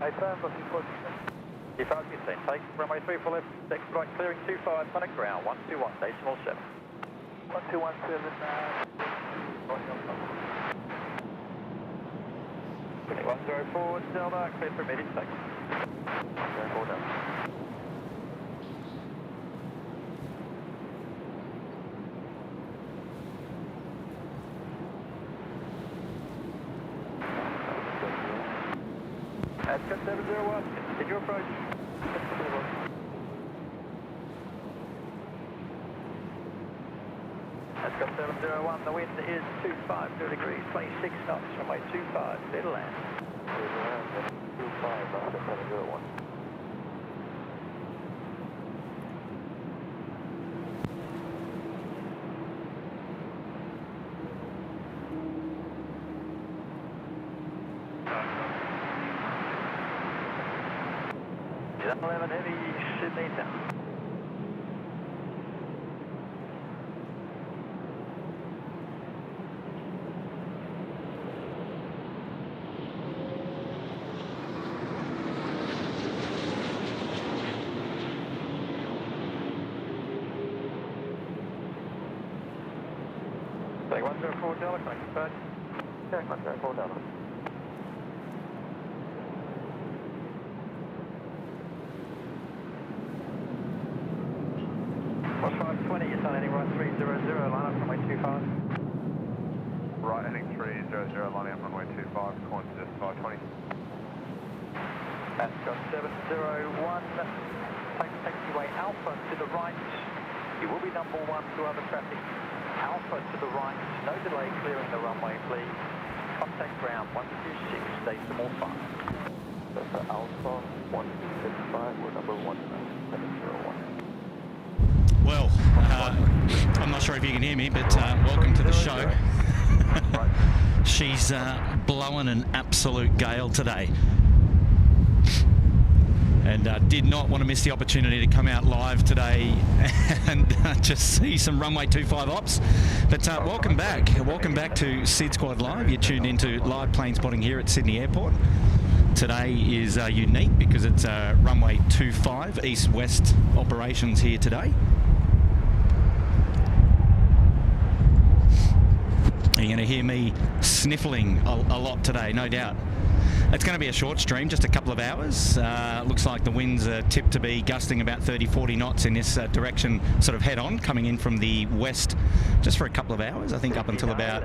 A350, looking for 2515, take runway 34 left, next right, clearing 25, Sonic ground, 121, decimal 7. 1217, 104, Delta, clear for immediate take. 104 Delta. Ascot 701, continue approach. Ascot 701, the wind is 250 degrees, 26 knots, runway 25, clear to land. 25, Ascot 701. Jet 11 heavy, Sydney down. Take 104 Delta, connect back. Check 104 Delta. What's 520, you're turning heading right 300, line up runway 25. Right heading 300, lining up runway 25, calling to just 520. Ascot 701, take taxiway Alpha to the right. You will be number 1 to other traffic. Alpha to the right, no delay clearing the runway, please. Contact ground 126, decimal 5. That's Alpha 165, we're number 1701. Well, I'm not sure if you can hear me, but welcome to the show. She's blowing an absolute gale today. And did not want to miss the opportunity to come out live today and just see some runway 25 ops. But welcome back. Welcome back to SydSquad Live. You're tuned into live plane spotting here at Sydney Airport. Today is unique because it's runway 25 east-west operations here today. You're going to hear me sniffling a lot today, no doubt. It's going to be a short stream, just a couple of hours. Looks like the winds are tipped to be gusting about 30-40 knots in this direction, sort of head-on, coming in from the west, just for a couple of hours, I think up until about...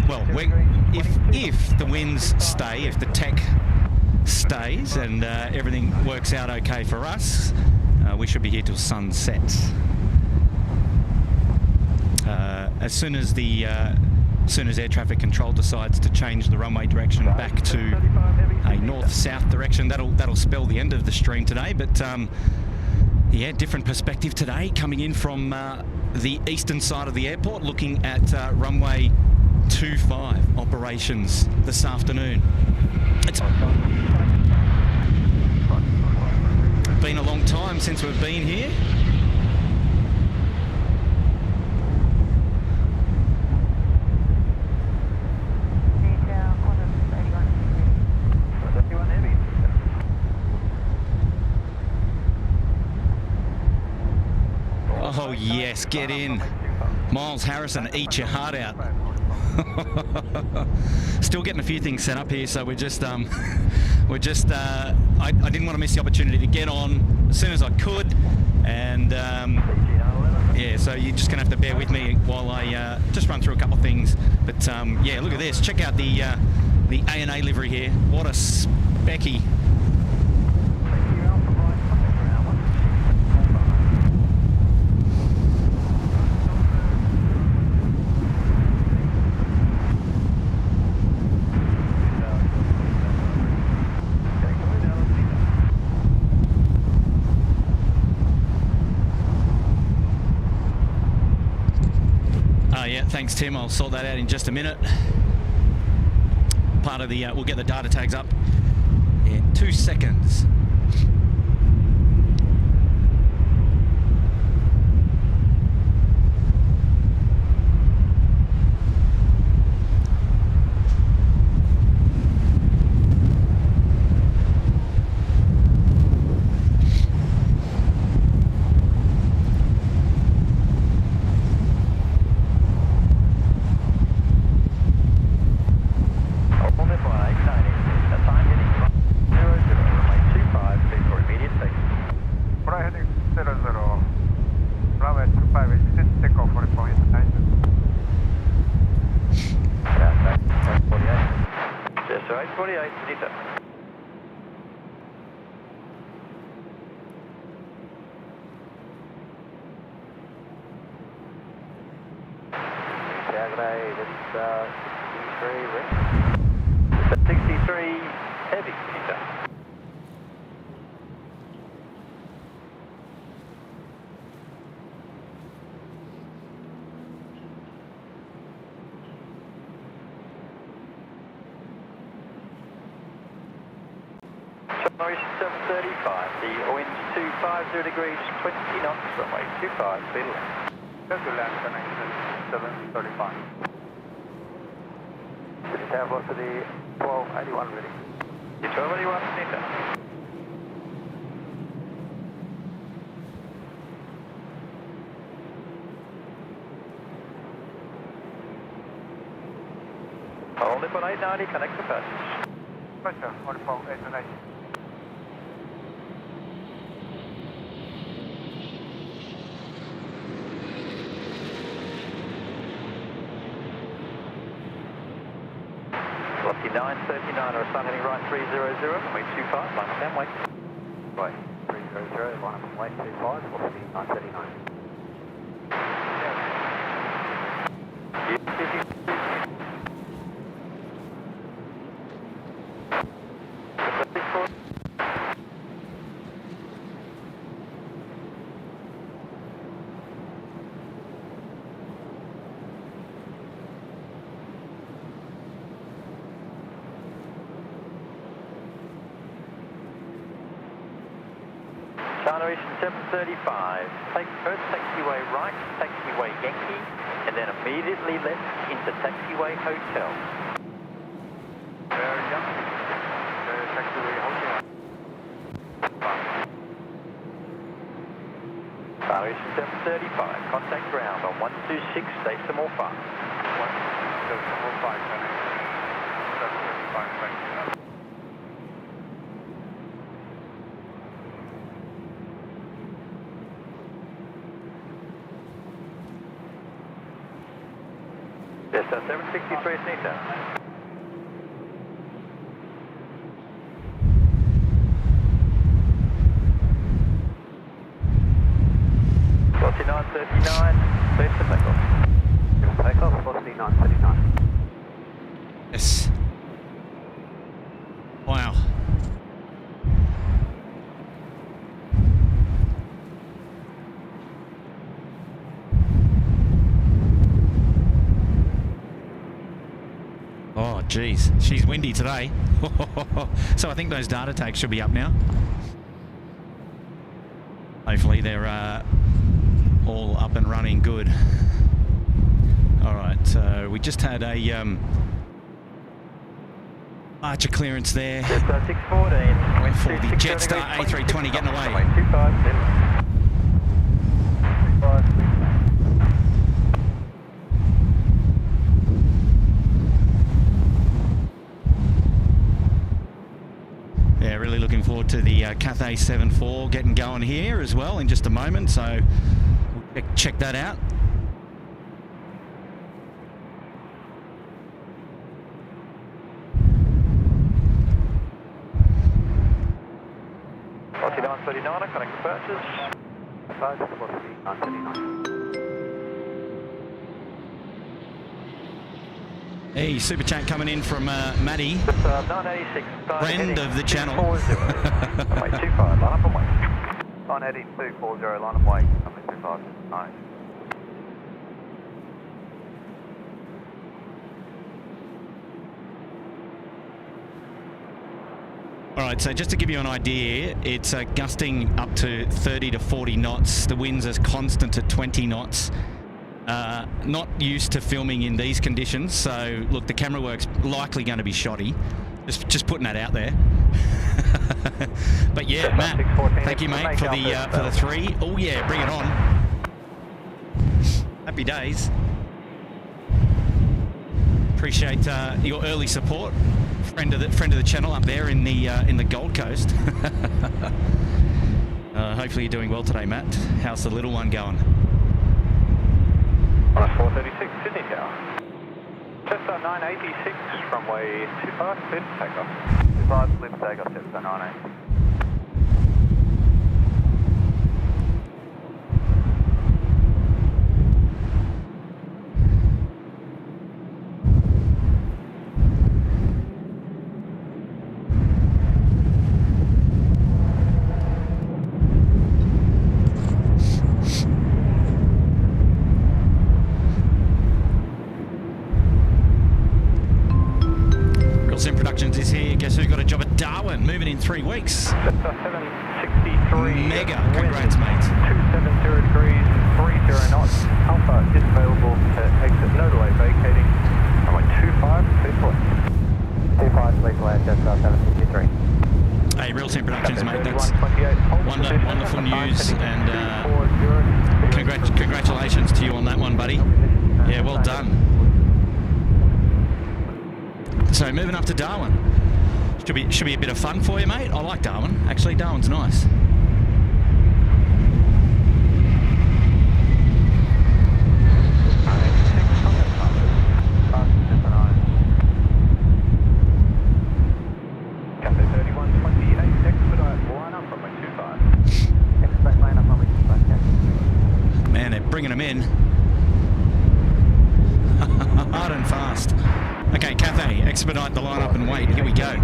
Well, if the winds stay, if the tech stays and everything works out okay for us, we should be here till sunset. As soon as air traffic control decides to change the runway direction back to a north-south direction, that'll spell the end of the stream today. But yeah, different perspective today, coming in from the eastern side of the airport, looking at runway 25 operations this afternoon. It's been a long time since we've been here. Oh yes, get in. Miles Harrison, eat your heart out. Still getting a few things set up here, so I didn't want to miss the opportunity to get on as soon as I could, and yeah, so you're just gonna have to bear with me while I just run through a couple of things. But yeah, look at this. Check out the A&A livery here. What a specky. Yeah, thanks Tim, I'll sort that out in just a minute. Part of the, we'll get the data tags up in 2 seconds. Runway heading 00. Runway 25, takeoff 44 information. Yeah, 48. Yes, sir, 848, Nita. That's 63 ready. That's 63 heavy, Nita. Norwich 735, the wind's 250 degrees, 20 knots, runway 25, speed of land. Just to land connection 735. City Tower for the 1281 ready. The 1281, Nita. Hold it on 890, connect the passage. Pressure 44, 880. Velocity 939, or sun heading right 300, runway 25, line up and wait. Right, 300, line up and wait 25, velocity 939. Norwich 735, take first taxiway right, taxiway Yankee, and then immediately left into taxiway Hotel. Yankee, taxiway Hotel. Norwich 735, contact ground on 126, decimal 5. 1.5 connection, 735 back. Yes, 763 is Nita. Velocity 939, clear to takeoff. Takeoff, velocity 939. Yes. Wow. Oh, geez. She's windy today. So I think those data tags should be up now. Hopefully they're all up and running good. All right, so we just had a archer clearance there. Jetstar 614. For the Jetstar A320 getting away. 25, Yeah, really looking forward to the Cathay 74 getting going here as well in just a moment, so we'll check that out. Velocity 939, connect the purchase. Velocity 939. Hey, super chat coming in from Maddie, 986. friend of the channel. 240. Wait, 25, line up and wait. On heading 240, line up wait. Coming 25. Nice. All right, so just to give you an idea, it's gusting up to 30 to 40 knots. The winds are constant at 20 knots. Not used to filming in these conditions, so look, the camera work's likely going to be shoddy. Just putting that out there. But yeah, Matt, thank you, mate, for the 3. Oh yeah, bring it on. Happy days. Appreciate your early support, friend of the channel up there in the Gold Coast. Hopefully you're doing well today, Matt. How's the little one going? On a 436, Sydney Tower. Cessna 986, runway 25, clear for takeoff. 25, clear for takeoff, Cessna 98. Is here. Guess who got a job at Darwin? Moving in 3 weeks. Cessna 763. Mega. Congrats, mate. 270 degrees, 30 knots. Alpha is available to exit. No delay vacating. Runway 25, clear for land. 25, clear for land, Cessna 763. Hey, Real Team Productions, mate. That's wonderful news, and congratulations to you on that one, buddy. Yeah, well done. So moving up to Darwin. Should be a bit of fun for you, mate. I like Darwin. Actually, Darwin's nice. Man, they're bringing them in. Hard and fast. Okay, Cathay, expedite the line up and wait. Here we go.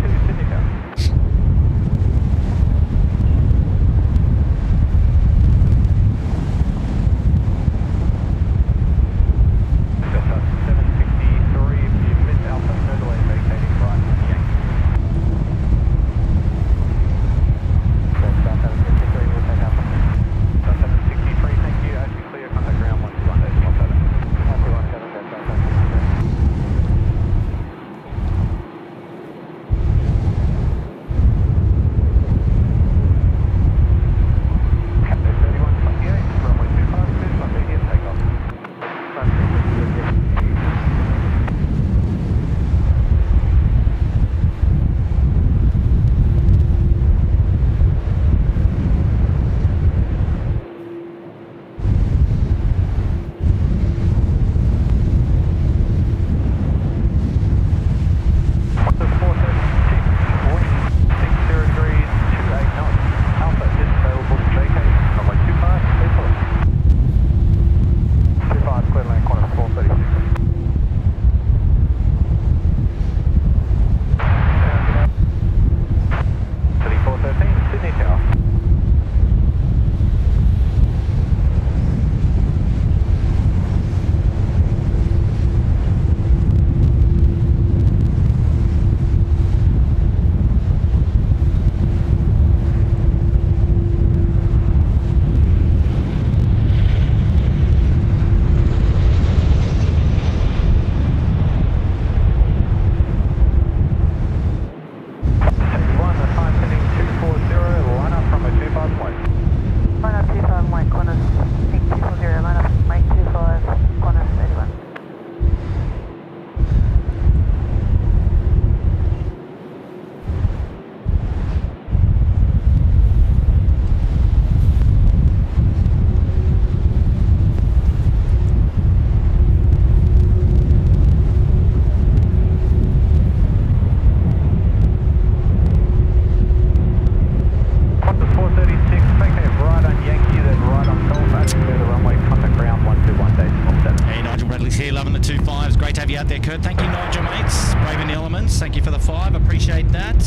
Thank you, Nigel, mates. Braving the elements. Thank you for the 5. Appreciate that.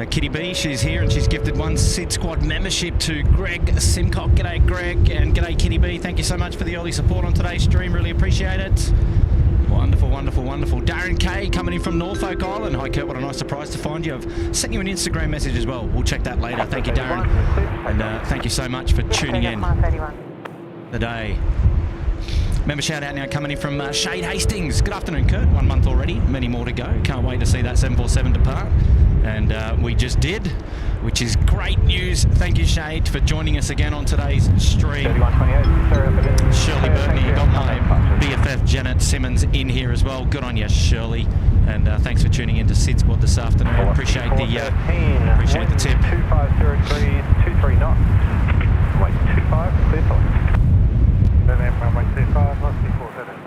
Kitty B, she's here and she's gifted one SydSquad membership to Greg Simcock. G'day, Greg, and g'day, Kitty B. Thank you so much for the early support on today's stream. Really appreciate it. Wonderful, wonderful, wonderful. Darren K coming in from Norfolk Island. Hi, Kurt. What a nice surprise to find you. I've sent you an Instagram message as well. We'll check that later. Thank you, Darren. And thank you so much for tuning in today. Member shout out now coming in from Shade Hastings. Good afternoon, Kurt. 1 month already, many more to go. Can't wait to see that 747 depart. And we just did. which is great news. Thank you, Shade, for joining us again on today's stream. 3128, Shirley Burton, you got my BFF Janet Simmons in here as well. Good on you, Shirley. And thanks for tuning in to SydSquad this afternoon. Appreciate the tip. 25 degrees, 23 knots. Wait, 25, clear for. Runway 25, knots, 447.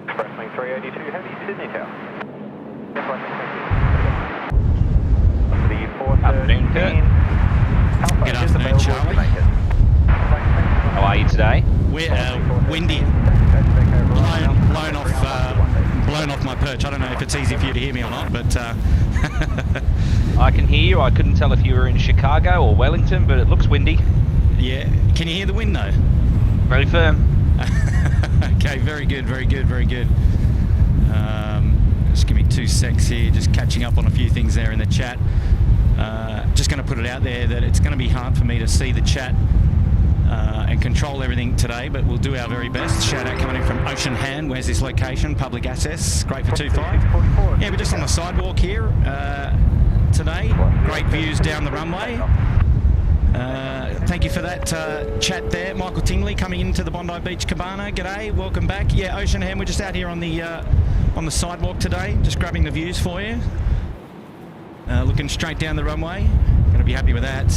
Expressway 382 heavy, Sydney Tower. The 413. Good afternoon, Charlie. How are you today? We're windy. Blown off my perch. I don't know if it's easy for you to hear me or not, but I can hear you. I couldn't tell if you were in Chicago or Wellington, but it looks windy. Yeah. Can you hear the wind though? Very firm. Okay, very good, very good, very good. Just give me 2 secs here, just catching up on a few things there in the chat. Just going to put it out there that it's going to be hard for me to see the chat and control everything today, but we'll do our very best. Shout out coming in from Ocean Hand. Where's this location? Public access. Great for 2.5. Yeah, we're just on the sidewalk here today. Great views down the runway. Thank you for that chat there. Michael Tingley coming into the Bondi Beach Cabana. G'day, welcome back. Yeah, Ocean Hand, we're just out here on the sidewalk today, just grabbing the views for you. Looking straight down the runway. Going to be happy with that.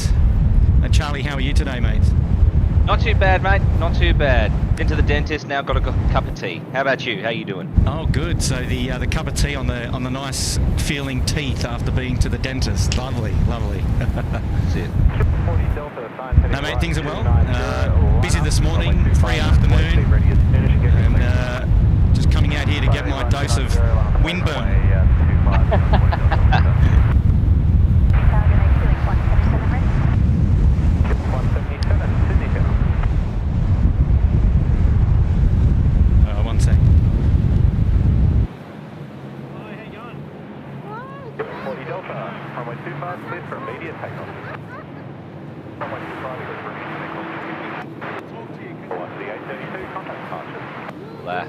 Charlie, how are you today, mate? Not too bad, mate. Not too bad. Been to the dentist, now got a cup of tea. How about you? How you doing? Oh, good. So the cup of tea on the nice feeling teeth after being to the dentist. Lovely, lovely. That's it. No, mate, things are well. Busy this morning, free afternoon, and just coming out here to get my dose of windburn. One sec. Hi, how you going? 40 Delta, runway 25, clear for immediate takeoff. Runway 25, clear for immediate takeoff. Velocity 832, contact departure. There.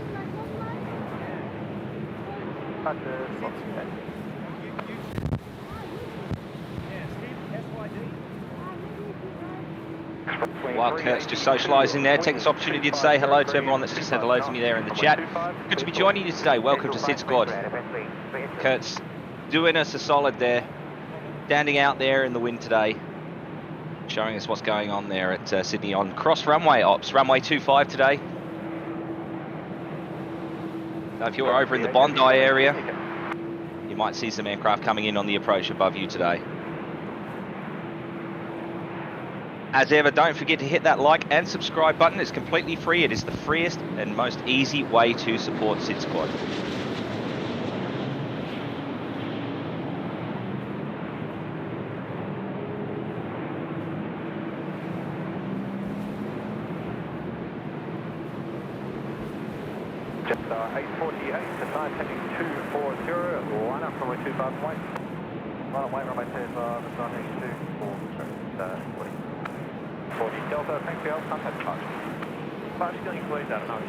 While Kurt's just socialising there, take this opportunity to say hello to everyone that's just said hello to me there in the chat. Good to be joining you today. Welcome to SydSquad. Kurt's doing us a solid there, standing out there in the wind today, showing us what's going on there at Sydney on cross runway ops, runway 25 today. So if you're over in the Bondi area, you might see some aircraft coming in on the approach above you today. As ever, don't forget to hit that like and subscribe button. It's completely free. It is the freest and most easy way to support SydSquad. Jetstar 848, design heading 240, line up runway 25 and wait. Line up, wait, runway 25, design heading 240. 40 Delta, thank you, contact departure. Departure still includes that, no issue.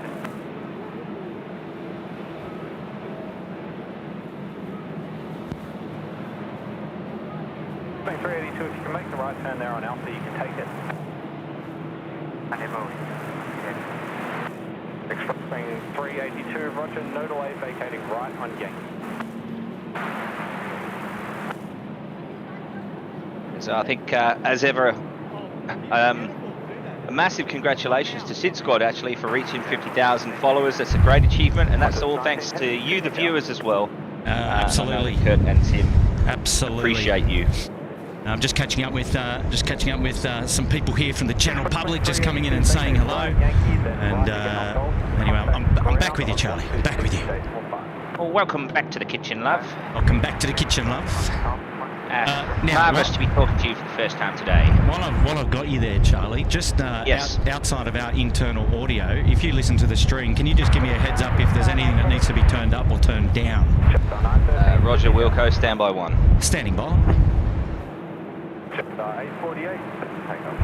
Swing 382, if you can make the right turn there on Alpha, you can take it. And emoji. Expressway 382, roger, no delay, vacating right on Yankee. So I think, as ever, a a massive congratulations to SydSquad actually for reaching 50,000 followers. That's a great achievement, and that's all thanks to you, the viewers, as well. Absolutely, Kurt and Tim. Absolutely, appreciate you. I'm just catching up with some people here from the general public, just coming in and saying hello. And anyway, I'm back with you, Charlie. I'm back with you. Well, welcome back to the kitchen, love. Welcome back to the kitchen, love. Marvellous to be talking to you for the first time today. While I've got you there, Charlie, just yes. outside of our internal audio, if you listen to the stream, can you just give me a heads up if there's anything that needs to be turned up or turned down? Roger, Wilco, standby 1. Standing by. A348, takeoff.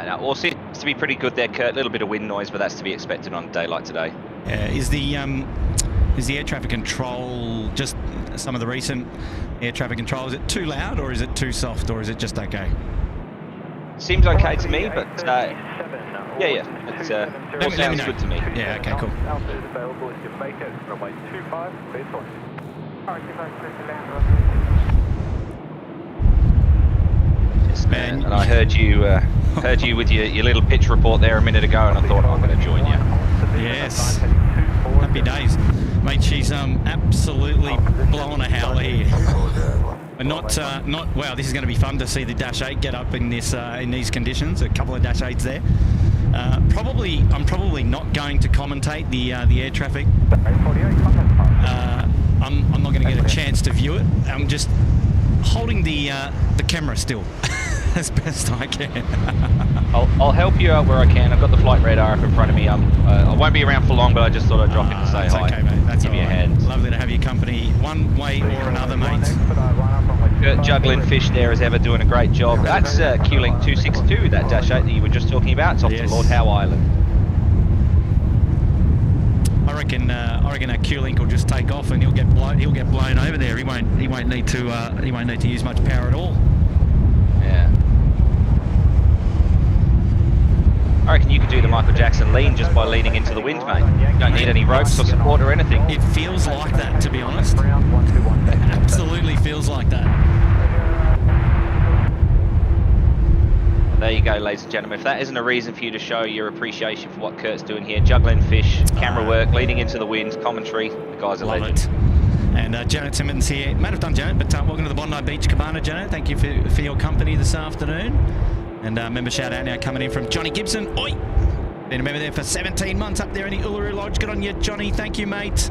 Now, all seems to be pretty good there, Kurt. A little bit of wind noise, but that's to be expected on a day like today. Is the air traffic control, just some of the recent air traffic control, is it too loud or is it too soft or is it just okay? Seems okay to me, but yeah, it all sounds good to me. Yeah, okay, cool. Alpha is available at Jamaica, runway 25, clear for Man, and I heard you with your little pitch report there a minute ago, and I thought I'm going to join you. Yes, happy days, mate. She's absolutely blowing a howler here. And not wow. This is going to be fun to see the Dash 8 get up in this in these conditions. A couple of Dash 8s there. I'm probably not going to commentate the air traffic. I'm not going to get a chance to view it. I'm just holding the camera still as best I can. I'll help you out where I can. I've got the flight radar up in front of me. I won't be around for long, but I just thought I'd drop in to say hi. Okay, mate. That's give you a hand. Lovely to have your company, one way or another, mate. Kurt juggling fish there as ever, doing a great job. That's Q-Link 262, that Dash 8 that you were just talking about. It's off to Lord Howe Island. I reckon that Q-Link will just take off and he'll get blown over there. He won't need to use much power at all. Yeah. I reckon you could do the Michael Jackson lean just by leaning into the wind, mate. You don't need any ropes or support or anything. It feels like that, to be honest. It absolutely feels like that. There you go, ladies and gentlemen. If that isn't a reason for you to show your appreciation for what Kurt's doing here, juggling fish, camera work, leading into the wind, commentary, the guy's a legend. And Janet Simmons here. Might have done, Janet, but welcome to the Bondi Beach Cabana, Janet. Thank you for your company this afternoon. And member shout out now coming in from Johnny Gibson. Oi! Been a member there for 17 months up there in the Uluru Lodge. Good on you, Johnny. Thank you, mate.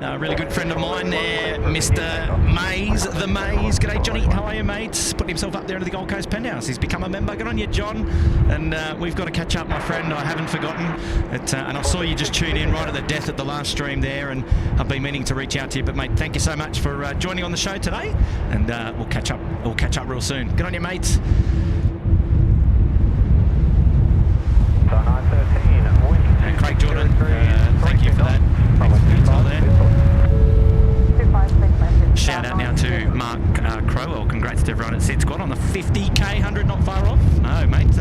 Really good friend of mine there, Mr. Mays, the Mays. G'day, Johnny. How are you, mate? Putting himself up there into the Gold Coast Penthouse. He's become a member. Good on you, John. And we've got to catch up, my friend. I haven't forgotten. And I saw you just tune in right at the death at the last stream there, and I've been meaning to reach out to you. But, mate, thank you so much for joining on the show today. And we'll catch up. We'll catch up real soon. Good on you, mates. Craig Jordan, thank you for that. Thanks for the detail there. Shout out now to Mark Crowell. Congrats to everyone at SydSquad on the 50k 100, not far off. No, mate.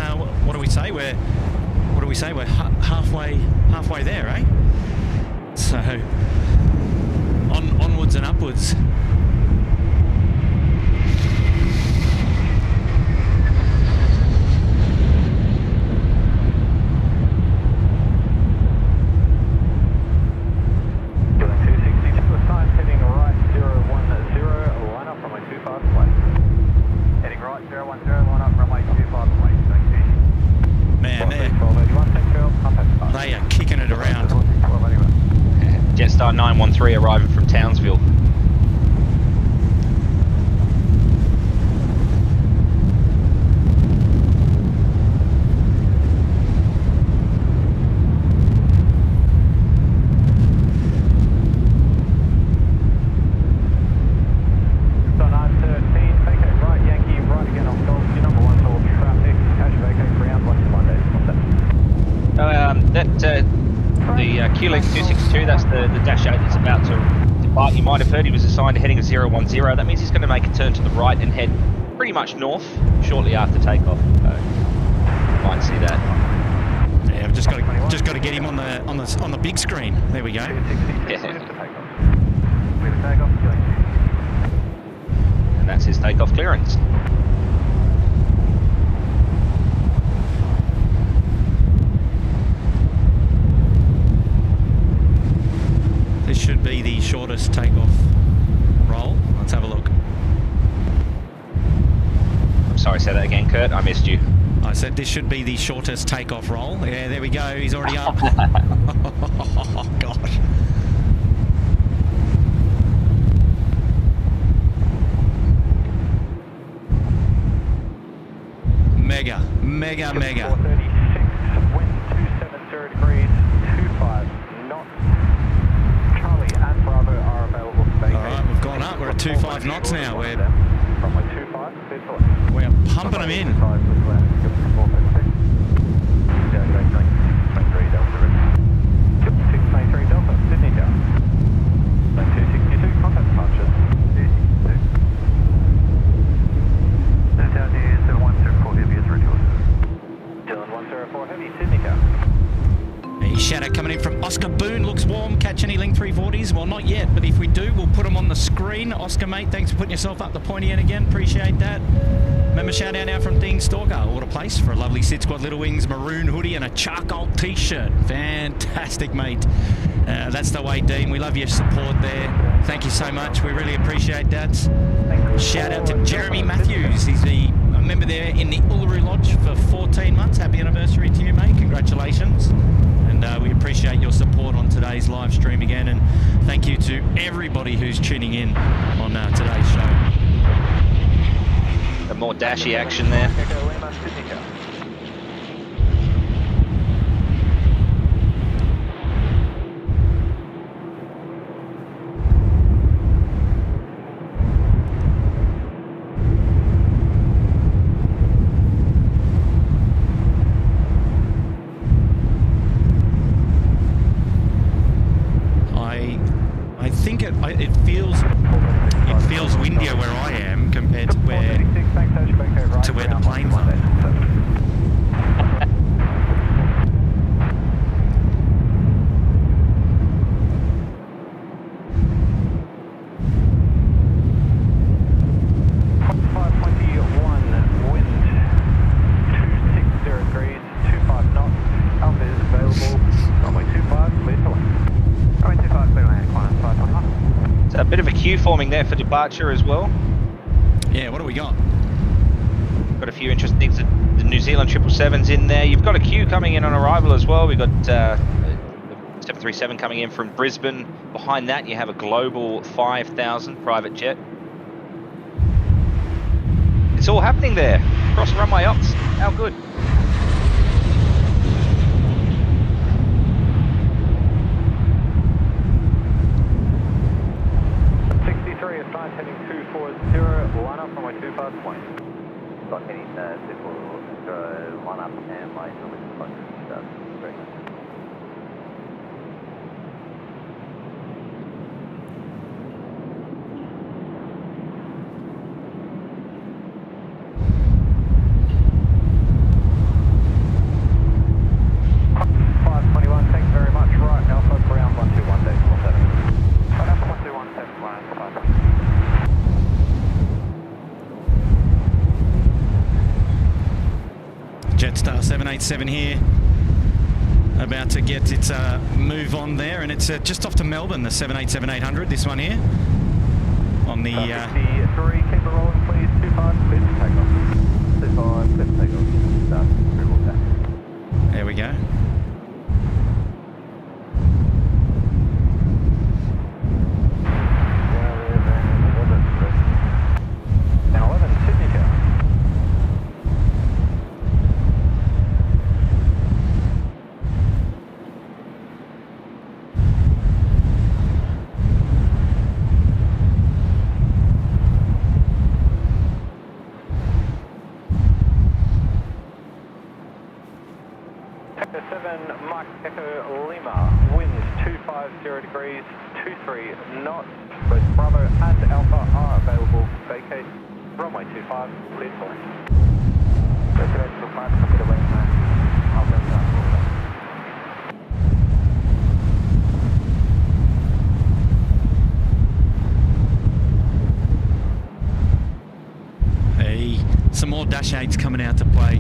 What do we say? We're halfway there, eh? So onwards and upwards. They are kicking it around. Jetstar 913 arriving from Townsville. The Q-Link 262, that's the Dash 8 that's about to depart. You might have heard he was assigned a heading of 010. That means he's going to make a turn to the right and head pretty much north shortly after takeoff. might see that. Yeah, I've just got to get him on the big screen. There we go. And that's his takeoff clearance. This should be the shortest takeoff roll. Let's have a look. I'm sorry, say that again, Kurt. I missed you. I said this should be the shortest takeoff roll. Yeah, there we go. He's already up. Oh, gosh. Mega. 436, wind 270 degrees, 25 knots. Charlie and Bravo are available for vacate. All right, we've gone up. We're at 25 knots now. We're pumping them in. Shadow coming in from Oscar Boone. Looks warm. Catch any Link 340s? Well, not yet, but if we do, we'll put them on the screen. Oscar, mate, thanks for putting yourself up the pointy end again. Appreciate that. Remember, shout out now from Dean Stalker. Order place for a lovely SydSquad Little Wings maroon hoodie and a charcoal t-shirt. Fantastic, mate. That's the way, Dean. We love your support there. Thank you so much. We really appreciate that. Shout out to Jeremy Matthews. He's a member there in the Uluru Lodge for 14 months. Happy anniversary to you, mate. Congratulations. And we appreciate your support on today's live stream again. And thank you to everybody who's tuning in on today's show. A more dashy action there. It feels windier where I am compared to where the planes are. A bit of a queue forming there for departure as well. Yeah, what do we got? Got a few interesting things. The New Zealand 777's in there. You've got a queue coming in on arrival as well. We've got the 737 coming in from Brisbane. Behind that, you have a Global 5000 private jet. It's all happening there. Cross runway ops. How good. Heading 240, line up runway 25 point. Got heading 240, line up and line number 25. Great. Thanks very much. Right, Alpha ground 121.17. Right, Alpha 121.7 line 5. Jetstar 787 here, about to get its move on there, and it's just off to Melbourne, the 787-800, this one here, on the... 53, keep it rolling please, 25, clear for takeoff. 25, clear for takeoff. Start, approval tax. There we go. And 11, Sydney Tower. Echo 7, Mike Echo Lima, winds 250 degrees, 23 knots. Both Bravo and Alpha are available. Vacate runway 25, cleared for. Hey, some more Dash 8s coming out to play.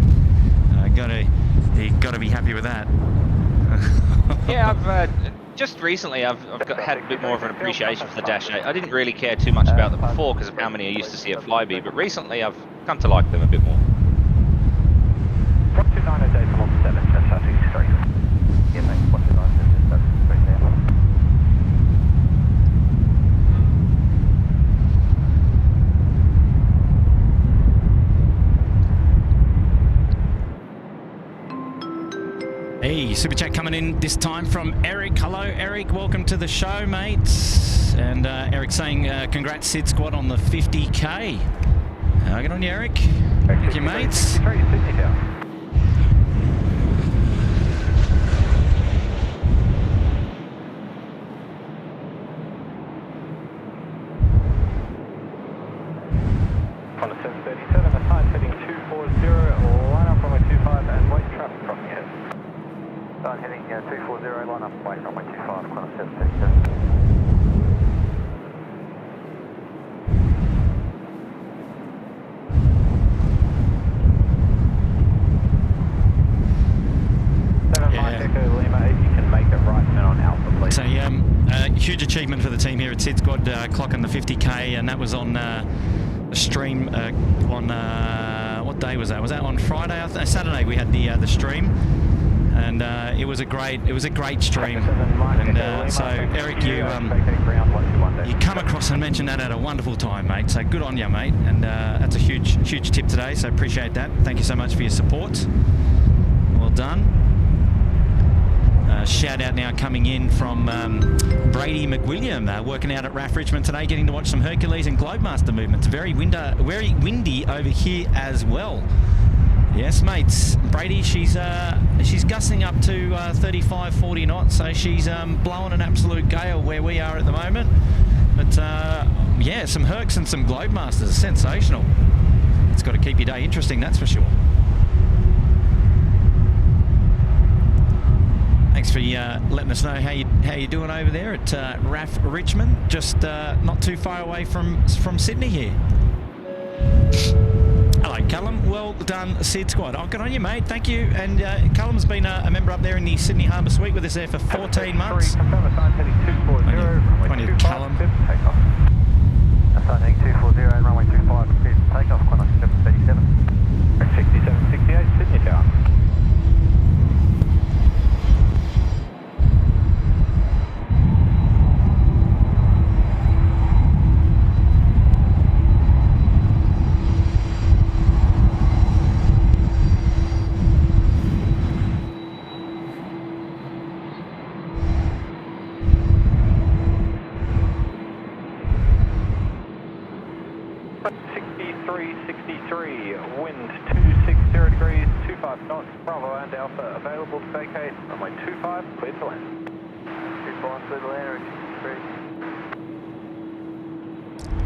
You gotta be happy with that. Yeah, I've just recently had a bit more of an appreciation for the Dash 8. I didn't really care too much about them before because of how many I used to see at Flybe, but recently I've come to like them a bit more. 129 a day from 7, fantastic, straight. Yeah, mate, 129, that's straight there. Hey, super chat coming in this time from Eric. Hello, Eric. Welcome to the show, mate. And Eric saying, congrats, SydSquad, on the 50K. Good on you, Eric. Thank you, mates. On a 737, assign heading 240, line up runway 25 and wait traffic crossing ahead. Assign heading 240, line up wait runway 25, on a 737. It's a huge achievement for the team here at SydSquad, clocking the 50K, and that was on a stream on what day was that? Was that on Friday? Saturday we had the stream, and it was a great stream. And so Eric, you come across and mentioned that at a wonderful time, mate. So good on you, mate. And that's a huge tip today. So appreciate that. Thank you so much for your support. Well done. Shout out now coming in from Brady McWilliam, working out at RAF Richmond today, getting to watch some Hercules and Globemaster movements. Very windy over here as well. Yes, mates. Brady, she's gusting up to 35, 40 knots, so she's blowing an absolute gale where we are at the moment. But yeah, some Hercs and some Globemasters, sensational. It's got to keep your day interesting, that's for sure. Thanks for letting us know how you're doing over there at RAF Richmond, just not too far away from Sydney here. Hello, Callum. Well done, SydSquad. Oh, good on you, mate. Thank you. And Callum's been a member up there in the Sydney Harbour Suite with us there for 14 months. On you, Callum. Assign heading 240 and runway 25, clear for takeoff, Qantas 737. 6768, Sydney Tower. Wind 260 degrees, 25 knots, Bravo and Alpha available to vacate, runway 25, clear to land. 25, clear to land,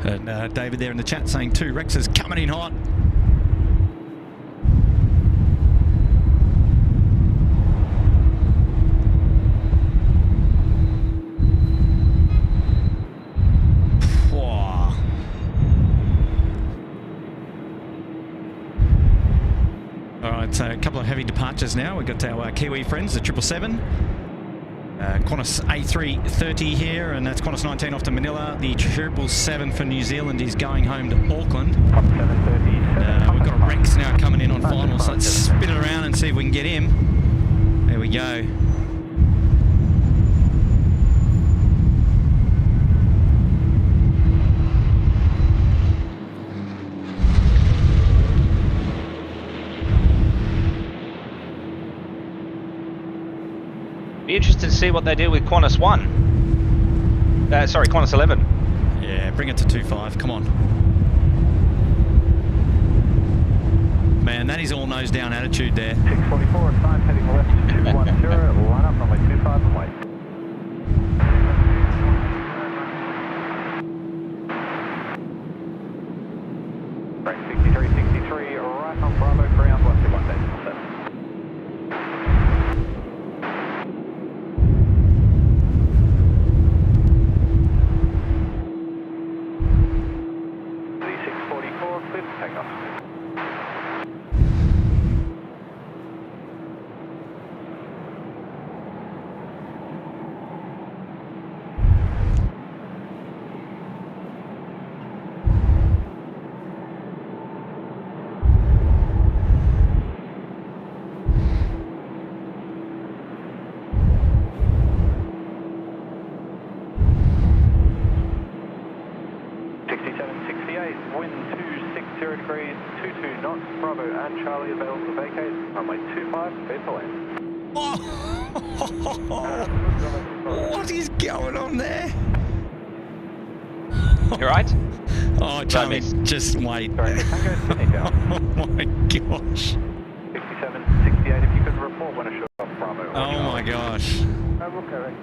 And David there in the chat saying 2 Rexes coming in hot. So a couple of heavy departures now. We've got our Kiwi friends, the 777. Qantas A330 here, and that's Qantas 19 off to Manila. The 777 for New Zealand is going home to Auckland. We've got a Rex now coming in on final, so let's spin it around and see if we can get him. There we go. Be interested to see what they do with Qantas 1. Sorry, Qantas 11. Yeah, bring it to 25. Come on. Man, that is all nose down attitude there. 644, assigned heading left 210, line up runway 25 and wait. Right, 63, right on Bravo, ground 160. and Charlie available to vacate. Runway 25, clear for land. What is going on there? You right? Oh, Charlie, just wait. Sorry, Tango Sydney down. Oh my gosh. 67, 68, if you could report when I should off Bravo. Oh my gosh. Okay.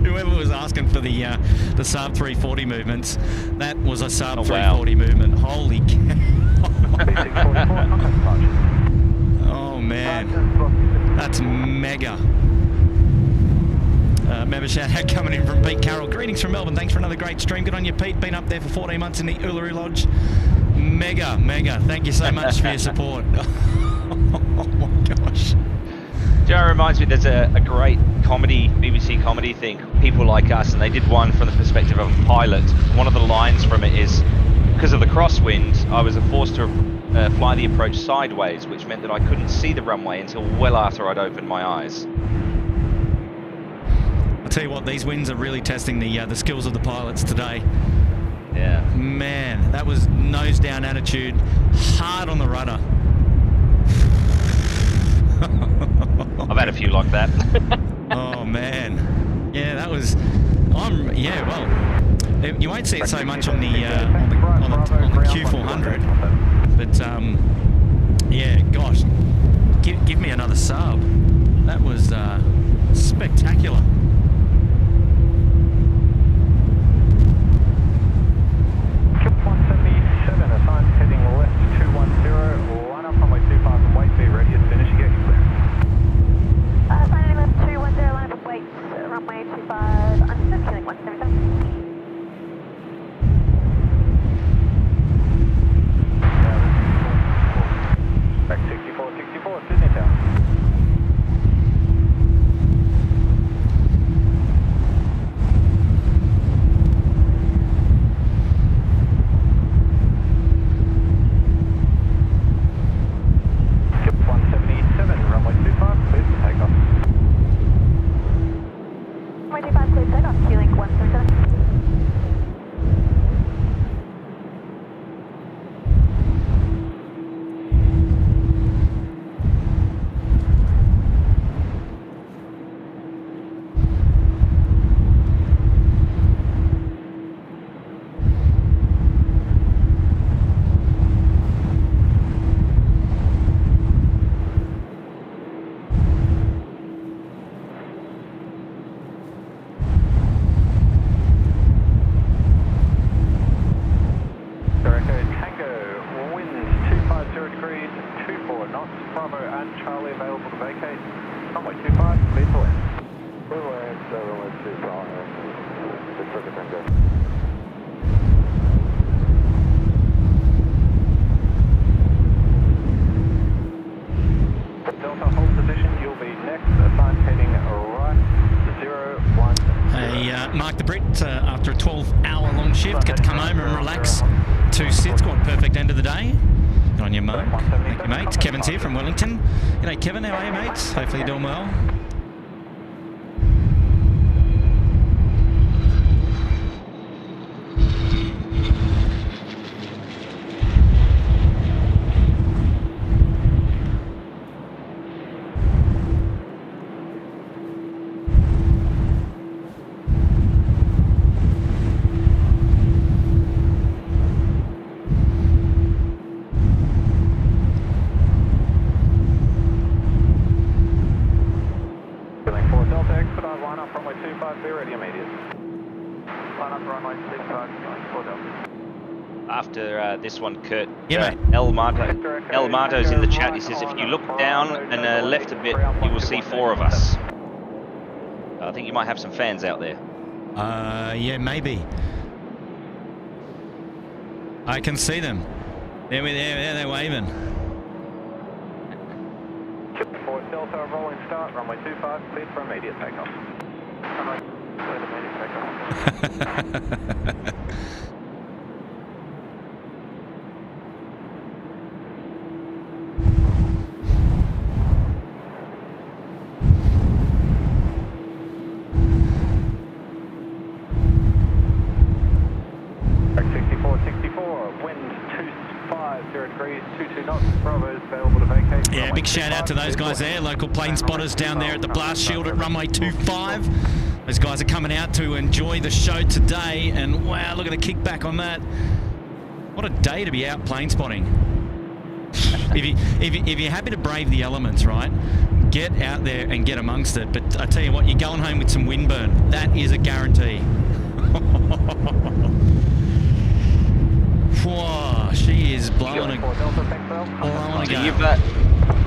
Whoever was asking for the sub 340 movements, that was a sub 340 wow. movement. Holy cow. Oh man, that's mega. Member shout out coming in from Pete Carroll. Greetings from Melbourne. Thanks for another great stream. Good on you, Pete. Been up there for 14 months in the Uluru Lodge. Mega. Thank you so much for your support. Oh my gosh. Do you know, it reminds me, there's a great comedy, BBC comedy thing, People Like Us, and they did one from the perspective of a pilot. One of the lines from it is, because of the crosswind, I was forced to fly the approach sideways, which meant that I couldn't see the runway until well after I'd opened my eyes. I'll tell you what, these winds are really testing the skills of the pilots today. Yeah. Man, that was nose down attitude, hard on the rudder. I've had a few like that. Oh man, yeah, that was. Yeah, well, you won't see it so much on the Q400, but yeah, gosh, give me another sub. That was spectacular. Assigned heading left 210, line up runway 25 and wait, be ready as soon as you get clear. Assigned left 210, line up wait, runway 25, understood, killing 177. Back 64, Sydney Town. Mark the Brit, after a 12-hour long shift, get to come home and relax to SydSquad. Perfect end of the day. Good on you, Mark. Thank you, mate. Kevin's here from Wellington. G'day, Kevin. How are you, mate? Hopefully you're doing well. After this one, Kurt, yeah, El Marto's in the chat. He says, if you look down and left a bit, you will see 4 of us. I think you might have some fans out there. Yeah, maybe. I can see them. They're they're waving. 4 Delta, rolling start, runway 25, cleared for immediate takeoff. Runway, cleared immediate takeoff. big shout out to those guys there, local plane spotters down there at the blast shield at runway 25. Those guys are coming out to enjoy the show today, and wow, look at the kickback on that. What a day to be out plane spotting. If you're happy to brave the elements, right, get out there and get amongst it. But I tell you what, you're going home with some windburn. That is a guarantee. Whoa, she is blowing a go.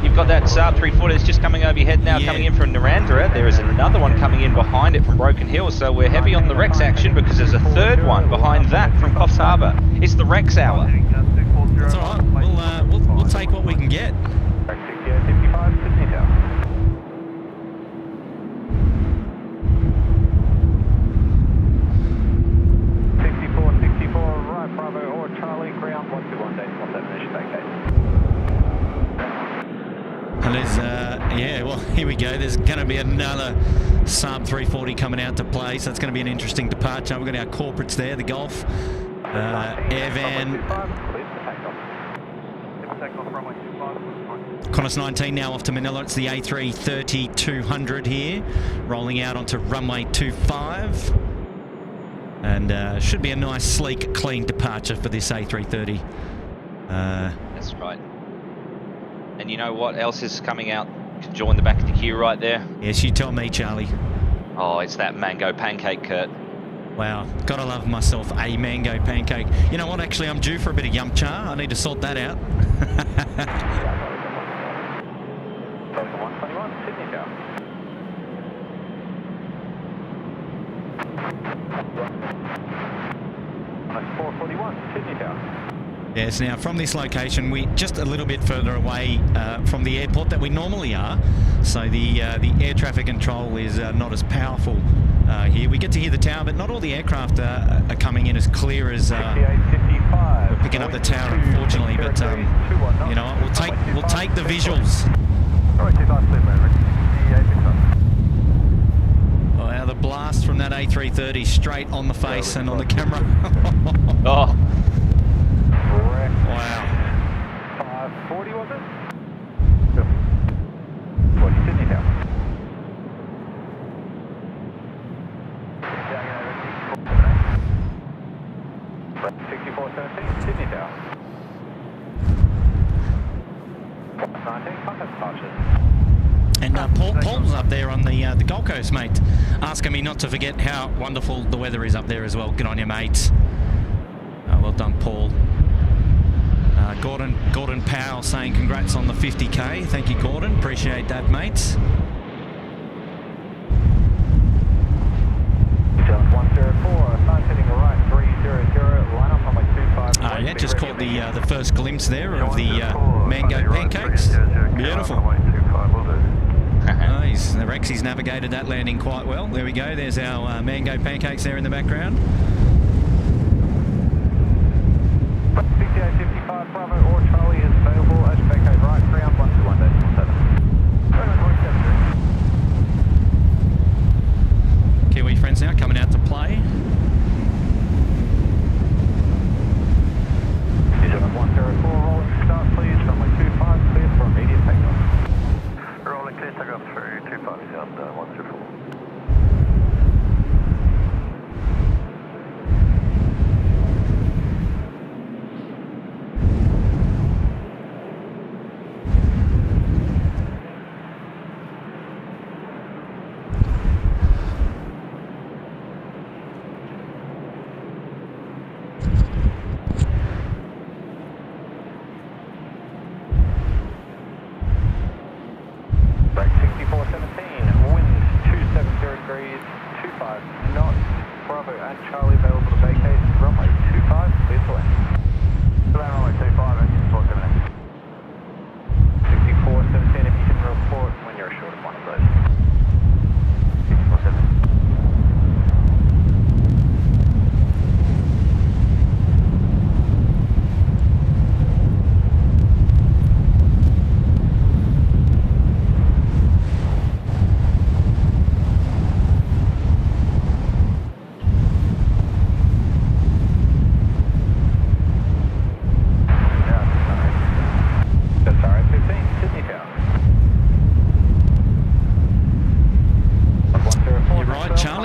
You've got that Saab 340 that's just coming over your head now, coming in from Narandra. There is another one coming in behind it from Broken Hill, so we're heavy on the Rex action because there's a third one behind that from Coffs Harbour. It's the Rex hour. That's all right. We'll take what we can get. 55, Sydney Tower. 64, right, Bravo or Charlie, ground 121 days, 17 vacate. And there's, yeah, well, here we go. There's going to be another Saab 340 coming out to play, so it's going to be an interesting departure. We've got our corporates there, the Golf, Airvan. Qantas 19 now off to Manila. It's the A330 200 here, rolling out onto runway 25. And should be a nice, sleek, clean departure for this A330. That's right. And you know what else is coming out to join the back of the queue right there? Yes, you tell me, Charlie. Oh, it's that mango pancake, Kurt. Wow, gotta love myself a mango pancake. You know what, actually I'm due for a bit of yum cha. I need to sort that out. 121, Sydney Tower. Nice 441, Sydney Tower. Yes, now from this location, we just a little bit further away from the airport that we normally are. So the air traffic control is not as powerful here. We get to hear the tower, but not all the aircraft are coming in as clear as we're picking up the tower, unfortunately. But you know, we'll take the visuals. Wow, the blast from that A330 straight on the face and on the camera. Oh. Wow. 540 was it? 40 Sydney Tower. 6417 Sydney Tower. 19 contact departures. And Paul's up there on the Gold Coast, mate, asking me not to forget how wonderful the weather is up there as well. Good on you, mate. Well done, Paul. Gordon Powell saying congrats on the 50k. Thank you, Gordon. Appreciate that, mates. 104, sign heading right 300, line up on my 25. Yeah, just caught the first glimpse there of the mango pancakes. Beautiful. Nice. The Rexy's navigated that landing quite well. There we go. There's our mango pancakes there in the background. 5855 Bravo or Charlie is available as vacate right, ground 121.17. Kiwi friends now coming out to play. 104, rolling start please, runway 25, clear for immediate takeoff. Rolling clear, takeoff through 25 sound 124.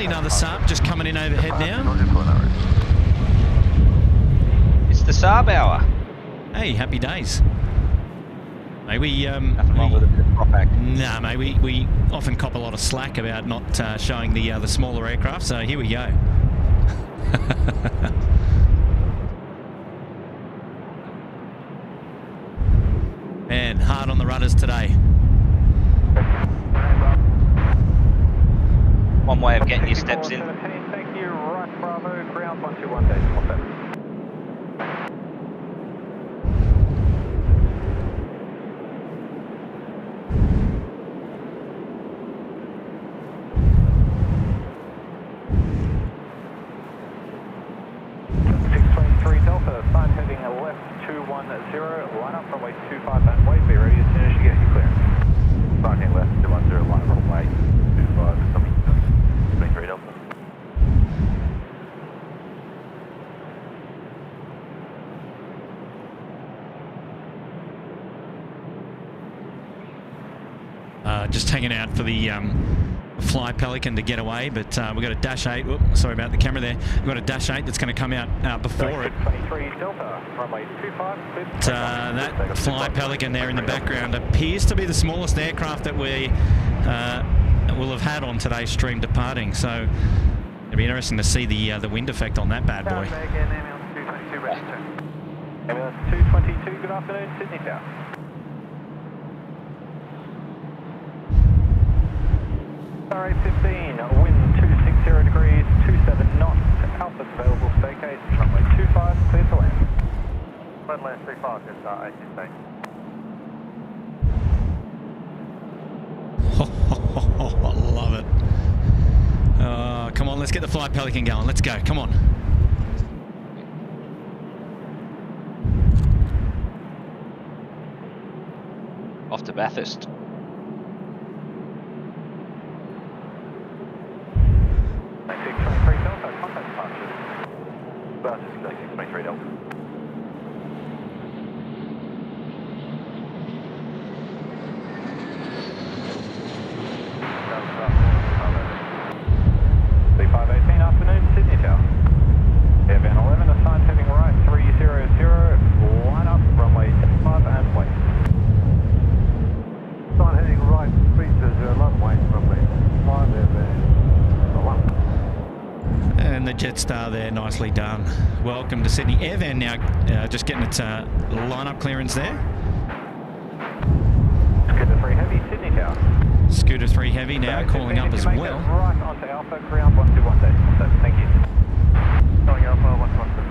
Charlie, another Saab just coming in overhead now. It's the Saab hour. Hey, happy days. Mate, Nothing wrong with a bit of prop act. Nah, mate, we often cop a lot of slack about not showing the smaller aircraft, so here we go. Man, hard on the rudders today. One way of getting your steps in. Thank you, right Bravo, ground 121.7. Delta, sign heading left 210, line up runway 25 and wait, be ready as soon as you get your clearance. Signing left 210, line up runway 25, coming 23 Delta. Just hanging out for the Fly Pelican to get away, but we've got a Dash 8. Oops, sorry about the camera there. We've got a Dash 8 that's going to come out before it. 23 Delta, runway 25. That Fly Pelican there in the background appears to be the smallest aircraft that we will have had on today's stream departing. So it'll be interesting to see the wind effect on that bad boy. Ambulance 222, good afternoon, Sydney Tower. RA15, wind 260 degrees, 27 knots, Alpha's available vacate, runway 25, clear to land. Clear to land 35, it's ATC. I love it. Come on, let's get the Fly Pelican going. Let's go, come on. Off to Bathurst. Jetstar there, nicely done. Welcome to Sydney. Airvan now just getting its line-up clearance there. Scooter 3 Heavy, Sydney Tower. Scooter 3 Heavy now calling up as well. Right onto Alpha, ground 121. Thank you. Calling Alpha 121.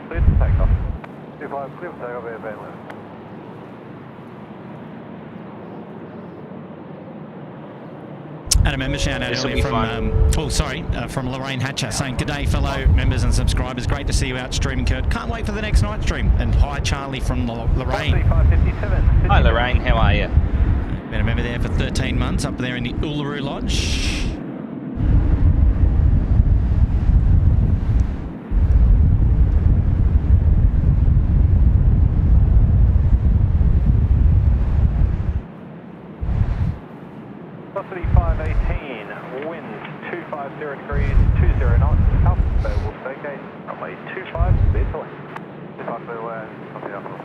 Clear to takeoff. 25, clear to takeoff, airband left. Had a member shout out earlier from Lorraine Hatcher saying, "G'day fellow members and subscribers, great to see you out streaming, Kurt. Can't wait for the next night stream." And hi Charlie from Lorraine. Hi Lorraine, how are you? Been a member there for 13 months up there in the Uluru Lodge. Velocity 518, wind 250 degrees, 20 knots, Alpha available vacate, runway 25, clear to land. 25 clear to land, copy up on the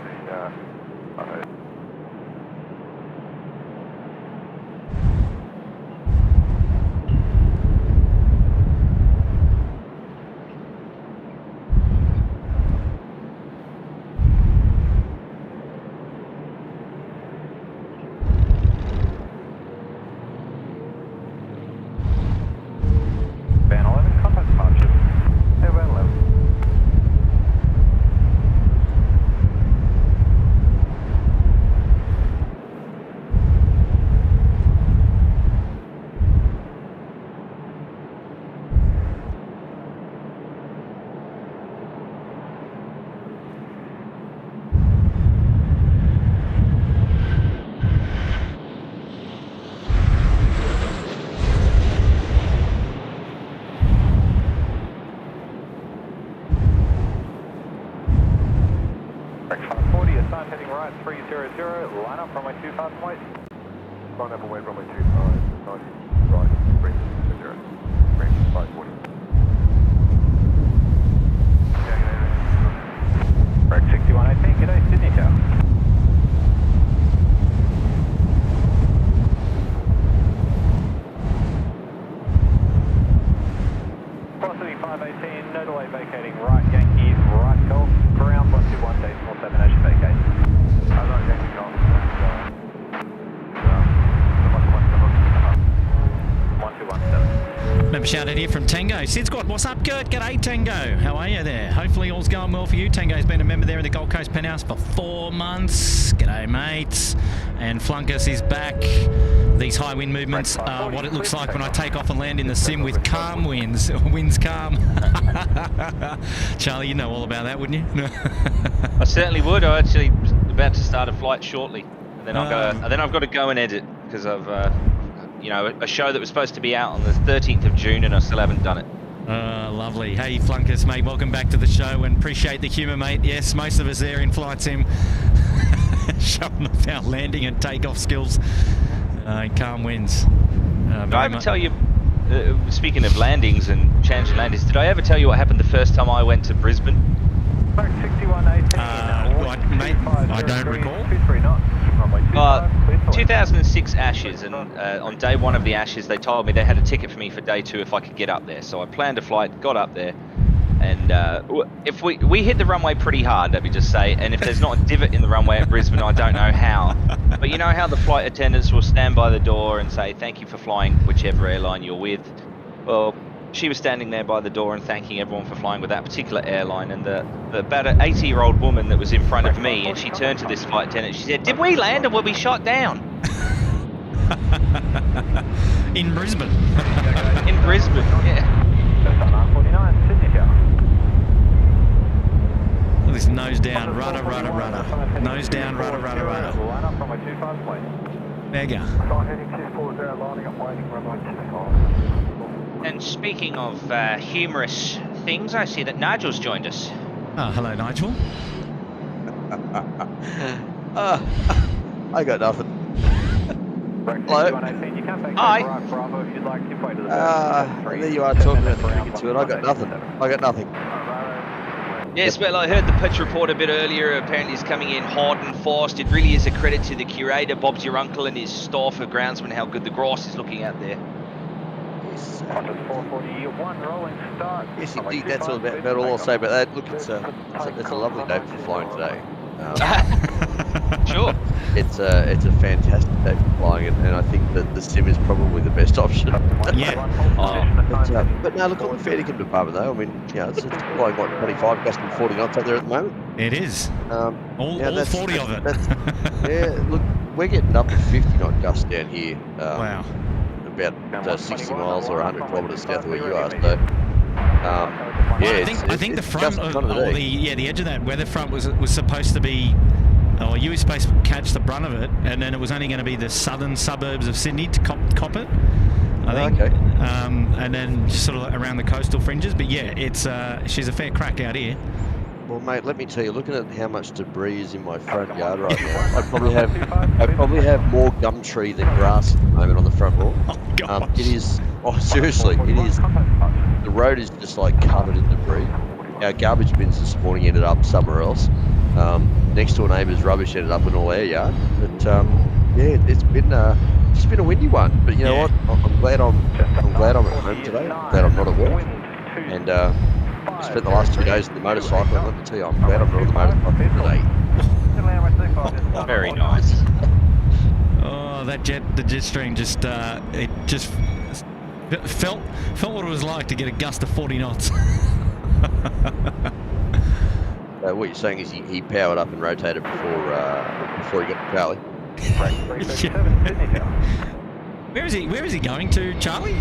up, runway 25 wait. Line up away, runway 25, 90, right, bring 0, bring 540. Break 6118, g'day, Sydney Tower. Velocity 518, no delay vacating right, Yankee, right Golf, ground 121.47, as you vacate. I like Yankee Golf, 1217. Member shout out here from Tango. SydSquad, what's up, Gert? G'day, Tango. How are you there? Hopefully all's going well for you. Tango's been a member there in the Gold Coast Penthouse for 4 months. G'day, mates. And Flunkus is back. These high wind movements are what it looks like when I take off and land in the sim with calm winds. Winds calm. Charlie, you know all about that, wouldn't you? I certainly would. I actually was about to start a flight shortly, and then I've got to go and edit because I've a show that was supposed to be out on the 13th of June, and I still haven't done it. Lovely. Hey, Flunkus, mate, welcome back to the show, and appreciate the humour, mate. Yes, most of us there in flight sim showing off our landing and takeoff skills. Calm winds. Did I ever tell you, speaking of landings and changing landings, did I ever tell you what happened the first time I went to Brisbane? Break 6118, mate, I don't recall. 23 knots, runway 25, 2006 Ashes, and on day one of the Ashes they told me they had a ticket for me for day 2 if I could get up there. So I planned a flight, got up there, and if we hit the runway pretty hard, let me just say, and if there's not a divot in the runway at Brisbane, I don't know how. But you know how the flight attendants will stand by the door and say thank you for flying whichever airline you're with? Well, she was standing there by the door and thanking everyone for flying with that particular airline, and about an 80-year-old woman that was in front of me, and she turned to this flight attendant, she said, "Did we land or were we shot down?" In Brisbane. In Brisbane, yeah. 49, Sydney Tower. Look at this nose down, rudder, rudder, rudder. Nose down, rudder, rudder, rudder. Line up, runway 25 wait. Mega. Heading 240, lining up, waiting, runway 25. And speaking of humorous things, I see that Nigel's joined us. Oh, hello, Nigel. I got nothing. Hello? You can take Hi. Bravo if you'd like to way to the There you are talking about the cricket to it. I got nothing. I got nothing. Yes, well, I heard the pitch report a bit earlier. Apparently he's coming in hard and fast. It really is a credit to the curator, Bob's your uncle, and his staff of groundsmen, how good the grass is looking out there. Yes, 441 rolling start. yes, indeed. That's all all I'll say about that. Look, it's a lovely day for flying today. Sure. It's a fantastic day for flying, and I think that the sim is probably the best option. Yeah. But no, look, on the fair income department though, I mean, it's flying like 25, gusting 40 knots out there at the moment. It is. All 40 of it. Yeah, look, we're getting up to 50 knot gusts down here. Wow. About 60 miles or 100 kilometres south of where you are. So, I think the front, the edge of that weather front was supposed to be, you were supposed to catch the brunt of it, and then it was only going to be the southern suburbs of Sydney to cop it, I think. Okay. And then sort of around the coastal fringes. But yeah, it's she's a fair crack out here. Well, mate, let me tell you, looking at how much debris is in my front yard right now, I probably have more gum tree than grass at the moment on the front lawn. Oh, gosh. It is. Oh, seriously, it is. The road is just like covered in debris. Our garbage bins this morning ended up somewhere else. Next door neighbour's rubbish ended up in all our yard. But it's been just been a windy one. But you know what? I'm glad I'm at home today. I'm glad I'm not at work. And I spent the last 2 days in the motorcycle, and let me tell you, I'm glad I'm not on the motorcycle today. Very nice. Oh, the jet stream just it just felt what it was like to get a gust of 40 knots. What you're saying is he powered up and rotated before he got to Charlie. Where is he going to, Charlie?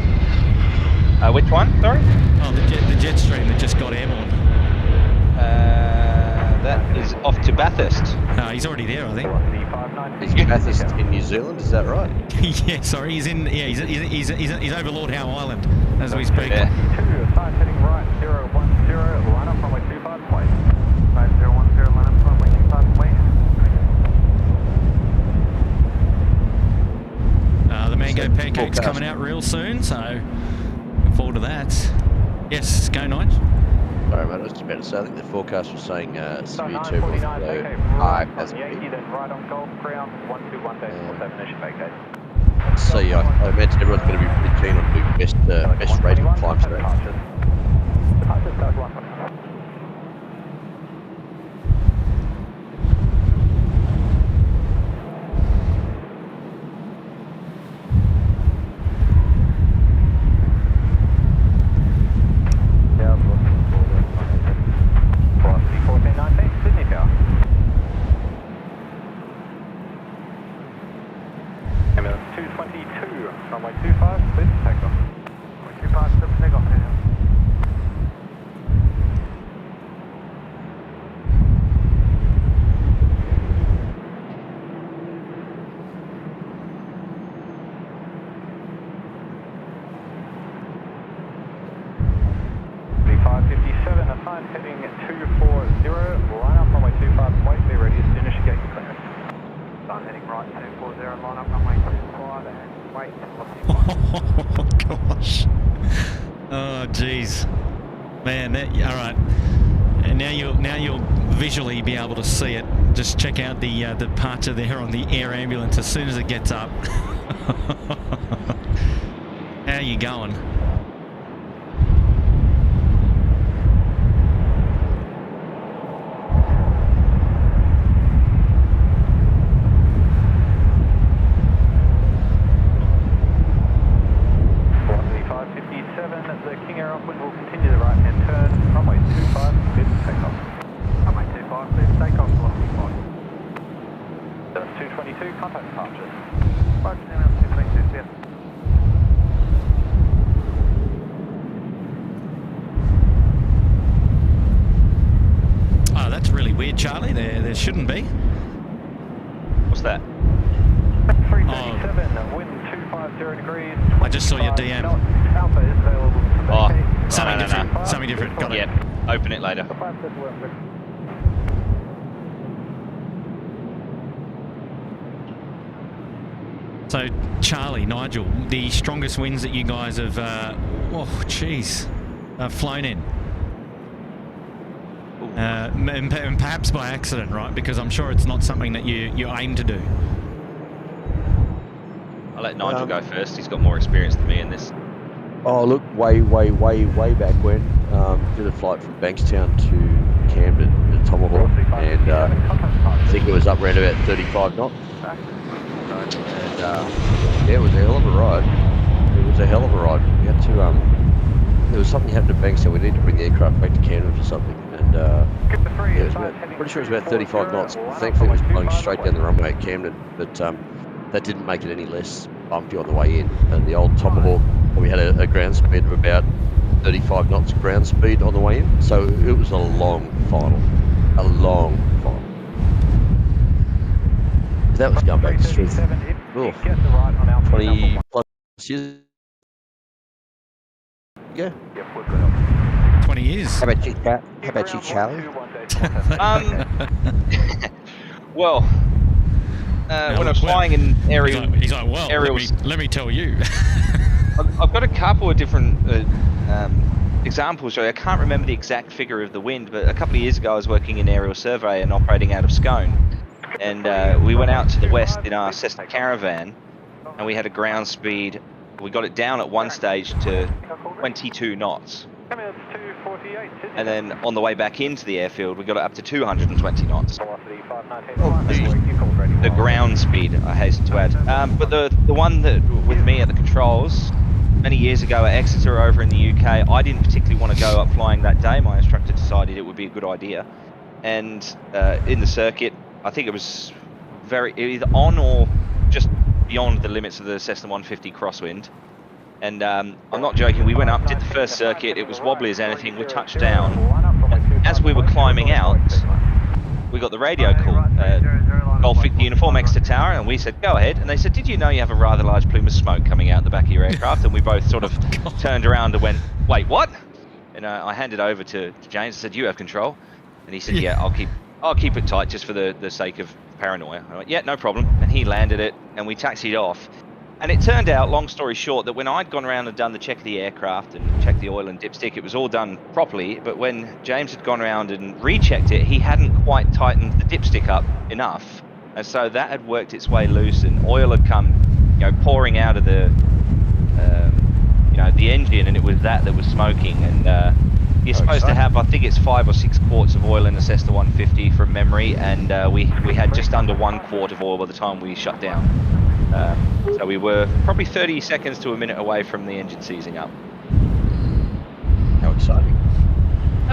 Which one? Sorry. Oh, the jet stream that just got airborne. That is off to Bathurst. No, he's already there, I think. He's Bathurst in New Zealand, is that right? Yeah, sorry, he's over Lord Howe Island as we speak. Yeah. Heading right, 010, line up runway 25 wait. 5010, line up runway 25 wait. mango So pancake's forecast. coming out real soon, so looking forward to that. Yes, go Nige. Sorry, mate. I was just about to say. I think the forecast was saying severe turbulence 949, below vacate right on as Yankee, then right on Golf Ground, 121.47 initial vacate. So yeah, I imagine everyone's going to be pretty keen on doing best rated climbs today. Departures start 121. Velocity 1419, Sydney Tower. Ambulance 222, runway 25, please take off. Runway 25, still take off now. Assigned heading 240, line up runway 25, wait, be ready as soon as you get your clearance. Assigned heading right 240, line up runway 25 and wait. Oh gosh. Oh jeez. Man, that, all right. And now you'll visually be able to see it. Just check out the departure there on the air ambulance as soon as it gets up. How are you going? Charlie, there shouldn't be. What's that? 337, wind 250 degrees. I just saw your DM. Alpha is available to vacate. Something no, different. no. Something different. Got it. Yep. Open it later. So, Charlie, Nigel, the strongest winds that you guys have, flown in. And perhaps by accident, right? Because I'm sure it's not something that you aim to do. I'll let Nigel go first. He's got more experience than me in this. Oh, look, way back when. Did a flight from Bankstown to Camden, the Tomahawk, and I think it was up around about 35 knots. And yeah, it was a hell of a ride. We had to, there was something happened at Bankstown. We needed to bring the aircraft back to Camden for something. And yeah, it was pretty sure it was about 35 knots. Thankfully, it was blowing straight down the runway at Camden, but that didn't make it any less bumpy on the way in. And the old Tomahawk, we had a ground speed of about 35 knots ground speed on the way in. So it was a long final. That was going back to street. 20 plus years. Yeah. 20 years. How about you, Charlie? Well, when I was flying in aerial, he's like, well, aerials, let me tell you. I've got a couple of different examples. I can't remember the exact figure of the wind, but a couple of years ago I was working in aerial survey and operating out of Scone, and we went out to the west in our Cessna Caravan, and we had a ground speed. We got it down at one stage to 22 knots. And then on the way back into the airfield, we got it up to 220 knots. The ground speed, I hasten to add. But the one that with me at the controls, many years ago at Exeter over in the UK, I didn't particularly want to go up flying that day. My instructor decided it would be a good idea. And in the circuit, I think it was either on or just beyond the limits of the Cessna 150 crosswind. And I'm not joking, we went up, did the first circuit, it was wobbly as anything, we touched down. And as we were climbing out, we got the radio call, Golf Victor Uniform Exeter Tower, and we said, go ahead. And they said, did you know you have a rather large plume of smoke coming out the back of your aircraft? And we both sort of turned around and went, wait, what? And I handed over to James and said, you have control. And he said, yeah, I'll keep it tight just for the sake of paranoia. I went, yeah, no problem. And he landed it, and we taxied off. And it turned out, long story short, that when I'd gone around and done the check of the aircraft and checked the oil and dipstick, it was all done properly. But when James had gone around and rechecked it, he hadn't quite tightened the dipstick up enough. And so that had worked its way loose, and oil had come, pouring out of the, the engine, and it was that was smoking. And you're supposed to have, I think it's 5 or 6 quarts of oil in a Cessna 150 from memory, and we had just under 1 quart of oil by the time we shut down. So we were probably 30 seconds to a minute away from the engine seizing up. How exciting!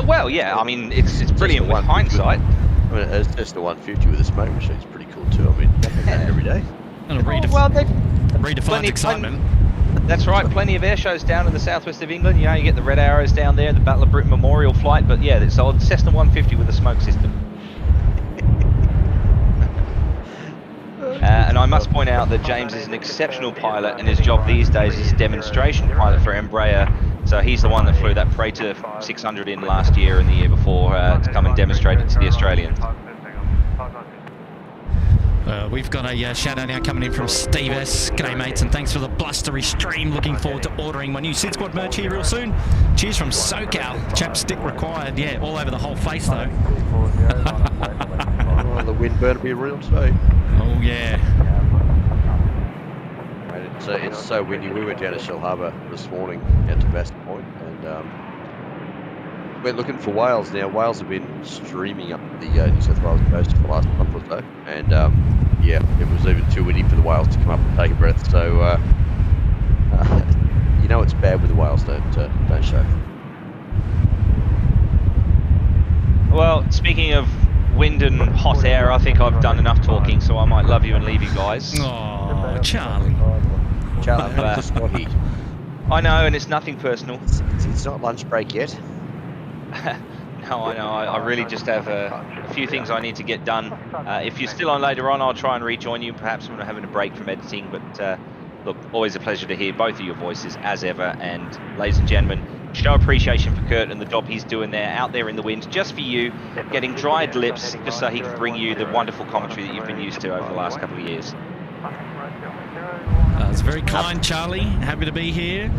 Well, yeah, I mean it's brilliant with hindsight. I mean, it's just the 150 with a smoke machine is pretty cool too. I mean, every day. Redefines excitement. That's right, plenty of air shows down in the southwest of England. You get the Red Arrows down there, the Battle of Britain Memorial flight, but yeah, it's old Cessna 150 with a smoke system. And I must point out that James is an exceptional pilot, and his job these days is demonstration pilot for Embraer. So he's the one that flew that Praetor 600 in last year and the year before to come and demonstrate it to the Australians. We've got a shout out now coming in from Steve S. G'day mates, and thanks for the blustery stream. Looking forward to ordering my new SydSquad merch here real soon. Cheers from SoCal. Chapstick required. Yeah, all over the whole face though. Oh, the wind burn will be real today. Oh yeah. It's so windy. We went down to Shell Harbour this morning out to Bass Point, and we're looking for whales now. Whales have been streaming up the New South Wales coast for the last month or so, and yeah, it was even too windy for the whales to come up and take a breath. So it's bad with the whales don't show. Well, speaking of wind and hot air, I think I've done enough talking, so I might love you and leave you guys. Oh, Charlie. Scotty. I know, and it's nothing personal. It's not lunch break yet. No, I know. I really just have a few things I need to get done. If you're still on later on, I'll try and rejoin you, perhaps when I'm having a break from editing. But look, always a pleasure to hear both of your voices, as ever. And ladies and gentlemen, show appreciation for Kurt and the job he's doing there, out there in the wind, just for you, getting dried lips, just so he can bring you the wonderful commentary that you've been used to over the last couple of years. It's very kind, Charlie. Happy to be here.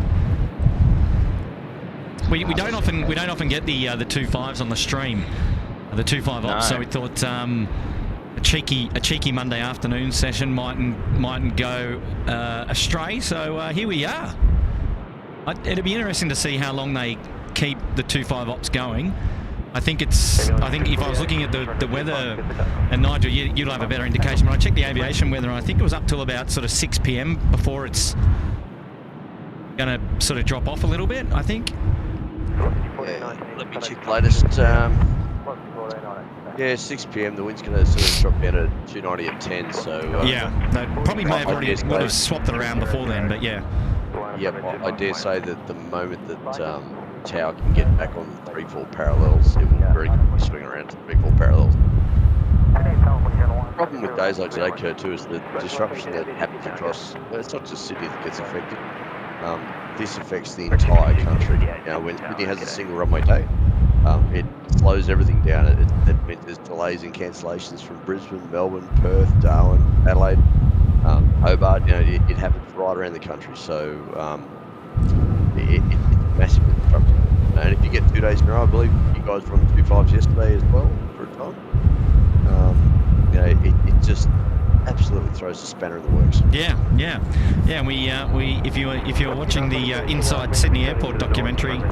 We don't often get the 2.5s on the stream, the 2.5 ops. So we thought a cheeky Monday afternoon session mightn't go astray. So here we are. It'd be interesting to see how long they keep the 2.5 ops going. I think if I was looking at the weather, and Nigel, you'll have a better indication, but I checked the aviation weather, and I think it was up till about sort of 6 p.m. before it's going to sort of drop off a little bit, I think. Yeah, let me check the latest. Yeah, 6 p.m. The wind's going to sort of drop down to 290 at 10. So yeah, they probably may have already would have swapped it around before then, but yeah. Yep, I dare say that the moment that Tower can get back on 3-4 parallels, it will very quickly swing around to 3-4 parallels. The problem with days like today, Kurt, too, is the disruption that happens across. Well, it's not just Sydney that gets affected. This affects the entire country. When Sydney has a single runway day, it slows everything down. It means there's delays and cancellations from Brisbane, Melbourne, Perth, Darwin, Adelaide, Hobart. It happens right around the country. So it's massively disruptive. And if you get 2 days in a row, I believe you guys were on 2.5s yesterday as well for a time. It just absolutely throws a spanner in the works. Yeah. And we if you were watching the Inside Sydney Airport documentary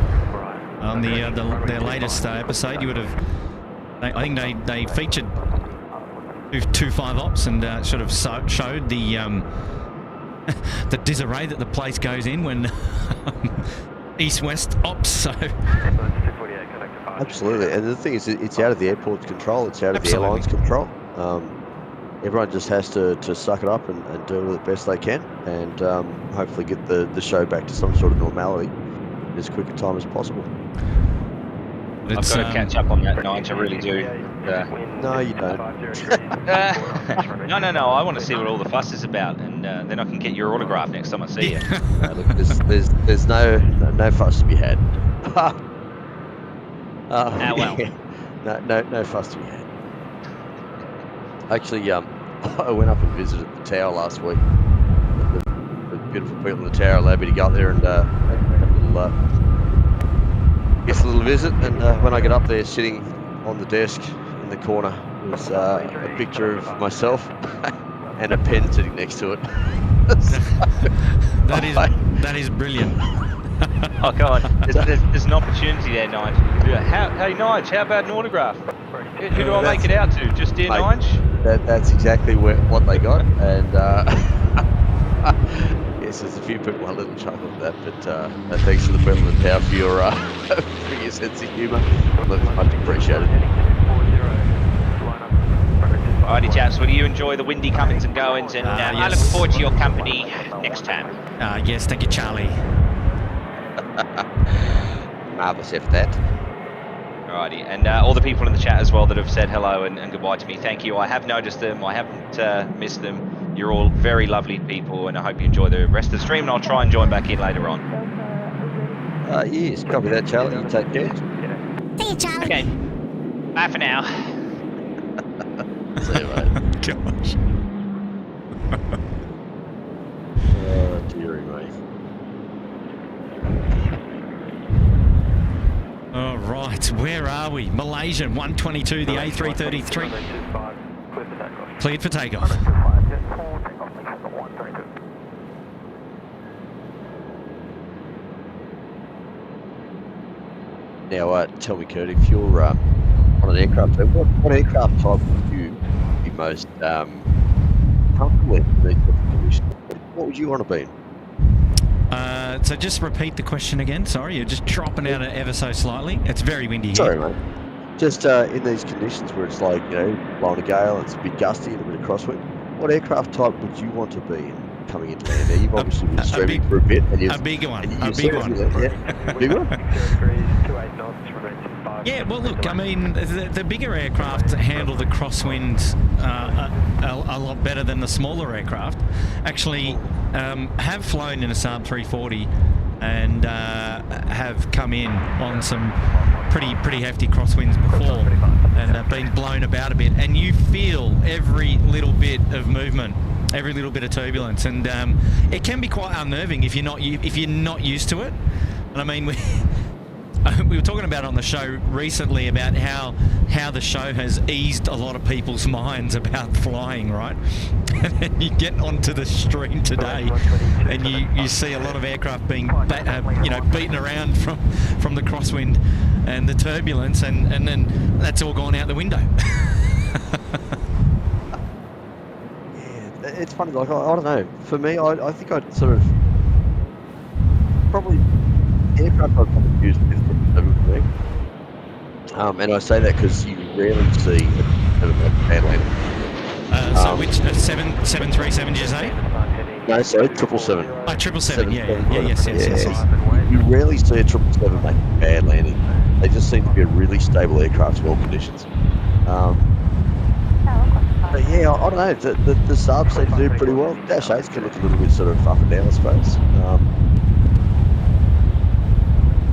on their latest episode, you would have. I think they featured 2.5 ops and sort of showed the disarray that the place goes in when east-west ops. So absolutely, and the thing is, it's out of the airport's control. It's out of the airline's control. Everyone just has to suck it up and do it the best they can, and hopefully get the show back to some sort of normality in as quick a time as possible. I've got to catch up on that, Nige, I really do. No, you don't. No, I want to see what all the fuss is about, and then I can get your autograph next time I see you. Look, there's no fuss to be had. Well. No fuss to be had. Actually, I went up and visited the tower last week. The beautiful people in the tower allowed me to go up there and have a little visit. And when I get up there, sitting on the desk in the corner was a picture of myself and a pen sitting next to it. That is brilliant. Oh, God. There's an opportunity there, Nige. Hey, Nige, how about an autograph? Who do I make it out to? Just dear Nige? That's exactly what they got. And yes, there's a few people had a little chuckle at that, but thanks to the people in the tower for your sense of humour. Much appreciated. Alrighty, chaps. Well, you enjoy the windy comings and goings, and I look forward to your company next time. Yes, thank you, Charlie. Marvellous after that. Alrighty, and all the people in the chat as well that have said hello and goodbye to me, thank you. I have noticed them, I haven't missed them. You're all very lovely people, and I hope you enjoy the rest of the stream, and I'll try and join back in later on. Yes, copy that, Charlie. You take care. See you, Charlie. Okay, bye for now. See you, mate. Gosh. Oh, dearie me. All right, where are we? Malaysian 122, the A333. Cleared for takeoff. Now, tell me, Kurt, if you're on an aircraft, what aircraft type would you be most comfortable in these conditions? What would you want to be in? So just repeat the question again. Sorry, you're just dropping out ever so slightly. It's very windy here. Sorry, mate. Just in these conditions where it's like, blowing a gale, it's a bit gusty and a bit of crosswind, what aircraft type would you want to be in coming into land? Now, you've obviously been streaming for a bit. And a bigger one. A big one. Big one? Yeah, well, look, I mean, the bigger aircraft handle the crosswinds a lot better than the smaller aircraft. Actually, have flown in a Saab 340 and have come in on some pretty hefty crosswinds before and been blown about a bit. And you feel every little bit of movement, every little bit of turbulence, and it can be quite unnerving if you're not used to it. And I mean, we were talking about on the show recently about how the show has eased a lot of people's minds about flying, right? And then you get onto the stream today, and you see a lot of aircraft being beaten around from the crosswind and the turbulence, and then that's all gone out the window. Yeah, it's funny. Like I don't know. For me, I think I'd sort of probably aircraft I'd probably use with for me. And I say that because you rarely see a bad landing. So which 737 did you say? No, sorry, 777. Oh, 777. Yes. You rarely see a 777 make a bad landing. They just seem to be a really stable aircraft to all conditions. But yeah, I don't know. The Saab seem to do pretty well. Dash 8s can look a little bit sort of up and down, I suppose.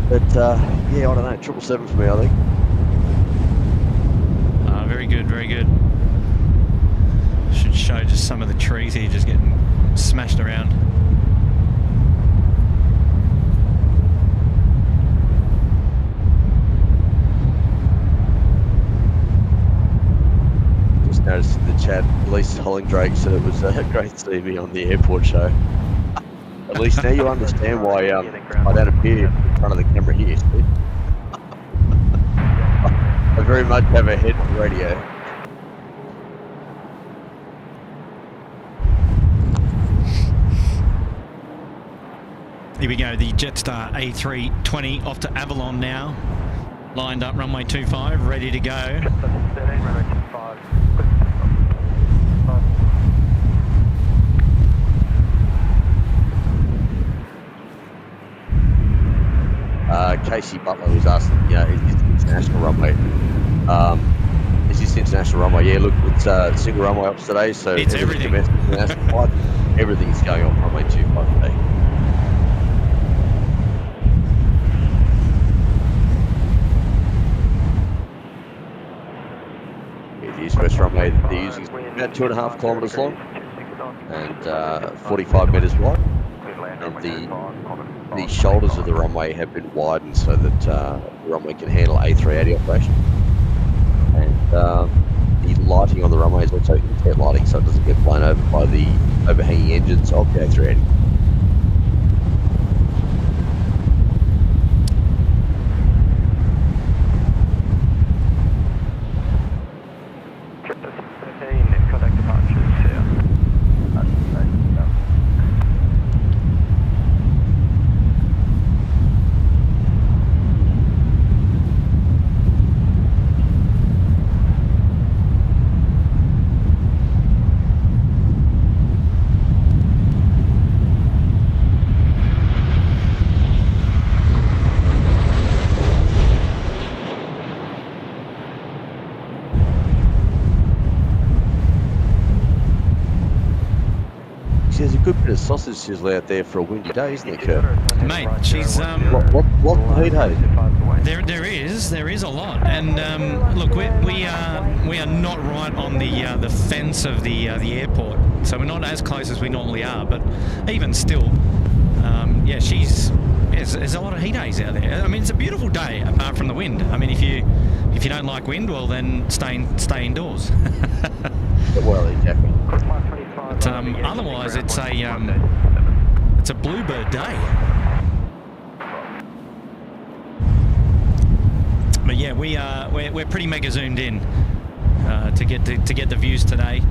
But yeah, I don't know. 777 for me, I think. Very good, very good. Should show just some of the trees here just getting smashed around. Just noticed in the chat, Lisa Hollingdrake said it was great to see me on the airport show. At least now you understand why I don't appear in front of the camera here, Steve. I very much have a head for radio. Here we go, the Jetstar A320 off to Avalon now. Lined up, runway 25, ready to go. Casey Butler was asking, is this international runway? Is this international runway? Yeah, look, it's single runway ops today, so it's everything. International flight, everything's going on runway 25 today. The east-west runway they're using is about 2.5 kilometres long and 45 metres wide. and the shoulders of the runway have been widened so that the runway can handle A380 operation. And the lighting on the runway is also intent lighting, so it doesn't get blown over by the overhanging engines of the A380. Contact departures here. There's a good bit of sausage sizzle out there for a windy day, isn't there, Kurt? Mate, she's What heat, hey? there is a lot, and look, we are not right on the fence of the airport, so we're not as close as we normally are. But even still, yeah, there's a lot of heat days out there. I mean, it's a beautiful day apart from the wind. I mean, if you don't like wind, well then stay indoors. Well, exactly. But otherwise, it's a bluebird day. But yeah, we're pretty mega zoomed in to get the views today.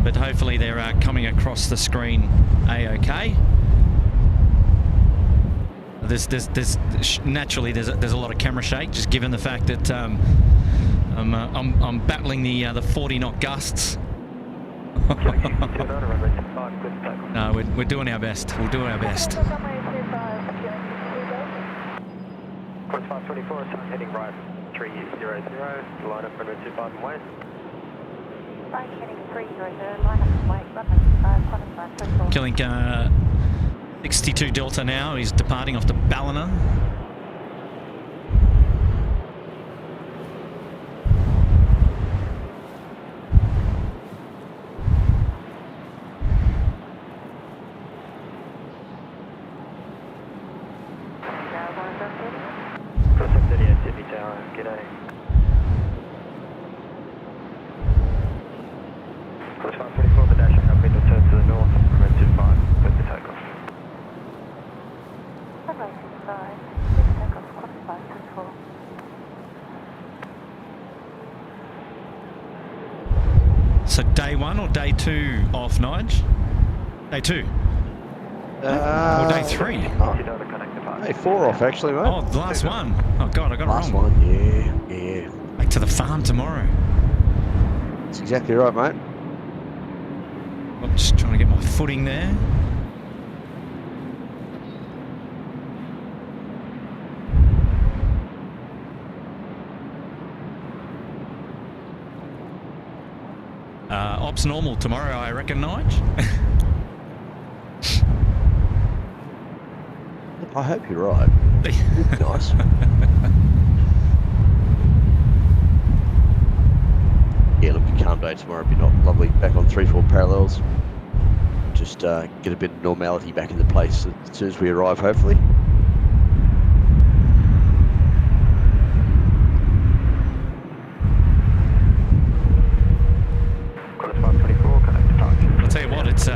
But hopefully they're coming across the screen a-okay. Naturally there's a lot of camera shake, just given the fact that I'm battling the 40 knot gusts. No, we're doing our best. We'll do our best. Course 524, heading right 300, line up runway 25 and west. Right, heading 300, line up and wait, runway 25, Killing 62 Delta now. He's departing off to Ballina. So day one or day two off, Nige? Day two? Or day three? Day 4 off, actually, mate. Oh, the last one. Oh, God, I got it Last wrong. one, yeah. Back to the farm tomorrow. That's exactly right, mate. I'm just trying to get my footing there. Ops normal tomorrow, I reckon, Nige. I hope you're right. Nice. Yeah, look, a calm day tomorrow would be not lovely. Back on 3-4 parallels. Just get a bit of normality back into place as soon as we arrive, hopefully. I'll tell you what, it's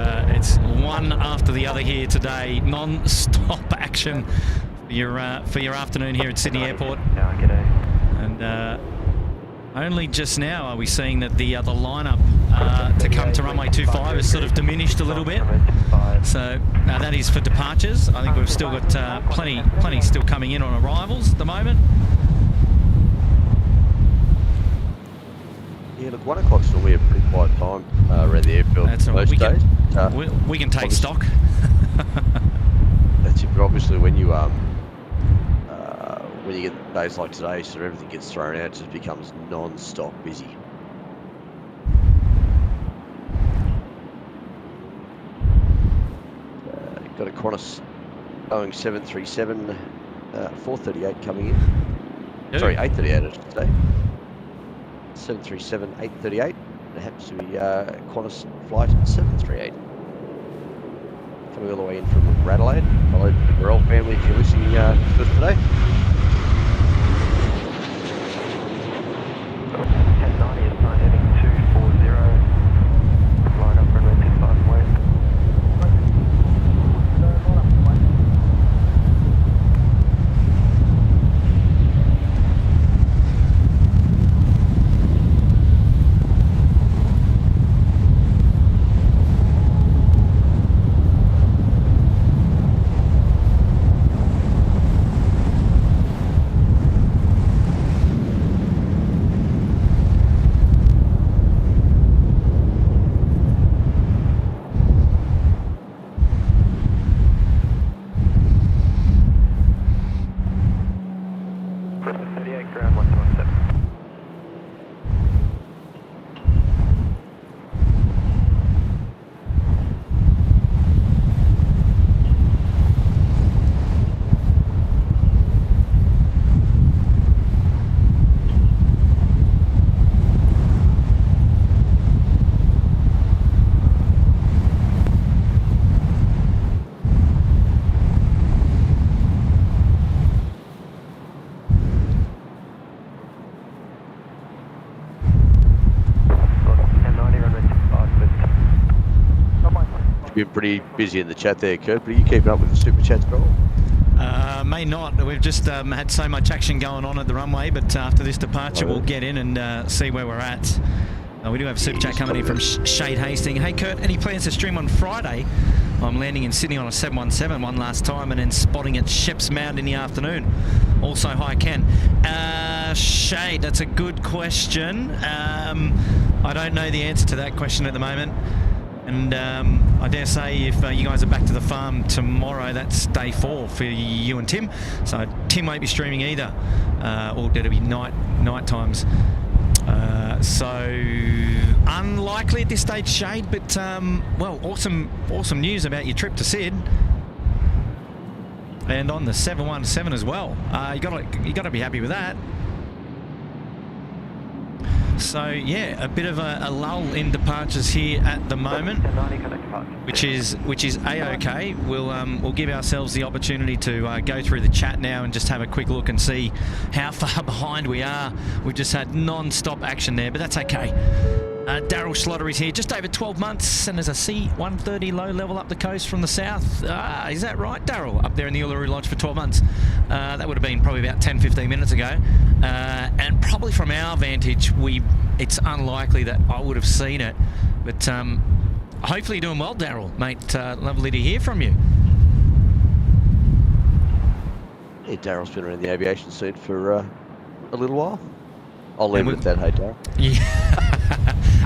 one after the other here today, non-stop action for your afternoon here at Sydney Airport. And only just now are we seeing that the lineup to come to runway 25 has sort of diminished a little bit. So that is for departures. I think we've still got plenty still coming in on arrivals at the moment. Yeah, look, 1 o'clock's normally a pretty quiet time around the airfield. That's right. Most days. We can take stock. That's it. But obviously, when you get days like today, so everything gets thrown out, it just becomes non-stop busy. Got a Qantas Boeing 737 438 coming in. Yeah. Sorry, 838 I should say. 737 838. It happens to be Qantas flight 738. coming all the way in from Radelaide. Hello to the Burrell family if you're listening to us today. 1090 is fine, heading 240. Line up runway 25 west. Been pretty busy in the chat there, Kurt, but are you keeping up with the super chats at all? May not. We've just had so much action going on at the runway, but after this departure, we'll get in and see where we're at. We do have a super chat coming in from Shade Hastings. Hey, Kurt, any plans to stream on Friday? I'm landing in Sydney on a 717 one last time and then spotting at Sheps Mound in the afternoon. Also, hi, Ken. Shade, that's a good question. I don't know the answer to that question at the moment. And I dare say if you guys are back to the farm tomorrow, that's day 4 for you and Tim. So Tim won't be streaming either, or it'll be night times. So unlikely at this stage, Shade. But well, awesome news about your trip to Sid, and on the 717 as well. You gotta be happy with that. So yeah, a bit of a lull in departures here at the moment, which is a-okay. We'll give ourselves the opportunity to go through the chat now and just have a quick look and see how far behind we are. We've just had non-stop action there, but that's okay. Daryl Schlotter is here, just over 12 months, and there's a C-130 low level up the coast from the south. Is that right, Daryl? Up there in the Uluru Lodge for 12 months. That would have been probably about 10-15 minutes ago. And probably from our vantage, it's unlikely that I would have seen it. But hopefully you're doing well, Daryl, mate. Lovely to hear from you. Yeah, Daryl's been around the aviation scene for a little while. I'll leave it at that, hey, Daryl. Yeah.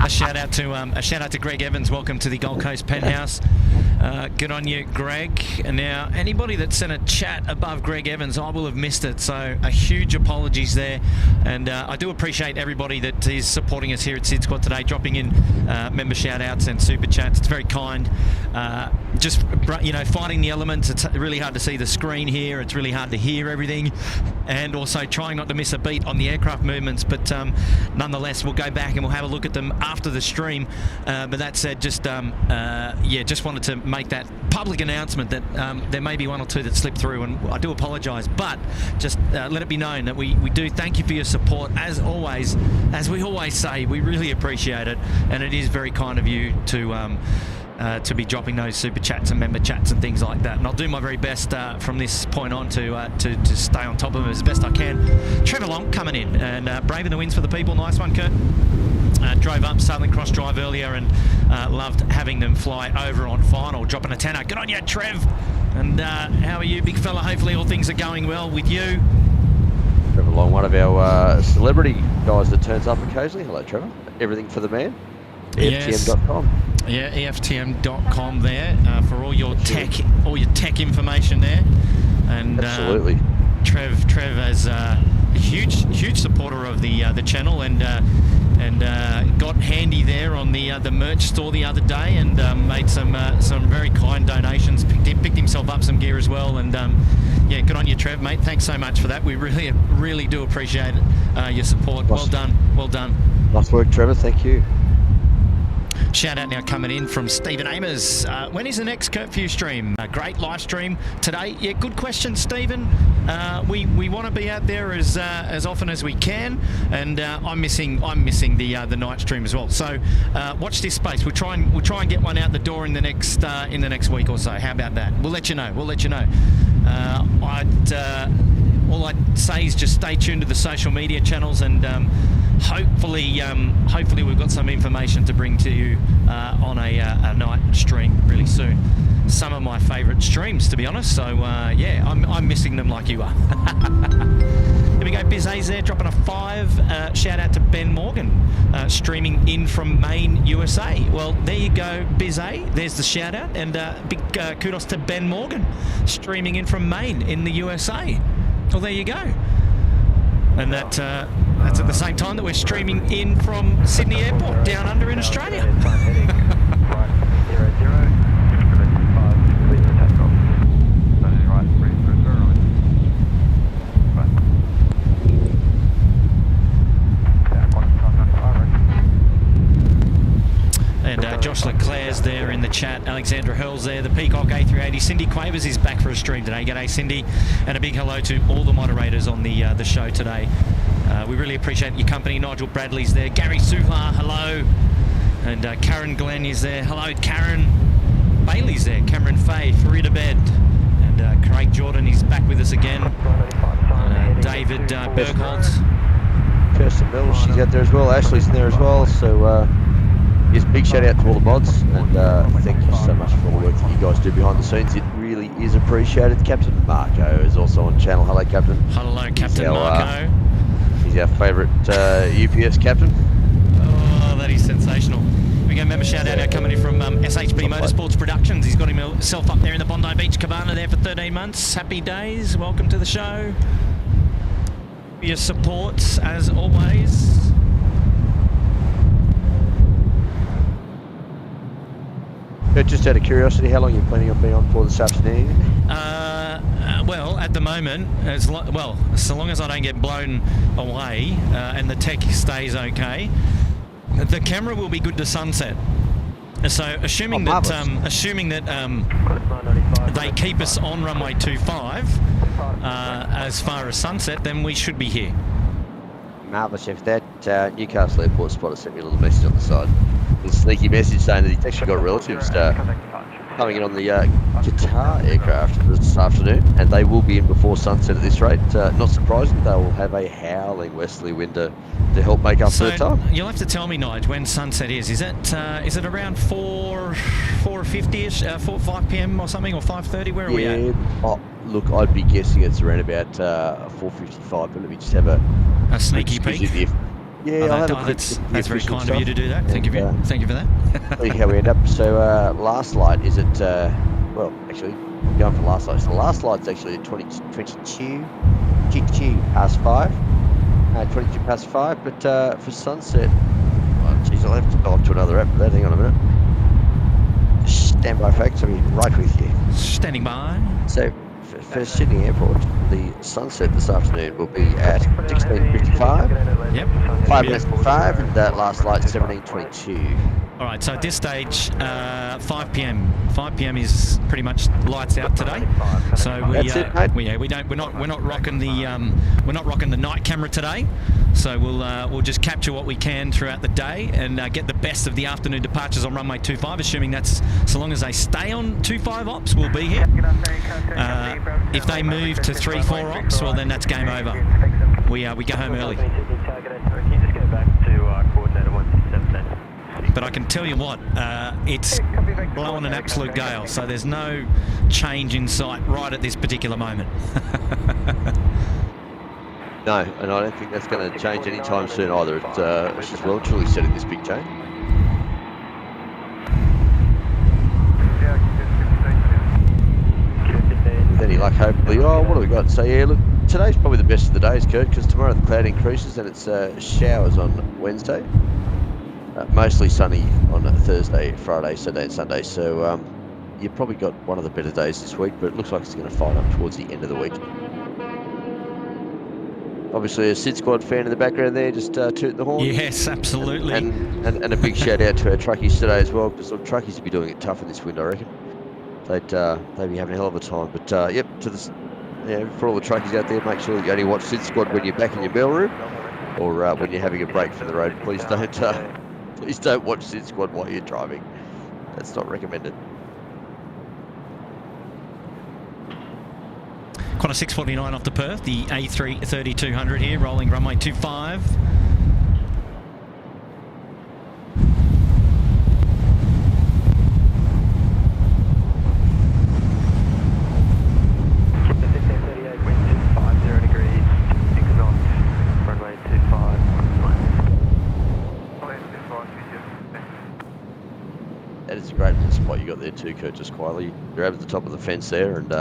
A shout out to Greg Evans. Welcome to the Gold Coast Penthouse. Good on you, Greg. And now, anybody that sent a chat above Greg Evans, I will have missed it. So a huge apologies there. And I do appreciate everybody that is supporting us here at SydSquad today, dropping in member shout outs and super chats. It's very kind. Just, you know, fighting the elements. It's really hard to see the screen here. It's really hard to hear everything. And also trying not to miss a beat on the aircraft movements. But nonetheless, we'll go back and we'll have a look at them after the stream. But that said, just just wanted to make that public announcement that there may be one or two that slipped through, and I do apologise, but just let it be known that we do thank you for your support. As always, as we always say, we really appreciate it, and it is very kind of you to be dropping those super chats and member chats and things like that. And I'll do my very best from this point on to stay on top of them as best I can. Trevor Long coming in and braving the winds for the people. Nice one, Kurt. Drove up Southern Cross Drive earlier and loved having them fly over on final, dropping a tenner. Good on you, Trev. And how are you, big fella? Hopefully all things are going well with you. Trevor Long, one of our celebrity guys that turns up occasionally. Hello, Trevor. Everything for the man. EFTM.com. Yeah, EFTM.com there for all your tech information there. And absolutely. Trev is a huge supporter of the channel, and got handy there on the merch store the other day, and made some very kind donations. Picked himself up some gear as well, and yeah, good on you, Trev, mate. Thanks so much for that. We really do appreciate it, your support. Well done. Nice work, Trevor. Thank you. Shout out now coming in from Stephen Amers. When is the next curfew stream? A great live stream today. Yeah, good question, Stephen. We want to be out there as often as we can, and I'm missing the night stream as well. So watch this space. We'll try and get one out the door in the next week or so. How about that? We'll let you know. All I'd say is just stay tuned to the social media channels, and hopefully we've got some information to bring to you on a night stream really soon. Some of my favourite streams, to be honest. So yeah, I'm missing them like you are. Here we go. Biz A's there dropping a 5. Shout out to Ben Morgan, streaming in from Maine, USA. Well, there you go, Biz A. There's the shout out, and big kudos to Ben Morgan, streaming in from Maine in the USA. Well, there you go. And that's at the same time that we're streaming in from Sydney Airport down under in Australia. And Josh Leclerc's there in the chat. Alexandra Hurl's there. The Peacock A380. Cindy Quavers is back for a stream today. G'day, Cindy. And a big hello to all the moderators on the show today. We really appreciate your company. Nigel Bradley's there. Gary Suha, hello. And Karen Glenn is there. Hello, Karen. Bailey's there. Cameron Fay, Farida Bed. And Craig Jordan is back with us again. David Bergholt. Kirsten Mills, she's out there as well. Ashley's in there as well. So yes, big shout out to all the mods, and thank you so much for all the work that you guys do behind the scenes. It really is appreciated. Captain Marco is also on channel. Hello, Captain. Hello, Captain Marco. He's our favourite UPS captain. Oh, that is sensational. We go member shout out now coming in from SHB Motorsports Productions. He's got himself up there in the Bondi Beach Cabana there for 13 months. Happy days. Welcome to the show. Your support as always. But just out of curiosity, how long are you planning on being on for this afternoon? Well, at the moment, so long as I don't get blown away and the tech stays okay, the camera will be good to sunset. So assuming that they keep us on runway 25 as far as sunset, then we should be here. Marvellous, Chef. That Newcastle Airport spotter sent me a little message on the side. A sneaky message saying that he's actually got relatives coming in on the Qatar aircraft this afternoon, and they will be in before sunset at this rate. Not surprising, they will have a howling westerly wind to help make up for the time. You'll have to tell me, Nige, when sunset is. Is it around 4:50ish, 5 p.m. or something, or 5:30? Where are we at? Oh, look, I'd be guessing it's around about 4:55, but let me just have a sneaky peek. Yeah, that's very kind of you to do that. Thank you for that. Tell you how we end up. So last light is at well, actually, I'm going for last light. So the last light's actually at 22 past 5. 22 past 5. But for sunset, oh, geez, I'll have to go up to another app for that. Hang on a minute. Stand by, folks. I'll be right with you. Standing by. So for Sydney Airport, the sunset this afternoon will be at 16:55. Yep. 5 minutes to 5, and that last light 17:22. All right. So at this stage, 5 p.m. 5 p.m. is pretty much lights out today. So we're not rocking the night camera today. So we'll just capture what we can throughout the day and get the best of the afternoon departures on runway 25. Assuming that's so long as they stay on 25 ops, we'll be here. If they move to 3-4 ops, well then that's game over. We go home early. But I can tell you what, it's blowing an absolute gale, so there's no change in sight right at this particular moment. No, and I don't think that's going to change anytime soon either. It's just well truly setting this big change. With any luck, hopefully. Oh, what do we got? So yeah, look, today's probably the best of the days, Kurt, because tomorrow the cloud increases and it's showers on Wednesday. Mostly sunny on Thursday, Friday, Saturday and Sunday. So you've probably got one of the better days this week, but it looks like it's going to fire up towards the end of the week. Obviously a SydSquad fan in the background there, just tooting the horn. Yes, absolutely. And a big shout out to our truckies today as well, because the truckies would be doing it tough in this wind, I reckon. They'd be having a hell of a time. But yep, for all the truckies out there, make sure that you only watch SydSquad when you're back in your mailroom, or when you're having a break from the road. Please don't watch SydSquad while you're driving. That's not recommended. Qantas 649 off to Perth, the A330-200 here, rolling runway 25. That is a great little spot you got there too, Kurt, just quietly. You're over the top of the fence there and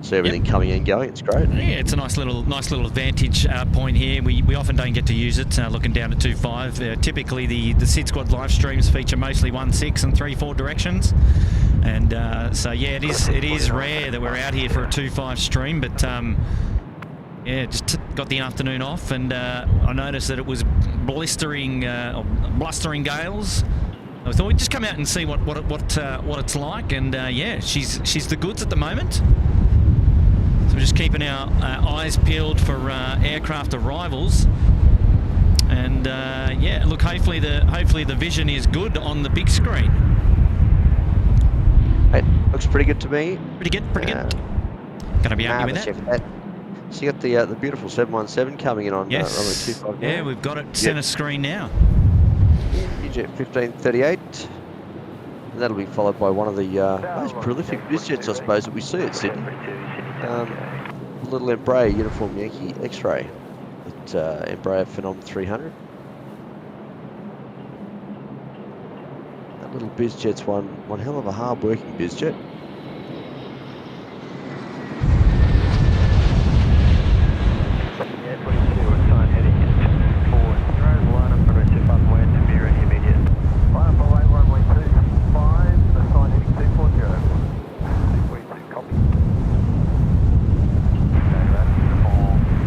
see everything coming and going. It's great. Yeah, it's a nice little vantage point here. We often don't get to use it looking down at 2.5. Typically the SydSquad live streams feature mostly 1.6 and 3.4 directions. And so yeah, it is rare that we're out here for a 2.5 stream, but yeah, just got the afternoon off, and I noticed that it was blustering gales. I thought we'd just come out and see what it's like, and yeah, she's the goods at the moment. So we're just keeping our eyes peeled for aircraft arrivals, and yeah, look, hopefully the vision is good on the big screen. It looks pretty good to me. Pretty good. Gonna be happy with that. So you got the beautiful 717 coming in on runway 25. Yeah, we've got it centre screen now. Jet 1538, and that'll be followed by one of the most prolific bizjets, I suppose, that we see at Sydney. Little Embraer uniform Yankee X-ray at Embraer Phenom 300. That little bizjet's one hell of a hard-working bizjet.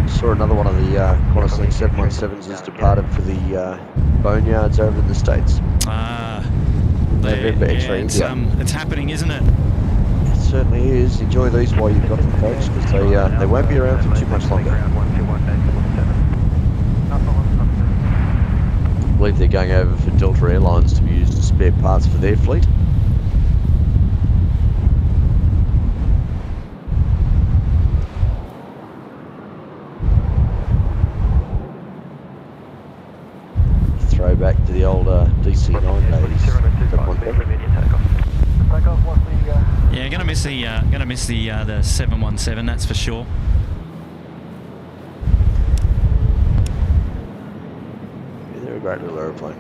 Saw another one of the Qantas 717s has departed for the boneyards over in the States. Yeah, it's happening, isn't it? It certainly is. Enjoy these while you've got them, folks, because they won't be around for too much longer. I believe they're going over for Delta Airlines to be used as spare parts for their fleet. Throwback to the old DC-9 days. Yeah, gonna miss the 717, that's for sure. Yeah, they're a great little aeroplane.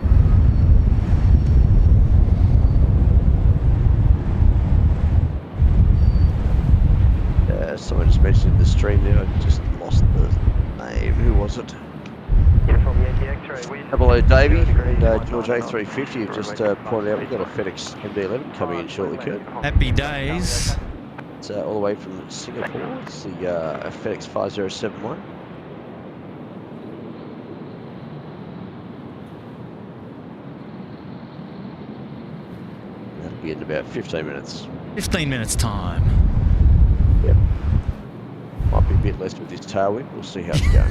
Someone just mentioned in the stream there, I just lost the name. Who was it? Hello, Davey and George A350 have just pointed out we've got a FedEx MD-11 coming in shortly, Kurt. Happy days. It's all the way from Singapore. It's the FedEx 5071. That'll be in about 15 minutes. 15 minutes time. Yep. Might be a bit less with this tailwind. We'll see how it's going.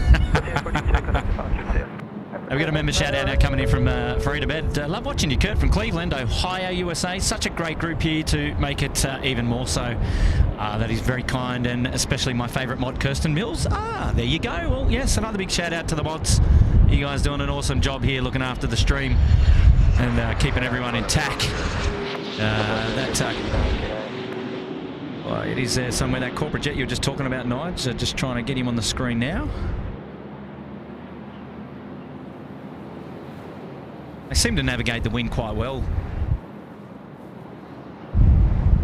We've got a member shout out now coming in from Free to Bed. Love watching you, Kurt, from Cleveland, Ohio, USA. Such a great group here to make it even more so. That is very kind, and especially my favourite mod, Kirsten Mills. There you go. Well, yes, another big shout out to the mods. You guys doing an awesome job here looking after the stream and keeping everyone intact. Well, it is there somewhere, that corporate jet you were just talking about, Nige. Just trying to get him on the screen now. They seem to navigate the wind quite well.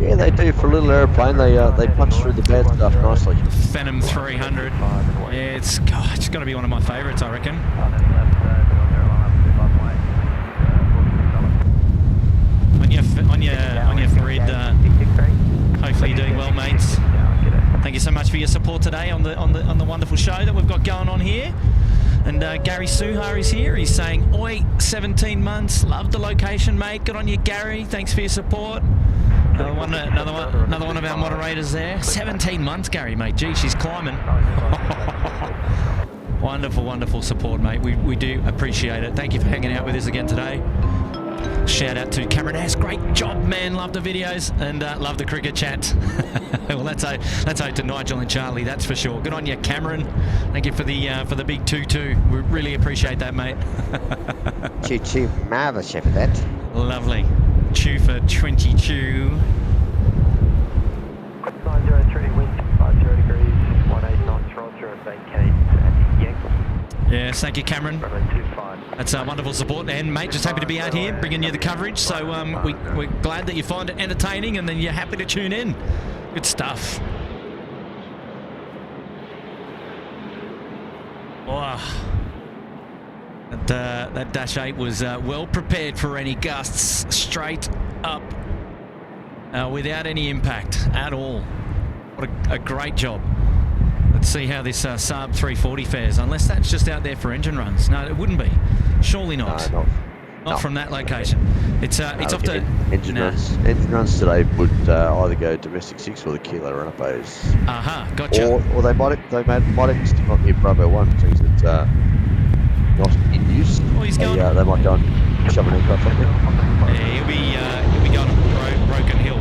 Yeah, they do. For a little aeroplane, they punch through the bad stuff nicely. The Phenom 300. Yeah, it's got to be one of my favourites, I reckon. On your Farid, hopefully you're doing well, mates. Thank you so much for your support today on the wonderful show that we've got going on here. And Gary Suhar is here. He's saying, "Oi, 17 months. Love the location, mate. Good on you, Gary. Thanks for your support." Another one of our moderators there. 17 months, Gary, mate. Gee, she's climbing. Wonderful, wonderful support, mate. We do appreciate it. Thank you for hanging out with us again today. Shout out to Cameron S. Great job, man. Love the videos and love the cricket chat. Well, let's owe to Nigel and Charlie, that's for sure. Good on you, Cameron. Thank you for the big 2-2. We really appreciate that, mate. Choo-choo, marvellous for that. Lovely. Chew for 22. 903 wind, 50 degrees, 18 knots, Roger, vacate at Yankee. Yes, thank you, Cameron. Runway 25. That's wonderful support. And, mate, just happy to be out here bringing you the coverage. So we're glad that you find it entertaining and then you're happy to tune in. Good stuff. Wow. That Dash 8 was well prepared for any gusts, straight up without any impact at all. What a great job. Let's see how this Saab 340 fares, unless that's just out there for engine runs. No, it wouldn't be. Surely not. Not from that location. It's off to... Engine runs today would either go domestic 6 or the Kilo Runapos. Aha, gotcha. Or they might even stick on near Bravo 1, things that not in use. Oh, he's going. They might go and shove an aircraft up there. Yeah, he'll be going up Broken Hill.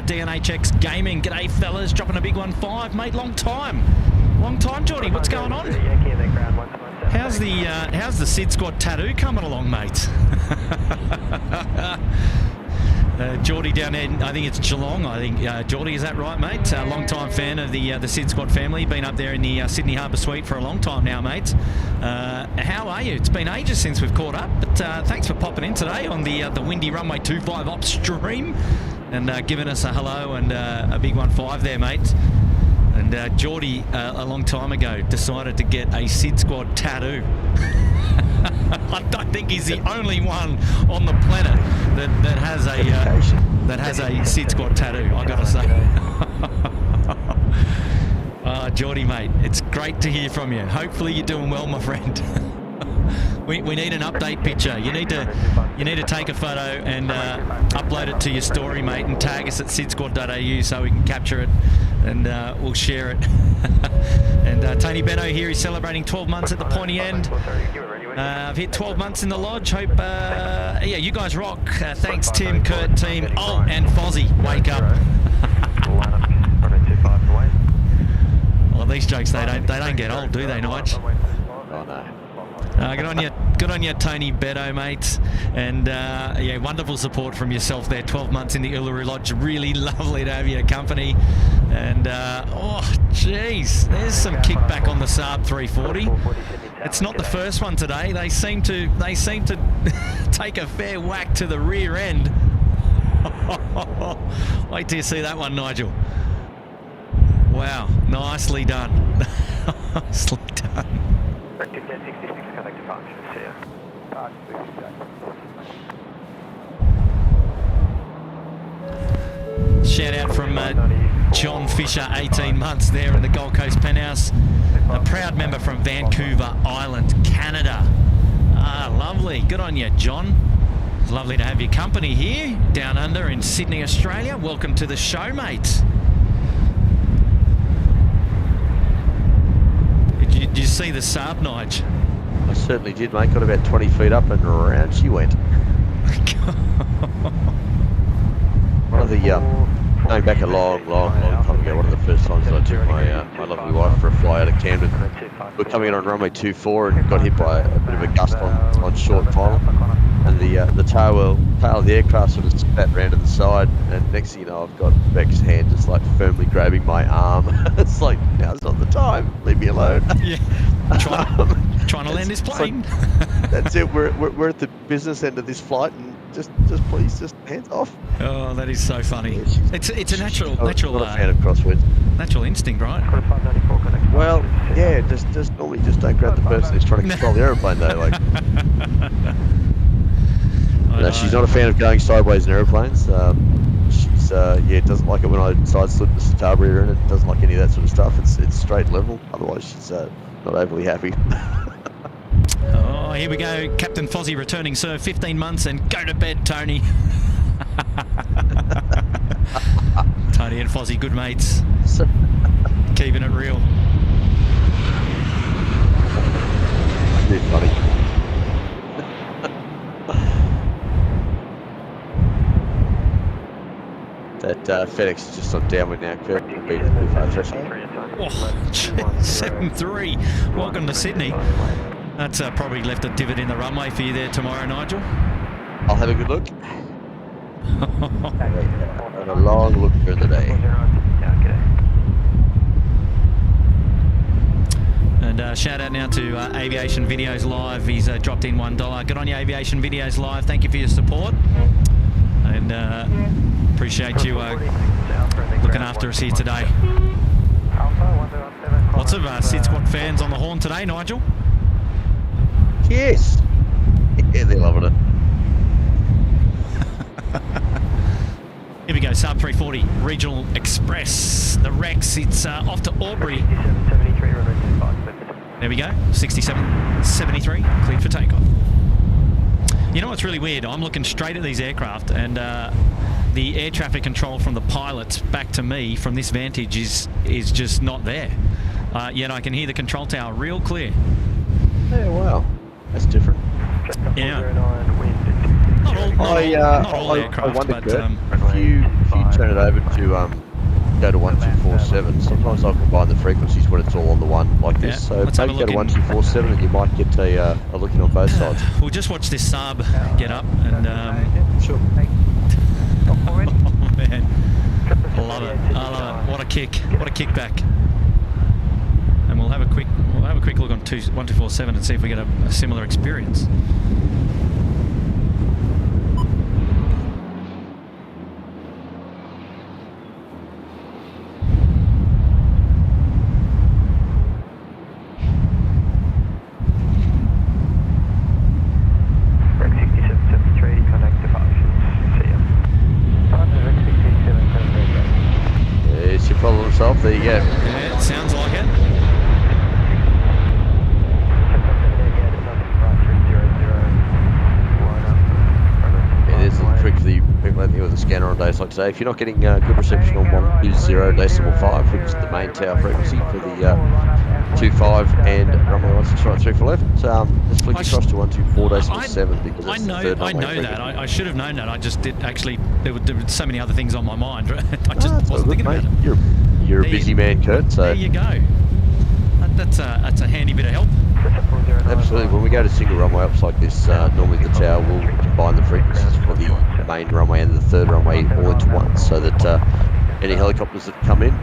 DNHX Gaming, g'day fellas, dropping a big 1-5, mate. Long time, Geordie. What's going on? How's the SydSquad tattoo coming along, mate? Geordie down there, I think it's Geelong. I think Geordie, is that right, mate? Long time fan of the SydSquad family. Been up there in the Sydney Harbour Suite for a long time now, mate. How are you? It's been ages since we've caught up, but thanks for popping in today on the windy runway 25 upstream. And giving us a hello and a big 1-5 there, mate. And Geordie, a long time ago, decided to get a SydSquad tattoo. I don't think he's the only one on the planet that has a SydSquad tattoo, I gotta say. Geordie, mate, it's great to hear from you. Hopefully you're doing well, my friend. We need an update picture. You need to take a photo and upload it to your story, mate, and tag us at sydsquad.au so we can capture it and we'll share it. And Tony Benno here, he's celebrating 12 months at the pointy end. I've hit 12 months in the lodge. Hope, yeah, you guys rock. Thanks, Tim, Kurt, team. Oh, and Fozzie, wake up. Well, these jokes, they don't get old, do they, Nige? Oh, no. Good on you, Tony Beto, mate. And yeah, wonderful support from yourself there. 12 months in the Uluru Lodge. Really lovely to have your company. And oh, jeez, there's some kickback on the Saab 340. It's not the first one today. They seem to take a fair whack to the rear end. Wait till you see that one, Nigel. Wow, nicely done. Nicely done. Shout out from John Fisher, 18 months there in the Gold Coast Penthouse. A proud member from Vancouver Island, Canada. Ah, lovely. Good on you, John. It's lovely to have your company here down under in Sydney, Australia. Welcome to the show, mate. Did you see the Saab, Nige? I certainly did, mate. Got about 20 feet up and around she went. Going back a long time ago, one of the first times that I took my lovely wife for a fly out of Camden, we were coming in on runway 24 and got hit by a bit of a gust on short final, and the tail of the aircraft sort of spat round to the side, and next thing you know, I've got Beck's hand just like firmly grabbing my arm. It's like, now's not the time, leave me alone. Yeah. Trying to land this plane. That's it. We're at the business end of this flight, and just please, just hands off. Oh, that is so funny. It's a natural not a fan of crosswords. natural instinct, right? Well, yeah, just normally just don't grab the person who's trying to control the aeroplane though. Like, no, she's not a fan of going sideways in aeroplanes. She's doesn't like it when I side slip the starboard in it. Doesn't like any of that sort of stuff. It's straight and level. Otherwise, she's not overly happy. Oh, here we go. Captain Fozzie returning, sir. 15 months and go to bed, Tony. Tony and Fozzie, good mates. Keeping it real. Too funny. That FedEx is just on downwind now, Kurt. Beat it with our threshold. Oh, 7-3. Welcome to Sydney. That's probably left a divot in the runway for you there tomorrow, Nigel. I'll have a good look. And a long look during the day. And shout out now to Aviation Videos Live. He's dropped in $1. Good on you, Aviation Videos Live. Thank you for your support. And appreciate you looking after us here today. Lots of SydSquad fans on the horn today, Nigel. Yes. Yeah, they're loving it. Here we go, Sub 340 Regional Express. The Rex, it's off to Albury. There we go, 6773, cleared for takeoff. You know what's really weird? I'm looking straight at these aircraft, and the air traffic control from the pilots back to me from this vantage is just not there. Yet I can hear the control tower real clear. Yeah, wow. That's different. Yeah. I wonder, but Kurt, if you turn it over to go to 1247, sometimes I'll combine the frequencies when it's all on the one like this. So maybe go to 1247 and you might get a look in on both sides. We'll just watch this sub get up and sure. Oh man, I love it. What a kick! What a kickback! And we'll have a quick look on 1247 and see if we get a similar experience. It's your problem solved. There you go. Yeah, it sounds like it. It is a trick for the people out there with a scanner on days like today. If you're not getting good reception on 120.5, which is the main tower frequency for the 25 and runway 16 right 3 for left, let's flick across to 124.7 because that's the third runway frequency. That. I should have known that. I just did actually. There were so many other things on my mind. Right? I just wasn't thinking about it. You're a busy man, Kurt. So there you go. That's a handy bit of help. Absolutely. When we go to single runway ups like this, normally the tower will combine the frequencies for the main runway and the third runway all into one, so that any helicopters that come in,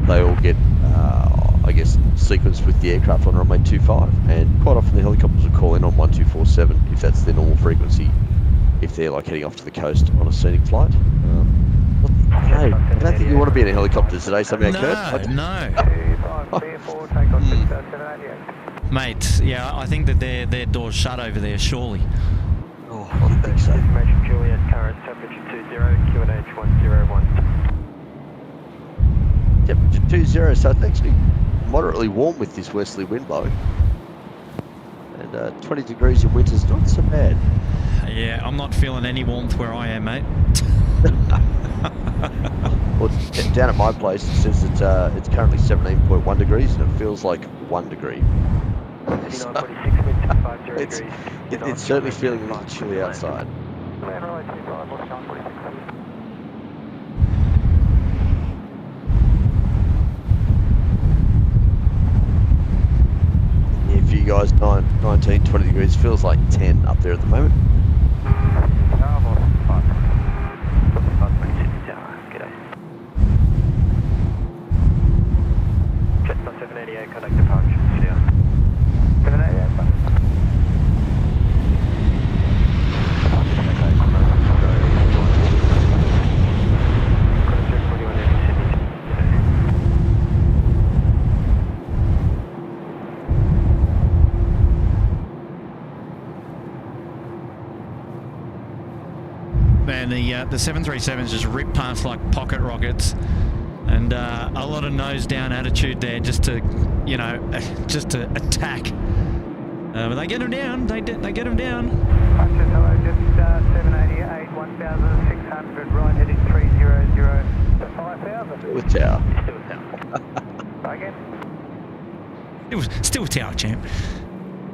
they all get, I guess, sequenced with the aircraft on runway 25. And quite often the helicopters will call in on 1247 if that's their normal frequency, if they're like heading off to the coast on a scenic flight. I don't think you want to be in a helicopter today, something like that. No. Mate, yeah, I think that their door's shut over there, surely. Oh, I think so. Juliet, current temperature 20, QNH 101. Temperature 20, so it's actually moderately warm with this westerly wind blowing. And 20 degrees in winter's not so bad. Yeah, I'm not feeling any warmth where I am, mate. Well, down at my place it says that it's currently 17.1 degrees and it feels like 1 degree. So, it's certainly feeling a little chilly outside. guys, 19, 20 degrees. Feels like 10 up there at the moment. Jetstar 788, connect departure. Clear. 788, bye. Man, the 737s just rip past like pocket rockets, and a lot of nose down attitude there, just to, you know, just to attack. But they get them down. They get them down. Hello, Jetstar 788, 1,600, right heading 300, 5,000. Still a tower. Still a tower. Try again. Still tower, champ.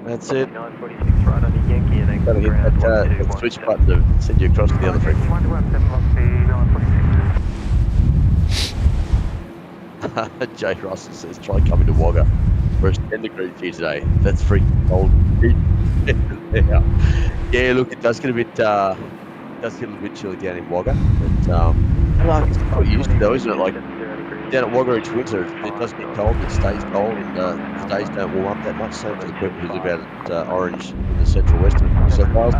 That's it. 946 right on the Yankee and then Gotta hit ground that 121. switch button to send you across to the other frequency. 946. Jay Russell says, try coming to Wagga. Where it's 10 degrees here today. That's freaking cold. Yeah, look, it does get a bit, a little bit chilly down in Wagga. But, I don't know, it's quite used to though, isn't it? Like, down at Wagga each winter, it does get cold, it stays cold, and the days don't warm up that much. Same for the people who live out at Orange in the central western New South Wales.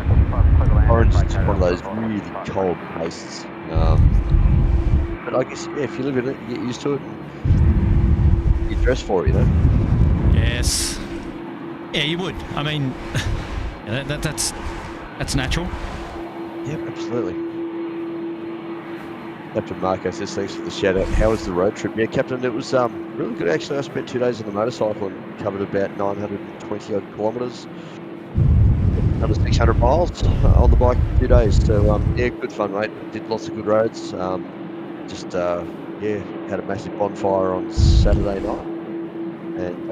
Orange is one of those really cold places. But I guess, yeah, if you live in it, you get used to it, and you dress for it, you know? Yes. Yeah, you would. I mean, that's natural. Yep, absolutely. Captain Marco says, thanks for the shout out. How was the road trip? Yeah, Captain, it was really good actually. I spent 2 days on the motorcycle and covered about 920 odd kilometres, under 600 miles on the bike in 2 days. So yeah, good fun, mate. Did lots of good roads. Yeah, had a massive bonfire on Saturday night, and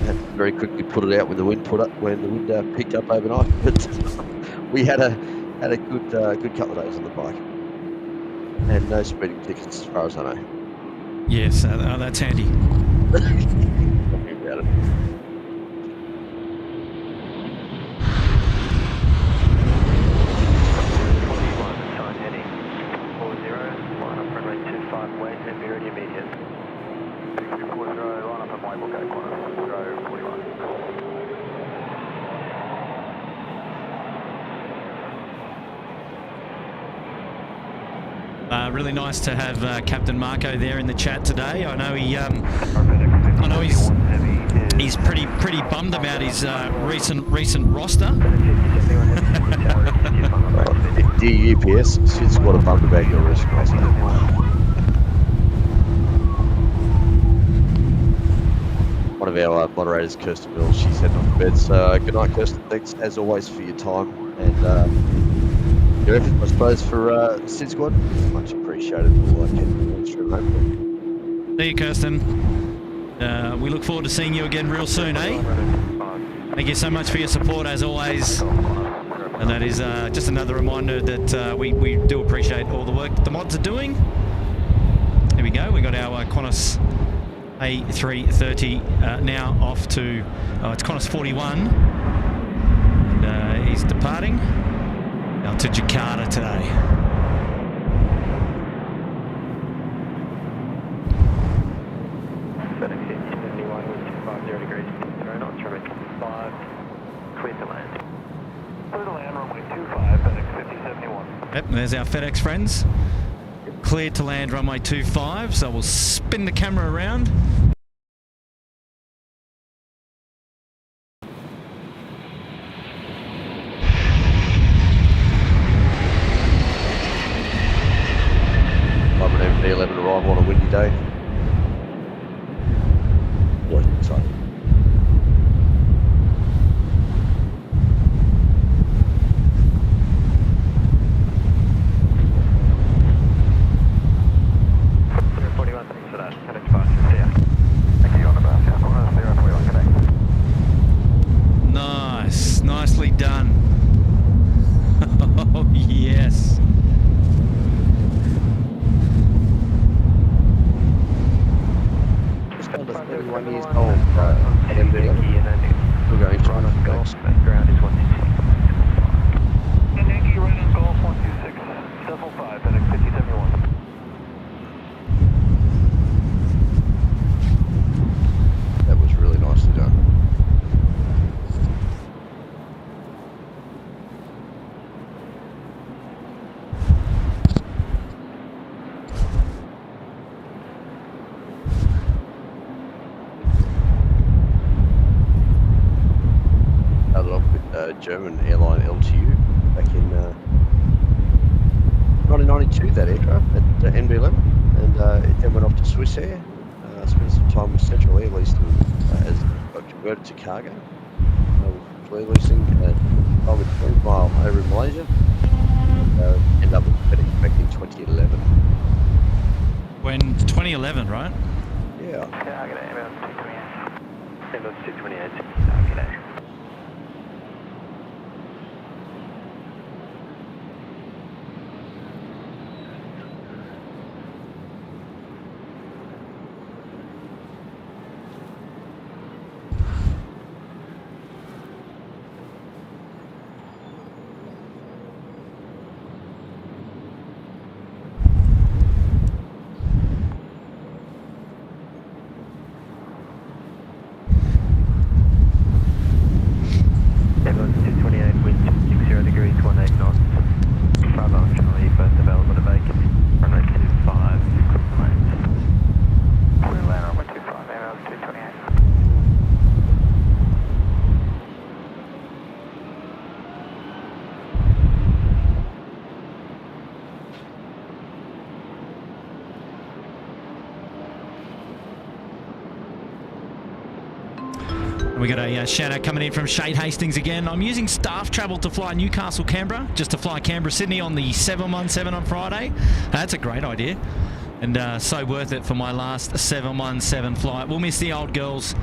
had to very quickly put it out when the wind picked up overnight. But we had a good couple of days on the bike. And no speeding tickets, as far as I know. Yes, that's handy. Talking about it. Time heading 40, line up runway 25 west and beer immediate. 6240, line up and white will go corner 041. Really nice to have Captain Marco there in the chat today. I know he's pretty bummed about his recent roster. Dear UPS, SydSquad are bummed about your recent roster. One of our moderators, Kirsten Mills, she's heading off to bed. So good night, Kirsten. Thanks as always for your time and your effort, I suppose, for SydSquad. Much appreciated. We'll get through, hopefully. See you, Kirsten. We look forward to seeing you again real soon, eh? Thank you so much for your support, as always. And that is just another reminder that we do appreciate all the work that the mods are doing. There we go. We got our Qantas A330 now off to, it's Qantas 41. And he's departing out to Jakarta today. Yep, there's our FedEx friends. Cleared to land runway 25, so we'll spin the camera around. Love an MD-11 arrival on a windy day. Always exciting. Thanks for that. Had a departure. See ya. German airline LTU back in 1992, that aircraft at NB11, and it then went off to Swiss Air, spent some time with Central Air Leasing as it got converted to cargo. Air Leasing at 20 mile over in Malaysia, and ended up with FedEx back in 2011. When 2011, right? Yeah. Target Airbus 228. Airbus 228. Okay. Airbus 228, wind 60 degrees, 18 knots. Bravo, Charlie, first available to vacant. Runway 25, cross the lanes. We'll land runway 25, Airbus 228. We got a shout out coming in from Shade Hastings again. I'm using staff travel to fly Newcastle Canberra, just to fly Canberra Sydney on the 717 on Friday. That's a great idea, and so worth it for my last 717 flight. We'll miss the old girls.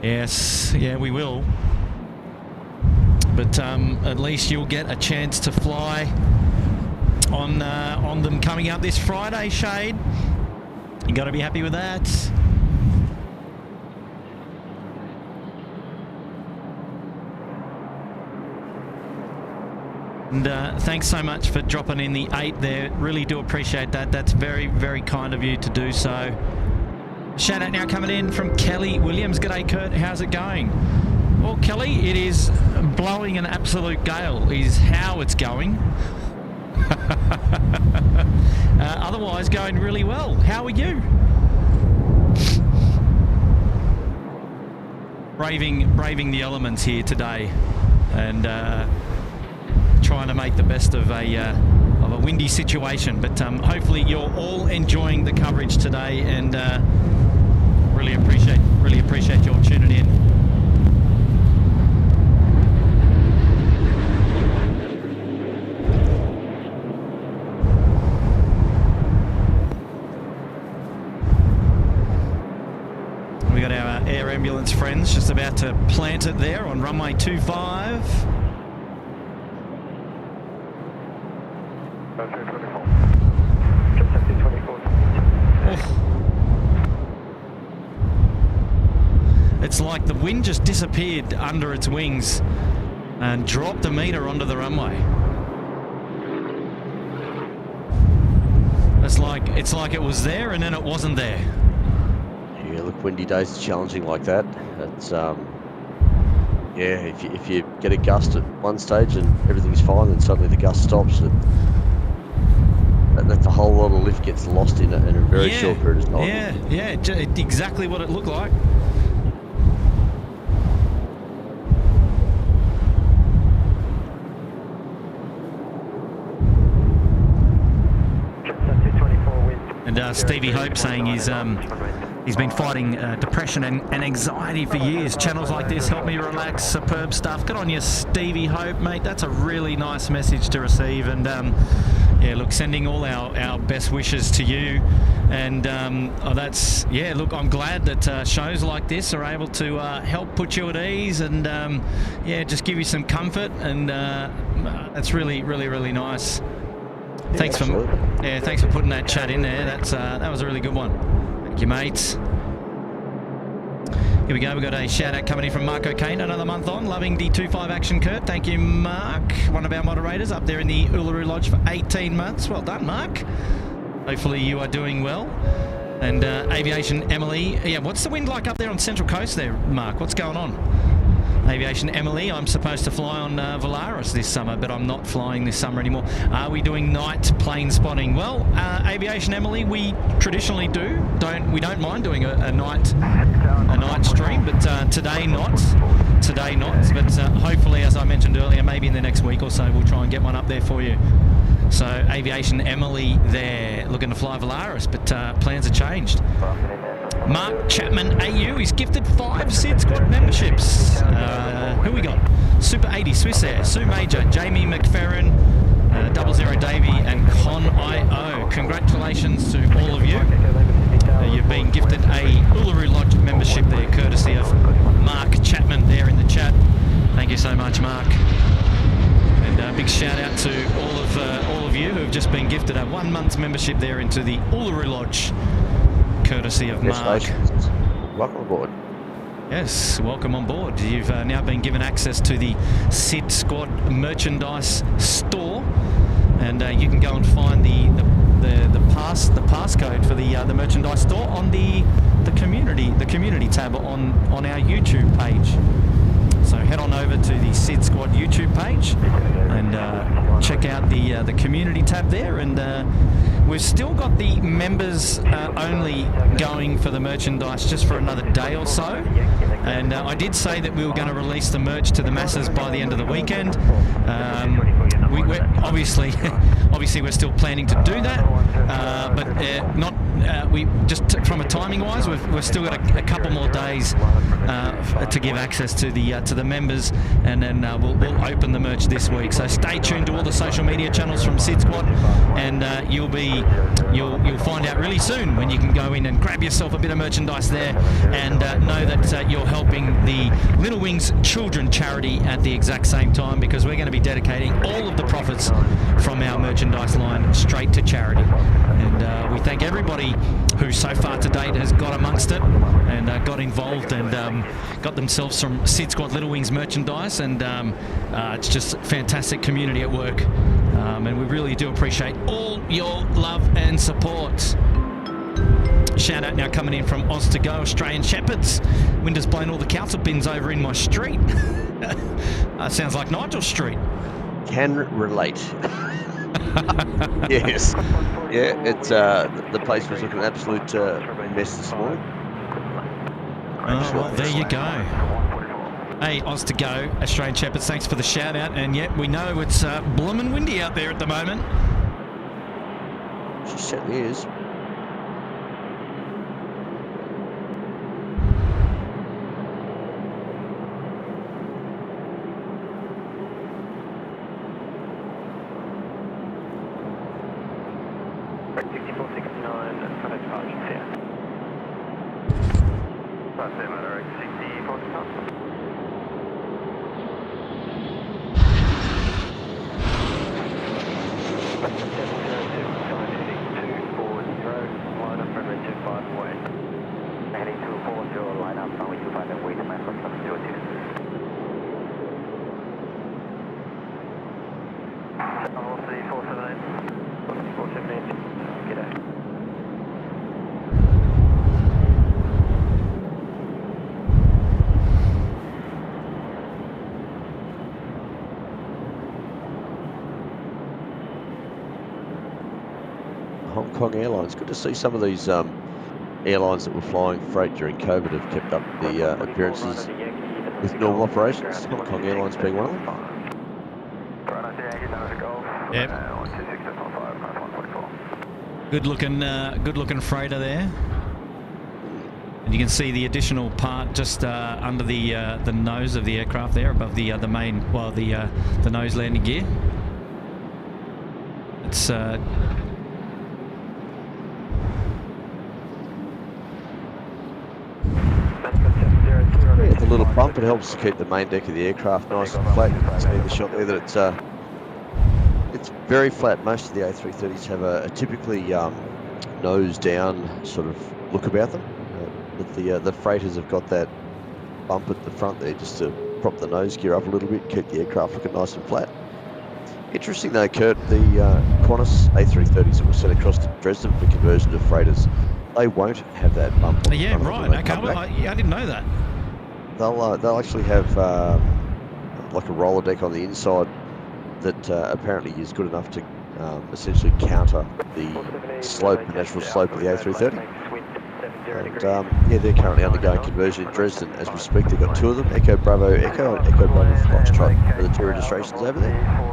Yes, yeah, we will. But at least you'll get a chance to fly on them coming up this Friday, Shade. You got to be happy with that. And thanks so much for dropping in the 8 there. Really do appreciate that. That's very, very kind of you to do so. Shout out now coming in from Kelly Williams. G'day, Kurt. How's it going? Well, Kelly, it is blowing an absolute gale is how it's going. Otherwise, going really well. How are you? Braving the elements here today, and trying to make the best of a windy situation, but hopefully you're all enjoying the coverage today, and really appreciate your tuning in. We got our air ambulance friends just about to plant it there on runway 25. It's like the wind just disappeared under its wings and dropped the meter onto the runway. It's like it was there and then it wasn't there. Yeah, look, windy days are challenging like that. It's yeah, if you get a gust at one stage and everything's fine, then suddenly the gust stops, and that's a whole lot of lift gets lost in a very short period of time. Yeah, exactly what it looked like. And Stevie Hope saying he's been fighting depression and anxiety for years. Channels like this help me relax. Superb stuff. Good on you, Stevie Hope, mate. That's a really nice message to receive. And yeah, look, sending all our best wishes to you. And look, I'm glad that shows like this are able to help put you at ease and yeah, just give you some comfort. And that's really, really, really nice. Thanks for putting that chat in there. That was a really good one. Thank you, mates. Here we go. We've got a shout out coming in from Mark O'Kane. Another month on. Loving the 2.5 action, Kurt. Thank you, Mark. One of our moderators up there in the Uluru Lodge for 18 months. Well done, Mark. Hopefully you are doing well. And Aviation Emily. Yeah, what's the wind like up there on Central Coast there, Mark? What's going on? Aviation Emily, I'm supposed to fly on Valaris this summer, but I'm not flying this summer anymore. Are we doing night plane spotting? Well, Aviation Emily, we traditionally We don't mind doing a night stream, but today not. today not, but hopefully, as I mentioned earlier, maybe in the next week or so, we'll try and get one up there for you. So Aviation Emily there looking to fly Valaris, but plans are changed. Mark Chapman AU, he's gifted 5 SydSquad memberships. Who we got? Super 80 Swissair, Sue Major, Jamie McFerrin, 00 Davey and Con IO. Congratulations to all of you. You've been gifted a Uluru Lodge membership there, courtesy of Mark Chapman there in the chat. Thank you so much, Mark. And a big shout out to all of you who have just been gifted a 1 month's membership there into the Uluru Lodge, courtesy of Mark. Welcome aboard. Yes, welcome on board. You've now been given access to the SydSquad merchandise store, and you can go and find the passcode for the merchandise store on the community tab on our YouTube page. So head on over to the SydSquad YouTube page and check out the community tab there. And we've still got the members only going for the merchandise just for another day or so. And I did say that we were going to release the merch to the masses by the end of the weekend. We're obviously we're still planning to do that, but not. We just from a timing wise, we've still got a couple more days to give access to the members, and then we'll open the merch this week. So stay tuned to all the social media channels from SydSquad, and you'll find out really soon when you can go in and grab yourself a bit of merchandise there, and know that you're helping the Little Wings Children charity at the exact same time, because we're going to be dedicating all of the profits from our merchandise line straight to charity. And we thank everybody who so far to date has got amongst it and got involved and got themselves some SydSquad Little Wings merchandise, and it's just fantastic community at work, and we really do appreciate all your love and support. Shout out now coming in from Oz to Go, Australian Shepherds. Wind has blown all the council bins over in my street. Sounds like Nigel Street. Can relate. Yes. Yeah, it's the place was looking an absolute mess this morning. Oh, well, there you go. Hey, Oz to Go, Australian Shepherds, thanks for the shout out. And yet we know it's bloomin' windy out there at the moment. She certainly is. Hong Kong Airlines. Good to see some of these airlines that were flying freight during COVID have kept up the appearances with normal operations. Hong Kong Airlines being one of them. Yep. Good looking freighter there. And you can see the additional part just under the nose of the aircraft there, above the main, well, the nose landing gear. It's the little bump, it helps to keep the main deck of the aircraft nice and flat. You can see in the shot there that it's very flat. Most of the A330s have a typically nose down sort of look about them, but the freighters have got that bump at the front there just to prop the nose gear up a little bit, keep the aircraft looking nice and flat. Interesting though, Kurt, the Qantas A330s that were sent across to Dresden for conversion to freighters, they won't have that bump. Yeah, right. Okay, I didn't know that. They'll actually have like a roller deck on the inside that apparently is good enough to essentially counter the slope, the natural slope of the A330. And yeah, they're currently undergoing conversion in Dresden as we speak. They've got 2 of them, Echo Bravo Echo and Echo Bravo Foxtrot, for the 2 registrations over there.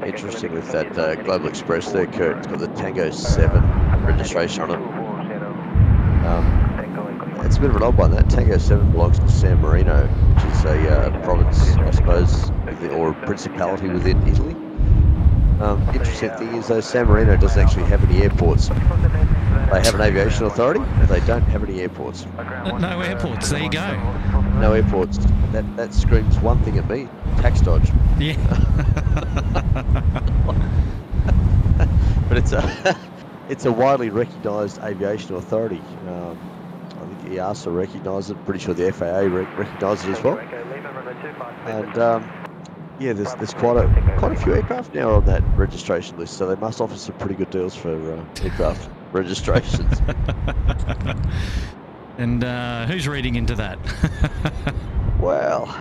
Interesting with that Global Express there, Kurt. It's got the Tango 7 registration on it. It's a bit of an odd one. That Tango 7 belongs to San Marino, which is a province, I suppose, or a principality within Italy. Interesting thing is though, San Marino doesn't actually have any airports. They have an aviation authority, but they don't have any airports. No airports, there you go. No airports. That screams one thing at me: tax dodge. Yeah. But it's a widely recognised aviation authority. I think EASA recognises it. Pretty sure the FAA recognises it as well. And yeah, there's quite a few aircraft now on that registration list, so they must offer some pretty good deals for aircraft registrations. And who's reading into that? Well,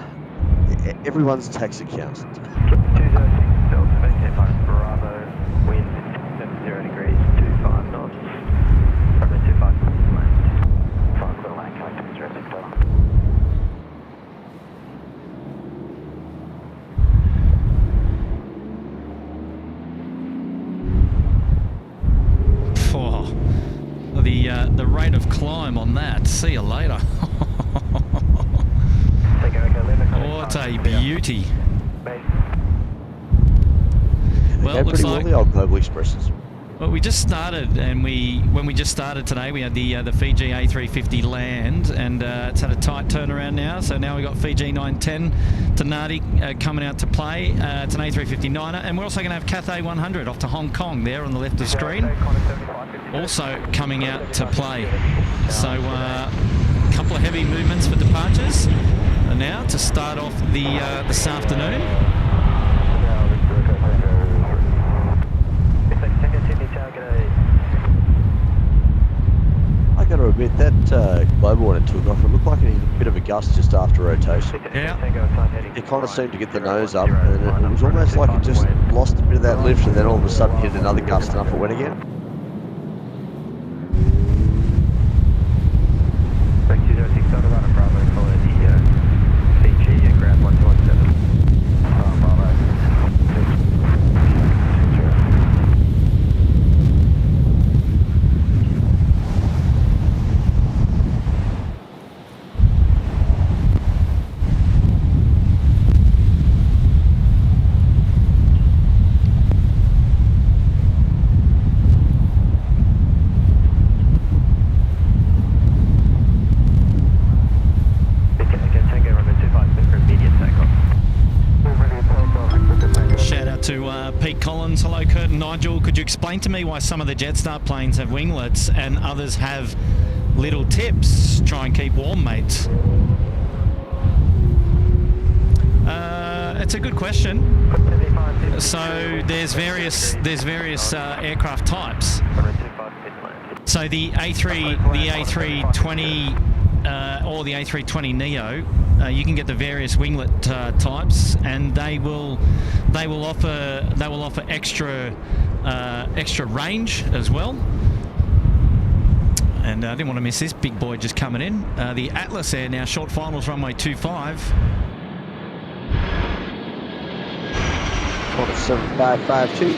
everyone's tax accountant. 206 Delta, vacate Mike Bravo, wind 70 degrees, 25 knots, runway 25 left, 5 clear line, connecting 06 Delta. The rate of climb on that. See you later. What a beauty. Well, it looks like the old Global Expresses. Well, we just started, and when we just started today, we had the Fiji A350 land, and it's had a tight turnaround now. So now we got Fiji 910 to Nadi coming out to play. It's an A350-9er, and we're also going to have Cathay 100 off to Hong Kong there on the left of the screen, also coming out to play. So a couple of heavy movements for departures now to start off this afternoon. I got to admit that global when it took off, it looked like it needed a bit of a gust just after rotation. Yeah. It kind of seemed to get the nose up, and it was almost like it just lost a bit of that lift, and then all of a sudden hit another gust, and up it went again. Hello, Kurt and Nigel. Could you explain to me why some of the Jetstar planes have winglets and others have little tips? Try and keep warm, mates. It's a good question. So there's various aircraft types. So the A320 or the A320 Neo, you can get the various winglet types, and they will offer extra range as well. And I didn't want to miss this big boy just coming in. The Atlas Air now short finals runway 25. On a 7552.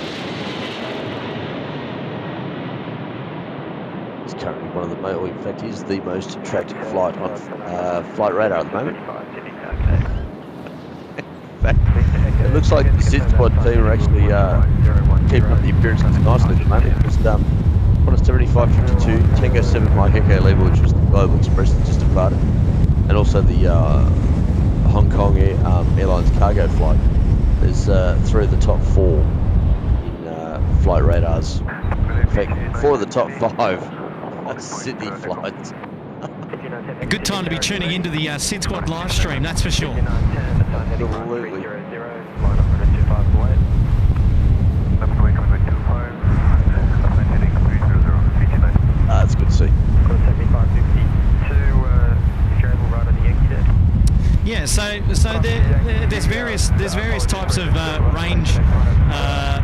It's currently one of the most, or in fact is the most attractive flight on flight radar at the moment. In fact, it looks like the SydSquad team are actually keeping up the appearances nicely at the moment. Just on a 7552, Tango 7 Mike Echo Lima, which was the Global Express that just departed, and also the Hong Kong Airlines cargo flight. There's 3 of the top 4 in flight radars. In fact, 4 of the top 5 are Sydney flights. A good time to be tuning into the SydSquad live stream, that's for sure. Absolutely. That's good to see. Yeah, so there's various types of range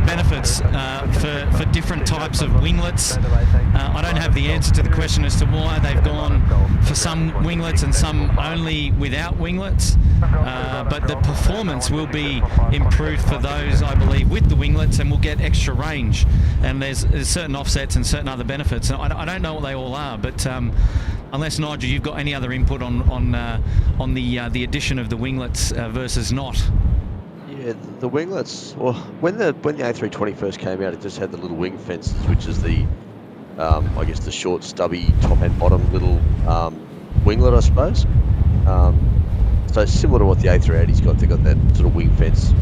benefits for different types of winglets. I don't have the answer to the question as to why they've gone for some winglets and some only without winglets, but the performance will be improved for those, I believe, with the winglets, and will get extra range. And there's certain offsets and certain other benefits. I don't know what they all are, but unless, Nigel, you've got any other input on the addition of the winglets versus not. Yeah, the winglets. Well, when the A320 first came out, it just had the little wing fences, which is the I guess the short, stubby top and bottom little winglet, I suppose. So similar to what the A380's got, they got that sort of wing fence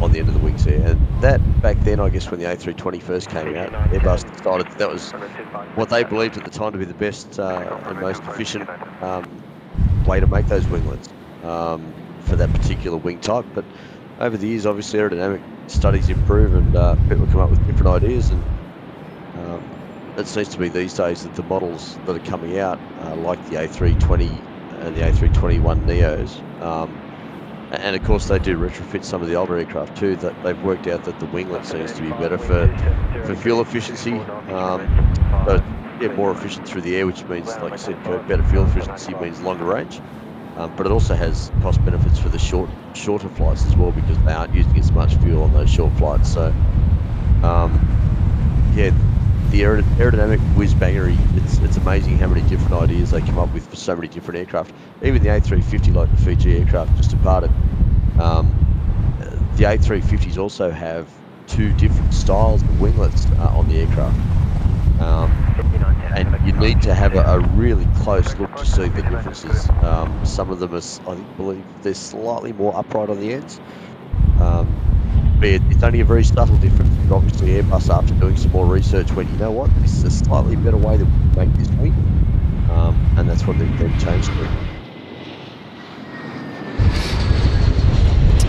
on the end of the wings there. And that back then, I guess when the A320 first came out, Airbus decided that was what they believed at the time to be the best and most efficient way to make those winglets for that particular wing type. But over the years, obviously aerodynamic studies improve and people come up with different ideas, and it seems to be these days that the models that are coming out, like the A320 and the A321 Neos, and of course they do retrofit some of the older aircraft too, that they've worked out that the winglet seems to be better for fuel efficiency. So yeah, more efficient through the air, which means, like I said, better fuel efficiency means longer range. But it also has cost benefits for the shorter flights as well, because they aren't using as much fuel on those short flights. So yeah, the aerodynamic whiz-bangery, it's amazing how many different ideas they come up with for so many different aircraft. Even the A350, like the Fiji aircraft just departed, the A350s also have 2 different styles of winglets on the aircraft. And you need to have a really close look to see the differences. Some of them are, I believe they're slightly more upright on the ends. But it's only a very subtle difference. But obviously Airbus, after doing some more research, went, you know what, this is a slightly better way to make this wing. And that's what they've changed to.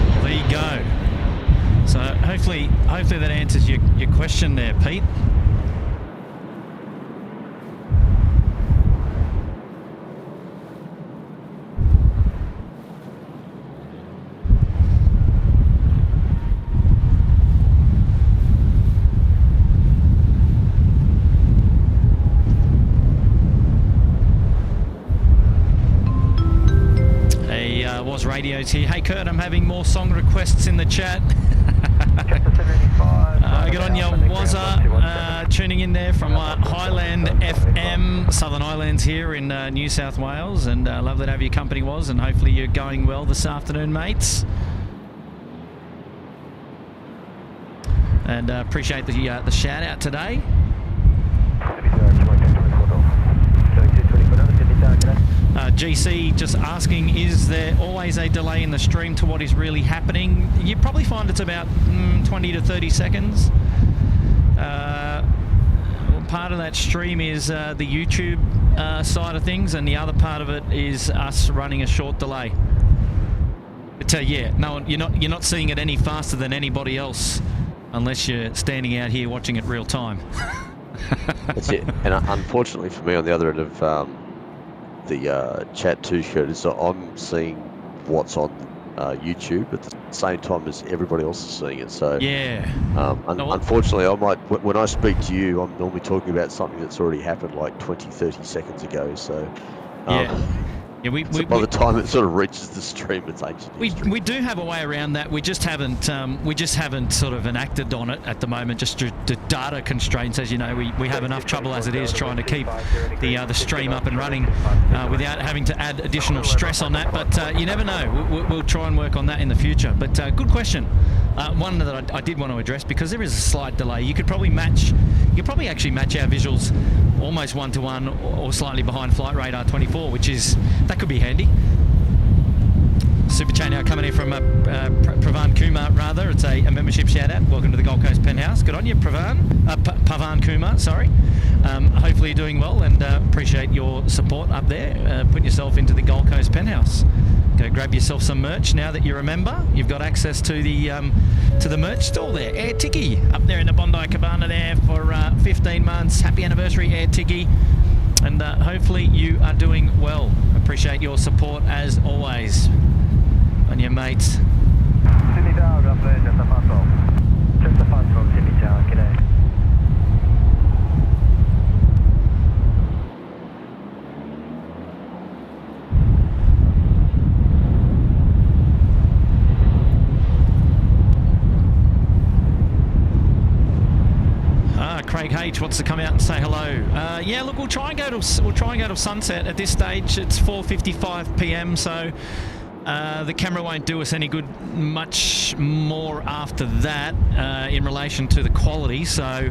Well, there you go. So hopefully that answers your question there, Pete. Radios here. Hey Kurt, I'm having more song requests in the chat. Good on you, Wazza, tuning in there from Highland FM, Southern Islands here in New South Wales, and love that have your company, was, and hopefully you're going well this afternoon, mates. And appreciate the shout out today. GC just asking, is there always a delay in the stream to what is really happening? You probably find it's about 20 to 30 seconds. Part of that stream is the YouTube side of things, and the other part of it is us running a short delay. But yeah, no, you're not seeing it any faster than anybody else, unless you're standing out here watching it real time. That's it. And unfortunately for me, on the other end of the chat too, Kurt, is I'm seeing what's on YouTube at the same time as everybody else is seeing it. So Yeah. unfortunately, when I speak to you, I'm normally talking about something that's already happened like 20, 30 seconds ago. So Yeah. Yeah, so by the time it sort of reaches the stream, it's ancient history. we do have a way around that. We just haven't sort of enacted on it at the moment, just due to data constraints. As you know, we have enough trouble as it is trying to keep the stream up and running without having to add additional stress on that. But you never know. We'll try and work on that in the future. But good question. One that I did want to address, because there is a slight delay. You could probably actually match our visuals almost 1-to-1 or slightly behind Flight Radar 24, that could be handy. Super chat now coming in from Pravan Kumar, rather. It's a membership shout out. Welcome to the Gold Coast Penthouse. Good on you, Pavan Kumar, sorry. Hopefully you're doing well, and appreciate your support up there. Put yourself into the Gold Coast Penthouse. Go grab yourself some merch now that you're a member. You've got access to the merch store there. Air Tiki up there in the Bondi Cabana there for 15 months. Happy anniversary, Air Tiki. And hopefully you are doing well. Appreciate your support as always. And your mates. Sydney Tower up there, just a fast roll. Just a fast roll, Sydney Tower, g'day. Craig H wants to come out and say hello. Yeah, look, we'll try and go to sunset. At this stage, it's 4:55 p.m. So the camera won't do us any good much more after that in relation to the quality. So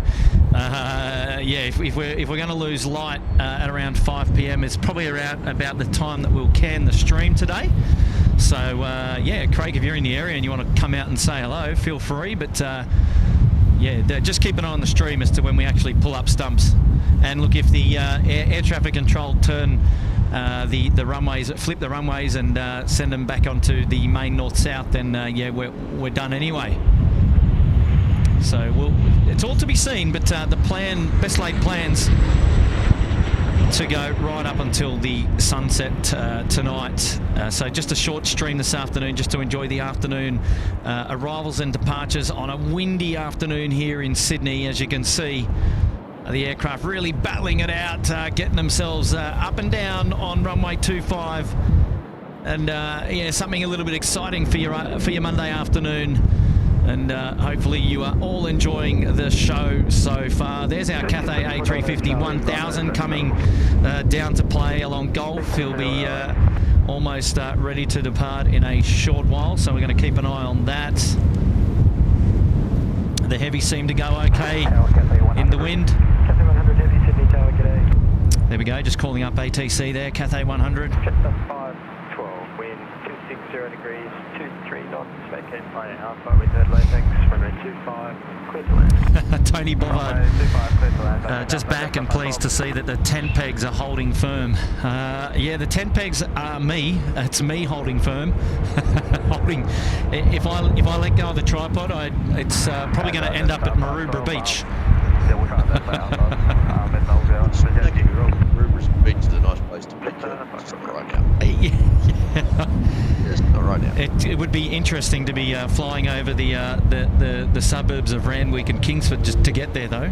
yeah, if we're going to lose light at around 5 p.m, it's probably around about the time that we'll can the stream today. So yeah, Craig, if you're in the area and you want to come out and say hello, feel free. But yeah, just keep an eye on the stream as to when we actually pull up stumps. And look, if the air traffic control turn the runways, flip the runways and send them back onto the main north-south, then yeah, we're done anyway. So it's all to be seen, but the best laid plans to go right up until the sunset tonight. So just a short stream this afternoon, just to enjoy the afternoon arrivals and departures on a windy afternoon here in Sydney. As you can see, the aircraft really battling it out, getting themselves up and down on runway 25, and yeah, something a little bit exciting for your Monday afternoon. And hopefully you are all enjoying the show so far. There's our Cathay A350 1000 coming down to play along Gulf. He'll be almost ready to depart in a short while, so we're going to keep an eye on that. The heavies seem to go okay in the wind. Cathay 100 heavy, Sydney Tower, g'day. There we go, just calling up ATC there, Cathay 100. Just up 512, wind 260 degrees, 23 knots, vacate flying Alpha with dead low, thanks, runway 25, clear to land. Tony Bollard, just back and pleased to see that the tent pegs are holding firm. Yeah, the tent pegs are me. It's me holding firm. If I let go of the tripod, it's probably going to end up at Maroubra Beach. Maroubra Beach is a nice place to be. It's not right now. It's not right now. It would be interesting to be flying over the suburbs of Randwick and Kingsford just to get there, though.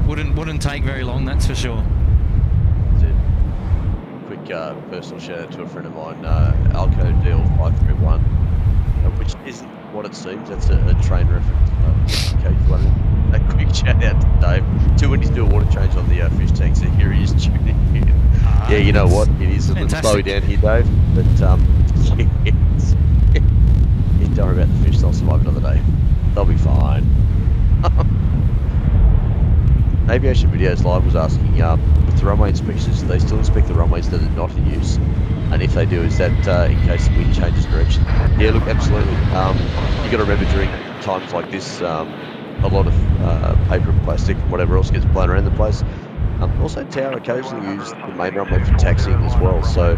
Wouldn't take very long, that's for sure. That's it. Quick personal shout out to a friend of mine, Alco DL531, which isn't what it seems. That's a train reference. Okay, a quick shout out to Dave. Too, when he's doing a water change on the fish tank, so here he is tuning in. Yeah, you know what? It is a little slow down here, Dave. But yes. Don't worry about the fish; they'll survive another day. They'll be fine. Aviation Videos Live was asking, with the runway inspections, do they still inspect the runways that are not in use? And if they do, is that in case the wind changes direction? Yeah, look, absolutely. You got to remember during times like this, a lot of paper and plastic and whatever else gets blown around the place. Also, Tower occasionally use the main runway for taxiing as well. So,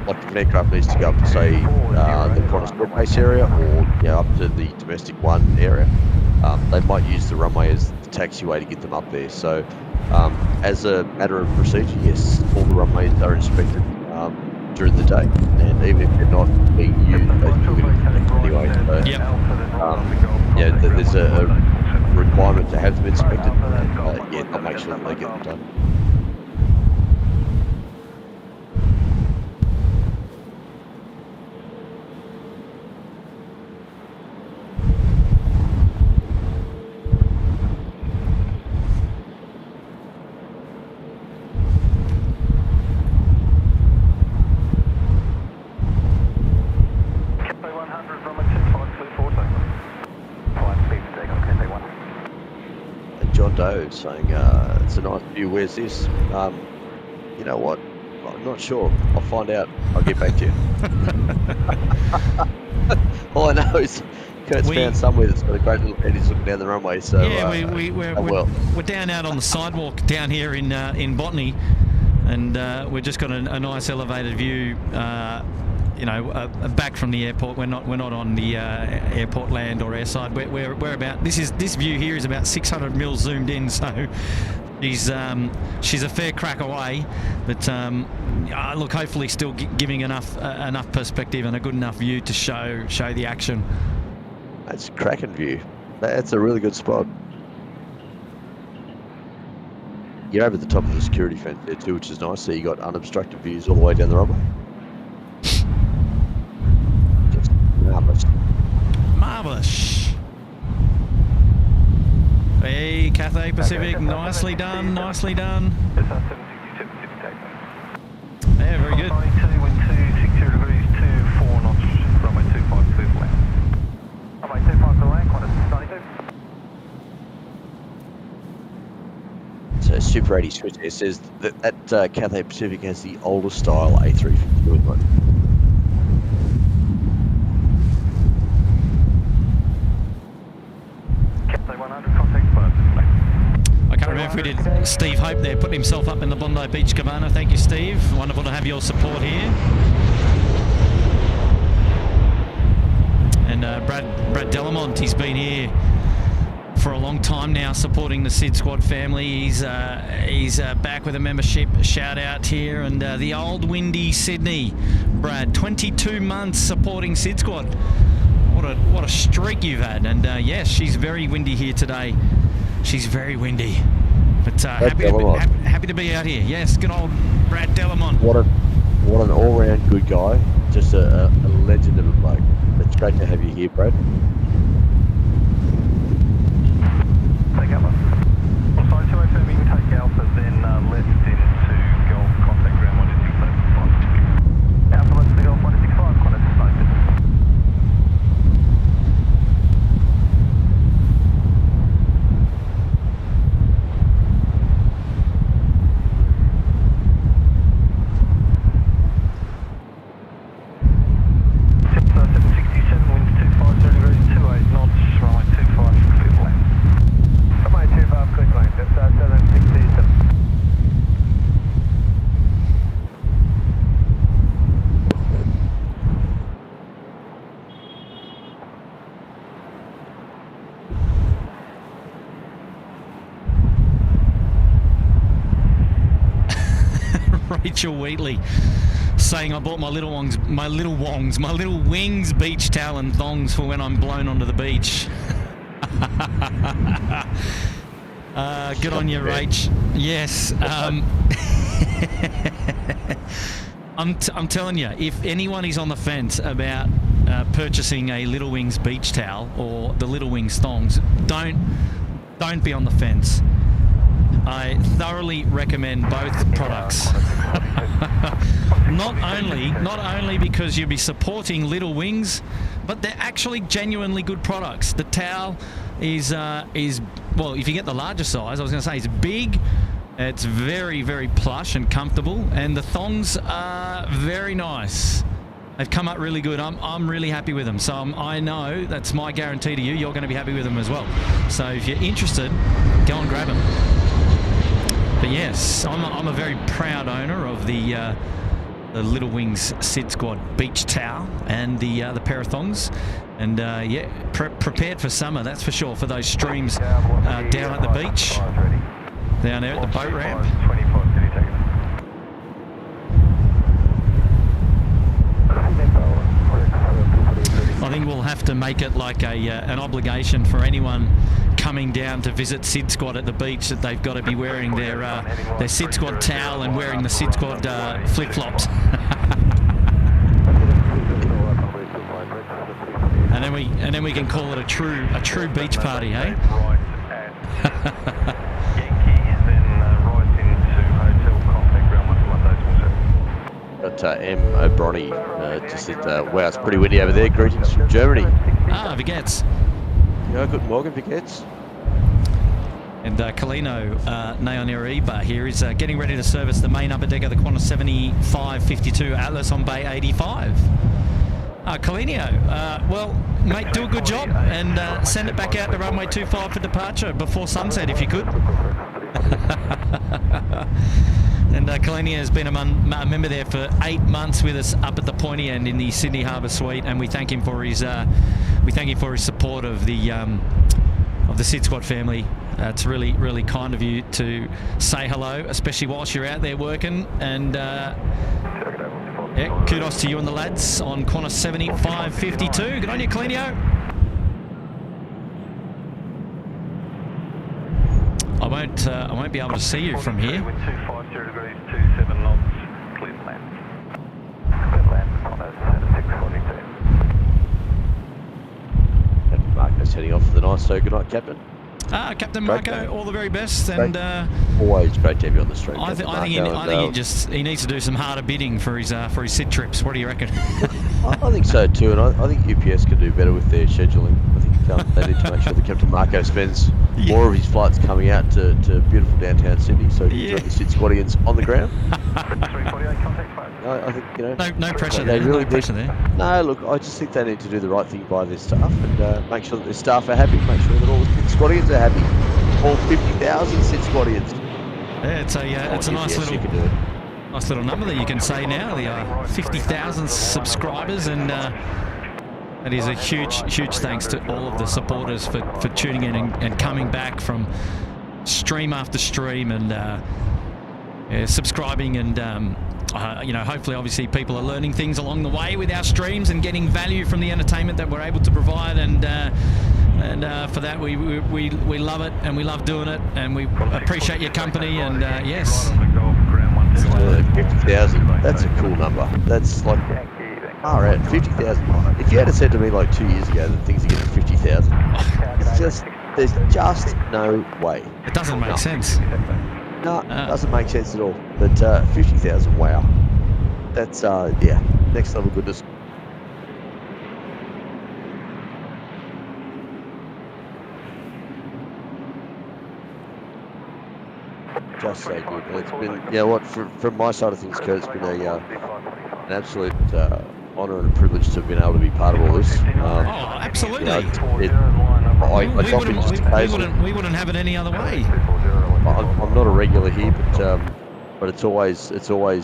like if an aircraft needs to go up to, say, the Qantas base area, or up to the domestic one area, they might use the runway as the taxiway to get them up there. So, as a matter of procedure, yes, all the runways are inspected during the day, and even if they're not being used, they still get inspected anyway. So, Yep. yeah, there's a requirement to have them inspected, and yeah, they'll make sure that they get them done. John Doe saying, it's a nice view, where's this? You know what? I'm not sure. I'll find out. I'll get back to you. All I know is Kurt's found somewhere that's got a great little pennies looking down the runway. So yeah, we're down out on the sidewalk down here in Botany, and we've just got a nice elevated view. Back from the airport. We're not on the airport land or airside. We're about this view here is about 600 mils zoomed in. So she's a fair crack away, but look, hopefully still giving enough perspective and a good enough view to show the action. That's a cracking view. That's a really good spot. You're over the top of the security fence there too, which is nice. So you got unobstructed views all the way down the runway. Just marvellous. Marvellous. Hey, Cathay Pacific, nicely done, nicely done. Yeah, very good. Wind 260 degrees, 24 knots, runway 25 clear for land. Runway 25 clear land, Qantas 92. So Super 80 switch there says that Cathay Pacific has the oldest style A350 in one. Cathay 100, contact bird. I can't remember if we did Steve Hope there, putting himself up in the Bondi Beach Cabana. Thank you, Steve. Wonderful to have your support here. And Brad Delamont, he's been here for a long time now, supporting the SydSquad family. He's back with a membership shout out here, and the old windy Sydney, Brad, 22 months supporting SydSquad. What a streak you've had, and yes, she's very windy here today. She's very windy, but happy to be out here. Yes, good old Brad Delamont. What an all-round good guy, just a legend of a bloke. It's great to have you here, Brad. Take Alpha. Well, sorry, 2FM, you can take Alpha, then left into Golf, contact ground 165. Alpha, left to Golf 165, Qantas 92. Rachel Wheatley saying I bought my little wings beach towel and thongs for when I'm blown onto the beach. Good on you, Rach. Yes. I'm telling you, if anyone is on the fence about purchasing a Little Wings beach towel or the Little Wings thongs, don't be on the fence. I thoroughly recommend both products. Not only because you'll be supporting Little Wings, but they're actually genuinely good products. The towel is well, if you get the larger size, I was going to say it's big. It's very, very plush and comfortable, and the thongs are very nice. They've come up really good. I'm really happy with them. So I know that's my guarantee to you. You're going to be happy with them as well. So if you're interested, go and grab them. But yes, I'm a very proud owner of the Little Wings SydSquad beach towel and the pair of thongs, and yeah, prepared for summer, that's for sure, for those streams down at the beach, down there at the boat ramp. I think we'll have to make it like an obligation for anyone coming down to visit SydSquad at the beach that they've got to be wearing their SydSquad towel and wearing the SydSquad flip-flops. and then we can call it a true beach party, hey? Got M. O'Brien just said, wow, it's pretty windy over there. Greetings from Germany. Ah, Vigets. Yeah, good morning, Vigets. And Kalino Naoneriba here is getting ready to service the main upper deck of the Qantas 7552 Atlas on Bay 85. Kalino, well, mate, do a good job and send it back out to runway 25 for departure before sunset if you could. And Kalini has been a member there for 8 months with us up at the pointy end in the Sydney Harbour Suite, and we thank him for his support of the SydSquad family. It's really, really kind of you to say hello, especially whilst you're out there working. And yeah, kudos to you and the lads on Qantas 7552. Good on you, Kalinio. I won't be able to see you from here. Wind 250 degrees, 27 knots, clear land. Clear land, Qantas 7642. Captain Marco's heading off for the night, so good night, Captain. Captain Marco, all the very best, and always great to have you on the stream. I think he needs to do some harder bidding for his SID trips. What do you reckon? I think so too, and I think UPS could do better with their scheduling. I think they need to make sure that Captain Marco spends more of his flights coming out to beautiful downtown Sydney, so he can join the SydSquadians on the ground. 348 contact phone. I think, you know, no pressure there. Really no pressure there. No, look, I just think they need to do the right thing by their staff and make sure that their staff are happy, make sure that all the SydSquadians are happy. All 50,000 SydSquadians. Yeah, it's a nice little number that you can say now. The 50,000 subscribers, and it is a huge thanks to all of the supporters for tuning in and coming back from stream after stream and subscribing and. You know, hopefully, obviously, people are learning things along the way with our streams and getting value from the entertainment that we're able to provide. And for that, we love it and we love doing it, and we appreciate your company. And yes, 50,000. That's a cool number. That's like, all right, 50,000. If you had said to me like 2 years ago that things are getting 50,000, there's just no way. It doesn't make sense. No, it doesn't make sense at all. But 50,000, wow. That's, yeah, next level goodness. Just so good. It's been, you know what, from my side of things, Kurt, it's been an absolute honour and a privilege to have been able to be part of all this. Absolutely. You know, we wouldn't have it any other way. I'm not a regular here, but it's always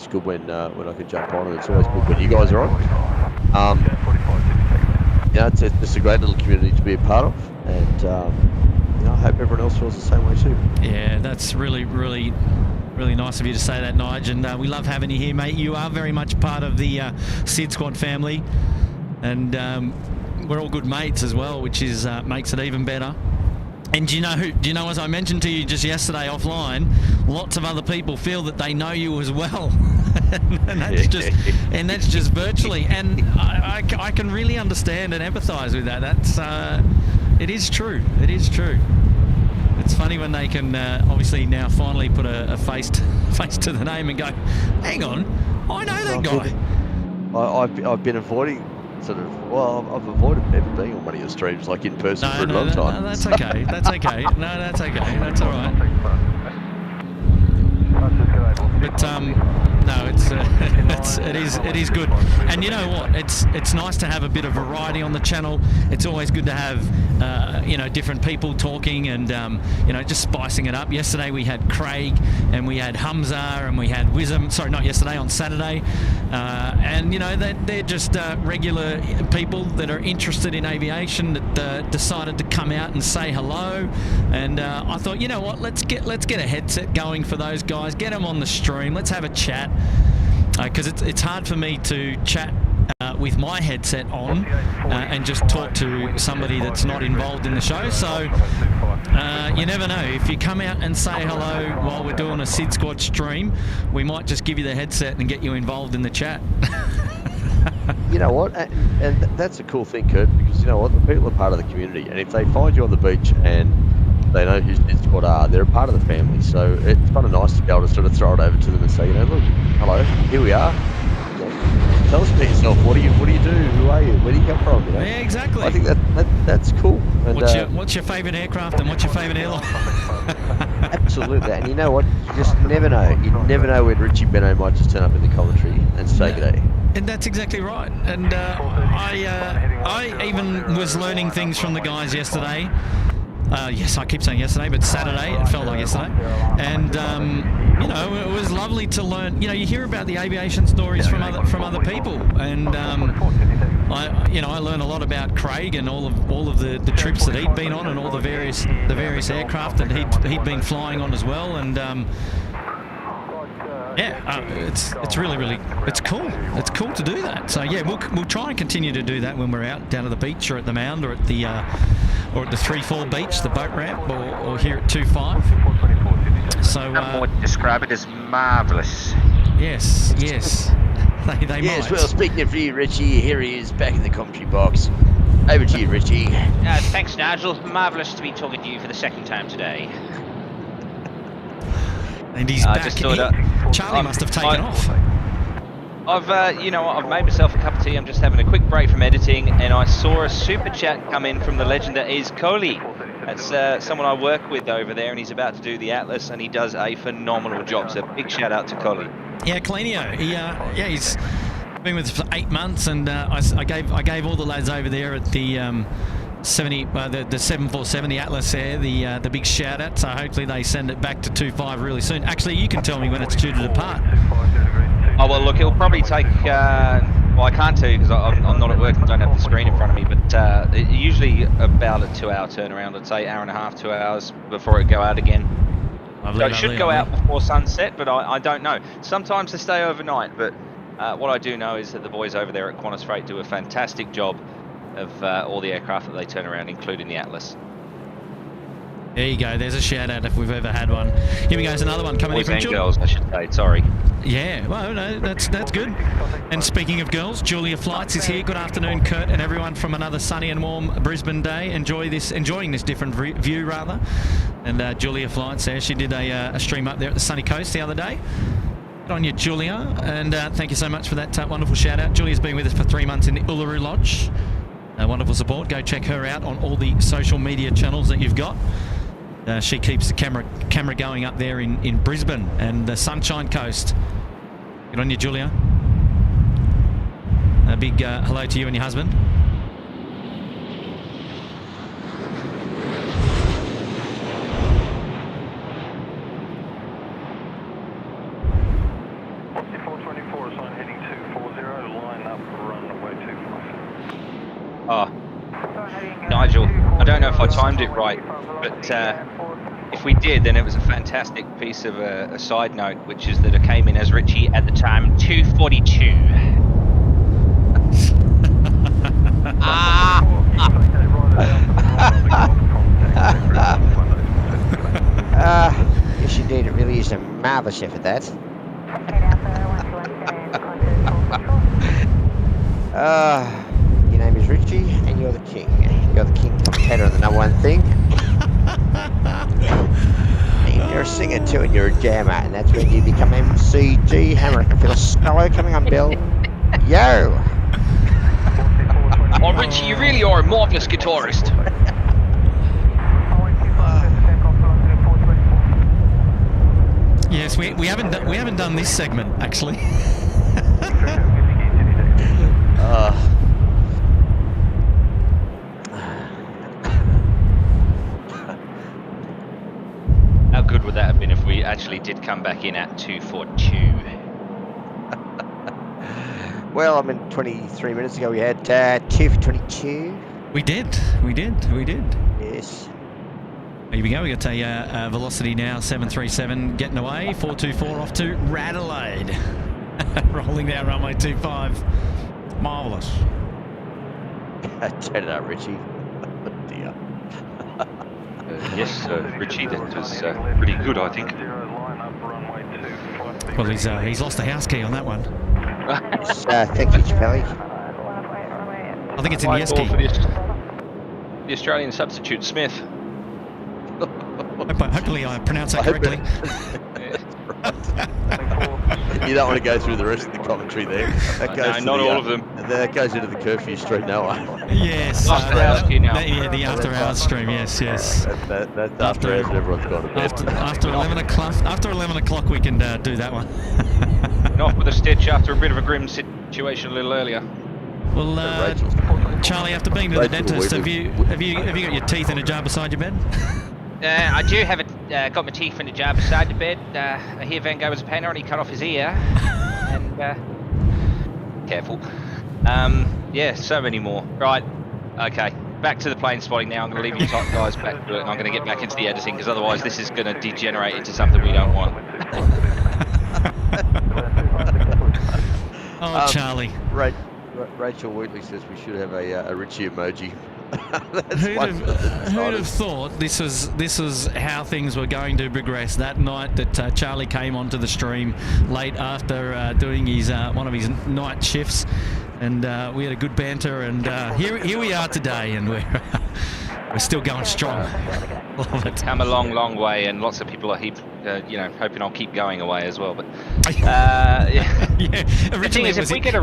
good when I can jump on, and it's always good when you guys are on. Yeah, it's a great little community to be a part of, and you know, I hope everyone else feels the same way too. Yeah, that's really nice of you to say that, Nige, and we love having you here, mate. You are very much part of the SydSquad family, and we're all good mates as well, which is makes it even better. And do you know, as I mentioned to you just yesterday offline, lots of other people feel that they know you as well. and that's just virtually. And I can really understand and empathise with that. That's it is true. It is true. It's funny when they can obviously now finally put a face to the name and go, hang on, I know that guy. I've been avoiding. I've avoided ever being on one of your streams, like in person, for a long time. No, that's okay. That's okay. No, that's okay. That's all right. But no, it is good. And you know what? It's nice to have a bit of variety on the channel. It's always good to have you know, different people talking and you know, just spicing it up. Yesterday we had Craig and we had Hamza and we had Wisdom. Sorry, not yesterday, on Saturday. And you know, they're just regular people that are interested in aviation that decided to come out and say hello. And I thought, you know what? Let's get a headset going for those guys. Get them on the stream. Let's have a chat. Because it's hard for me to chat with my headset on and just talk to somebody that's not involved in the show. So you never know. If you come out and say hello while we're doing a SydSquad stream, we might just give you the headset and get you involved in the chat. You know what? And that's a cool thing, Kurt, because you know what? The people are part of the community. And if they find you on the beach and they know who SydSquad are, they're a part of the family. So it's kind of nice to be able to sort of throw it over to them and say, you know, look, hello, here we are. Tell us about yourself. What do you do? Who are you? Where do you come from? You know? Yeah, exactly. I think that's cool. And, what's your favourite aircraft and what's your favourite airline? Absolutely. And you know what? You just never know. You never know when Richie Benno might just turn up in the commentary and say good day. And that's exactly right. And I even was learning things from the guys yesterday. Yes, I keep saying yesterday, but Saturday, it felt like yesterday. And, you know, it was lovely to learn. You know, you hear about the aviation stories from other people. And, I learned a lot about Craig and all of the trips that he'd been on and all the various aircraft that he'd been flying on as well. And, it's really it's cool. It's cool to do that. So yeah, we'll try and continue to do that when we're out down at the beach or at the Mound or at the 3-4 beach, the boat ramp, or here at 2-5. So I would describe it as marvellous. Yes. They yes, might. Well, speaking for you, Richie, here he is back in the commentary box. Over to you, Richie. Thanks, Nigel. Marvellous to be talking to you for the second time today. And he's back. Charlie must have taken off. I've made myself a cup of tea. I'm just having a quick break from editing, and I saw a super chat come in from the legend that is Coley. That's someone I work with over there, and he's about to do the Atlas, and he does a phenomenal job. So big shout out to Coley. Yeah, Clenio. He's been with us for 8 months, and I gave all the lads over there at the the 747, the Atlas there, the big shout out. So hopefully they send it back to 2-5 really soon. Actually, you can tell me when it's due to depart. Oh well, look, it'll probably take. Well, I can't tell you because I'm not at work and don't have the screen in front of me. But usually about a 2-hour turnaround. I'd say hour and a half, 2 hours before it go out again. So it should go out before sunset, but I don't know. Sometimes they stay overnight, but what I do know is that the boys over there at Qantas Freight do a fantastic job of all the aircraft that they turn around, including the Atlas. There you go. There's a shout out if we've ever had one. Here we go. There's another one coming in from Julia. Girls, I should say. Sorry. Yeah. Well, no, that's good. And speaking of girls, Julia Flights is here. Good afternoon, Kurt, and everyone from another sunny and warm Brisbane day. Enjoying this different view rather. And Julia Flights there. She did a stream up there at the sunny coast the other day. Good on you, Julia, and thank you so much for that wonderful shout out. Julia's been with us for 3 months in the Uluru Lodge. Wonderful support. Go check her out on all the social media channels that you've got. She keeps the camera going up there in Brisbane and the Sunshine Coast. Good on you, Julia. A big hello to you and your husband. Oh, Nigel, I don't know if I timed it right, but if we did, then it was a fantastic piece of a side note, which is that I came in as Richie at the time 242. Yes, indeed, it really is a marvellous effort, that. Your name is Richie, and you're the king. You're the king commentator on the number one thing. And you're a singer too, and you're a jammer, and that's when you become MCG Hammer. I can feel a solo coming on, Bill. Yo! Oh, Richie, you really are a marvellous guitarist. Yes, we haven't done this segment actually. How good would that have been if we actually did come back in at 242? Well, I mean, 23 minutes ago we had 2 for 22. We did. Yes. Here we go. We got a velocity now, 737 getting away, 424 off to Radelaide. Rolling down runway 25. Marvellous. Turn it out, Richie. Oh dear. Yes, Richie, that was pretty good, I think. Well, he's lost the house key on that one. Thank you, Chappelli. I think it's in the S Ball key. for the Australian substitute, Smith. Hopefully I pronounced that correctly. You don't want to go through the rest of the commentary there. That goes No, not all of them. That goes into the curfew stream, no one. Yes. After hours key now. Yeah, the after hours stream. Yes, yes. That's after hours and everyone's gone to bed. After 11 o'clock. After 11 o'clock, we can do that one. Off with a stitch after a bit of a grim situation a little earlier. Well, Charlie, after being to the dentist, have you got your teeth in a jar beside your bed? I do have got my teeth in a jar beside the bed. I hear Van Gogh was a painter and he cut off his ear. And careful. Yeah, so many more. Right. Okay. Back to the plane spotting now. I'm going to leave you top guys back to it, and I'm going to get back into the editing because otherwise this is going to degenerate into something we don't want. Oh, Charlie. Rachel Wheatley says we should have a Richie emoji. Who'd have thought this was how things were going to progress that night that Charlie came onto the stream late after doing his one of his night shifts, and we had a good banter, and here we are today, and we're still going strong. Love it. Come a long way, and lots of people are hoping I'll keep going away as well. But yeah. The thing is, if we get a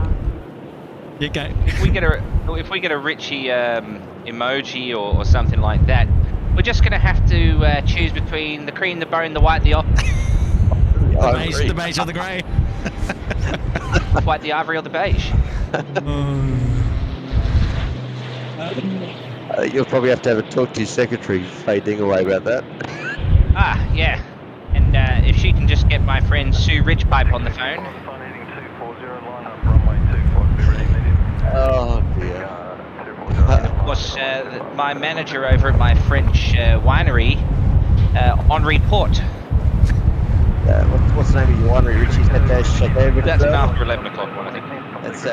Richie emoji or something like that, we're just going to have to choose between the cream, the bone, the white, the the beige or the grey. White, the ivory, or the beige. You'll probably have to have a talk to your secretary, Faye Dingaway, about that. Yeah. And if she can just get my friend Sue Ridgepipe on the phone. Oh dear. Of course, my manager over at my French winery, Henri Port. What's the name of your winery, Richie? Is that Chateau Videfleur? That's an after 11 o'clock one, I think. That's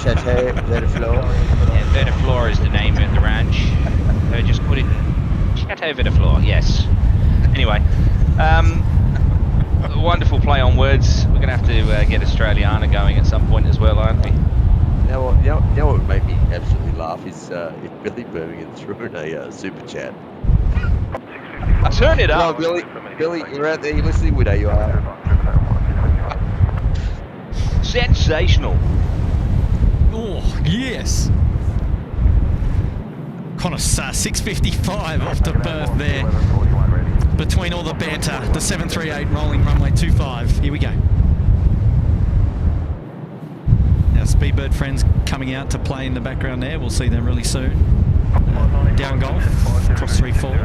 Chateau Videfleur. Yeah, Videfleur is the name of the ranch. So just put it Chateau Videfleur, yes. Anyway, wonderful play on words. We're going to have to get Australiana going at some point as well, aren't we? Now what would make me absolutely laugh is if Billy Birmingham threw in a super chat. Turn it Come up. on, Billy, you're out there, you're listening, widow, you are. Sensational. Oh, yes. Connoisseur 6:55 off to Perth there. Between all the banter, the 738 rolling runway 25. Here we go. Our Speedbird friends coming out to play in the background there. We'll see them really soon. Down Golf, cross 3-4.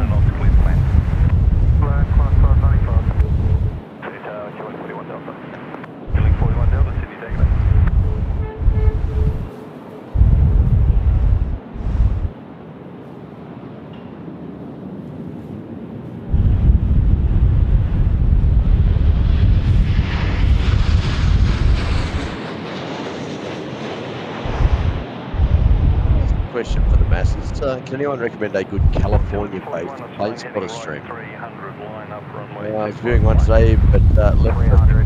Question for the masses. Can anyone recommend a good California-based plane spotter stream? I was viewing one today, but left with younger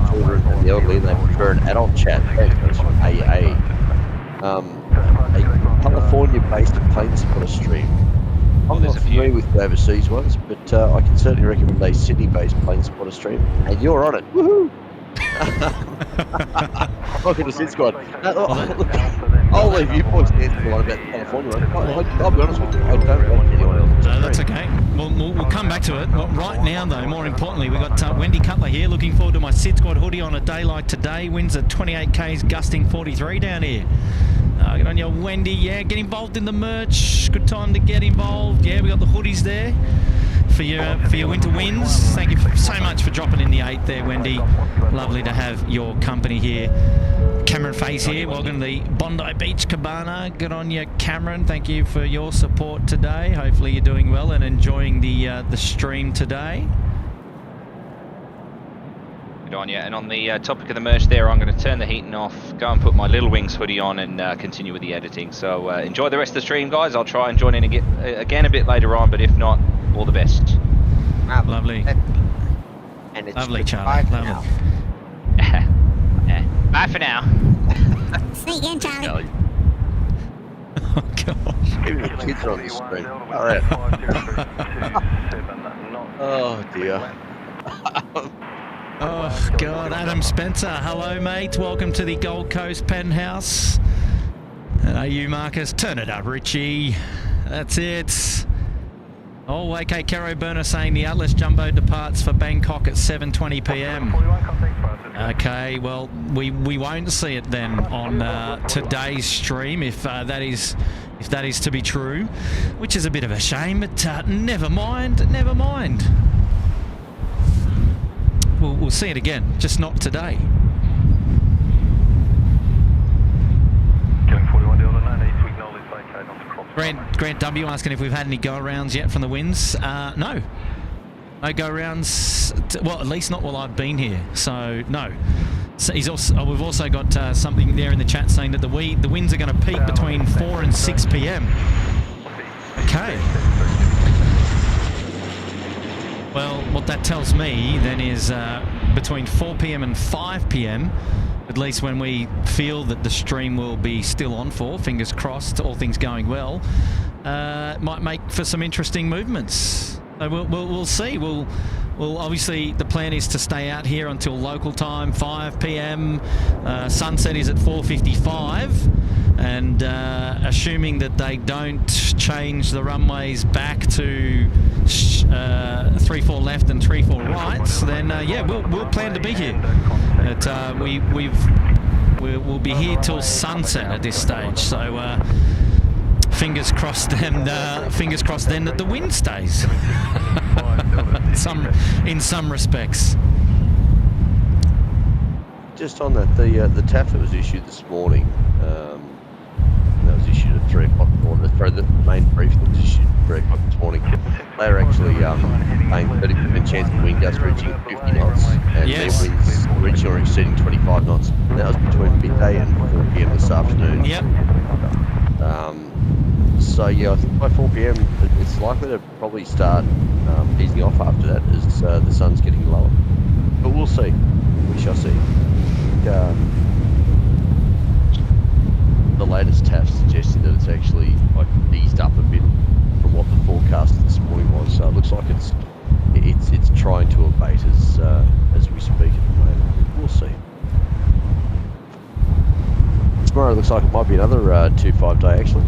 children and the elderly, and they prefer an adult chat. That's from AA. A California-based plane spotter stream. I'm not familiar with the overseas ones, but I can certainly recommend a Sydney-based plane spotter stream, and you're on it. Woohoo! Welcome to SydSquad. I'll leave you boys to answer the one about the California one. I'll be honest with you, I don't want anyone else. No, that's okay. We'll come back to it. Well, right now, though, more importantly, we've got Wendy Cutler here. Looking forward to my SydSquad hoodie on a day like today. Winds at 28 k's, gusting 43 down here. Get on your Wendy. Yeah, get involved in the merch. Good time to get involved. Yeah, we got the hoodies there for your winter winds. Thank you so much for dropping in the 8 there, Wendy. Lovely to have your company here. Cameron Face here. Welcome to the Bondi Beach Cabana. Good on you, Cameron. Thank you for your support today. Hopefully you're doing well and enjoying the stream today. Good on you. And on the topic of the merch there, I'm going to turn the heating off, go and put my Little Wings hoodie on, and continue with the editing. So enjoy the rest of the stream, guys. I'll try and join in again a bit later on, but if not, all the best. Lovely. And it's Lovely, goodbye Charlie. for Lovely. now. Bye for now. See you again, Charlie. Oh, gosh. Even the kids are on the screen. All right. Oh, dear. Oh, God. Adam Spencer. Hello, mate. Welcome to the Gold Coast Penthouse. And are you, Marcus? Turn it up, Richie. That's it. Oh, okay. Caro Burner saying the Atlas Jumbo departs for Bangkok at 7:20 p.m. Okay, well, we won't see it then on today's stream if that is to be true, which is a bit of a shame. But never mind. Never mind. We'll see it again, just not today. Grant W asking if we've had any go-arounds yet from the winds. No. No go-arounds. Well, at least not while I've been here. So, no. So we've also got something there in the chat saying that the winds are going to peak between 4 and 6 p.m. Okay. Well, what that tells me then is between 4 p.m. and 5 p.m., at least when we feel that the stream will be still on for, fingers crossed, all things going well, might make for some interesting movements. So we'll see. We'll obviously, the plan is to stay out here until local time, 5 p.m. Sunset is at 4:55, and assuming that they don't change the runways back to 3-4 left and 3-4 right, then yeah, we'll plan to be here. But we'll be here till sunset at this stage. So fingers crossed then. Fingers crossed then that the wind stays. in some respects. Just on that, the TAF that was issued this morning, that was issued at 3 o'clock in the morning. The main brief that was issued at 3 o'clock this morning. They're actually paying 30% chance of wind gusts reaching 50 knots, and yes, their winds reaching or exceeding 25 knots. And that was between midday and 4 p.m. this afternoon. Yep. So yeah, I think by 4 p.m. it's likely to probably start easing off after that as the sun's getting lower. But we'll see. We shall see. I think, the latest TAF suggesting that it's actually like eased up a bit from what the forecast this morning was. So it looks like it's trying to abate as we speak at the moment. We'll see. Tomorrow looks like it might be another 2-5 day actually.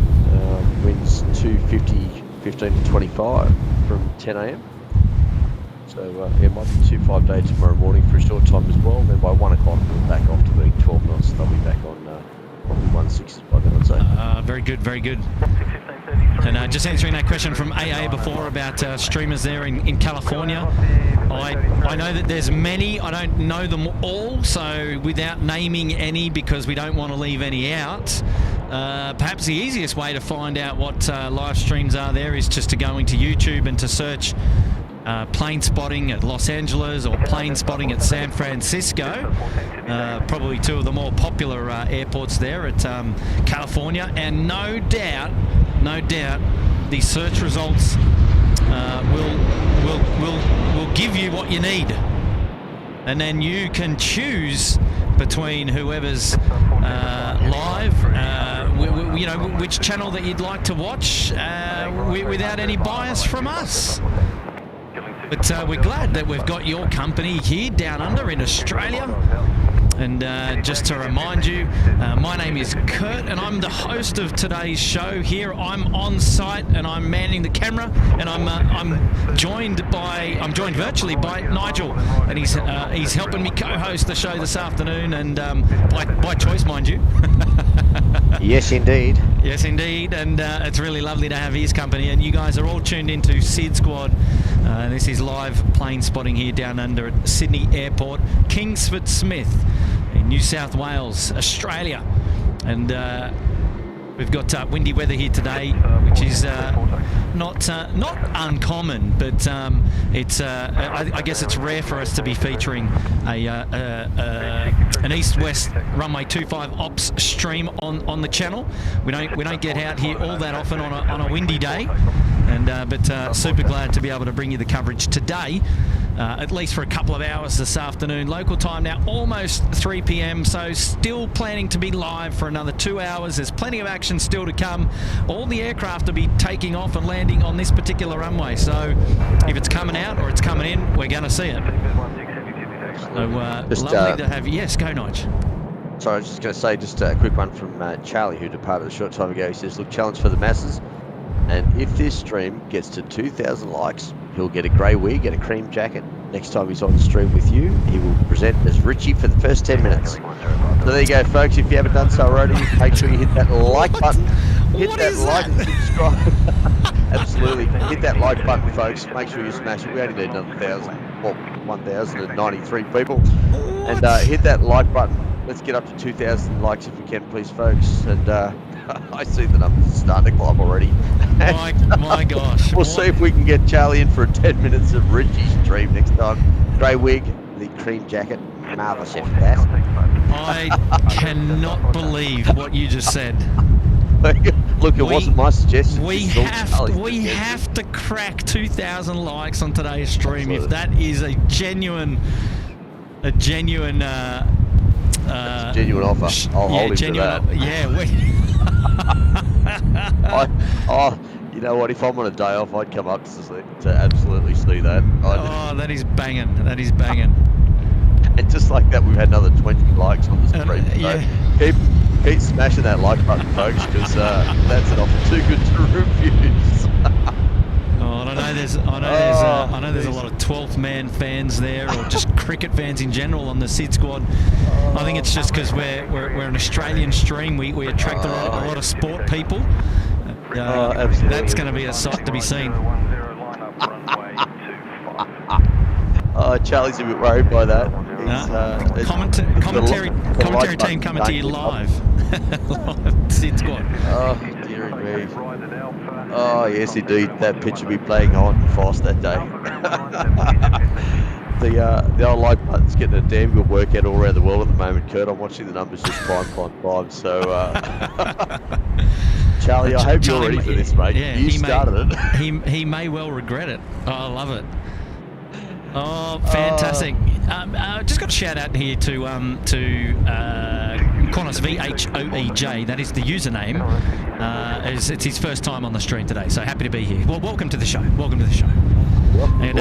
Winds 250, 15 to 25 from 10 a.m. So it might be 2-5 day tomorrow morning for a short time as well. Then by 1 o'clock we're back off to being 12 knots. They'll be back on probably 160 by then, I'd say. Very good, very good. And just answering that question from AA before about streamers there in California. I know that there's many. I don't know them all, so without naming any because we don't want to leave any out, perhaps the easiest way to find out what live streams are there is just to go into YouTube and to search plane spotting at Los Angeles or plane spotting at San Francisco, probably two of the more popular airports there at California, and no doubt the search results will give you what you need, and then you can choose between whoever's live, you know, which channel that you'd like to watch without any bias from us. But we're glad that we've got your company here down under in Australia. And just to remind you, my name is Kurt and I'm the host of today's show here. I'm on site and I'm manning the camera, and I'm joined virtually by Nigel, and he's helping me co-host the show this afternoon, and by choice, mind you. Yes, indeed. Yes, indeed, and it's really lovely to have his company. And you guys are all tuned into SydSquad. This is live plane spotting here down under at Sydney Airport, Kingsford Smith in New South Wales, Australia. And We've got windy weather here today, which is not uncommon, but it's I guess it's rare for us to be featuring an east-west runway 25 ops stream on the channel. We don't get out here all that often on a windy day, and but super glad to be able to bring you the coverage today. At least for a couple of hours this afternoon. Local time now, almost 3 p.m, so still planning to be live for another 2 hours. There's plenty of action still to come. All the aircraft will be taking off and landing on this particular runway, so if it's coming out or it's coming in, we're going to see it. So lovely to have you. Yes, go Nige. Sorry, I was just going to say just a quick one from Charlie, who departed a short time ago. He says, look, challenge for the masses, and if this stream gets to 2,000 likes, he'll get a grey wig and a cream jacket. Next time he's on the stream with you, he will present as Richie for the first 10 minutes. So there you go, folks. If you haven't done so already, make sure you hit that like button. Hit that like and subscribe. Absolutely. Hit that like button, folks. Make sure you smash it. We only need another 1,093 people. And hit that like button. Let's get up to 2,000 likes if we can, please, folks. And I see the numbers starting to climb already. My gosh. We'll see if we can get Charlie in for 10 minutes of Richie's stream next time. Grey wig, the cream jacket. Marvellous effort, that. I cannot believe what you just said. Look, it wasn't my suggestion. We have to crack 2,000 likes on today's stream. Absolutely. If that is a genuine that's a genuine offer. I'll hold him to that. Yeah, you know what? If I'm on a day off, I'd come up to absolutely see that. That is banging. That is banging. And just like that, we've had another 20 likes on the stream. So keep smashing that like button, folks, because that's an offer too good to refuse. I know there's a lot of 12th man fans there, or just cricket fans in general on the SydSquad. I think it's just because we're an Australian stream. We attract a lot of sport people. Absolutely. That's going to be a sight to be seen. Charlie's a bit worried by that. Commentary team coming to you live. SydSquad. Oh, dear me. Oh, yes, indeed. That pitch will be playing on fast that day. The old like button's getting a damn good workout all around the world at the moment, Kurt. I'm watching the numbers just climb. So, Charlie, I hope you're ready for this, mate. Yeah, you started it. He may well regret it. Oh, I love it. Oh, fantastic. Just got a shout out here to Qantas VHOEJ. That is the username. It's his first time on the stream today, so happy to be here. Well, welcome to the show. Welcome to the show. And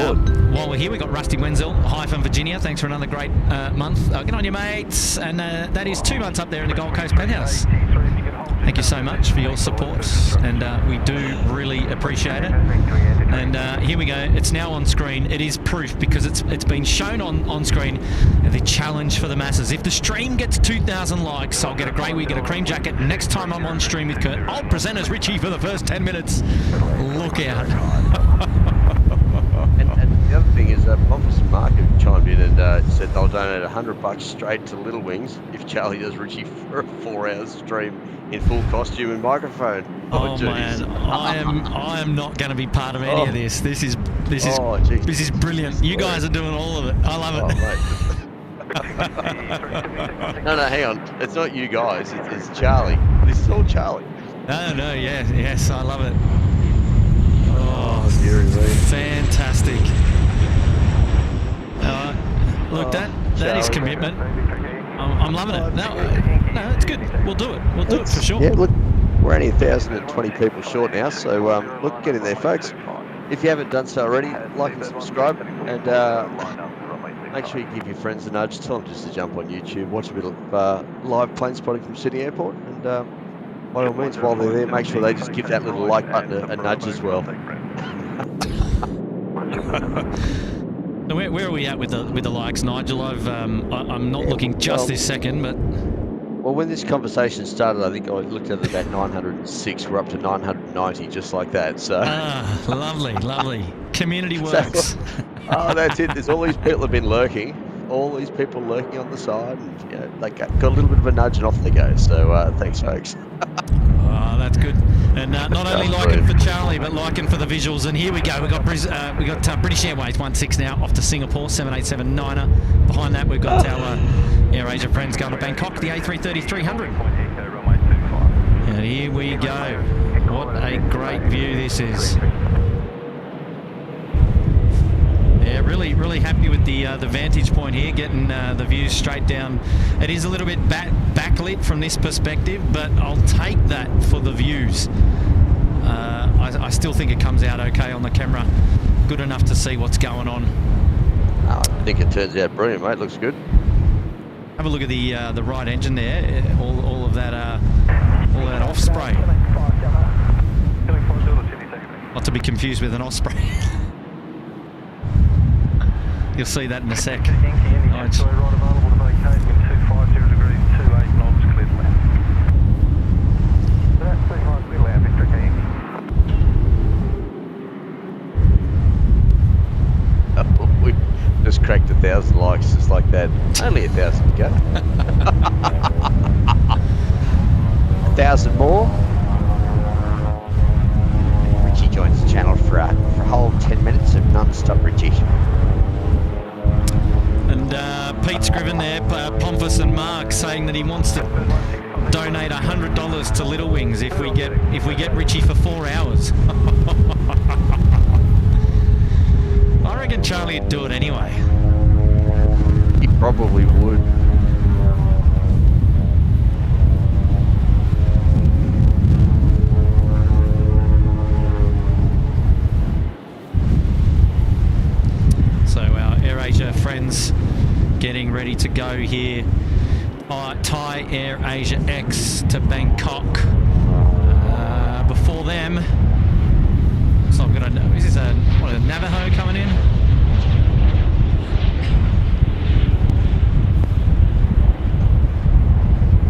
while we're here, we've got Rusty Wenzel. Hi from Virginia. Thanks for another great month. Get on your mates. And that is 2 months up there in the Gold Coast Penthouse. Thank you so much for your support, and we do really appreciate it. And here we go. It's now on screen. It is proof because it's been shown on screen. The challenge for the masses. If the stream gets 2,000 likes, I'll get a grey wig, get a cream jacket. Next time I'm on stream with Kurt, I'll present as Richie for the first 10 minutes. Look out. And the other thing is, Officer Mark have chimed in and said they'll donate $100 straight to Little Wings if Charlie does Richie for a 4-hour stream in full costume and microphone. Oh man, I am not going to be part of any of this. This is brilliant. You guys are doing all of it. I love it. No, hang on. It's not you guys. It's Charlie. This is all Charlie. No, yes, I love it. Oh, dearie me. Fantastic. Look, that is commitment. I'm loving it. No, it's good. We'll do it. We'll do it for sure. Yeah, look, we're only 1,020 people short now, so look, get in there, folks. If you haven't done so already, like and subscribe, and make sure you give your friends a nudge. Tell them just to jump on YouTube, watch a bit of live plane spotting from Sydney Airport, and by all means, while they're there, make sure they just give that little like button a nudge as well. So where are we at with the likes, Nigel? I'm not looking just this second, but well, when this conversation started, I think I looked at it about 906. We're up to 990, just like that. So lovely. Community works. That's it. There's all these people have been lurking. All these people lurking on the side, and they got a little bit of a nudge and off they go. So thanks, folks. Oh, that's good. And not only liking for Charlie, but liking for the visuals. And here we go. We got British Airways 16 now off to Singapore, 787-9er. Behind that, we've got our AirAsia friends going to Bangkok, the A330-300. And here we go. What a great view this is. Yeah, really happy with the vantage point here, getting the views straight down. It is a little bit backlit from this perspective, but I'll take that for the views. I still think it comes out okay on the camera, good enough to see what's going on. I think it turns out brilliant, mate. Looks good. Have a look at the right engine there. All of that Osprey. Not to be confused with an Osprey. You'll see that in a sec. We just cracked 1,000 likes just like that. Only 1,000 to go. 1,000 more. Richie joins the channel for a whole 10 minutes of non-stop Richie. And Pete Scriven there, Pompous and Mark, saying that he wants to donate $100 to Little Wings if we get Richie for 4 hours. I reckon Charlie would do it anyway. He probably would. So our AirAsia friends getting ready to go here. Thai AirAsia X to Bangkok. Before them, so I'm gonna. Is this a Navajo coming in?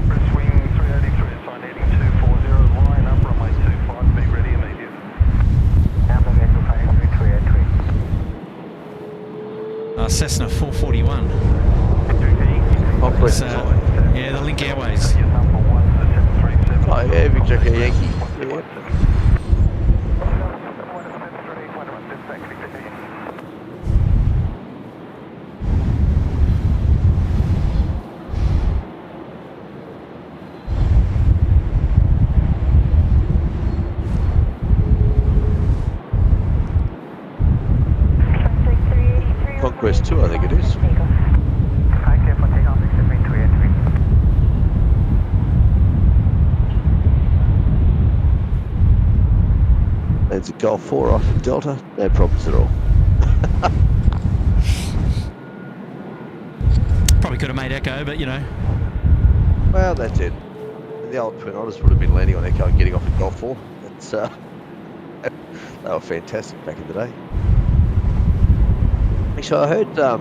Press wing 383, assigned heading 240, line up, runway 25, be ready immediate. Cessna 441. Yeah, the Link Airways. Oh yeah, Victor Yankee. Yeah. Conquest 2, I think it is. There's a Golf 4 off of Delta, no problems at all. Probably could have made Echo, but you know. Well, that's it. The old Twin Otters would have been landing on Echo and getting off at Golf 4. That's, they were fantastic back in the day. Actually, I heard, I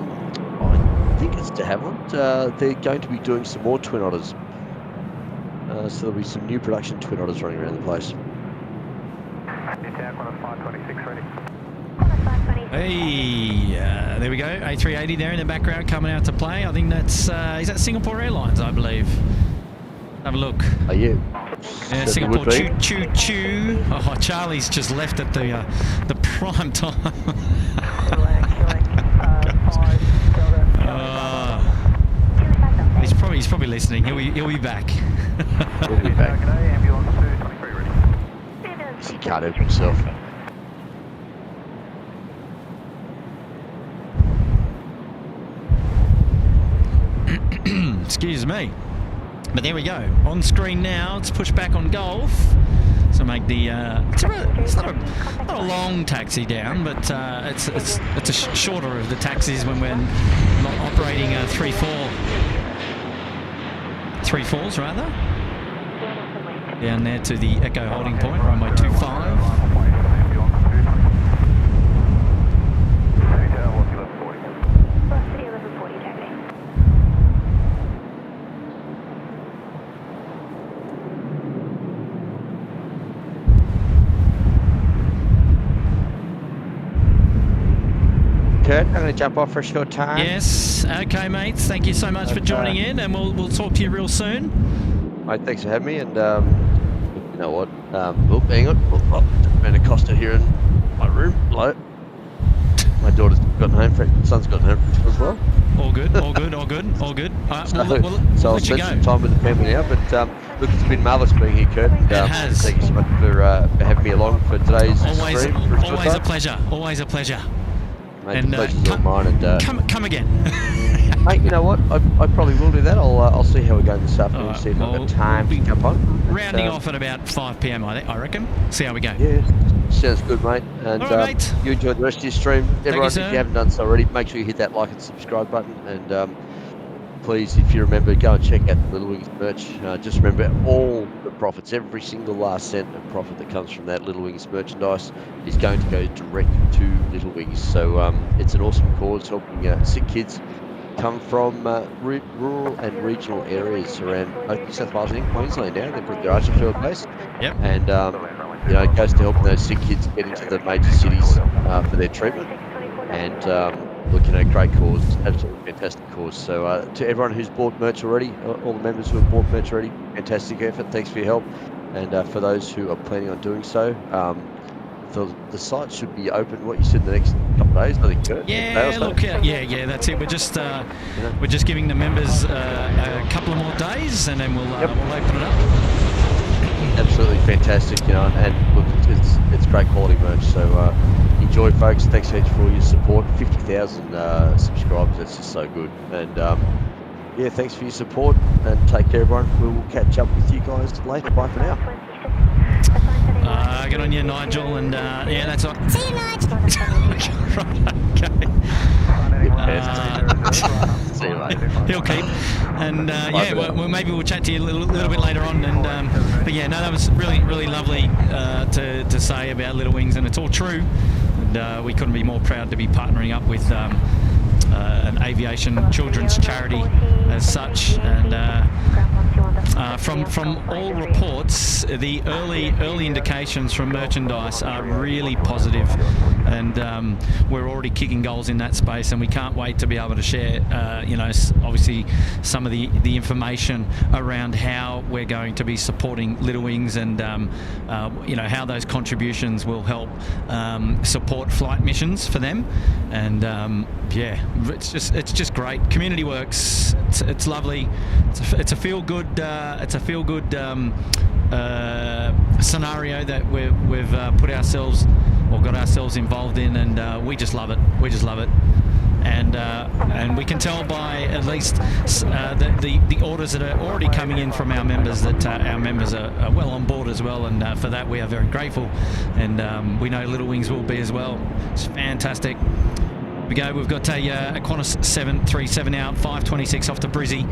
think it's de Havilland, they're going to be doing some more Twin Otters. So there'll be some new production Twin Otters running around the place. Hey, there we go. A380 there in the background coming out to play. I think that's, is that Singapore Airlines, I believe. Have a look. Oh, yeah. Yeah, Singapore choo-choo-choo. Oh, Charlie's just left at the prime time. He's probably listening. He'll be back. He'll be back. He can't help himself. Excuse me. But there we go. On screen now, it's pushback on Golf. So make the it's not a long taxi down, but it's a shorter of the taxis when we're not operating 3-4s rather. Down there to the Echo holding point, runway 25. Kurt, I'm going to jump off for a short time. Yes. Okay, mates. Thank you so much for joining in, and we'll talk to you real soon. Mate, thanks for having me, and know what? Hang on. Been accosted here in my room. Hello. My daughter's gotten home. Son's gotten home from school as well. All good. All good. All good. All good. So I'll let you spend go. some time with the family now. But look, it's been marvellous being here, Kurt. It has. Thank you so much for having me along for today's stream. Always a pleasure. Always a pleasure. Mate, And the pleasure's all mine. And come again. mate, you know what? I probably will do that. I'll see how we're going this afternoon. Alright, See if I've well, got time we'll to be jump on. Rounding off at about 5 p.m. I reckon. See how we go. Yeah, sounds good, mate. And All right, mate. you enjoy the rest of your stream. Everyone, if sir. you haven't done so already, make sure you hit that like and subscribe button. And please, if you remember, go and check out the Little Wings merch. Just remember, all the profits, every single last cent of profit that comes from that Little Wings merchandise is going to go direct to Little Wings. So it's an awesome cause helping sick kids come from rural and regional areas around New South Wales and Queensland now. They've got their Archerfield base. Yep. And you know, it goes to helping those sick kids get into the major cities for their treatment. And look, you know, great cause, absolutely fantastic cause. So to everyone who's bought merch already, all the members who have bought merch already, fantastic effort. Thanks for your help. And for those who are planning on doing so, the site should be open. What you said in the next couple of days, I think. Kurt? Yeah, look, yeah, that's it. We're just giving the members a couple of more days, and then we'll open it up. Absolutely fantastic, you know, and look, it's great quality merch. So enjoy, folks. Thanks so much for all your support. 50,000 subscribers. That's just so good. And yeah, thanks for your support, and take care, everyone. We will catch up with you guys later. Bye for now. Good on you, Nigel, and yeah, that's all. See you, Nigel. Right, okay. See you later. He'll keep, and yeah, well, maybe we'll chat to you a little bit later on. And but yeah, no, that was really lovely to say about Little Wings, and it's all true. And we couldn't be more proud to be partnering up with an aviation children's charity as such. And from all reports, the early indications from merchandise are really positive, and we're already kicking goals in that space, and we can't wait to be able to share you know, obviously some of the information around how we're going to be supporting Little Wings, and you know, how those contributions will help support flight missions for them. And yeah, it's just great. Community works. It's lovely. It's a feel good. It's a feel good scenario that we've got ourselves involved in, and we just love it. We just love it. And we can tell by at least the orders that are already coming in from our members that our members are well on board as well, and for that we are very grateful, and we know Little Wings will be as well. It's fantastic. We've got a Qantas 737 out, 5:26 off to Brizzy,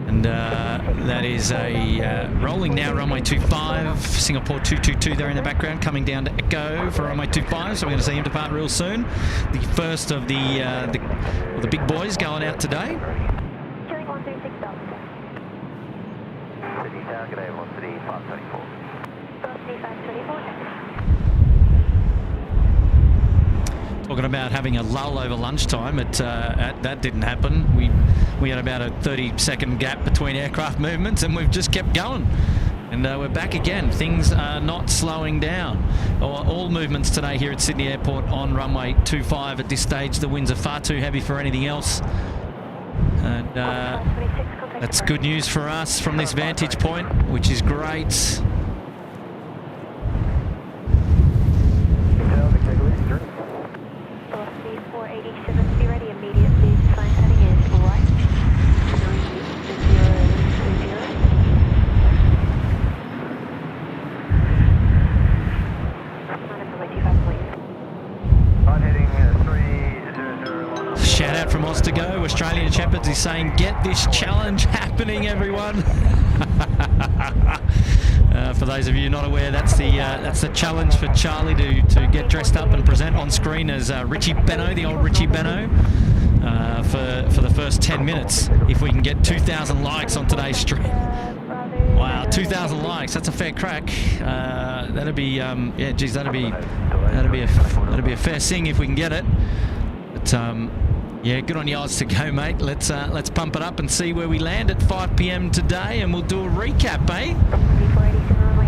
and that is a rolling now, runway 25, Singapore 222 there in the background, coming down to Echo for runway 25, so we're going to see him depart real soon. The first of the big boys going out today. Killing 136 Delta. City target velocity 524. Velocity 524. Talking about having a lull over lunchtime, that didn't happen. We had about a 30-second gap between aircraft movements, and we've just kept going. And we're back again. Things are not slowing down. All movements today here at Sydney Airport on runway 25 at this stage. The winds are far too heavy for anything else. And that's good news for us from this vantage point, which is great. Velocity 487, be ready immediately. Sign heading is right. 30. Shout out from Ostago. Australian Shepherds is saying, get this challenge happening, everyone. For those of you not aware, that's the challenge for Charlie to get dressed up and present on screen as Richie Benno, the old Richie Benno, for the first 10 minutes. If we can get 2,000 likes on today's stream. Wow, 2,000 likes. That's a fair crack. That'd be yeah, geez, that'd be a fair sing if we can get it. But yeah, good on you odds to go, mate. Let's pump it up and see where we land at 5 p.m. today, and we'll do a recap, eh? 487 runway.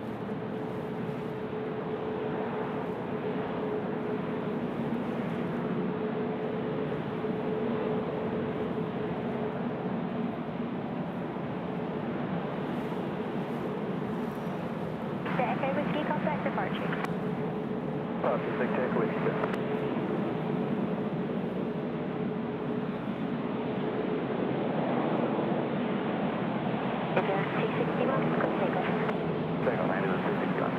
261, good takeoff. Takeoff, Angeles 261.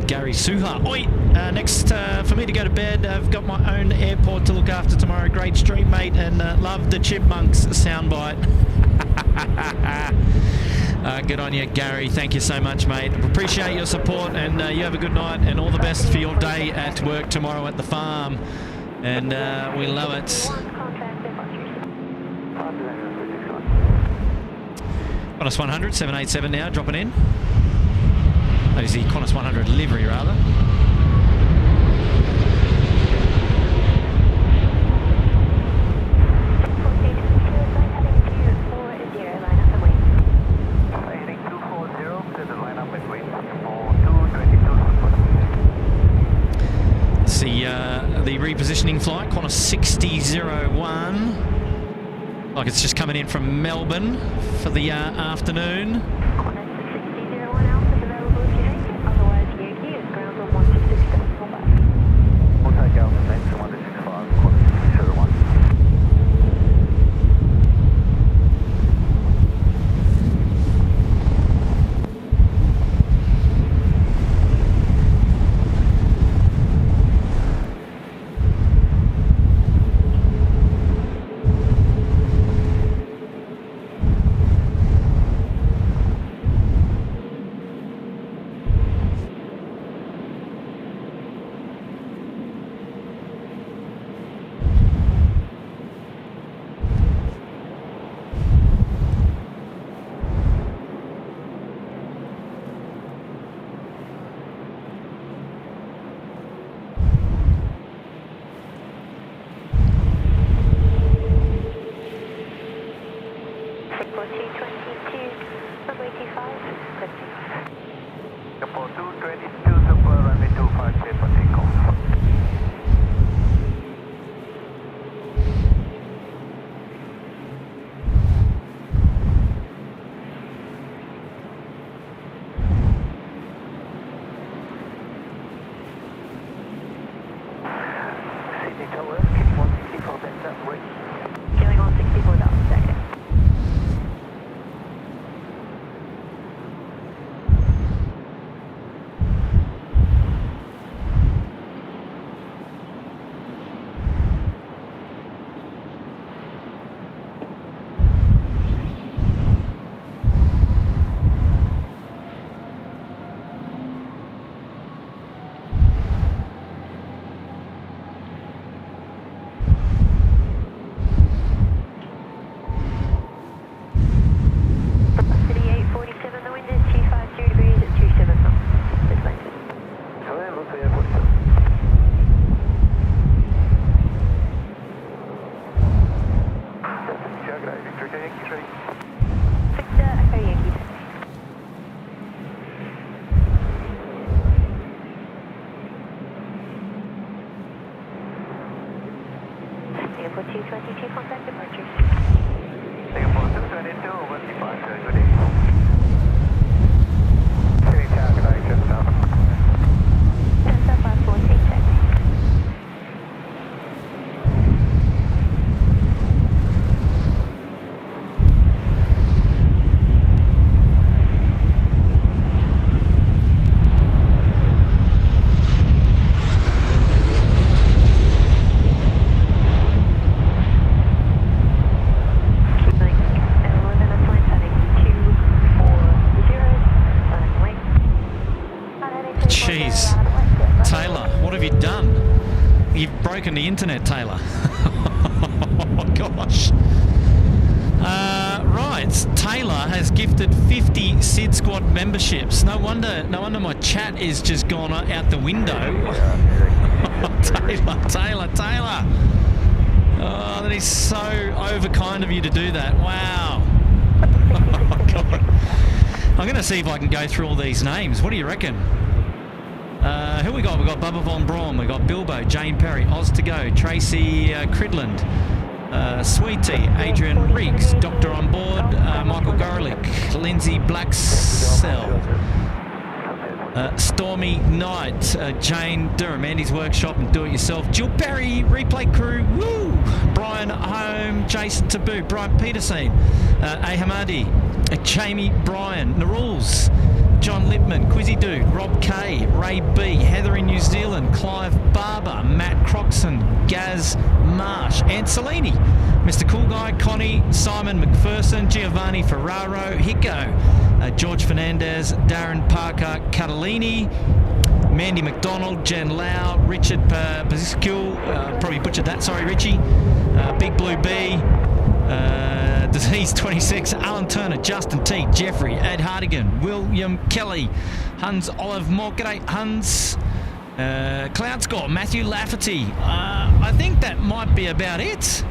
Gary Suha. Oi! Next, for me to go to bed, I've got my own airport to look after tomorrow. Great stream, mate, and love the Chipmunks soundbite. Good on you, Gary. Thank you so much, mate. Appreciate your support, and you have a good night, and all the best for your day at work tomorrow at the farm. And we love it. Qantas 100, 787 now, dropping in. That is the Qantas 100 livery, rather. Let's see the repositioning flight, Qantas 6001. Like it's just coming in from Melbourne for the afternoon. The internet, Taylor. Oh gosh. Right, Taylor has gifted 50 SydSquad memberships. No wonder my chat is just gone out the window. Taylor. Oh, that is so overkind of you to do that. Wow. Oh, God. I'm going to see if I can go through all these names. What do you reckon? Who we got? We got Bubba Von Braun. We got Bilbo, Jane Perry, Oz to Go, Tracy Cridland, Sweetie, Adrian Riggs, Doctor on Board, Michael Gorelick, Lindsay Blacksell, Stormy Knight, Jane Durham, Andy's Workshop and Do It Yourself, Jill Perry, Replay Crew, woo! Brian Home, Jason Taboo, Brian Peterson, Ahamadi, Jamie Bryan, Narules, John Lipman, Quizzy Dude, Rob K, Ray B, Heather in New Zealand, Clive Barber, Matt Croxon, Gaz Marsh, Anselini, Mr. Cool Guy, Connie, Simon McPherson, Giovanni Ferraro, Hicko, George Fernandez, Darren Parker, Catalini, Mandy McDonald, Jen Lau, Richard Paziscule, probably butchered that, sorry Richie, Big Blue B, Disease 26, Alan Turner, Justin T, Jeffrey, Ed Hardigan, William Kelly, Hans Olive Moore, g'day Hans, Cloud Score, Matthew Lafferty. I think that might be about it.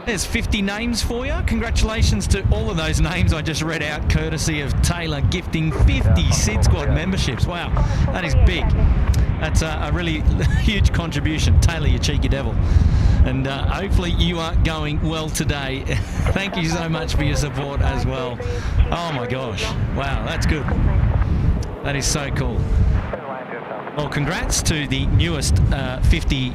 There's 50 names for you. Congratulations to all of those names I just read out, courtesy of Taylor gifting 50 SydSquad memberships. Wow, that is big. That's a really huge contribution. Taylor, you cheeky devil. And hopefully you are going well today. Thank you so much for your support as well. Oh my gosh. Wow, that's good. That is so cool. Well, congrats to the newest 50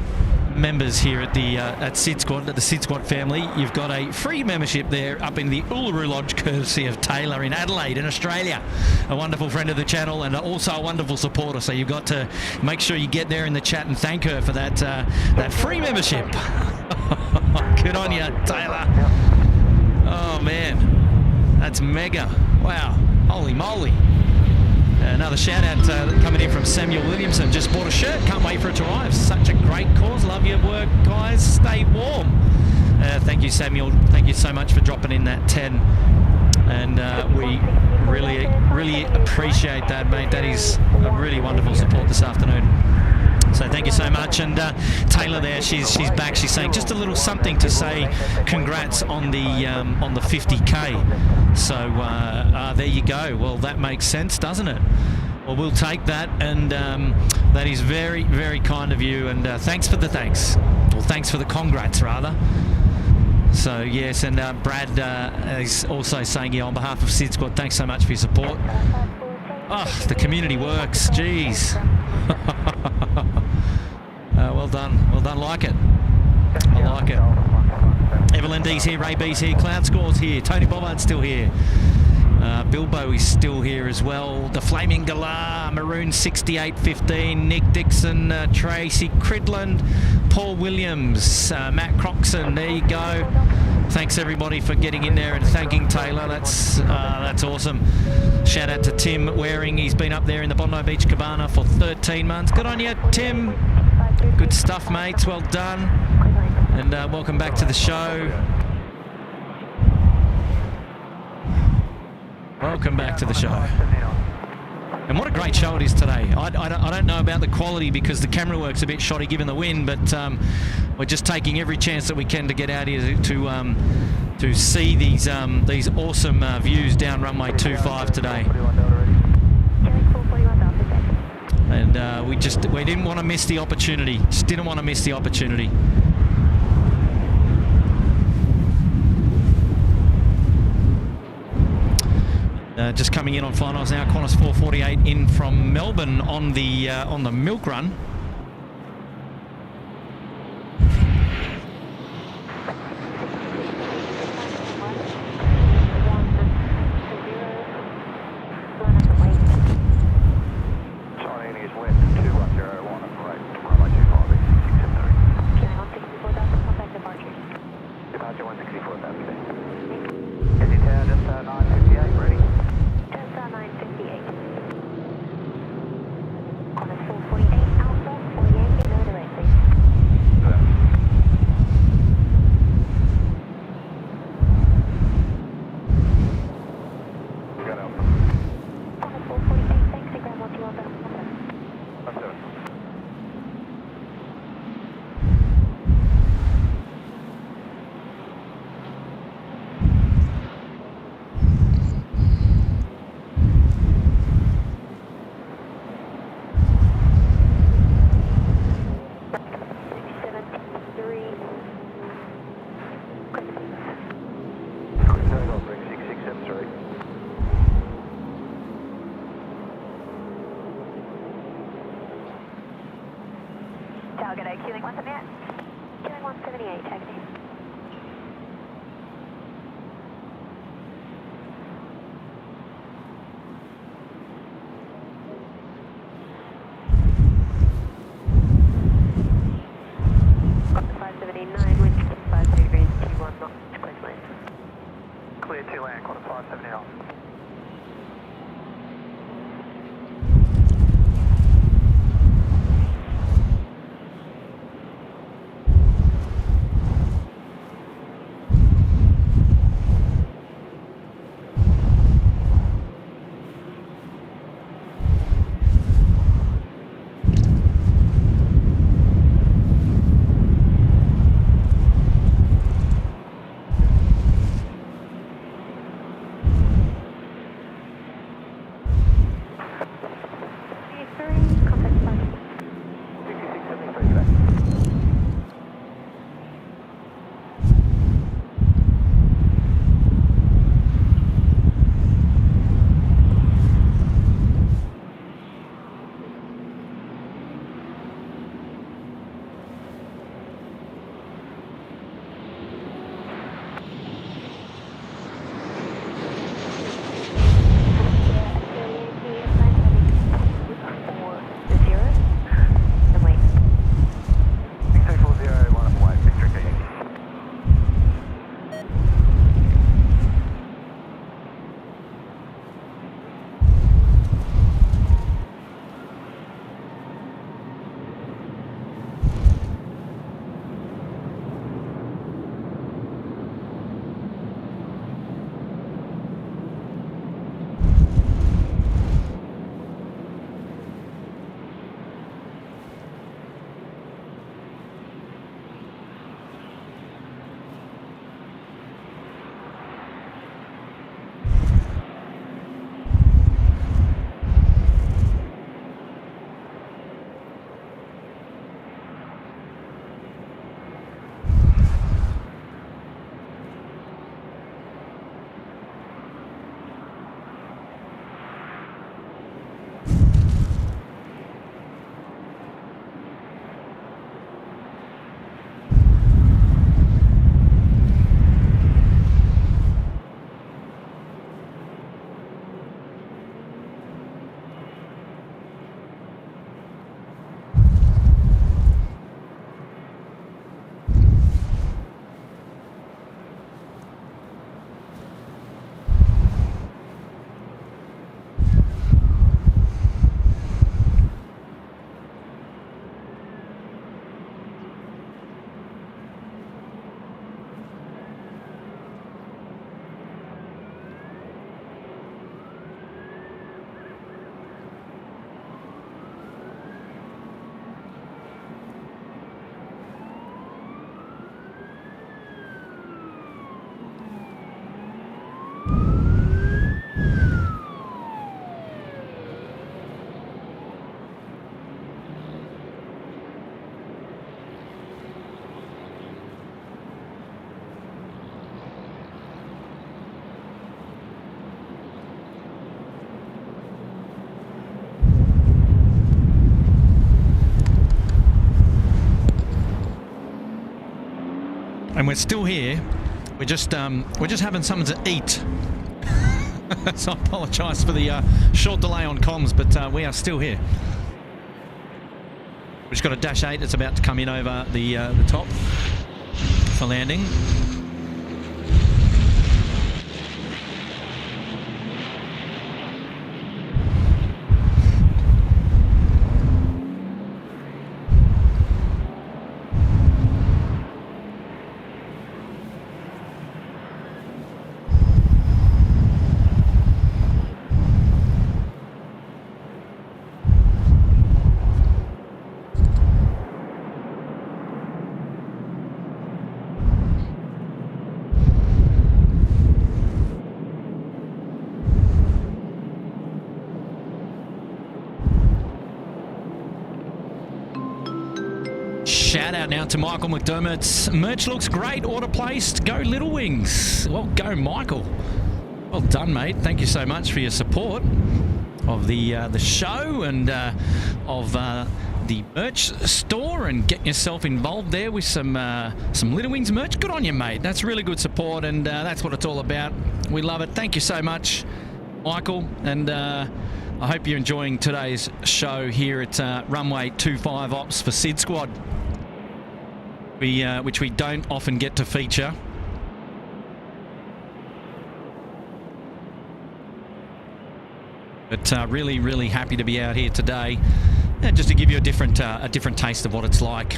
members here at the SydSquad family. You've got a free membership there up in the Uluru Lodge, courtesy of Taylor in Adelaide in Australia, a wonderful friend of the channel and also a wonderful supporter. So you've got to make sure you get there in the chat and thank her for that free membership. Good on you, Taylor. Oh man, that's mega. Wow, holy moly. Another shout out coming in from Samuel Williamson. Just bought a shirt, can't wait for it to arrive. Such a great cause, love your work guys, stay warm. Thank you Samuel, thank you so much for dropping in that 10, and we really appreciate that, mate. That is a really wonderful support this afternoon. So thank you so much. And Taylor there, she's back. She's saying just a little something to say congrats on the 50k. So there you go. Well, that makes sense, doesn't it? Well, we'll take that, and that is very, very kind of you. And thanks for the thanks. Well, thanks for the congrats, rather. So yes, and Brad is also saying, yeah, on behalf of SydSquad, thanks so much for your support. Oh, the community works. Jeez. Well done, like it. I like it. Evelyn D's here, Ray B's here, Cloud Score's here, Tony Bobbard's still here. Bilbo is still here as well. The Flaming Galah, Maroon 6815, Nick Dixon, Tracy Cridland, Paul Williams, Matt Croxon. There you go. Thanks everybody for getting in there and thanking Taylor. That's awesome. Shout out to Tim Waring. He's been up there in the Bondi Beach Cabana for 13 months. Good on you, Tim. Good stuff, mates. Well done. And welcome back to the show. Welcome back to the show. And what a great show it is today. I don't know about the quality because the camera work's a bit shoddy given the wind, but we're just taking every chance that we can to get out here to see these awesome views down runway 25 today. And we didn't want to miss the opportunity. Just didn't want to miss the opportunity. Just coming in on finals now. Qantas 448 in from Melbourne on the milk run. Alpha. 28, taxi. Got the 579, wind 52 degrees, T1 knots, close lane. Clear to land, quarter 570 off. And we're still here. We're just having something to eat. So I apologise for the short delay on comms, but we are still here. We've just got a Dash 8 that's about to come in over the top for landing. Shout out now to Michael McDermott's merch looks great, order placed. Go Little Wings. Well, go Michael. Well done, mate. Thank you so much for your support of the show and of the merch store and getting yourself involved there with some Little Wings merch. Good on you, mate. That's really good support, and that's what it's all about. We love it. Thank you so much, Michael, and I hope you're enjoying today's show here at Runway 25 Ops for SydSquad, which we don't often get to feature. But really, really happy to be out here today, just to give you a different taste of what it's like.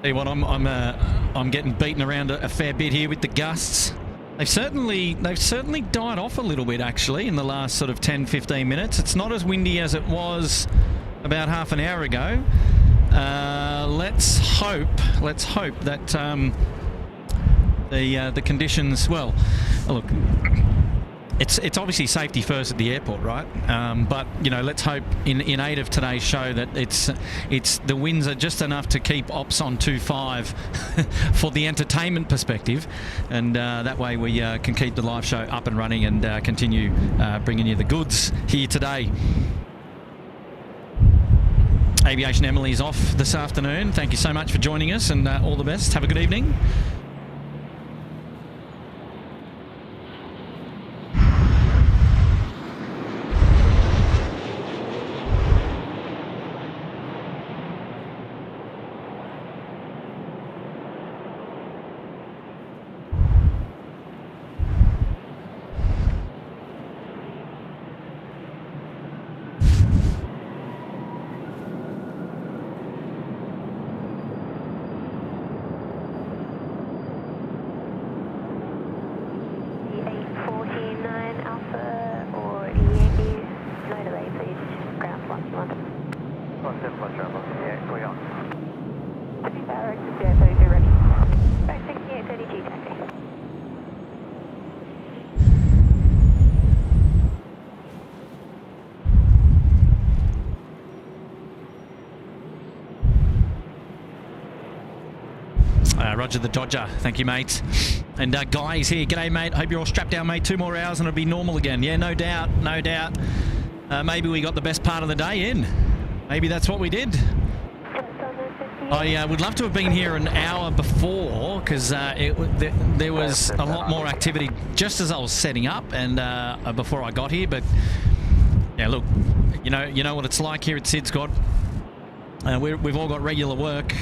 Tell you what, I'm getting beaten around a fair bit here with the gusts. They've certainly died off a little bit actually in the last sort of 10-15 minutes. It's not as windy as it was about half an hour ago. Let's hope that the conditions. Well, look. It's obviously safety first at the airport, right? But you know, let's hope in aid of today's show that it's the winds are just enough to keep ops on 25 for the entertainment perspective, and that way we can keep the live show up and running and continue bringing you the goods here today. Aviation Emily is off this afternoon. Thank you so much for joining us, and all the best. Have a good evening. Roger the Dodger. Thank you, mate. And Guy is here. G'day, mate. Hope you're all strapped down, mate. 2 more hours and it'll be normal again. Yeah, no doubt. No doubt. Maybe we got the best part of the day in. Maybe that's what we did. I would love to have been here an hour before, because there was a lot more activity just as I was setting up and before I got here. But yeah, look, you know what it's like here at SydSquad. We've all got regular work.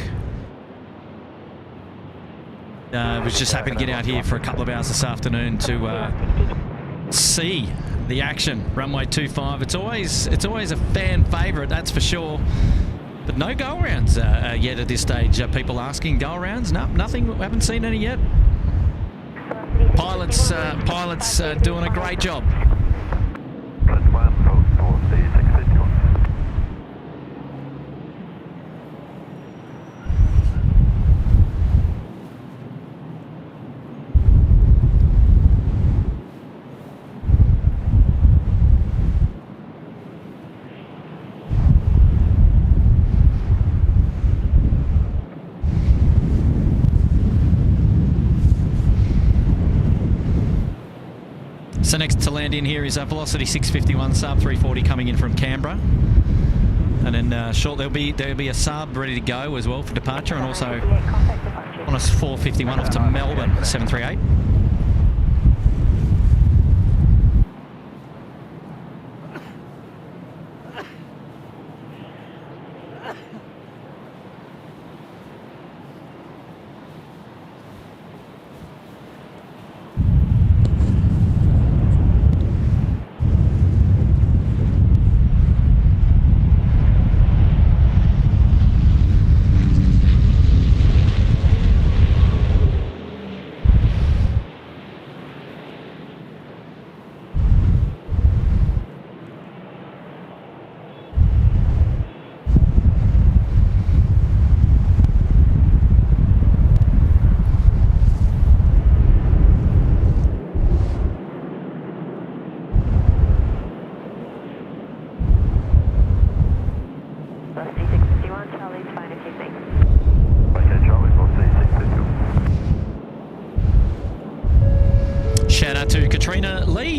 Was just happy to get out here for a couple of hours this afternoon to see the action. Runway 25. It's always a fan favourite, that's for sure. But no go-arounds yet at this stage. People asking go-arounds? No, nothing. We haven't seen any yet. Pilots doing a great job. So next to land in here is a Velocity 651 Saab 340 coming in from Canberra, and then short there'll be a Saab ready to go as well for departure, and also on a 451 off to Melbourne 738.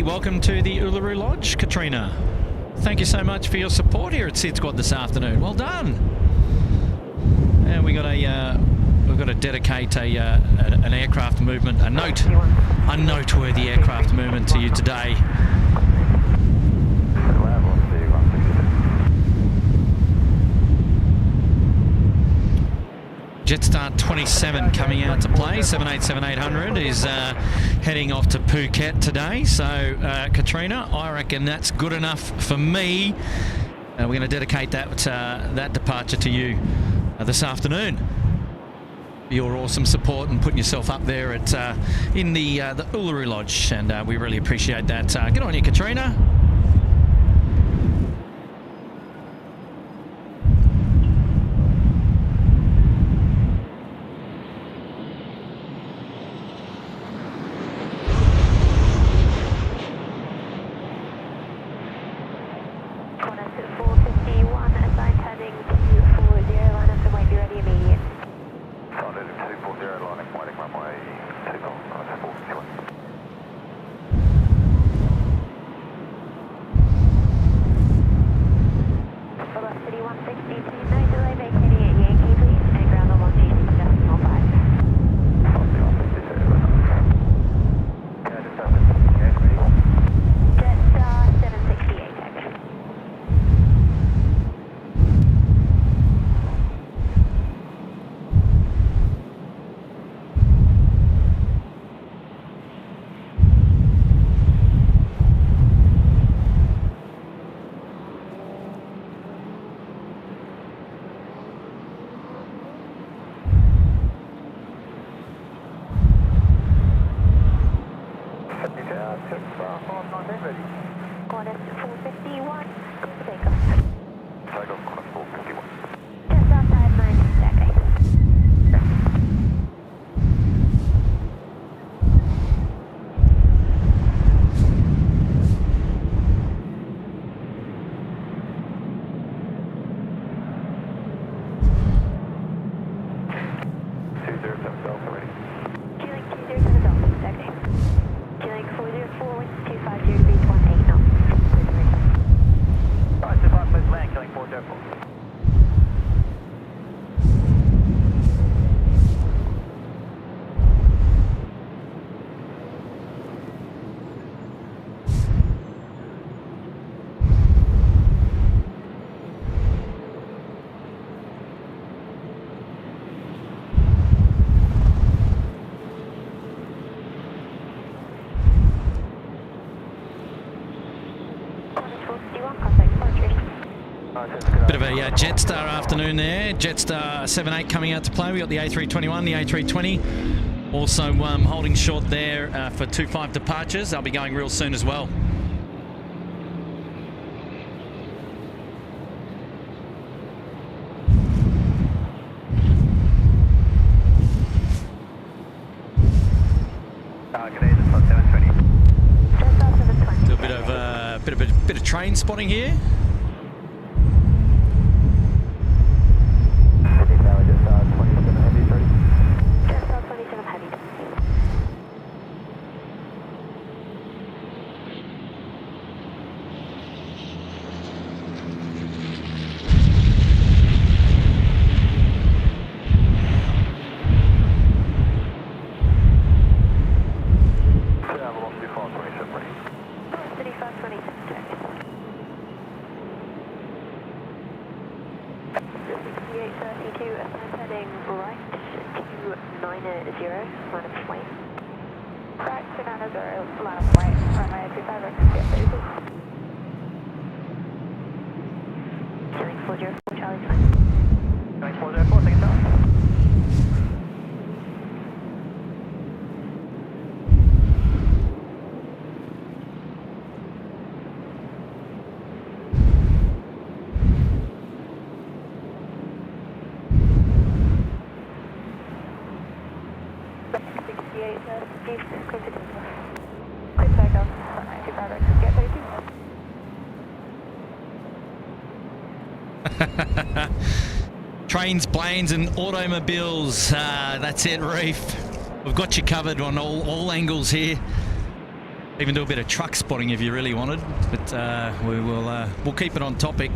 Welcome to the Uluru Lodge, Katrina. Thank you so much for your support here at SydSquad this afternoon. Well done. And we've got to dedicate an aircraft movement, a noteworthy aircraft movement to you today. Jetstar 27 coming out to play. 787-800 is heading off to Phuket today. So, Katrina, I reckon that's good enough for me. We're going to dedicate that departure to you this afternoon. Your awesome support and putting yourself up there at in the Uluru Lodge, and we really appreciate that. Good on you, Katrina. Bit of a Jetstar afternoon there. Jetstar 78 coming out to play. We got the A321, the A320. Also holding short there for 25 departures. They'll be going real soon as well. Do a bit of train spotting here. Trains, planes and automobiles. That's it, Reef. We've got you covered on all angles here. Even do a bit of truck spotting if you really wanted, but we'll keep it on topic.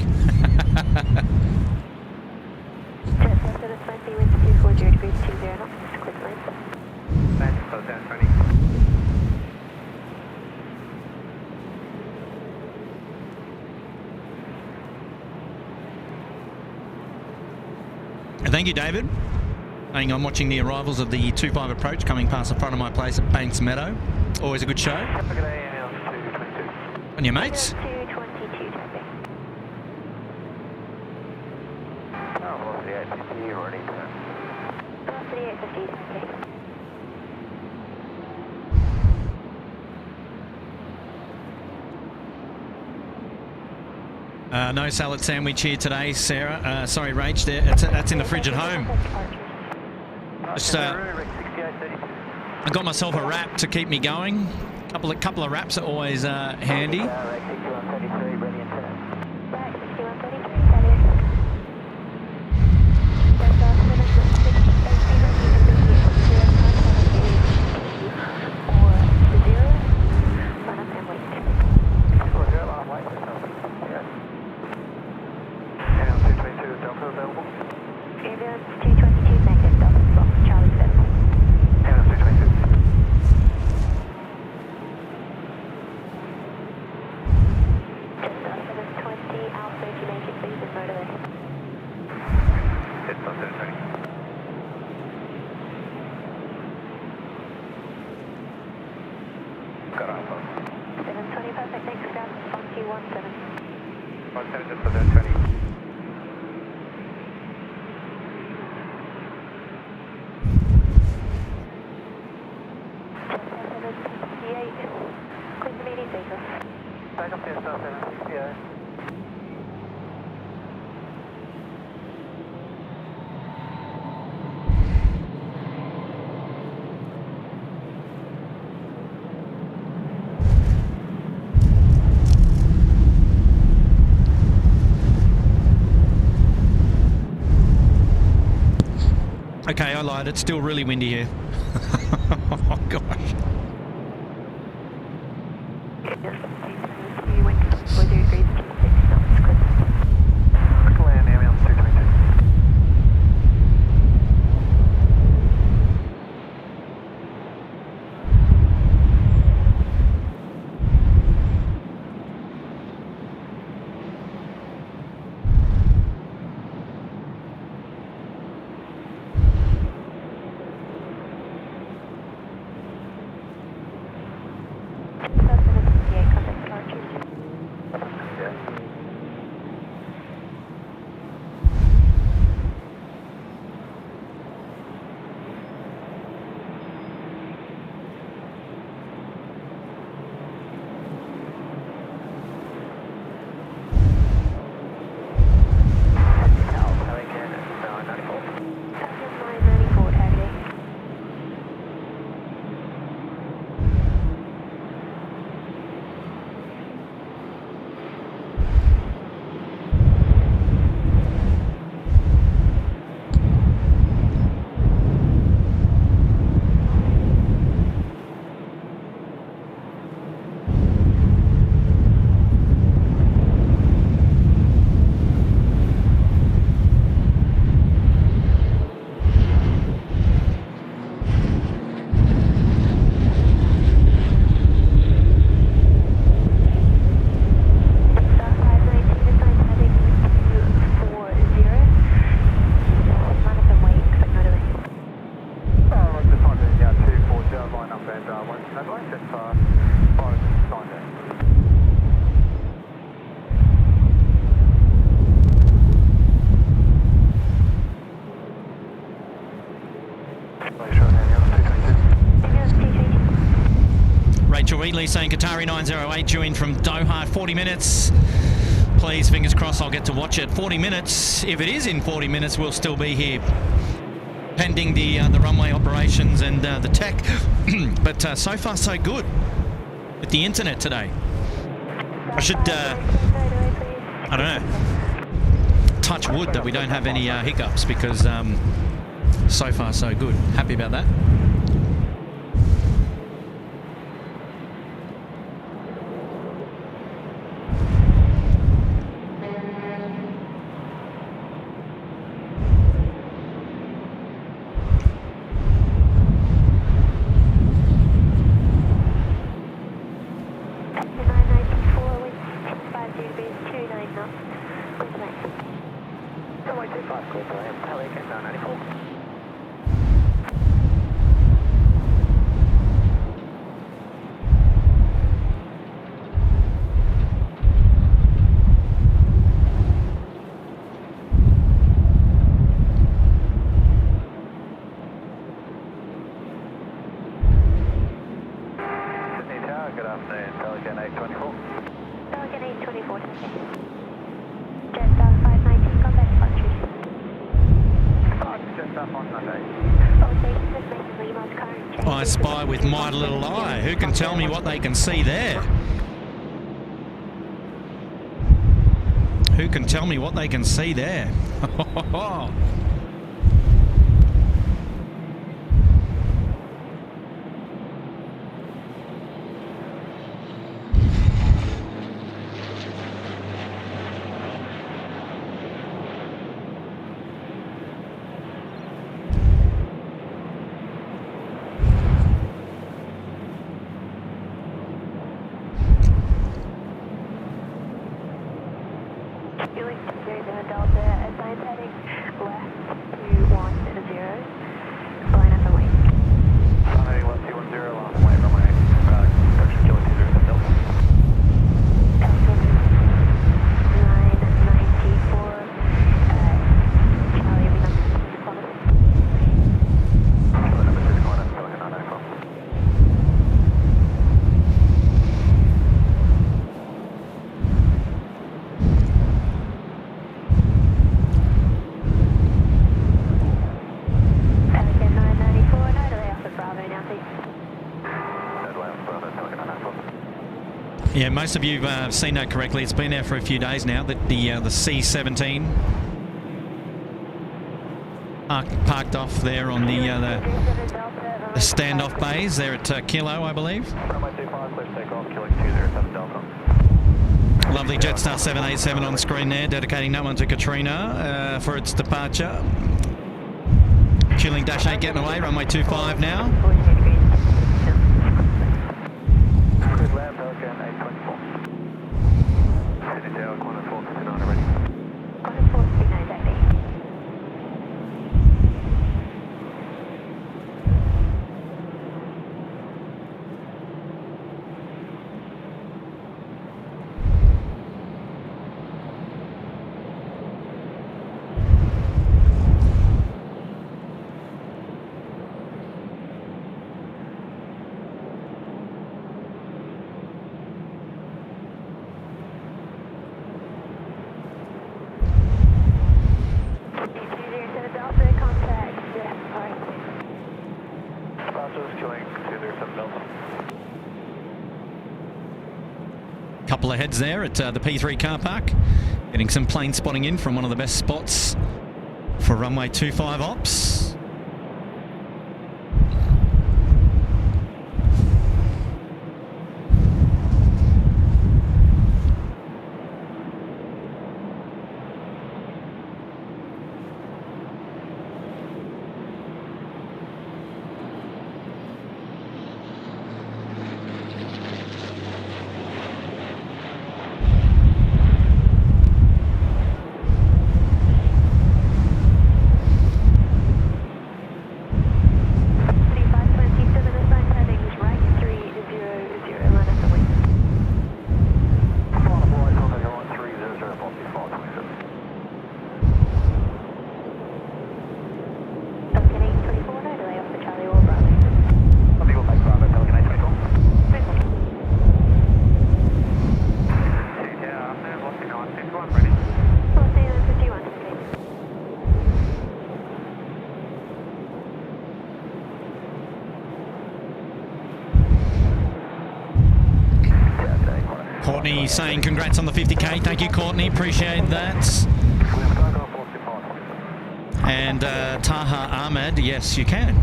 Thank you, David. I'm watching the arrivals of the 25 approach coming past the front of my place at Banks Meadow. Always a good show. And your mates? No salad sandwich here today, Sarah. Sorry, Rach. That's in the fridge at home. Just, I got myself a wrap to keep me going. Couple of wraps are always handy. Okay, I lied. It's still really windy here. Oh, gosh. Saying Qatari 908 due in from Doha, 40 minutes. Please, fingers crossed, I'll get to watch it. 40 minutes. If it is in 40 minutes, we'll still be here, pending the runway operations and the tech. But so far, so good with the internet today. I should, I don't know, touch wood that we don't have any hiccups, because so far, so good. Happy about that. I spy with my little eye. Who can tell me what they can see there? Who can tell me what they can see there? Yeah, most of you have seen that correctly. It's been there for a few days now. That the C-17 parked off there on the standoff bays there at Kilo, I believe. Lovely Jetstar 787 on screen there, dedicating that one to Katrina for its departure. Chilling Dash 8 getting away, runway 25 now. Couple of heads there at the P3 car park, getting some plane spotting in from one of the best spots for runway 25 ops. Courtney saying congrats on the 50k. Thank you, Courtney. Appreciate that. And Taha Ahmed, yes, you can.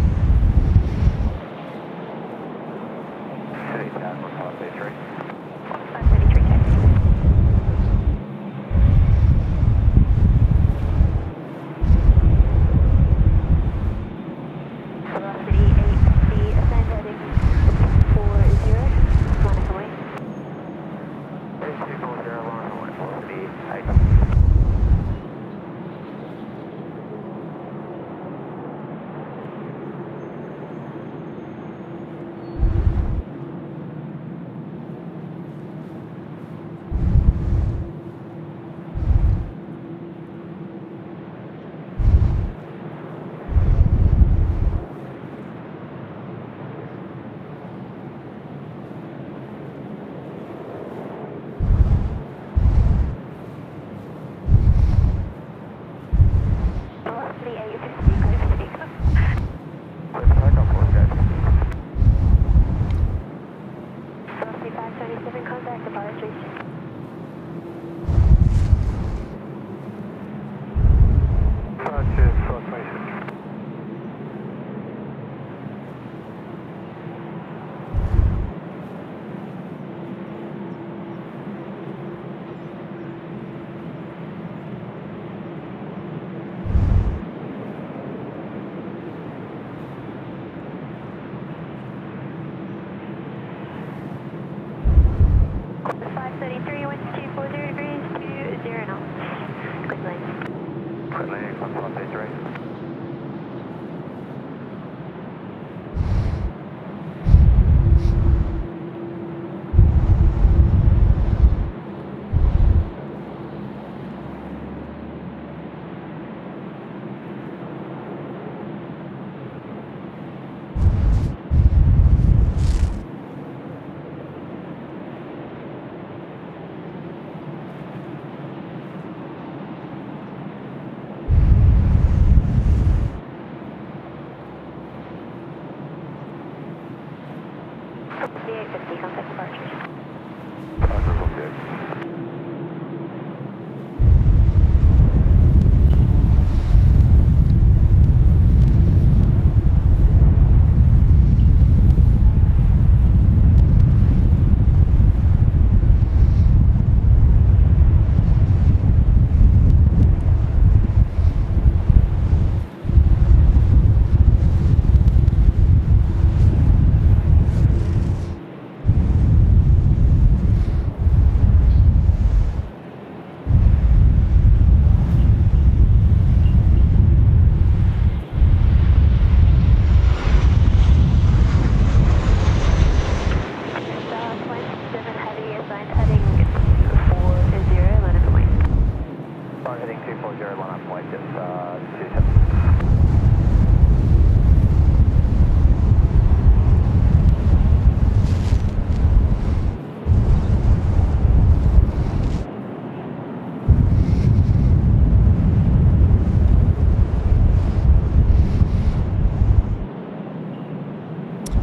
A350, contact departure.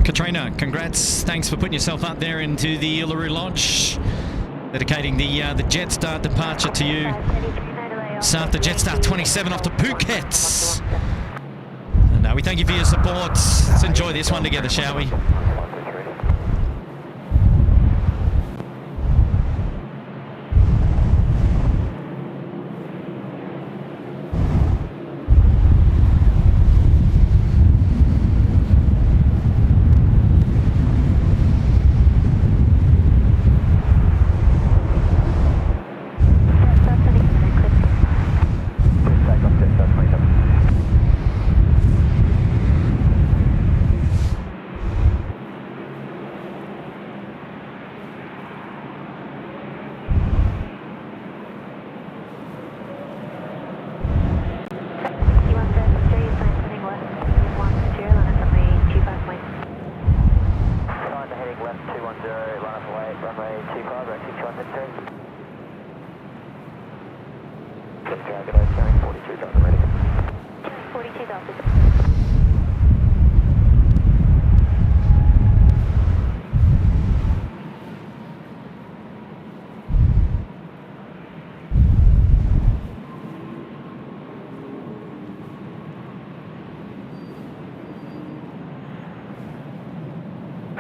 Katrina, congrats. Thanks for putting yourself up there into the Uluru Lodge. Dedicating the Jetstar departure to you. South the Jetstar 27 off to Phuket. And we thank you for your support. Let's enjoy this one together, shall we?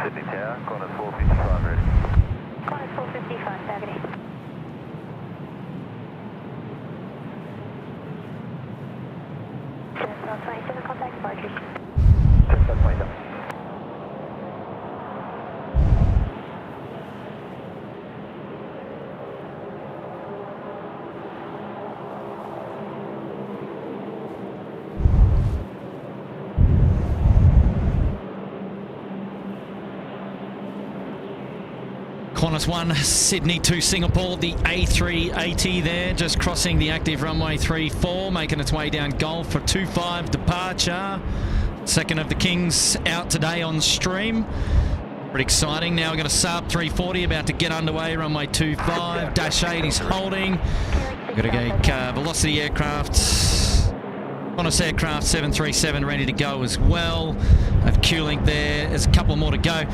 Sydney Tower, corner 455 ready. Corner 455, Saturday. Jetstar 27, contact departures. Jetstar 27. Qantas 1, Sydney to Singapore, the A380 there, just crossing the active runway 34, making its way down Gulf for 25 departure. Second of the Kings out today on stream. Pretty exciting. Now we're going to Saab 340, about to get underway, runway 25, dash 8 is holding. Got to get Velocity aircraft, Qantas aircraft 737 ready to go as well. Have Q-Link there, there's a couple more to go.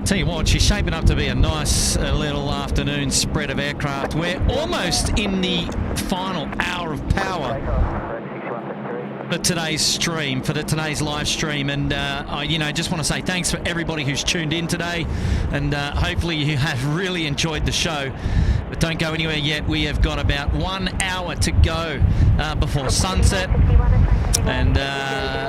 Tell you what, she's shaping up to be a nice little afternoon spread of aircraft. We're almost in the final hour of power for today's stream, for today's live stream, and I just want to say thanks for everybody who's tuned in today, and hopefully you have really enjoyed the show. But don't go anywhere yet. We have got about 1 hour to go before sunset. And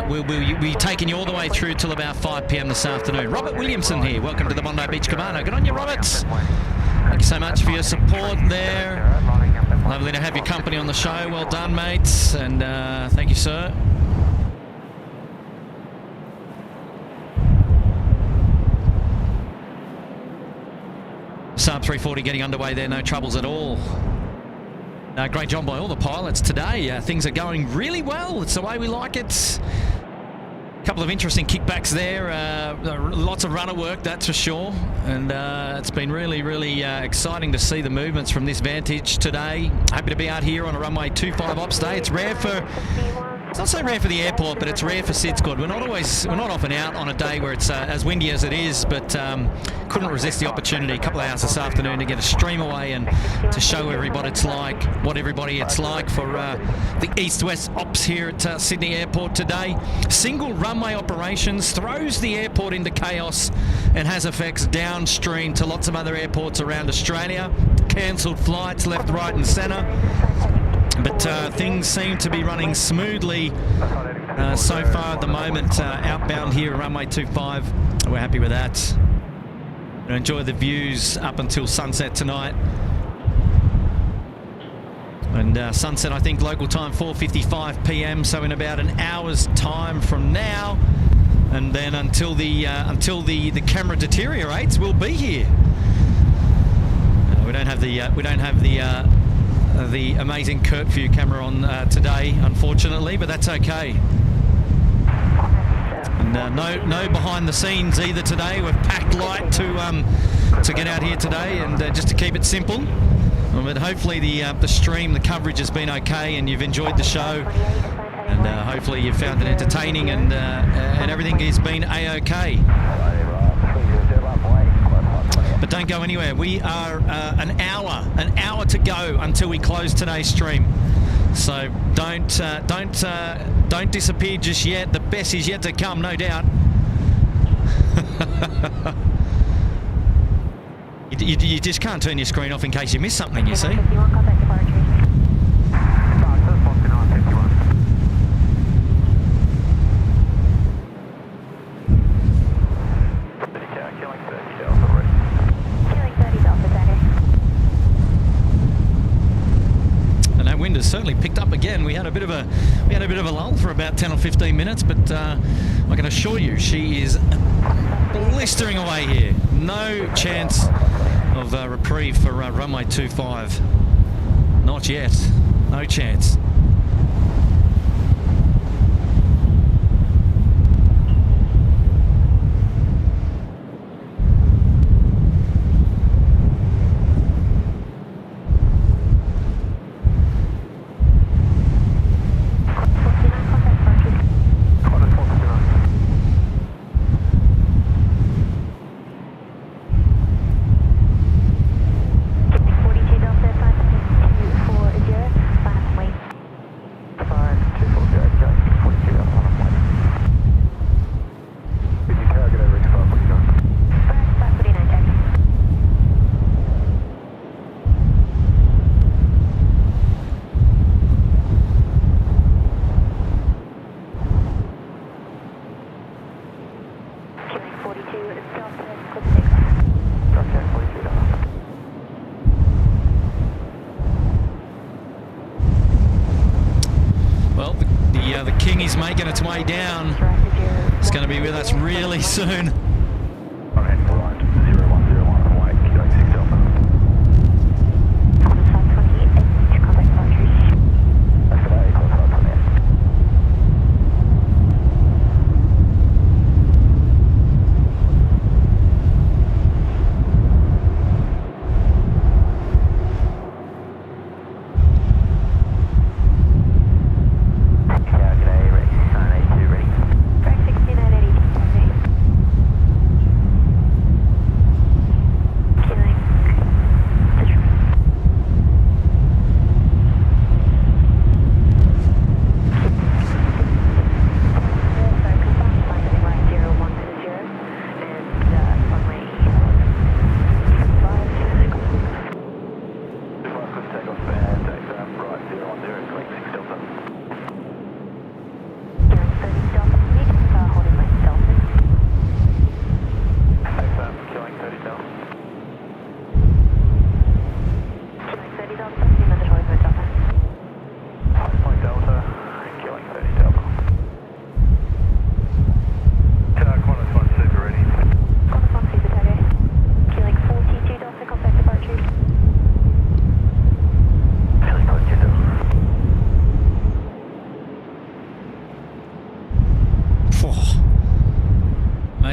we'll be taking you all the way through till about 5 p.m. this afternoon. Robert Williamson here. Welcome to the Bondi Beach Cabana. Good on you, Robert. Thank you so much for your support there. Lovely to have your company on the show. Well done, mates. And thank you, sir. Saab 340 getting underway there. No troubles at all. Great job by all the pilots today. Things are going really well. It's the way we like it. A couple of interesting kickbacks there. Lots of runner work, that's for sure. And it's been really, really exciting to see the movements from this vantage today. Happy to be out here on a runway 25 ops day. It's rare for It's not so rare for the airport, but it's rare for SydSquad. We're not often out on a day where it's as windy as it is, but couldn't resist the opportunity a couple of hours this afternoon to get a stream away and to show everybody what everybody it's like for the east-west ops here at Sydney Airport today. Single runway operations throws the airport into chaos and has effects downstream to lots of other airports around Australia. Cancelled flights left, right and centre. But things seem to be running smoothly so far at the moment. Outbound here at runway 25. We're happy with that. We'll enjoy the views up until sunset tonight. And sunset, I think, local time 4:55 p.m. So in about an hour's time from now, and then until the camera deteriorates, we'll be here. We don't have the amazing Kurt view camera on today, unfortunately, but that's okay. And no behind the scenes either today. We've packed light to get out here today, and just to keep it simple. But hopefully the stream, the coverage has been okay, and you've enjoyed the show, and hopefully you've found it entertaining, and everything has been a-okay. But don't go anywhere. We are an hour to go until we close today's stream. So don't disappear just yet. The best is yet to come, no doubt. you just can't turn your screen off in case you miss something, you see. Wind has certainly picked up again. We had a bit of a lull for about 10 or 15 minutes, but I can assure you she is blistering away here. No chance of reprieve for runway 25. Not yet. No chance. The King is making its way down. It's going to be with us really soon.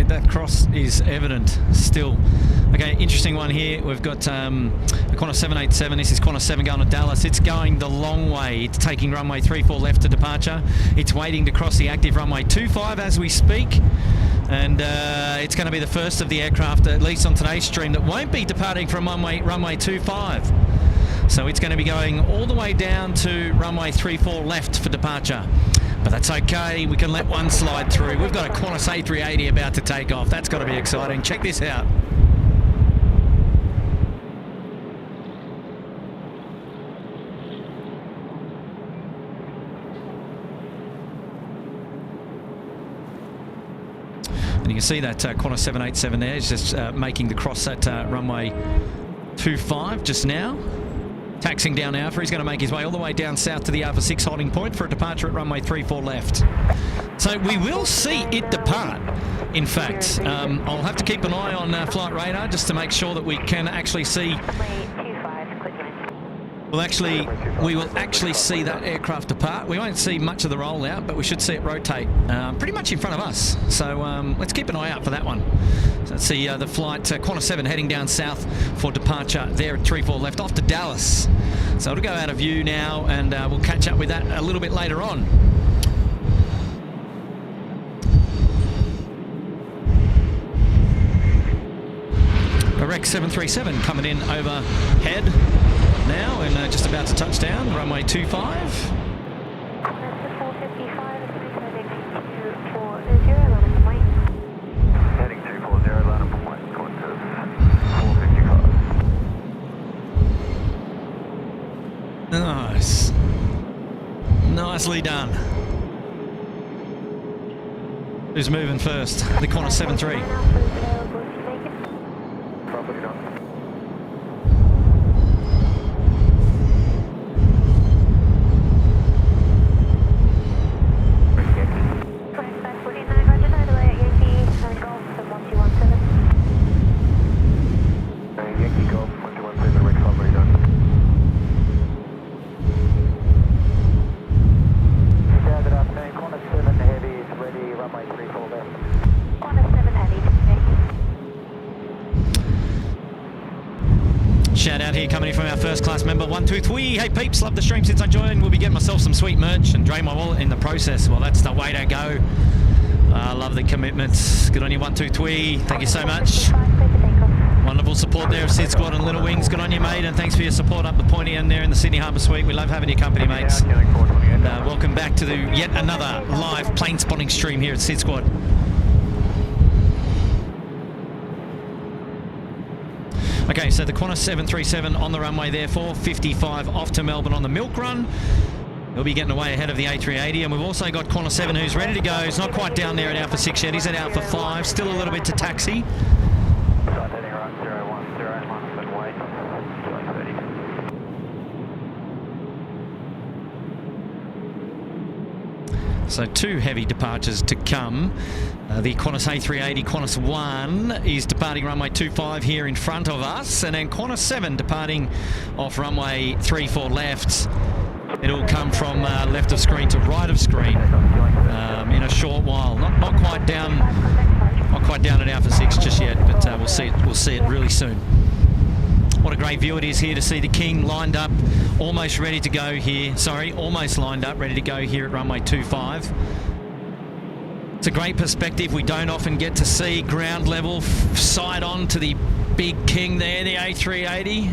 mate. That cross is evident still. Okay, interesting one here. We've got a Qantas 787. This is Qantas 7 going to Dallas. It's going the long way. It's taking runway 34 left to departure. It's waiting to cross the active runway 25 as we speak. And it's going to be the first of the aircraft, at least on today's stream, that won't be departing from runway 25. So it's going to be going all the way down to runway 34 left for departure. But that's okay, we can let one slide through. We've got a Qantas A380 about to take off. That's got to be exciting. Check this out. And you can see that Qantas 787 there is just making the cross at runway 25 just now. Taxing down Alpha, he's going to make his way all the way down south to the Alpha 6 holding point for a departure at runway 34 left. So we will see it depart. In fact, I'll have to keep an eye on flight radar just to make sure that we can actually see. We will actually see that aircraft depart. We won't see much of the rollout, but we should see it rotate pretty much in front of us. So let's keep an eye out for that one. So let's see the flight Qantas 7 heading down south for departure there at 34 left off to Dallas. So it'll go out of view now, and we'll catch up with that a little bit later on. A Rex 737 coming in overhead now and just about to touch down, runway 25. Heading 240, land on point, Qantas 455. Nice. Nicely done. Who's moving first? The Qantas 73. Properly done. Yankee Golf 117, Rex properly done. Good afternoon, Qantas 7 Heavy is ready, runway 34 left. Qantas 7 Heavy, Shout out here coming in from our first class member 123. Hey peeps, love the stream since I joined. We'll be getting myself some sweet merch and drain my wallet in the process. Well, that's the way to go. I love the commitments. Good on you 123. Thank you so much. Wonderful support there of SydSquad and Little Wings. Good on you, mate, and thanks for your support up the pointy end there in the Sydney Harbour Suite. We love having your company, mates. And welcome back to yet another live plane spotting stream here at SydSquad. Okay, so the Qantas 737 on the runway there, 455 off to Melbourne on the milk run. He'll be getting away ahead of the A380, and we've also got Qantas 7 who's ready to go. He's not quite down there at Alpha 6 yet. He's at Alpha 5, still a little bit to taxi. Start heading right, 010, and wait, killing 30. So two heavy departures to come. The Qantas A380, Qantas 1 is departing runway 25 here in front of us, and then Qantas 7 departing off runway 34 left. It'll come from left of screen to right of screen in a short while. Not quite down at Alpha 6 just yet, but we'll see it really soon. What a great view it is here to see the King lined up, almost ready to go here. Sorry, almost lined up, ready to go here at runway 25. It's a great perspective. We don't often get to see ground level side on to the big King there, the A380.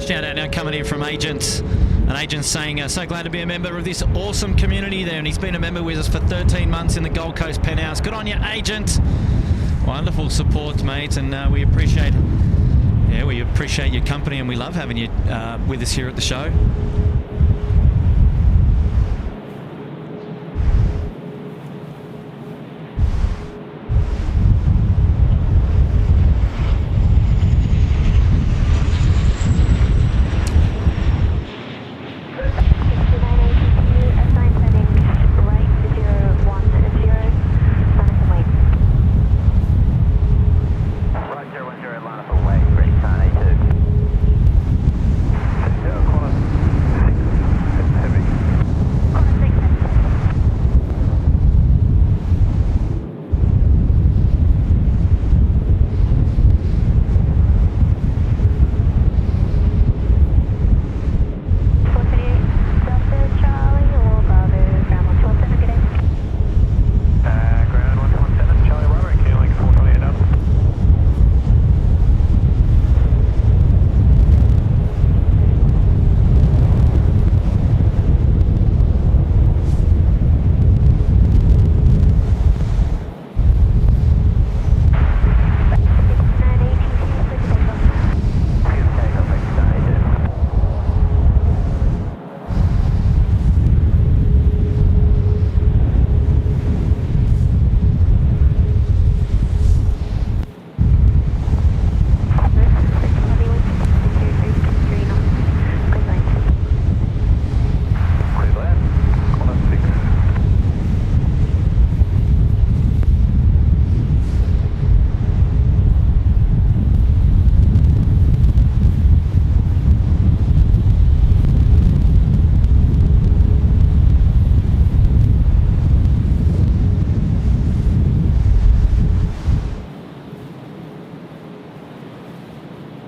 Shout out now coming in from Agent An agent saying, so glad to be a member of this awesome community there, and he's been a member with us for 13 months in the Gold Coast Penthouse. Good on you, agent. Wonderful support, mate, and we appreciate your company, and we love having you with us here at the show.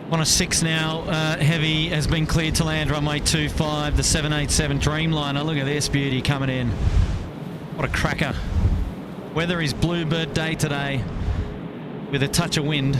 On a 6 now, Heavy has been cleared to land runway 25, the 787 Dreamliner. Look at this beauty coming in. What a cracker. Weather is Bluebird Day today with a touch of wind.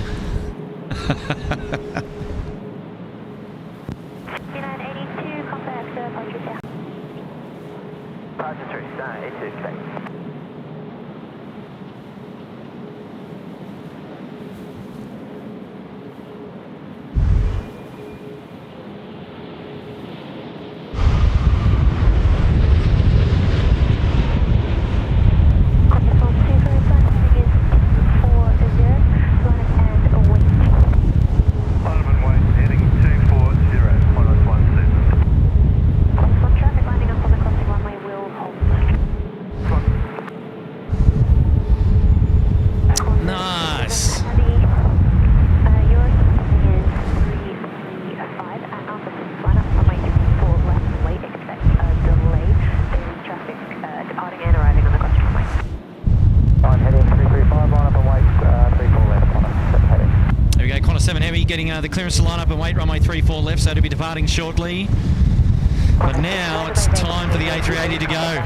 Getting the clearance to line up and wait, runway 34 left, so to be departing shortly. But now it's time for the A380 to go.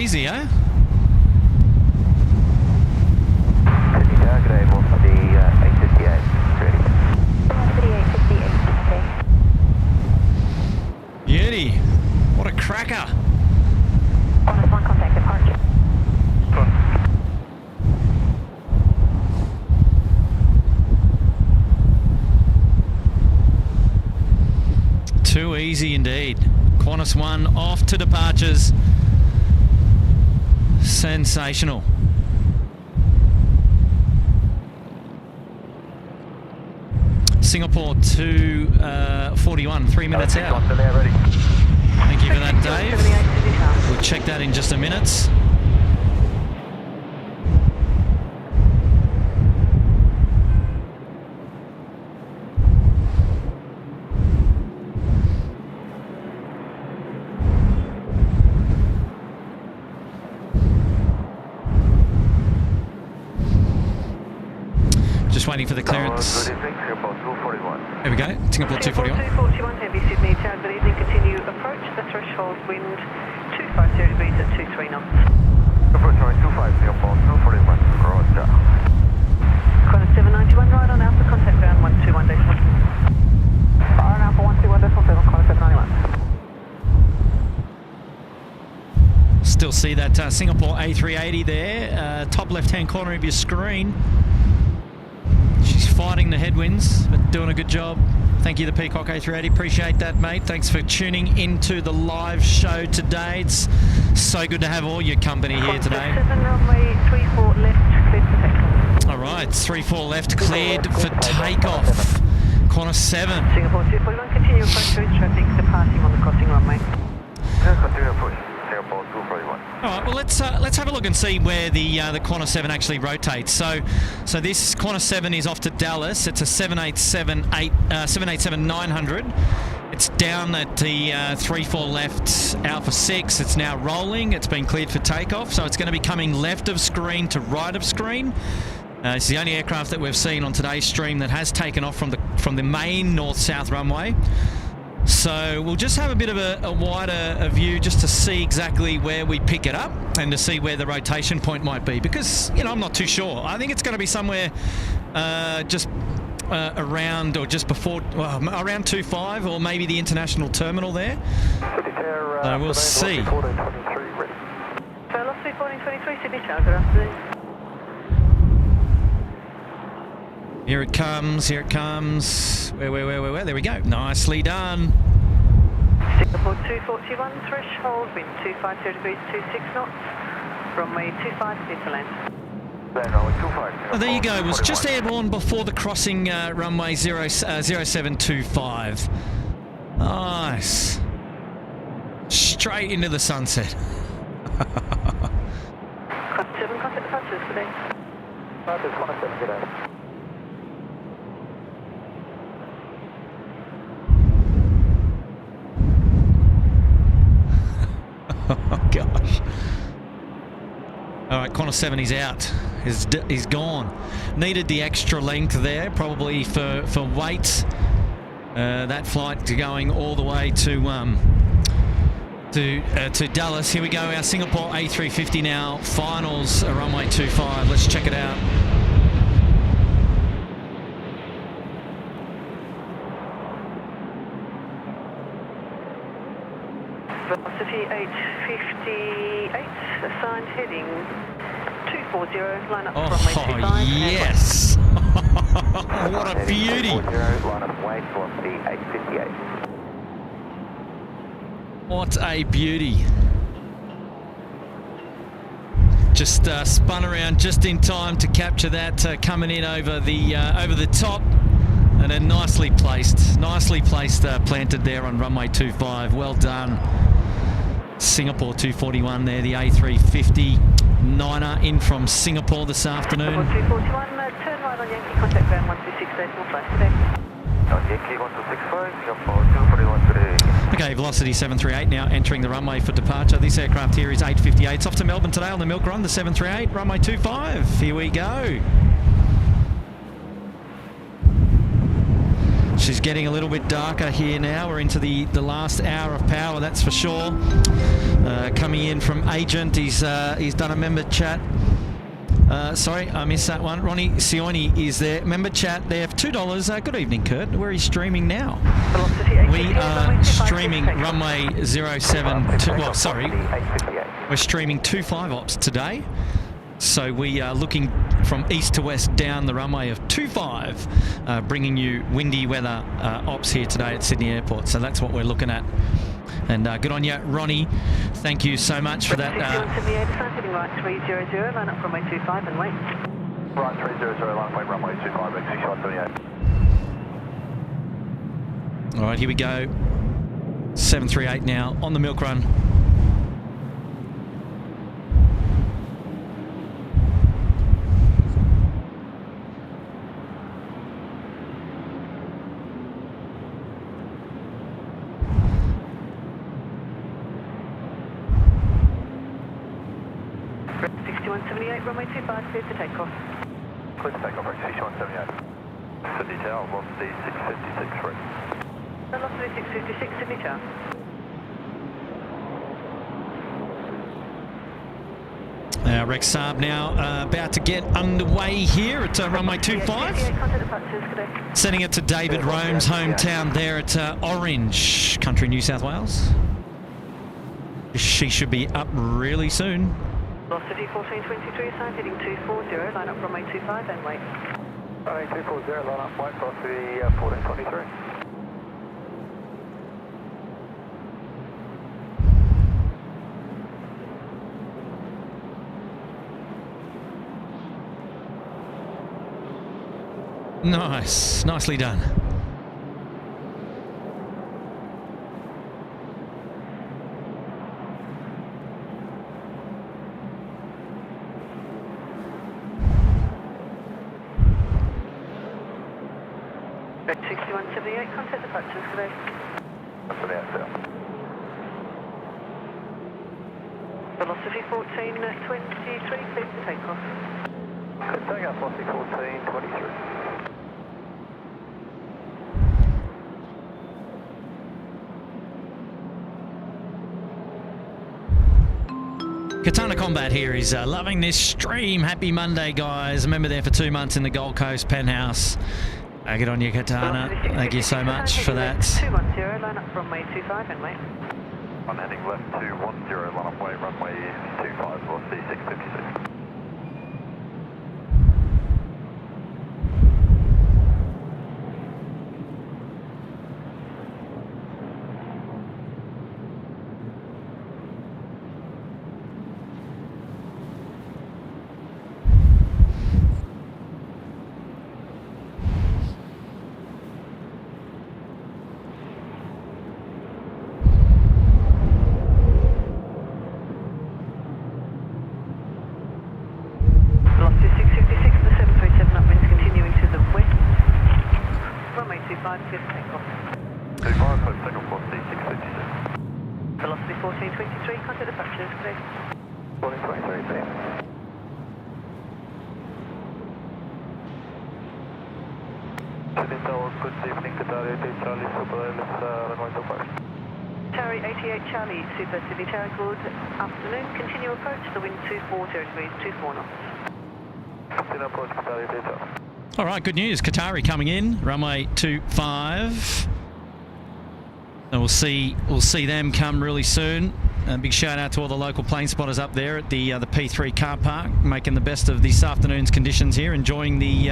easy, eh? Good day, Bondi A358. Bondi 858, okay. Beauty. What a cracker. Honest 1 contact departure. Too easy indeed. Qantas 1 off to departures. Sensational. Singapore 241, 3 minutes out. Thank you for that, Dave. We'll check that in just a minute. Just waiting for the clearance. Good evening, Singapore 241. There we go, Singapore 241. 241, heavy Sydney town. Good evening, continue approach the threshold wind 250 degrees at 23 knots. Approach 25, Singapore 241, roger. Qantas 791, right on Alpha, contact ground 121 decimal. On Alpha 121 decimal 7, Qantas 791. Still see that Singapore A380 there, top left-hand corner of your screen. She's fighting the headwinds, but doing a good job. Thank you, the Peacock A380. Appreciate that, mate. Thanks for tuning into the live show today. It's so good to have all your company here today. 7 runway 34 left, cleared for takeoff. All right, 34 left, cleared for takeoff. Qantas 7. Singapore 241, continue approach through traffic, departing on the crossing runway. Continue approach, Singapore 241. All right, well, let's have a look and see where the Qantas 7 actually rotates. So this Qantas 7 is off to Dallas. It's a 787-900. It's down at the 34 left Alpha 6. It's now rolling. It's been cleared for takeoff, so it's going to be coming left of screen to right of screen. It's the only aircraft that we've seen on today's stream that has taken off from the main north-south runway. So we'll just have a bit of a wider view just to see exactly where we pick it up and to see where the rotation point might be, because, you know, I'm not too sure. I think it's going to be somewhere just around or just before, well, around 25 or maybe the international terminal there. We'll see. Velocity 1423, Sydney Tower, good afternoon. Here it comes, here it comes. Where? There we go. Nicely done. Singapore 241, threshold, wind 250 degrees, 26 knots. Runway 25, clear to land. Oh, there you go. It was just airborne before the crossing runway 0725. Nice. Straight into the sunset. Qantas 7, contact departures today. Qantas 7, good day. Oh gosh. All right, Qantas 7 is out. He's gone. Needed the extra length there, probably for weight. That flight going all the way to Dallas. Here we go. Our Singapore A350 now. Finals, runway 25. Let's check it out. Velocity 858, assigned heading 240, line up runway 25. Yes! What a beauty! Line up wait for the 858. What a beauty! Just spun around just in time to capture that coming in over the top. And then nicely placed, planted there on runway 25. Well done. Singapore 241 there, the A350 9er in from Singapore this afternoon. 241, turn right on Yankee, contact ground 126, decimal flight today. Yankee 1265, Singapore 241 today. Okay, Velocity 738 now entering the runway for departure. This aircraft here is 858. It's off to Melbourne today on the Milk Run, the 738, runway 25. Here we go. She's getting a little bit darker here now. We're into the last hour of power, that's for sure. Coming in from Agent, he's done a member chat. Sorry, I missed that one. Ronnie Sioni is there. Member chat there for $2. Good evening, Kurt. Where are you streaming now? We are streaming runway 072. Well, sorry, we're streaming 25 ops today. So we are looking from east to west down the runway of 25, bringing you windy weather ops here today at Sydney Airport. So that's what we're looking at. And good on you, Ronnie. Thank you so much for that. Heading right 300, line up runway 25 and wait. Right 300, line up runway 25, exit 78. All right, here we go. 738 now on the milk run. Runway 25, clear to takeoff. Clear to takeoff, 6178. Sydney Tower, velocity 656 free. Velocity 656, Sydney Tower. Rex Saab now about to get underway here at runway 25. Sending it to David Rome's hometown there at Orange Country, New South Wales. She should be up really soon. Velocity 1423, sign heading 240, line up runway 25 and wait. Runway 240, line up, wait, velocity 1423. Nice, nicely done. Contact departures today. That's an outfield. Velocity 1423, clear to takeoff. Good takeoff, velocity 1423. Katana Combat here is loving this stream. Happy Monday, guys. Remember there for 2 months in the Gold Coast Penthouse. Get on you, Katana. Thank you so much for that. 210, line up runway 25 and wait. I'm heading left 210, line up runway 25, velocity 656. Velocity 1423, contact departures, please. 1423, please. Sydney Tower, good evening, Qatari 88 Charlie, Super Airless, runway 25. Qatari 88 Charlie, Super Sydney Tower, good afternoon. Continue approach, the wind 24 degrees, 24 knots. Continue approach, Qatari 88 Charlie. All right, good news. Qatari coming in, runway 25. And we'll see them come really soon. A big shout out to all the local plane spotters up there at the P3 car park, making the best of this afternoon's conditions here, enjoying the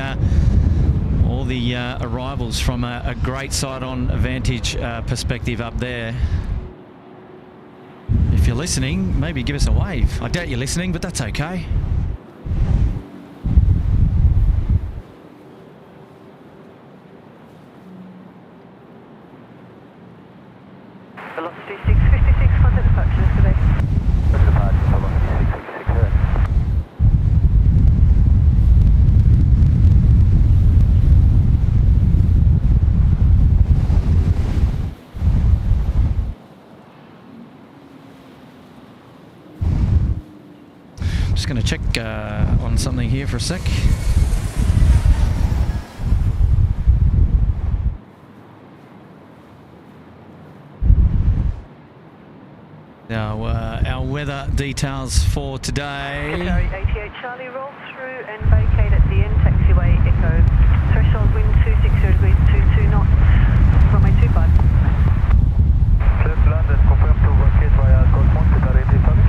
all the arrivals from a great sight-on vantage perspective up there. If you're listening, maybe give us a wave. I doubt you're listening, but that's okay. Velocity 656, contact departures today. Departure, velocity 656 here. Just going to check on something here for a sec. Now, our weather details for today. Qatari 88 Charlie, roll through and vacate at the end, taxiway Echo. Threshold wind 260 degrees, 22 knots, runway 25. Clear to land and confirm to vacate via Golf 1, Qatari 88 Charlie.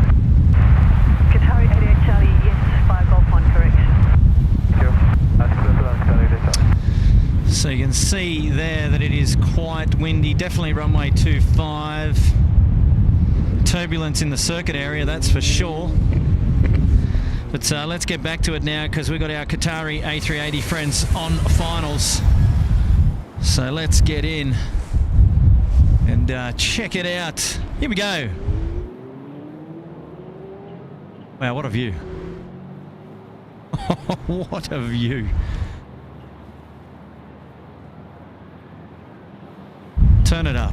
Qatari 88 Charlie, yes, via Golf 1, correct. Thank you. That's clear to land, Qatari 88 Charlie. So you can see there that it is quite windy, definitely runway 25. Turbulence in the circuit area, that's for sure. But let's get back to it now because we've got our Qatari A380 friends on finals. So let's get in and check it out. Here we go. Wow, what a view. What a view. Turn it up.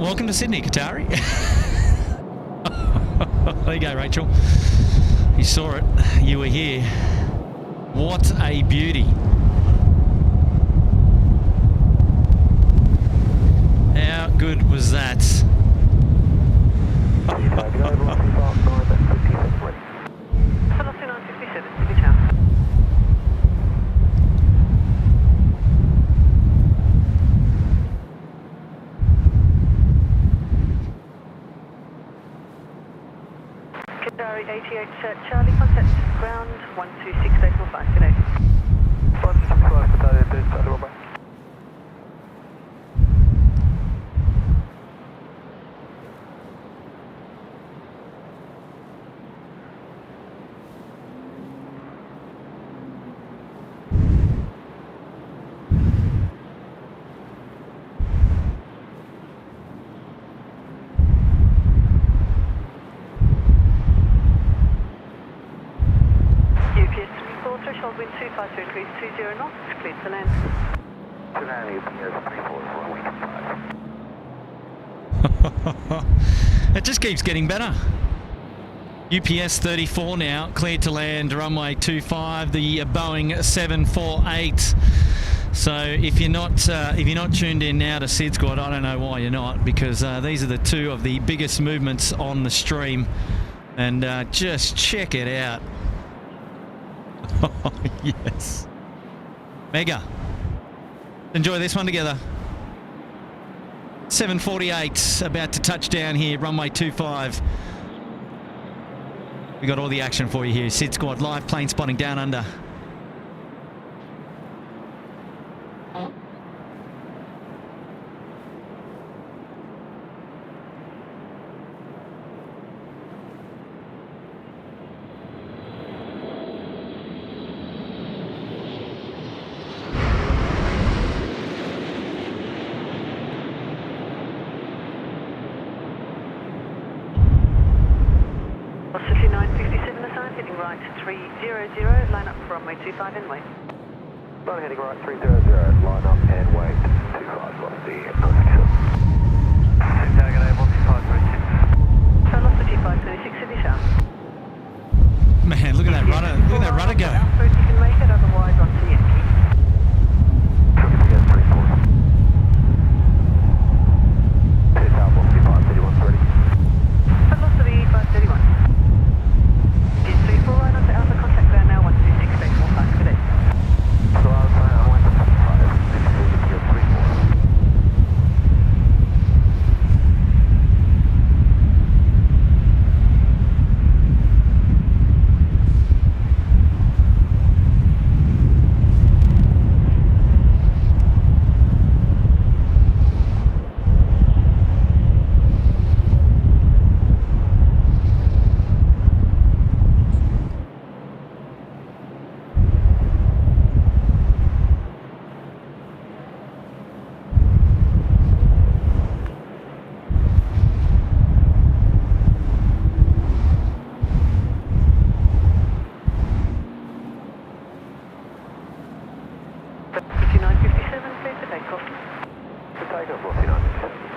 Welcome to Sydney, Qatari. There you go, Rachel. You saw it. You were here. What a beauty. How good was that? Qatari 88 Charlie, contact ground 126.5 today. 125 Qatari 88 Charlie, bye-bye. Threshold wind 252 degrees, 20 knots, clear to land. To land, UPS 34, It just keeps getting better. UPS 34 now, cleared to land, runway 25, the Boeing 748. So if you're not tuned in now to SydSquad, I don't know why you're not, because these are the two of the biggest movements on the stream, and just check it out. Oh, yes. Mega. Enjoy this one together. 7:48, about to touch down here, runway 25. We got all the action for you here. SydSquad live plane spotting down under. Right 300, line up for runway 25 and wait. Not heading right 300, line up and wait 25 on the connection. Target A12526. So lost the G526 Sydney South. Man, look at that rudder, look at that rudder go. First you can make it, otherwise onto Yankee. UPS 34. Here's Alpha 531 ready. So lost the E531. Right onto Alpha, contact ground now 126.45 today. So Alpha, I went to 5, this is UPS 34. 5957, clear for takeoff. For takeoff, 5957.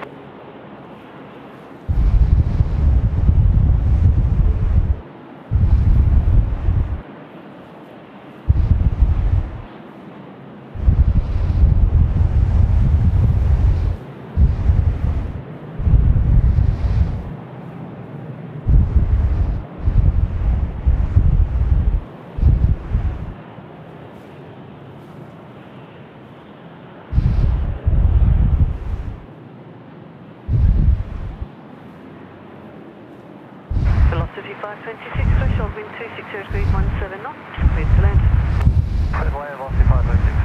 Velocity 526, threshold wind 260 degrees 17 knots, clear to land. Clear to land, velocity 526.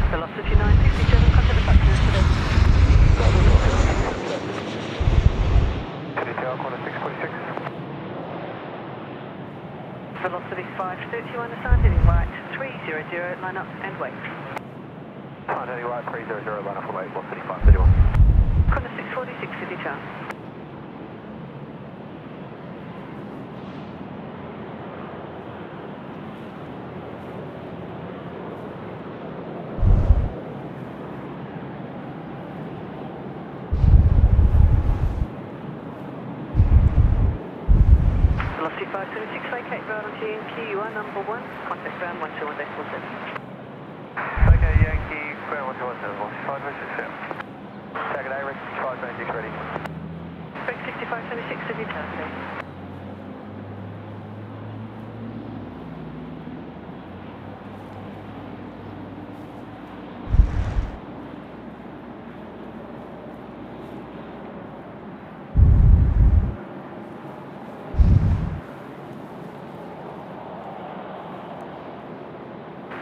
Velocity 967, contact the factory today. Velocity 531, assign heading right 300, line up and wait. Assign heading right 300, line up and wait, velocity 531. Contact 646, City Tower. Velocity 526, vacate ground on GNQ, you are number 1, contact ground 121.47. Okay, Yankee, ground 121, velocity 526, Target A, Rex 6526 ready. Rex 6526, City Tower, please.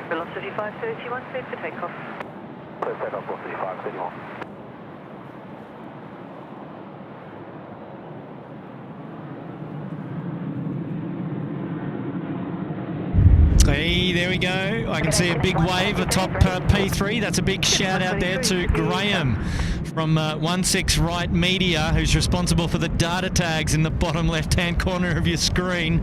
Velocity 531, clear for takeoff. Clear for takeoff, velocity 531. Hey, there we go. I can see a big wave atop P3. That's a big shout out there to Graham from 16 Right Media, who's responsible for the data tags in the bottom left-hand corner of your screen.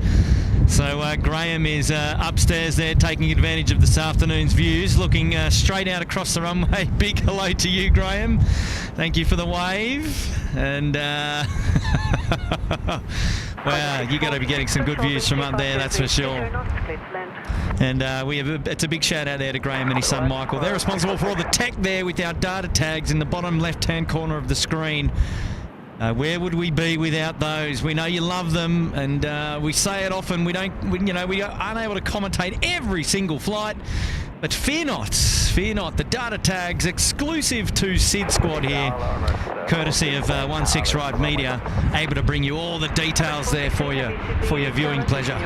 So Graham is upstairs there taking advantage of this afternoon's views, looking straight out across the runway. Big hello to you, Graham. Thank you for the wave. And wow, you got to be getting some good views from up there, that's for sure. And it's a big shout out there to Graham and his son Michael. They're responsible for all the tech there with our data tags in the bottom left-hand corner of the screen. Where would we be without those? We know you love them, and we say it often. We aren't able to commentate every single flight, but fear not, the data tags exclusive to SydSquad here, courtesy of 16 Right Media, able to bring you all the details there for your viewing pleasure.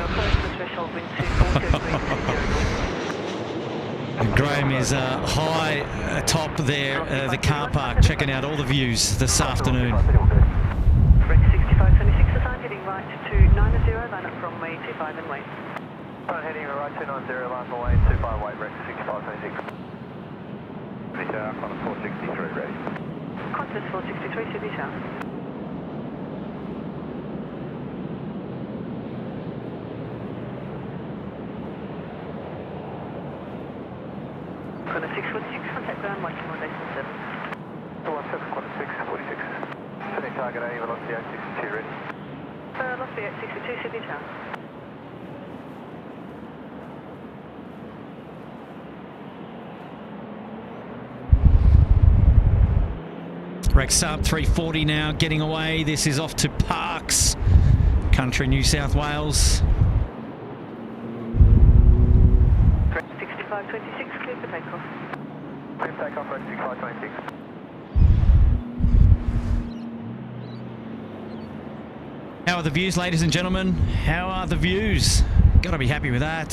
Graham is high atop there, the car park, checking out all the views this afternoon. Rex 6526, assign heading right to 90, line up from way 25 and wait. Assign heading right 290, line from way 25 wait, Rex 6526. City Tower, contact 463 ready. Contact 463, City Tower. Contact 646, contact ground 121.7. 17, contact 646. Setting target A, velocity 862 ready. Velocity 862, Sydney Tower. Rex up 340 now, getting away. This is off to Parks, country New South Wales. Rex 6526, clear for takeoff. Clear for takeoff, Rex 6526. How are the views, ladies and gentlemen? How are the views? Got to be happy with that.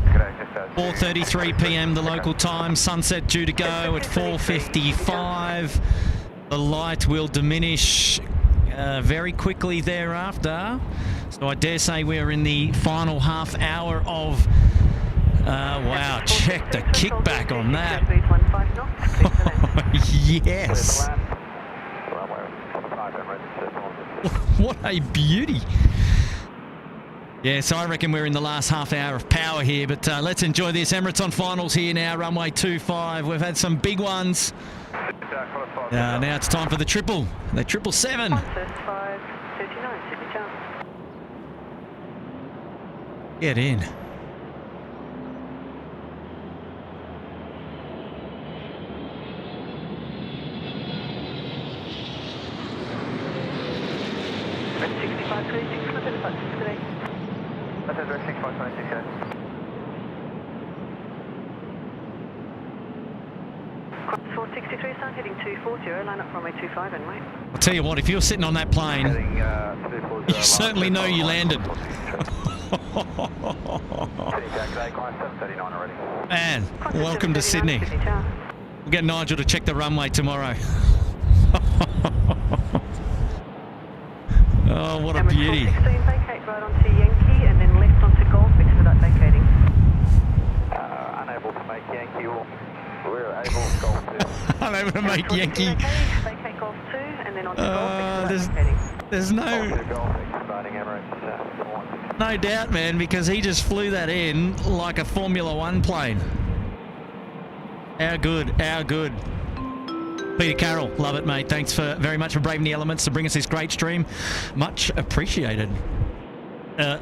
G'day, just 4:33 p.m. the local time. Sunset due to go at 4:55. The light will diminish very quickly thereafter. So I dare say we're in the final half hour of... wow, check the kickback on that. Yes. What a beauty. Yeah, so I reckon we're in the last half hour of power here, but let's enjoy this. Emirates on finals here now, runway 25. We've had some big ones. Now it's time for the triple, the 777. Get in. I'll tell you what, if you're sitting on that plane, you certainly know you landed. Man, welcome to Sydney. We'll get Nigel to check the runway tomorrow. Oh, what a beauty. Vacate right onto Yankee and then left onto Golf without vacating. Unable to make Yankee or we're able to Golf 2. Unable to make Yankee. Vacate Golf 2 and then onto Golf there's no doubt, man, because he just flew that in like a Formula 1 plane. How good, how good. Peter Carroll, love it, mate. Thanks very much for braving the elements to bring us this great stream. Much appreciated.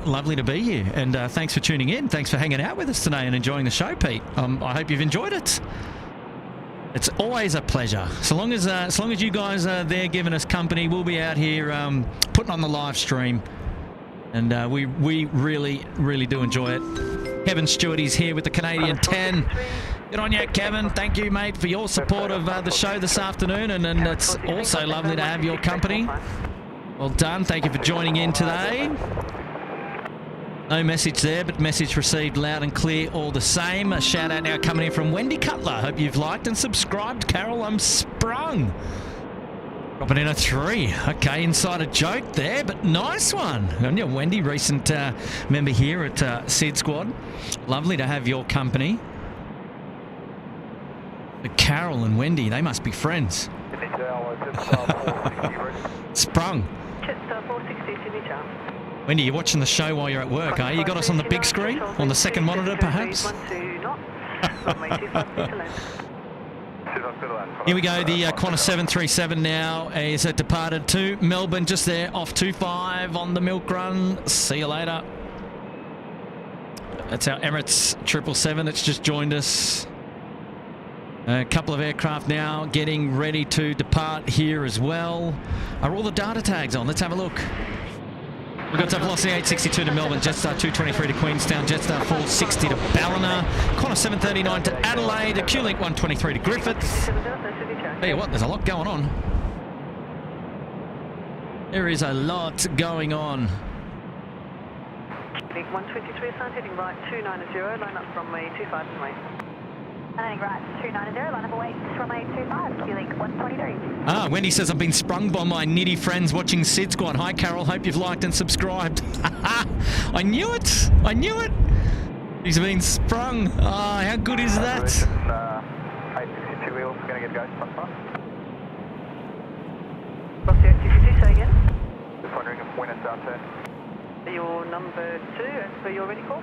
Lovely to be here, and thanks for tuning in. Thanks for hanging out with us today and enjoying the show, Pete. I hope you've enjoyed it. It's always a pleasure. So long as you guys are there giving us company, we'll be out here putting on the live stream, and we really, really do enjoy it. Kevin Stewart is here with the Canadian 10. Good on you, Kevin. Thank you, mate, for your support of the show this afternoon, and it's also lovely to have your company. Well done. Thank you for joining in today. No message there, but message received loud and clear all the same. A shout out now coming in from Wendy Cutler. Hope you've liked and subscribed. Carol, I'm sprung. Dropping in a 3. Okay, insider joke there, but nice one. And yeah, Wendy, recent member here at SydSquad. Lovely to have your company. But Carol and Wendy, they must be friends. Sprung. Wendy, you're watching the show while you're at work, are you? You got us on the big screen? On the second monitor, perhaps? Here we go, the Qantas 737 now is departed to Melbourne, just there, off 25 on the milk run. See you later. That's our Emirates 777 that's just joined us. A couple of aircraft now getting ready to depart here as well. Are all the data tags on? Let's have a look. We've got Velocity 862 to Melbourne, Jetstar 223 to Queenstown, Jetstar 460 to Ballina, Qantas 739 to Adelaide, QLink 123 to Griffith. Tell you what, there's a lot going on. There is a lot going on. QLink 123 sound heading right 290, line up from runway 25 and wait. Heading right 290, line up away from runway 25, QLink 123. Ah, Wendy says I've been sprung by my nitty friends watching SydSquad. Hi Carol, hope you've liked and subscribed. I knew it! I knew it! He's been sprung. Ah, how good is that? 862 wheels, going to get going. What's the 862 say again? Just wondering if when it's our turn. Your number 2 as per your ready call.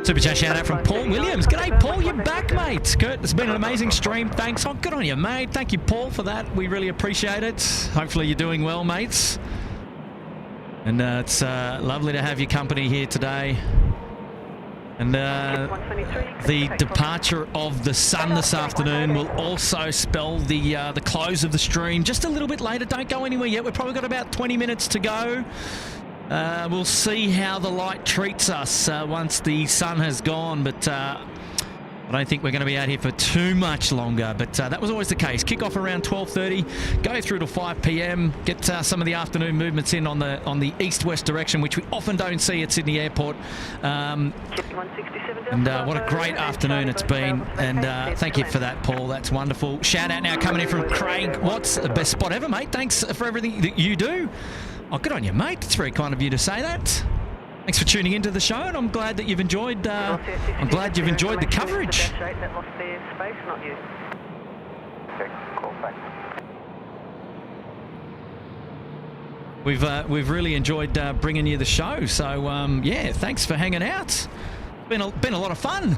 Super chat shout out from Paul Williams. G'day Paul, you're back, mate. Good. It's been an amazing stream. Thanks. Oh, good on you, mate. Thank you, Paul, for that. We really appreciate it. Hopefully you're doing well, mates. And it's lovely to have your company here today. And the departure of the sun this afternoon will also spell the close of the stream just a little bit later. Don't go anywhere yet. We've probably got about 20 minutes to go. We'll see how the light treats us once the sun has gone, but I don't think we're going to be out here for too much longer, but that was always the case. Kick off around 12:30, go through to 5 p.m, get some of the afternoon movements in on the east-west direction, which we often don't see at Sydney Airport. And what a great afternoon it's been, and thank you for that, Paul. That's wonderful. Shout out now coming in from Craig. What's the best spot ever, mate? Thanks for everything that you do. Oh, good on you, mate. It's very kind of you to say that. Thanks for tuning into the show, and I'm glad that you've enjoyed. I'm glad you've enjoyed the coverage. We've really enjoyed bringing you the show. So yeah, thanks for hanging out. Been a lot of fun.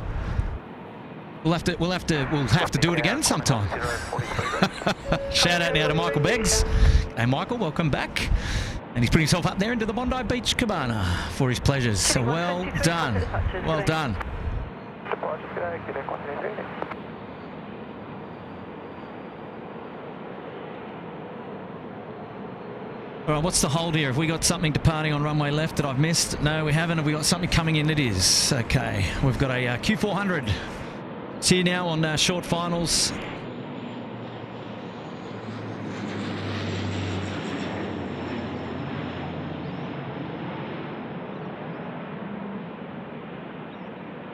We'll have to do it again sometime. Shout out now to Michael Beggs. Hey Michael, welcome back. And he's putting himself up there into the Bondi Beach Cabana for his pleasures. So well done. Well done. All right, what's the hold here? Have we got something departing on runway left that I've missed? No, we haven't. Have we got something coming in? It is. Okay, we've got a Q400. It's here now on short finals.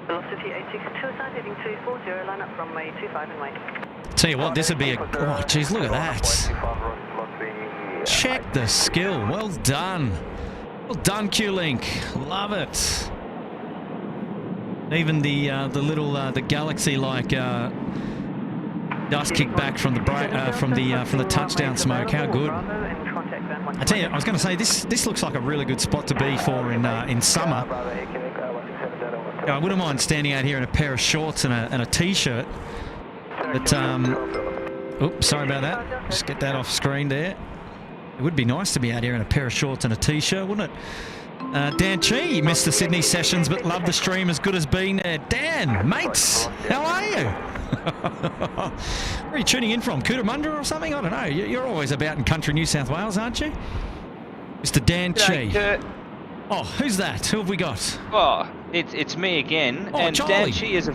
Velocity 862, heading 240, line up runway 25 and wait. Tell you what, this would be a... Oh, geez, look at that. Check the skill. Well done. Well done, Q-Link. Love it. Even the little the galaxy-like dust kick back from the touchdown smoke. How good. I tell you, I was going to say this looks like a really good spot to be for in summer. I wouldn't mind standing out here in a pair of shorts and a t-shirt. But oops, sorry about that. Just get that off screen there. It would be nice to be out here in a pair of shorts and a t-shirt, wouldn't it? Dan Chi missed the Sydney sessions, but loved the stream as good as being there. Dan, mates, how are you? Where are you tuning in from? Cootamundra or something? I don't know. You're always about in country New South Wales, aren't you? Mr. Dan Chi. Kurt. Oh, who's that? Who have we got? Oh, it's me again. Oh, and Charlie. Dan Chi is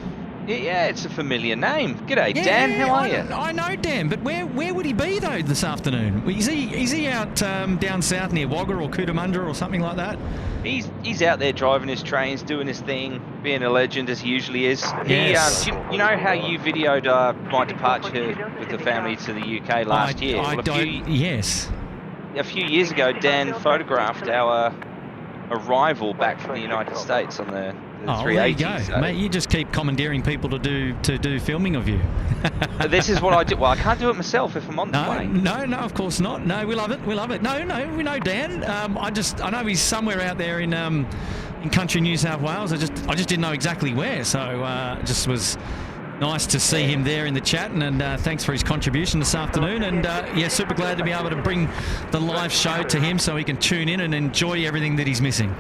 it's a familiar name. G'day, yeah, Dan. How are you? I know Dan, but where would he be though this afternoon? Is he out down south near Wagga or Cootamundra or something like that? He's out there driving his trains, doing his thing, being a legend as he usually is. Yes. You know how you videoed my departure with the family to the UK last year? Yes. A few years ago, Dan photographed our arrival back from the United States on the 380. There you go. So. Mate, you just keep commandeering people to do filming of you. This is what I do. Well, I can't do it myself if I'm on the plane. No, of course not. No, we love it. We love it. No, we know Dan. I know he's somewhere out there in country New South Wales. I just didn't know exactly where. So just was nice to see him there in the chat, and thanks for his contribution this afternoon. And yeah, super glad to be able to bring the live show to him so he can tune in and enjoy everything that he's missing.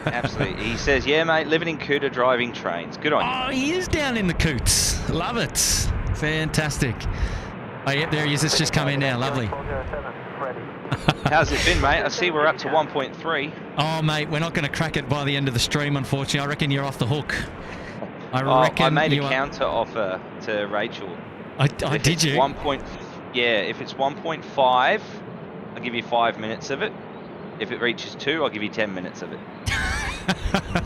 Absolutely. He says, yeah, mate, living in Cooter, driving trains. Good on you. Oh, he is down in the Coots. Love it. Fantastic. Oh, yep, there he is. It's just come in now. Lovely. How's it been, mate? I see we're up to 1.3. Oh, mate, we're not going to crack it by the end of the stream, unfortunately. I reckon you're off the hook. I made a counter offer to Rachel. Did you? If it's 1.5, I'll give you 5 minutes of it. If it reaches 2, I'll give you 10 minutes of it.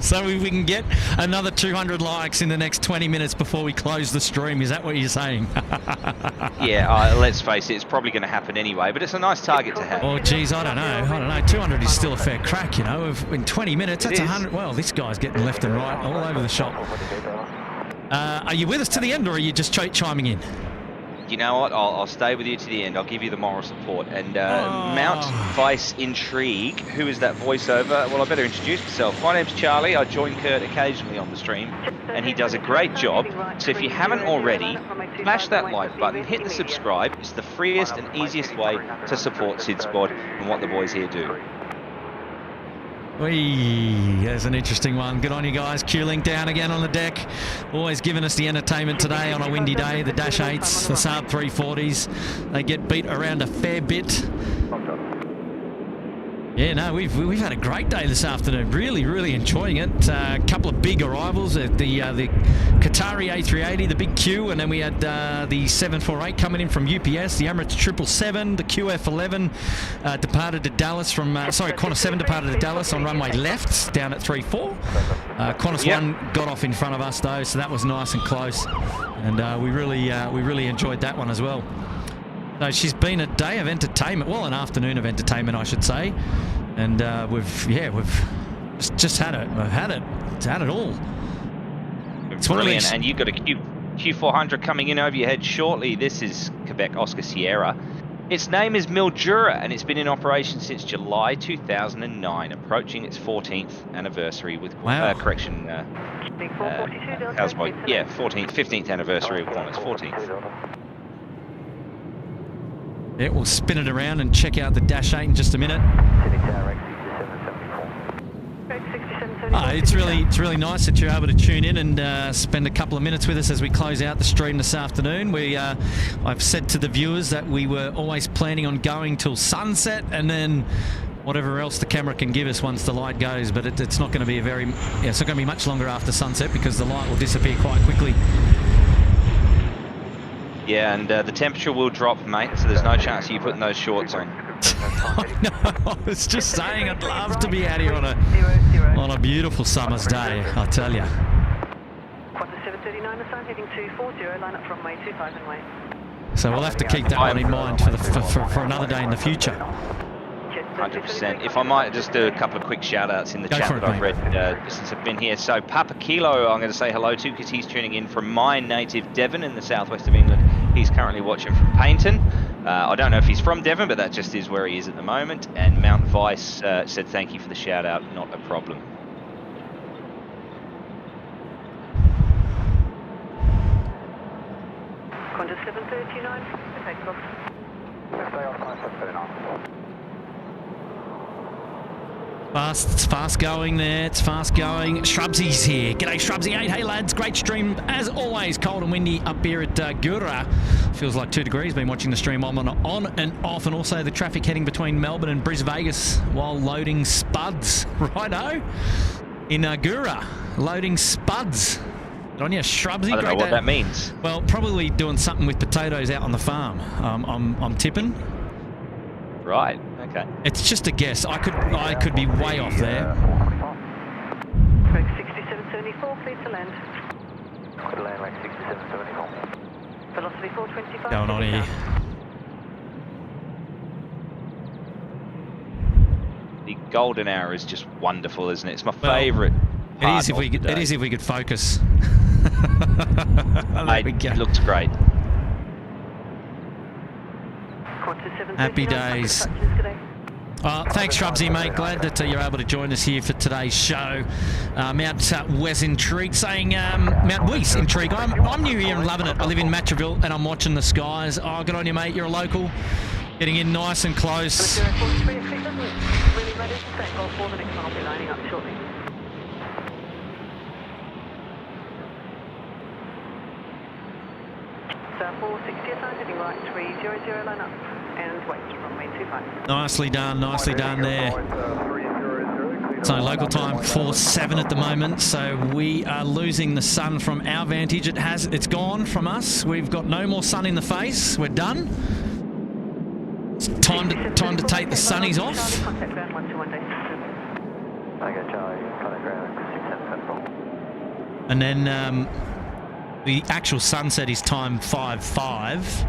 So we can get another 200 likes in the next 20 minutes before we close the stream. Is that what you're saying? Yeah, let's face it, it's probably going to happen anyway, but it's a nice target to have. Oh, geez, I don't know. 200 is still a fair crack, you know. In 20 minutes, that's 100. Well, this guy's getting left and right all over the shop. Are you with us to the end, or are you just chiming in? You know what? I'll stay with you to the end. I'll give you the moral support. And Mount Vice Intrigue, who is that voiceover? Well, I better introduce myself. My name's Charlie. I join Kurt occasionally on the stream, and he does a great job. So if you haven't already, smash that like button, hit the subscribe. It's the freest and easiest way to support SydSquad and what the boys here do. Whee, there's an interesting one. Good on you guys. Q-Link down again on the deck. Always giving us the entertainment today on a windy day. The Dash 8s, the Saab 340s. They get beat around a fair bit. Yeah, no, we've had a great day this afternoon. Really enjoying it. A couple of big arrivals at the Qatari A380, the big Q, and then we had the 748 coming in from UPS, the Emirates 777, the QF11 departed to Dallas from Qantas 7 departed to Dallas on runway left down at 34. Qantas 1 got off in front of us though, so that was nice and close, and we really enjoyed that one as well. So she's been a day of entertainment, well, an afternoon of entertainment, I should say, and we've just had it all. It's brilliant, and you've got a Q400 coming in over your head shortly. This is Quebec Oscar Sierra. Its name is Mildura, and it's been in operation since July 2009, approaching its 14th anniversary with correction. How's my 15th anniversary of Qantas, 14th. Yeah, we'll spin it around and check out the Dash 8 in just a minute. It's really nice that you're able to tune in and spend a couple of minutes with us as we close out the stream this afternoon. I've said to the viewers that we were always planning on going till sunset and then whatever else the camera can give us once the light goes, but it's not going to be it's not going to be much longer after sunset because the light will disappear quite quickly. Yeah, and the temperature will drop, mate, so there's no chance of you putting those shorts on. I was just saying I'd love to be out here on a beautiful summer's day, I tell you. Qantas 739 assigned, heading 240, line up from runway 25 and way. So we'll have to keep that one in mind for another day in the future. 100%. If I might just do a couple of quick shout outs in the chat that I've read since I've been here. So Papa Kilo I'm going to say hello to because he's tuning in from my native Devon in the southwest of England. He's currently watching from Paynton. I don't know if he's from Devon, but that just is where he is at the moment. And Mount Vice said thank you for the shout out, not a problem. Qantas 739, takeoff. It's fast going there. It's fast going. Shrubsy's here. G'day, Shrubsy 8. Hey, lads. Great stream. As always, cold and windy up here at Gura. Feels like 2 degrees. Been watching the stream on and off. And also the traffic heading between Melbourne and Bris Vegas while loading spuds. Righto. In Gura. Loading spuds. Good on you, Shrubsy. I don't know what that means. Well, probably doing something with potatoes out on the farm. I'm tipping. Right. Okay. It's just a guess. I could be way off there. 6774, please to land. Could land like 6774. Velocity 425. Going on here. The golden hour is just wonderful, isn't it? It's my favourite. It is if we could focus. It looks great. Happy days. Thanks, Shrubsy, mate. Glad that you're able to join us here for today's show. Mount Wes Intrigue saying, Mount Weiss Intrigue. I'm new here and loving it. I live in Matraville and I'm watching the skies. Oh, good on you, mate. You're a local. Getting in nice and close. Nicely done there. So local time 4:07 at the moment, so we are losing the sun from our vantage. It's gone from us. We've got no more sun in the face. We're done. It's time to take the sunnies off. And then the actual sunset is time 5:05.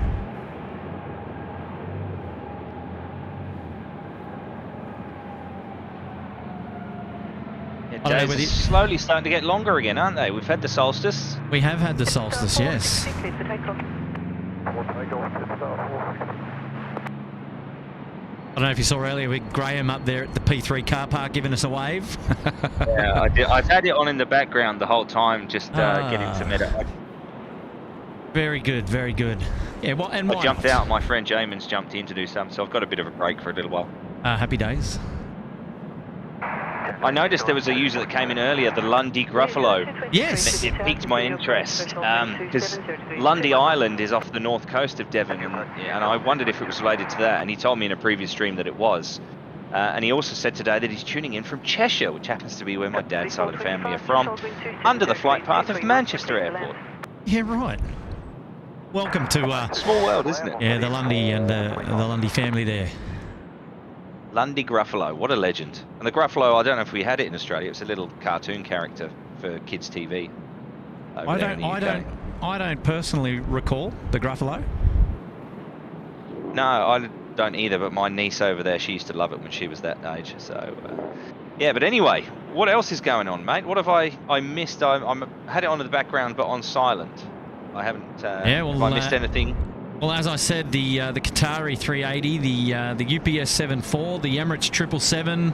Days are slowly starting to get longer again, aren't they? We've had the solstice. We have had the solstice, yes. I don't know if you saw earlier with Graham up there at the P3 car park giving us a wave. Yeah, I did. I've had it on in the background the whole time, just getting some edit. Very good, very good. Yeah, well, and I jumped out. My friend Jamin's jumped in to do something, so I've got a bit of a break for a little while. Happy days. I noticed there was a user that came in earlier, the Lundy Gruffalo. Yes. It piqued my interest because Lundy Island is off the north coast of Devon, and I wondered if it was related to that. And he told me in a previous stream that it was. And he also said today that he's tuning in from Cheshire, which happens to be where my dad's side of the family are from, under the flight path of Manchester Airport. Yeah, right. Welcome to... Small world, isn't it? Yeah, the Lundy and the Lundy family there. Lundy Gruffalo, what a legend. And the Gruffalo, I don't know if we had it in Australia, it's a little cartoon character for kids' TV. I don't personally recall the Gruffalo. No, I don't either, but my niece over there, she used to love it when she was that age. So, yeah, but anyway, what else is going on, mate? What have I missed? I had it on in the background, but on silent. I haven't. Have I missed anything? Well, as I said, the Qatari 380, the UPS 74, the Emirates 777,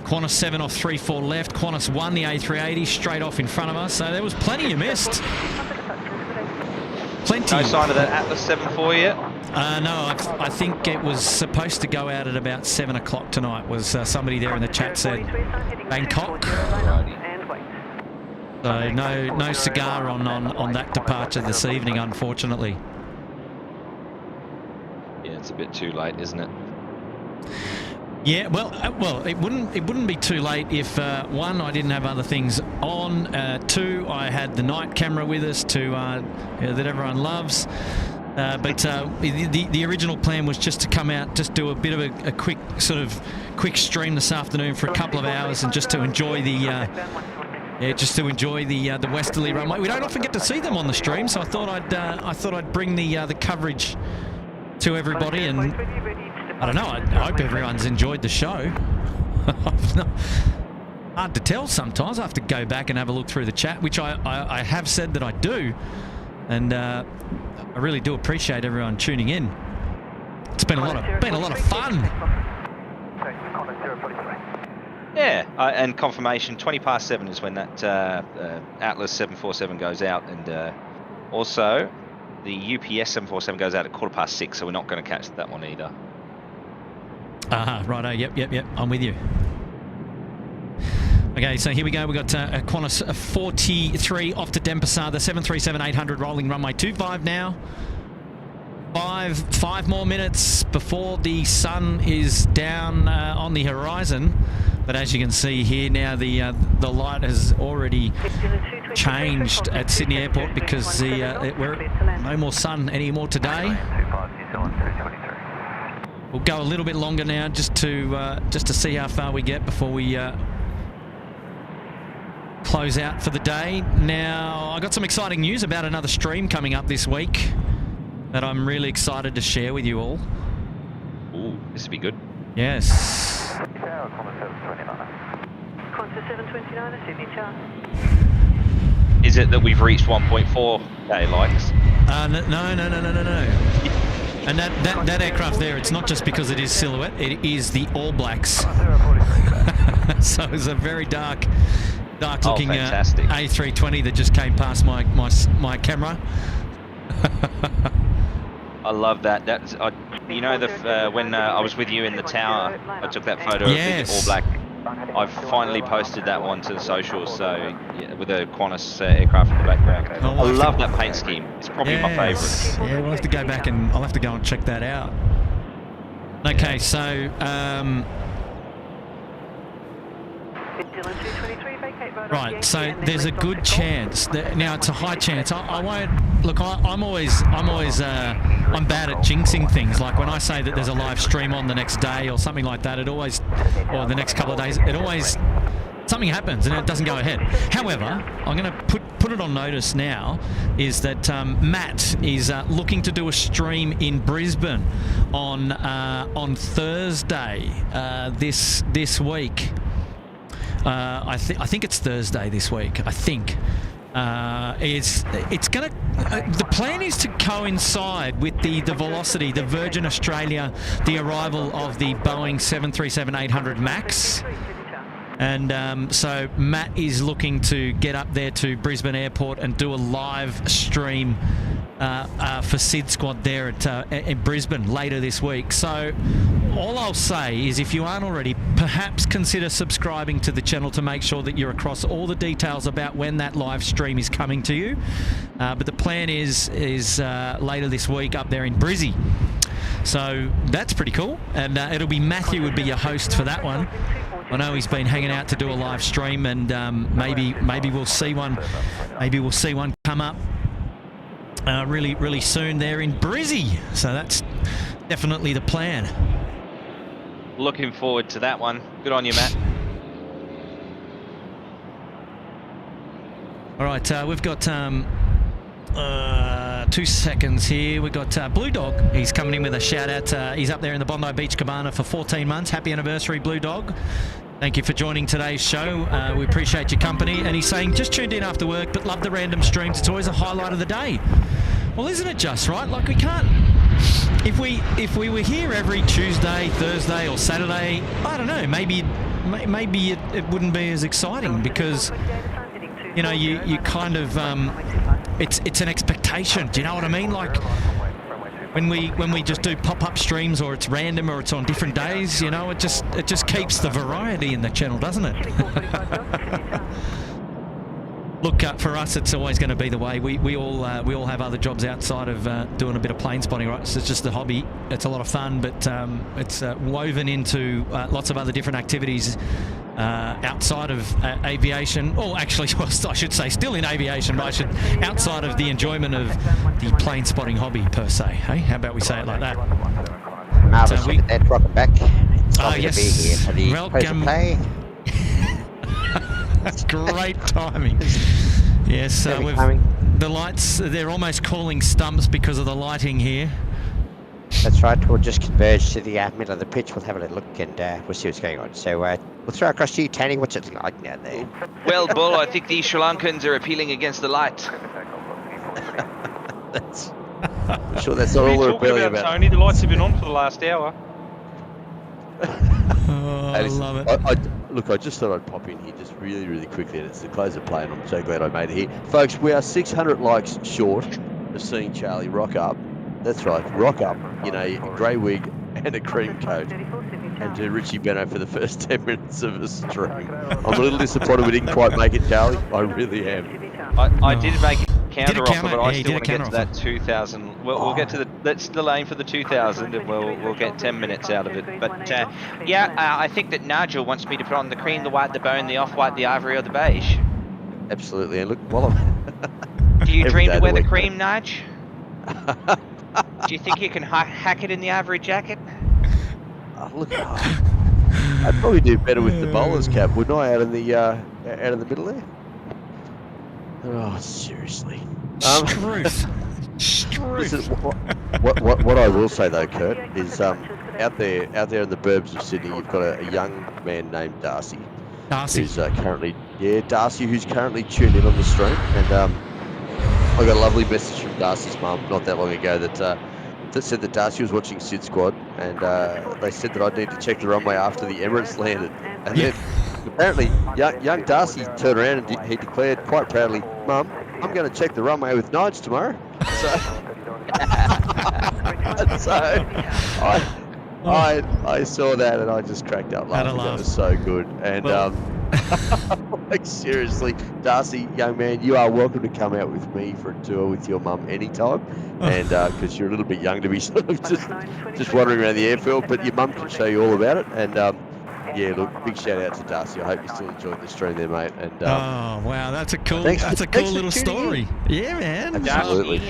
Qantas 7 off 34 left, Qantas 1, the A380 straight off in front of us. So there was plenty you missed. Plenty. No sign of that Atlas 74 yet? No, I think it was supposed to go out at about 7 o'clock tonight. Was somebody there in the chat said Bangkok? So no cigar on that departure this evening, unfortunately. Yeah, it's a bit too late, isn't it? Yeah, well, it wouldn't be too late if one, I didn't have other things on. Two, I had the night camera with us that everyone loves. But the original plan was just to come out, just do a bit of a quick stream this afternoon for a couple of hours, and just to enjoy the westerly runway. We don't often get to see them on the stream, so I thought I'd bring the coverage to everybody, and I don't know. I hope everyone's enjoyed the show. Hard to tell sometimes. I have to go back and have a look through the chat, which I have said that I do, and I really do appreciate everyone tuning in. It's been a lot of fun. Yeah, and confirmation 7:20 is when that Atlas 747 goes out, and also the UPS 747 goes out at 6:15, so we're not going to catch that one either. Righto, yep, I'm with you. Okay, so here we go. We've got a Qantas 43 off to Denpasar, the 737-800 rolling runway 25 now. Five more minutes before the sun is down on the horizon. But as you can see here now, the light has already changed at Sydney Airport because we're no more sun anymore today. We'll go a little bit longer now just to see how far we get before we close out for the day. Now, I got some exciting news about another stream coming up this week that I'm really excited to share with you all. Ooh, this would be good. Yes. Qantas 729, Sydney Charlie. Is it that we've reached 1.4K likes? No. And that aircraft there, it's not just because it is silhouette, it is the All Blacks. So it's a very dark looking A320 that just came past my camera. I love that. You know, when I was with you in the tower, I took that photo of the All Black. I've finally posted that one to the socials, so yeah, with a Qantas aircraft in the background. I love that paint scheme. It's probably my favourite. Yeah, we'll have to go back and I'll have to go and check that out. Okay, so right, so there's a good chance that now it's a high chance. I won't look. I'm bad at jinxing things. Like when I say that there's a live stream on the next day or something like that, or the next couple of days, something happens and it doesn't go ahead. However, I'm going to put it on notice now is that Matt is looking to do a stream in Brisbane on Thursday this week. I think it's Thursday this week. I think it's gonna. The plan is to coincide with the Velocity, the Virgin Australia, the arrival of the Boeing 737-800 Max. And so Matt is looking to get up there to Brisbane Airport and do a live stream for SydSquad there at Brisbane later this week. So all I'll say is if you aren't already, perhaps consider subscribing to the channel to make sure that you're across all the details about when that live stream is coming to you. But the plan is later this week up there in Brizzy. So that's pretty cool, and it'll be Matthew would be your host for that one. I know he's been hanging out to do a live stream, and maybe we'll see one. Maybe we'll see one come up really soon there in Brizzy. So that's definitely the plan. Looking forward to that one. Good on you, Matt. All right, we've got 2 seconds here. We've got Blue Dog. He's coming in with a shout out. He's up there in the Bondi Beach Cabana for 14 months. Happy anniversary, Blue Dog. Thank you for joining today's show. We appreciate your company. And he's saying, just tuned in after work, but love the random streams. It's always a highlight of the day. Well, isn't it just, right? Like, we can't... If we were here every Tuesday, Thursday or Saturday, I don't know, maybe it wouldn't be as exciting, because, you know, you kind of... It's an expectation. Do you know what I mean? Like, when we just do pop-up streams, or it's random, or it's on different days, you know, it just keeps the variety in the channel, doesn't it? Look, for us, it's always going to be the way. We all have other jobs outside of doing a bit of plane spotting, right? So it's just a hobby. It's a lot of fun, but it's woven into lots of other different activities outside of aviation. Or actually, well, I should say still in aviation, but outside of the enjoyment of the plane spotting hobby per se. Hey, how about we say it like that? Marvellous. So welcome back. It's lovely yes. to be here for the Welcome. play. Great timing. Yes, the lights, they're almost calling stumps because of the lighting here. That's right, we'll just converge to the middle of the pitch. We'll have a little look, and we'll see what's going on. So we'll throw across to you, Tanny. What's it like now there? Well, Bull, I think the Sri Lankans are appealing against the light. I'm sure that's not all we're appealing about. Tony, the lights have been on for the last hour. Oh, I love it. Look, I just thought I'd pop in here just really quickly, and it's the close of play, and I'm so glad I made it here. Folks, we are 600 likes short of seeing Charlie rock up. That's right, rock up in a grey wig and a cream coat, and to Richie Benno for the first 10 minutes of a stream. I'm a little disappointed we didn't quite make it, Charlie. I really am. I did make a counter offer, but I still want to get to offer. that 2,000. We'll get to let's still aim for the 2,000, and we'll get 10 minutes out of it. But I think that Nigel wants me to put on the cream, the white, the bone, the off-white, the ivory, or the beige. Absolutely, and look, well, I'm do you dream to wear the week. cream, Nige? Do you think you can hack it in the ivory jacket? Look, I'd probably do better with the bowler's cap, wouldn't I? Out in the middle there. Oh, seriously. Truth. Listen, what I will say though, Kurt, is out there in the burbs of Sydney, you've got a young man named Darcy. Who's currently tuned in on the stream, and I got a lovely message from Darcy's mum not that long ago that said that Darcy was watching SydSquad, and they said that I need to check the runway after the Emirates landed, and then apparently young Darcy turned around and he declared quite proudly, "Mum, I'm going to check the runway with Nige tomorrow." So I saw that and I just cracked up laughing. That was so good. And like, seriously, Darcy, young man, you are welcome to come out with me for a tour with your mum anytime. And because you're a little bit young to be sort of just wandering around the airfield, but your mum can show you all about it. And yeah, look, big shout out to Darcy. I hope you're still enjoying the stream there, mate. And oh wow, that's a cool little story. Yeah, man. Absolutely.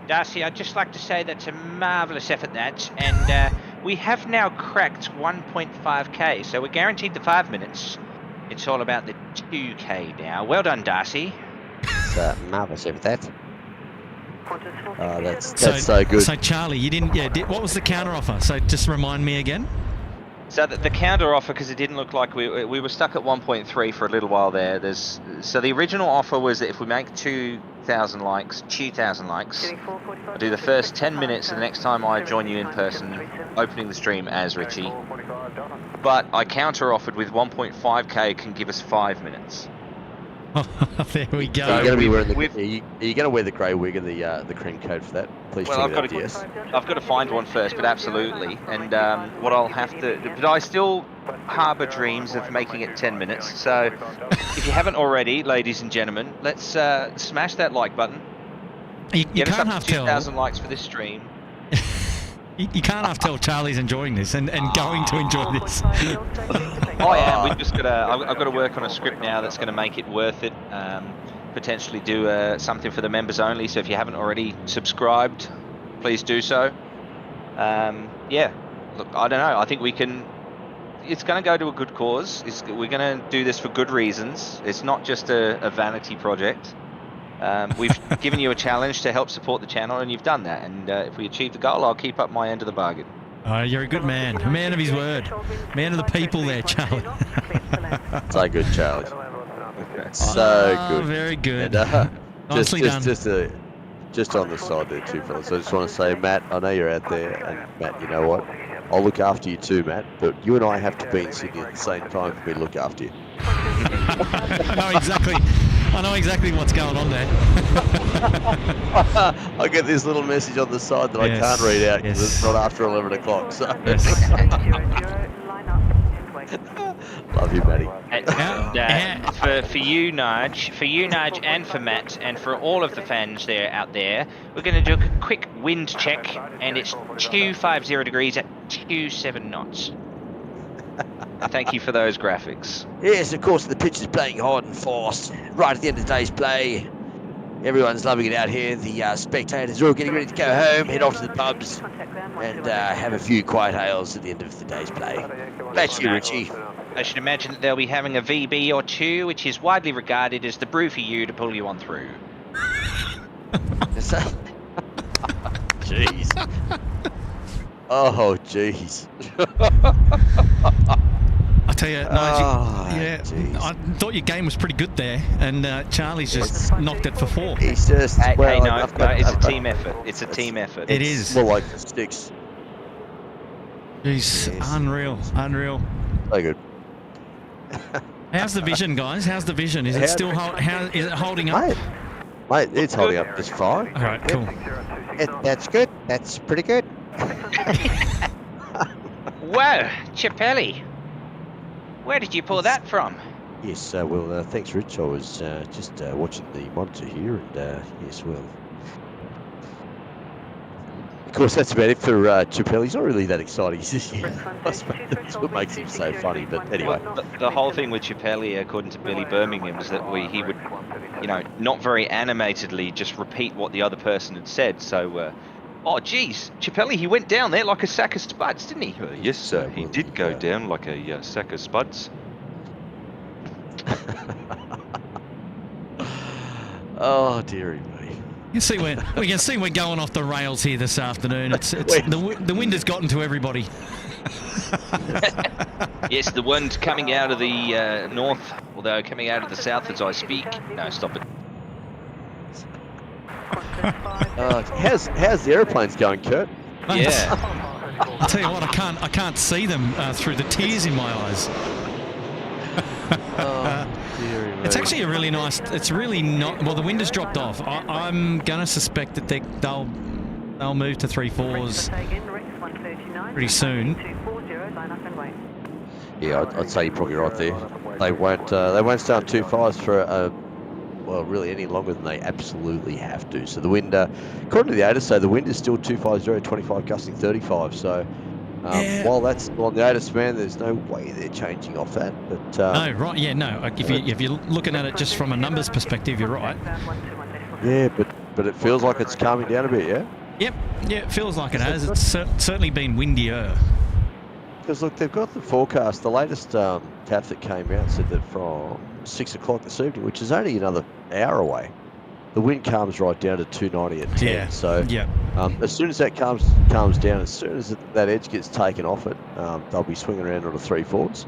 Darcy, I'd just like to say that's a marvellous effort, that, and we have now cracked 1.5k, so we're guaranteed the 5 minutes. It's all about the 2k now. Well done, Darcy. It's marvellous effort, that. That's so good. So Charlie, you didn't. Yeah, what was the counter offer? So just remind me again. So the counter offer, because it didn't look like we were stuck at 1.3 for a little while there. So the original offer was that if we make 2,000 likes, I'll do the first 10 minutes, and the next time I join you in person, opening the stream as Richie. But I counter offered with 1.5k can give us 5 minutes. There we go. So are you going to wear the grey wig and the cream coat for that? Please. Well, I've got to find one first, but absolutely. And what I'll have to, but I still harbour dreams of making it 10 minutes. So if you haven't already, ladies and gentlemen, let's smash that like button. You can't have 2,000 likes for this stream. You can't half tell Charlie's enjoying this and going to enjoy this. I am. We've just got I've got to work on a script now that's going to make it worth it. Potentially do something for the members only. So if you haven't already subscribed, please do so. Yeah. Look, I don't know. I think we can. It's going to go to a good cause. We're going to do this for good reasons. It's not just a vanity project. We've given you a challenge to help support the channel, and you've done that. And if we achieve the goal, I'll keep up my end of the bargain. Oh, you're a good man. A man of his word. Man of the people there, Charlie. So good, Charlie. So good. Very good. And, Nicely done. Just on the side there too, fellas. I just want to say, Matt, I know you're out there, and Matt, you know what? I'll look after you too, Matt, but you and I have to be in Sydney at the same time for me to look after you. I know exactly what's going on there. I get this little message on the side that I can't read out because it's not after 11 o'clock. So. Love you, Matty. And for you, Nudge, and for Matt, and for all of the fans there out there, we're going to do a quick wind check, and it's 250 degrees at 27 knots. Thank you for those graphics. Yes, of course, the pitch is playing hard and fast. Right at the end of the day's play. Everyone's loving it out here. The spectators are all getting ready to go home, head off to the pubs, and have a few quiet ales at the end of the day's play. Back to you, Richie. I should imagine that they'll be having a VB or two, which is widely regarded as the brew for you to pull you on through. Jeez. Oh, jeez. I tell you, I thought your game was pretty good there, and Charlie's just knocked it for 4. He's just... Hey, no, it's a team effort. It's a team effort. It is. More like the sticks. Jeez, Yes. unreal. So good. How's the vision, guys? How's the vision? Is it still is it holding up? Mate, it's holding up just fine. All right, cool. That's good. That's pretty good. Whoa, Chappelli. Where did you pull that from? Yes, well, thanks, Rich. I was just watching the monitor here, and yes, well... Of course, that's about it for Chappelle. He's not really that exciting, is he? I suppose that's what makes him so funny, but anyway. The whole thing with Chappelli, according to Billy Birmingham, is that he would, not very animatedly just repeat what the other person had said. So, oh, geez, Chappelli, he went down there like a sack of spuds, didn't he? Yes, sir, he did go down like a sack of spuds. Oh, dearie me. We can see we're going off the rails here this afternoon. It's the wind has gotten to everybody. Yes, the wind coming out of the north, although coming out of the south as I speak. No, stop it. How's the aeroplanes going, Kurt? Yeah. I'll tell you what, I can't see them through the tears in my eyes. It's actually a really nice. It's really not. Well, the wind has dropped off. I'm gonna suspect that they'll move to 3/4s pretty soon. Yeah, I'd say you're probably right there. They won't stay on 2.5s for well, really any longer than they absolutely have to. So the wind, according to the ATC, the wind is still 250, 25 gusting 35. So. While that's on the ATC, man, there's no way they're changing off that. But no, right? Yeah, no. If you're looking at it just from a numbers perspective, you're right. Yeah, but it feels like it's calming down a bit, yeah. Yep. Yeah, it feels like it has. It's certainly been windier. Because look, they've got the forecast. The latest TAF that came out said that from 6 o'clock this evening, which is only another hour away, the wind calms right down to 290 at 10. Yeah. So as soon as that calms down, as soon as that edge gets taken off it, they'll be swinging around onto 3/4s.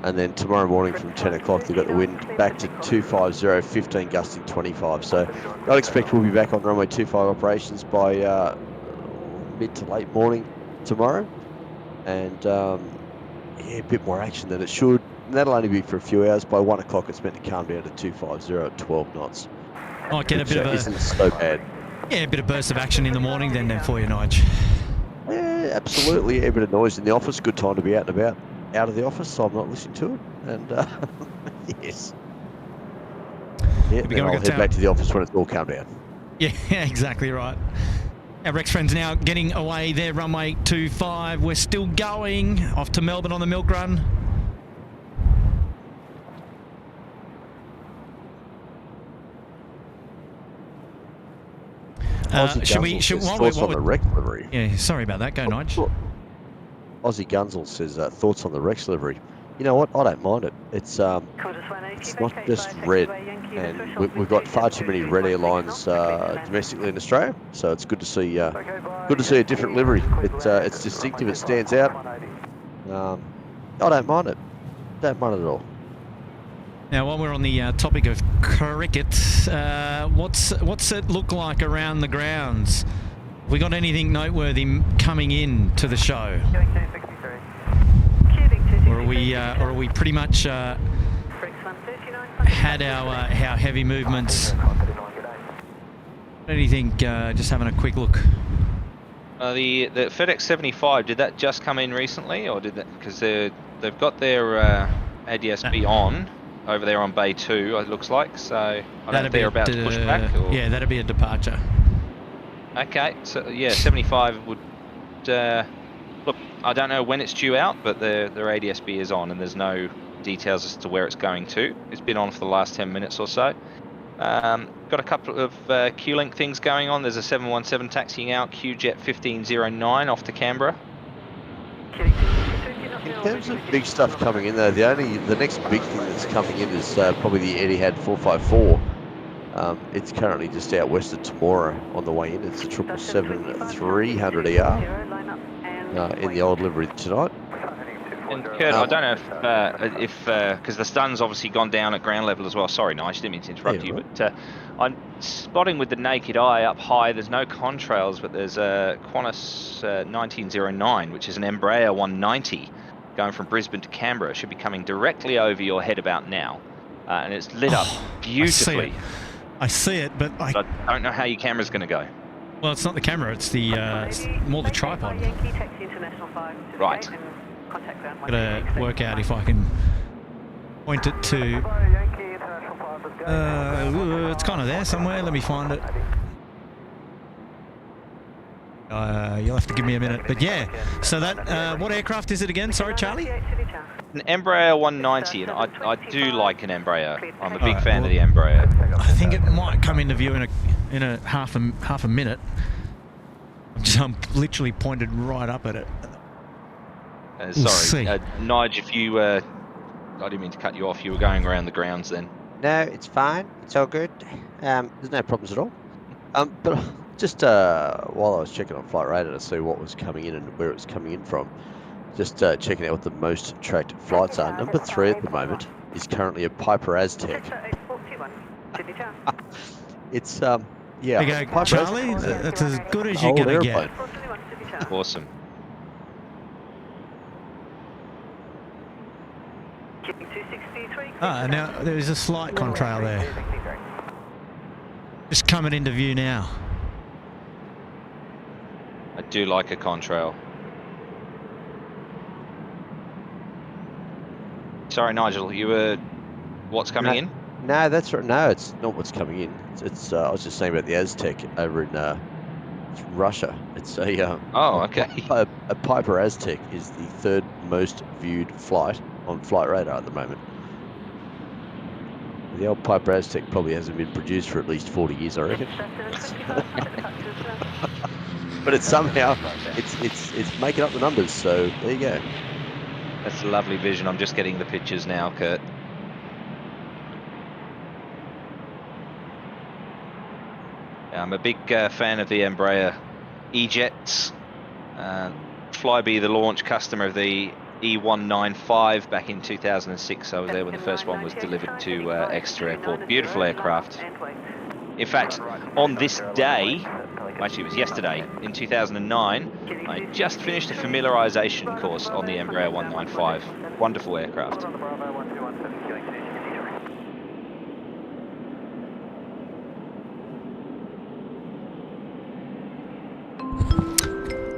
And then tomorrow morning from 10 o'clock, they've got the wind back to 250, 15 gusting 25. So I'd expect we'll be back on runway 25 operations by mid to late morning tomorrow. And a bit more action than it should. And that'll only be for a few hours. By 1 o'clock, it's meant to calm down to 250 at 12 knots. Might get a bit of isn't so bad. Yeah, a bit of burst of action in the morning then for you, Nige. Yeah, absolutely. A bit of noise in the office. Good time to be out and about, out of the office, so I'm not listening to it. And yes. Yeah, then I'll head back to the office when it's all calmed down. Yeah, exactly right. Our Rex friends now getting away there, runway 25. We're still going off to Melbourne on the milk run. Thoughts on the Rex livery. Yeah, sorry about that. Go, Nige. Aussie Gunzel says thoughts on the Rex livery. You know what? I don't mind it. It's not just red, and we've got far too many red airlines domestically in Australia. So it's good to see a different livery. It's distinctive. It stands out. I don't mind it. Don't mind it at all. Now, while we're on the topic of cricket, what's it look like around the grounds? We got anything noteworthy coming in to the show? Or are we pretty much had our heavy movements? Anything? Just having a quick look. The FedEx 75, did that just come in recently, or did that, because they've got their ADSB on over there on Bay 2, it looks like, so I don't know if they're about to push back, or... Yeah, that'd be a departure. Okay, so yeah, 75 would look, I don't know when it's due out, but their ADSB is on and there's no details as to where it's going to. It's been on for the last 10 minutes or so. Got a couple of Q-Link things going on. There's a 717 taxiing out, QJet 1509 off to Canberra. In terms of big stuff coming in, though, the next big thing that's coming in is probably the Etihad 454. It's currently just out west of Temora on the way in. It's a 777-300ER in the old livery tonight. And Kurt, I don't know if because the stun's obviously gone down at ground level as well. Sorry, Nige, didn't mean to interrupt you, but I'm spotting with the naked eye up high. There's no contrails, but there's a Qantas 1909, which is an Embraer 190 going from Brisbane to Canberra. It should be coming directly over your head about now, and it's lit up beautifully. I see it, but I don't know how your camera's going to go. Well, it's not the camera; it's the it's more the tripod. Right. Gotta work out if I can point it to. It's kind of there somewhere. Let me find it. You'll have to give me a minute, but yeah. So that what aircraft is it again? Sorry, Charlie. An Embraer 190, and I do like an Embraer. I'm a big fan of the Embraer. I think it might come into view in a half a minute. I'm literally pointed right up at it. Sorry, Nige, if you, I didn't mean to cut you off. You were going around the grounds then. No, it's fine. It's all good. There's no problems at all. But just while I was checking on Flight Radar to see what was coming in and where it was coming in from, just checking out what the most tracked flights are. Number 3 at the moment is currently a Piper Aztec. It's yeah. There you go, Charlie. That's as good as you're gonna get. Awesome. Now there's a slight contrail there. Just coming into view now. I do like a contrail. Sorry, Nigel, you were... What's coming in? No, that's right. No, it's not what's coming in. It's I was just saying about the Aztec over in Russia. It's a oh, okay. A Piper Aztec is the 3rd most viewed flight on Flight Radar at the moment. The old Piper Aztec probably hasn't been produced for at least 40 years, I reckon. But it's somehow it's making up the numbers. So there you go. That's a lovely vision. I'm just getting the pictures now, Kurt. I'm a big fan of the Embraer E-Jets. Flybe, the launch customer of the E195 back in 2006. I was there when the first one was delivered to Exeter Airport. Beautiful aircraft. In fact, on this day, actually it was yesterday, in 2009, I just finished a familiarisation course on the Embraer 195. Wonderful aircraft.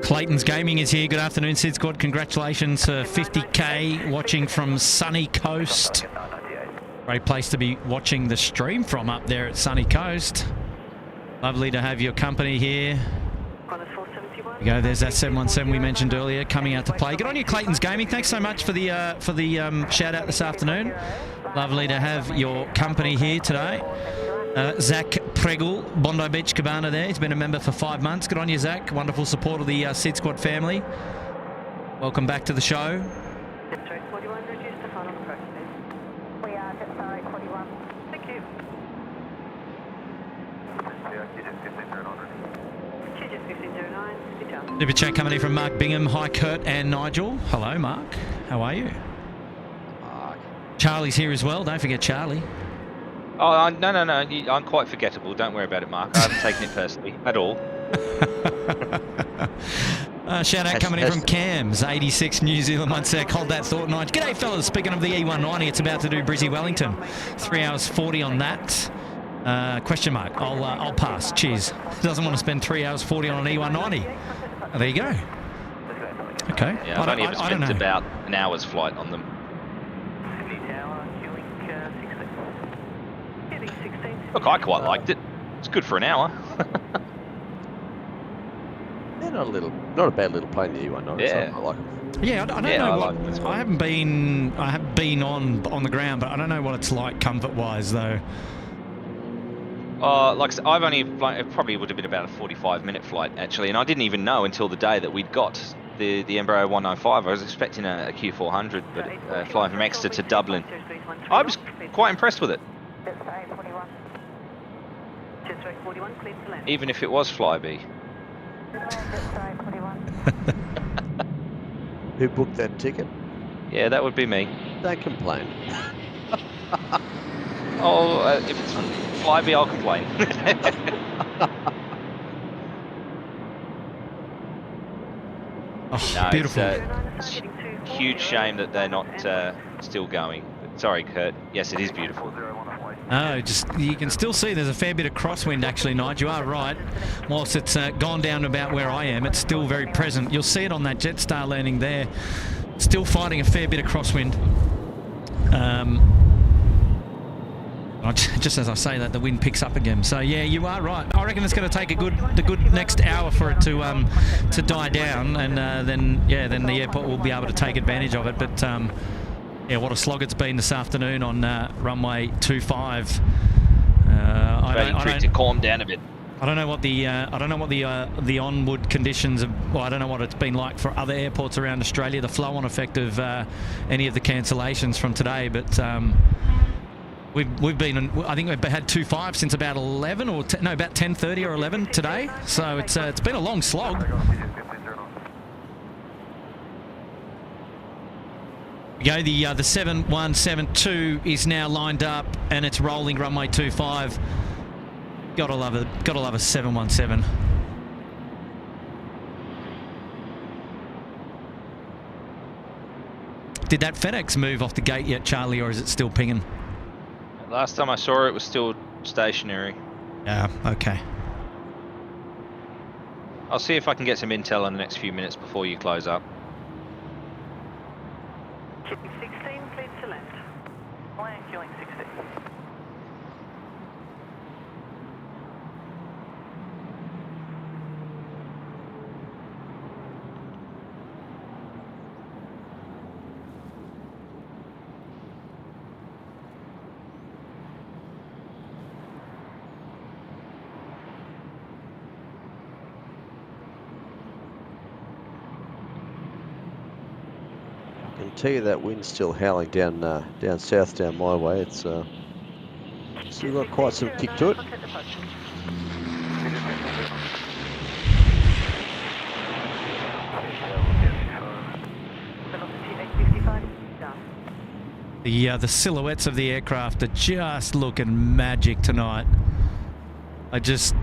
Clayton's Gaming is here. Good afternoon, SydSquad. Congratulations, 50k watching from Sunny Coast. Great place to be watching the stream from up there at Sunny Coast. Lovely to have your company here. Qantas 471. There you go, there's that 717 we mentioned earlier coming out to play. Good on you, Clayton's Gaming. Thanks so much for the shout out this afternoon. Lovely to have your company here today. Zach Pregel, Bondi Beach Cabana there. He's been a member for 5 months. Good on you, Zach. Wonderful support of the SydSquad family. Welcome back to the show. Jet 41, reduce to final approach, please. We are Jet 41. Thank you. Jet 1509, sit down. Super chat coming in from Mark Bingham. Hi, Kurt and Nigel. Hello, Mark. How are you? Charlie's here as well. Don't forget Charlie. Oh, no. I'm quite forgettable. Don't worry about it, Mark. I haven't taken it personally at all. Shout out coming in from Cams, 86 New Zealand 1 sec. Hold that thought, Nigel. G'day, fellas. Speaking of the E190, it's about to do Brizzy Wellington. 3 hours 40 on that. Question mark. I'll pass. Cheers. Doesn't want to spend 3 hours 40 on an E190. Oh, there you go. Okay. Yeah, I've only ever spent about an hour's flight on them. Look, I quite liked it. It's good for an hour. Yeah, not a bad little plane, the E190. Yeah. I like it. Yeah, I don't know what. I have been on the ground, but I don't know what it's like comfort-wise, though. Like I said, I've only it probably would have been about a 45-minute flight actually, and I didn't even know until the day that we'd got the Embraer 195. I was expecting a Q400, but flying from Exeter to Dublin, I was quite impressed with it. Even if it was Flybe. Who booked that ticket? Yeah, that would be me. Don't complain. Oh, if it's Flybe, I'll complain. Oh, No, beautiful. It's a huge shame that they're not still going. Sorry, Kurt. Yes, it is beautiful. No, just you can still see there's a fair bit of crosswind actually, Nigel. You are right. Whilst it's gone down to about where I am, it's still very present. You'll see it on that Jetstar landing there. Still fighting a fair bit of crosswind. Just as I say that, the wind picks up again. So yeah, you are right. I reckon it's going to take the good next hour for it to die down, and then the airport will be able to take advantage of it. But yeah, what a slog it's been this afternoon on runway 25. I don't to calm down a bit. I don't know what the onward conditions of. Well, I don't know what it's been like for other airports around Australia. The flow-on effect of any of the cancellations from today, but. We've been. I think we've had 25 since about 11 or about 10:30 or 11 today. So it's been a long slog. Go the 7172 is now lined up and it's rolling runway 25. Gotta love a 717. Did that FedEx move off the gate yet, Charlie, or is it still pinging? Last time I saw it was still stationary. Yeah, okay. I'll see if I can get some intel in the next few minutes before you close up. 16, please to land. Land, killing 16. I can tell you that wind's still howling down south, down my way. It's still got quite some kick to it. The silhouettes of the aircraft are just looking magic tonight. It's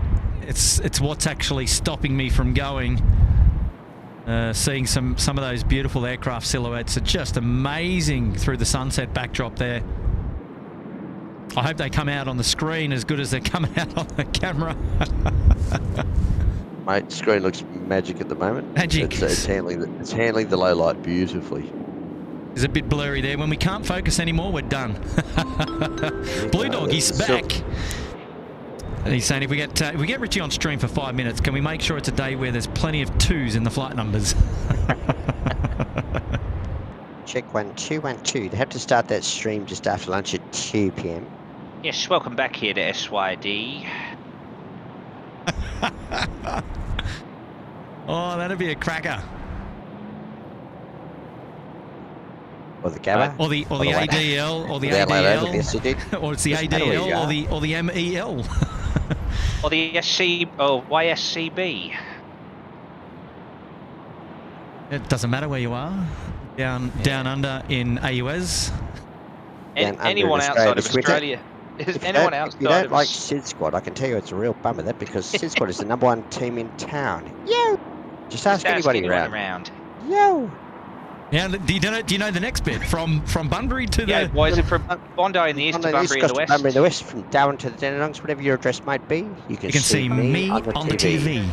what's actually stopping me from going. Seeing some of those beautiful aircraft silhouettes are just amazing through the sunset backdrop there. I hope they come out on the screen as good as they're coming out on the camera. Mate, screen looks magic at the moment. Magic. It's handling the low light beautifully. There's a bit blurry there. When we can't focus anymore, we're done. Blue Dog, he's back. And he's saying if we get Richie on stream for 5 minutes, can we make sure it's a day where there's plenty of 2s in the flight numbers? Check 1212. They have to start that stream just after lunch at 2 p.m. Yes, welcome back here to SYD. Oh, that'd be a cracker. Or the GABA. Or the ADL, or the ADL, or it's the ADL, or the MEL. Or the YSCB. It doesn't matter where you are. Down under in AUS. Anyone outside of Australia. If you don't like SydSquad, I can tell you it's a real bummer that because SydSquad is the #1 team in town. Yo! Just ask anybody around. Yo! Yeah, do you know the next bit from Bunbury to the? Yeah, why is it from Bondi in the east to Bunbury in the west? Bunbury in the west, from Darwin to the Dandenongs, whatever your address might be, you can see me on the TV.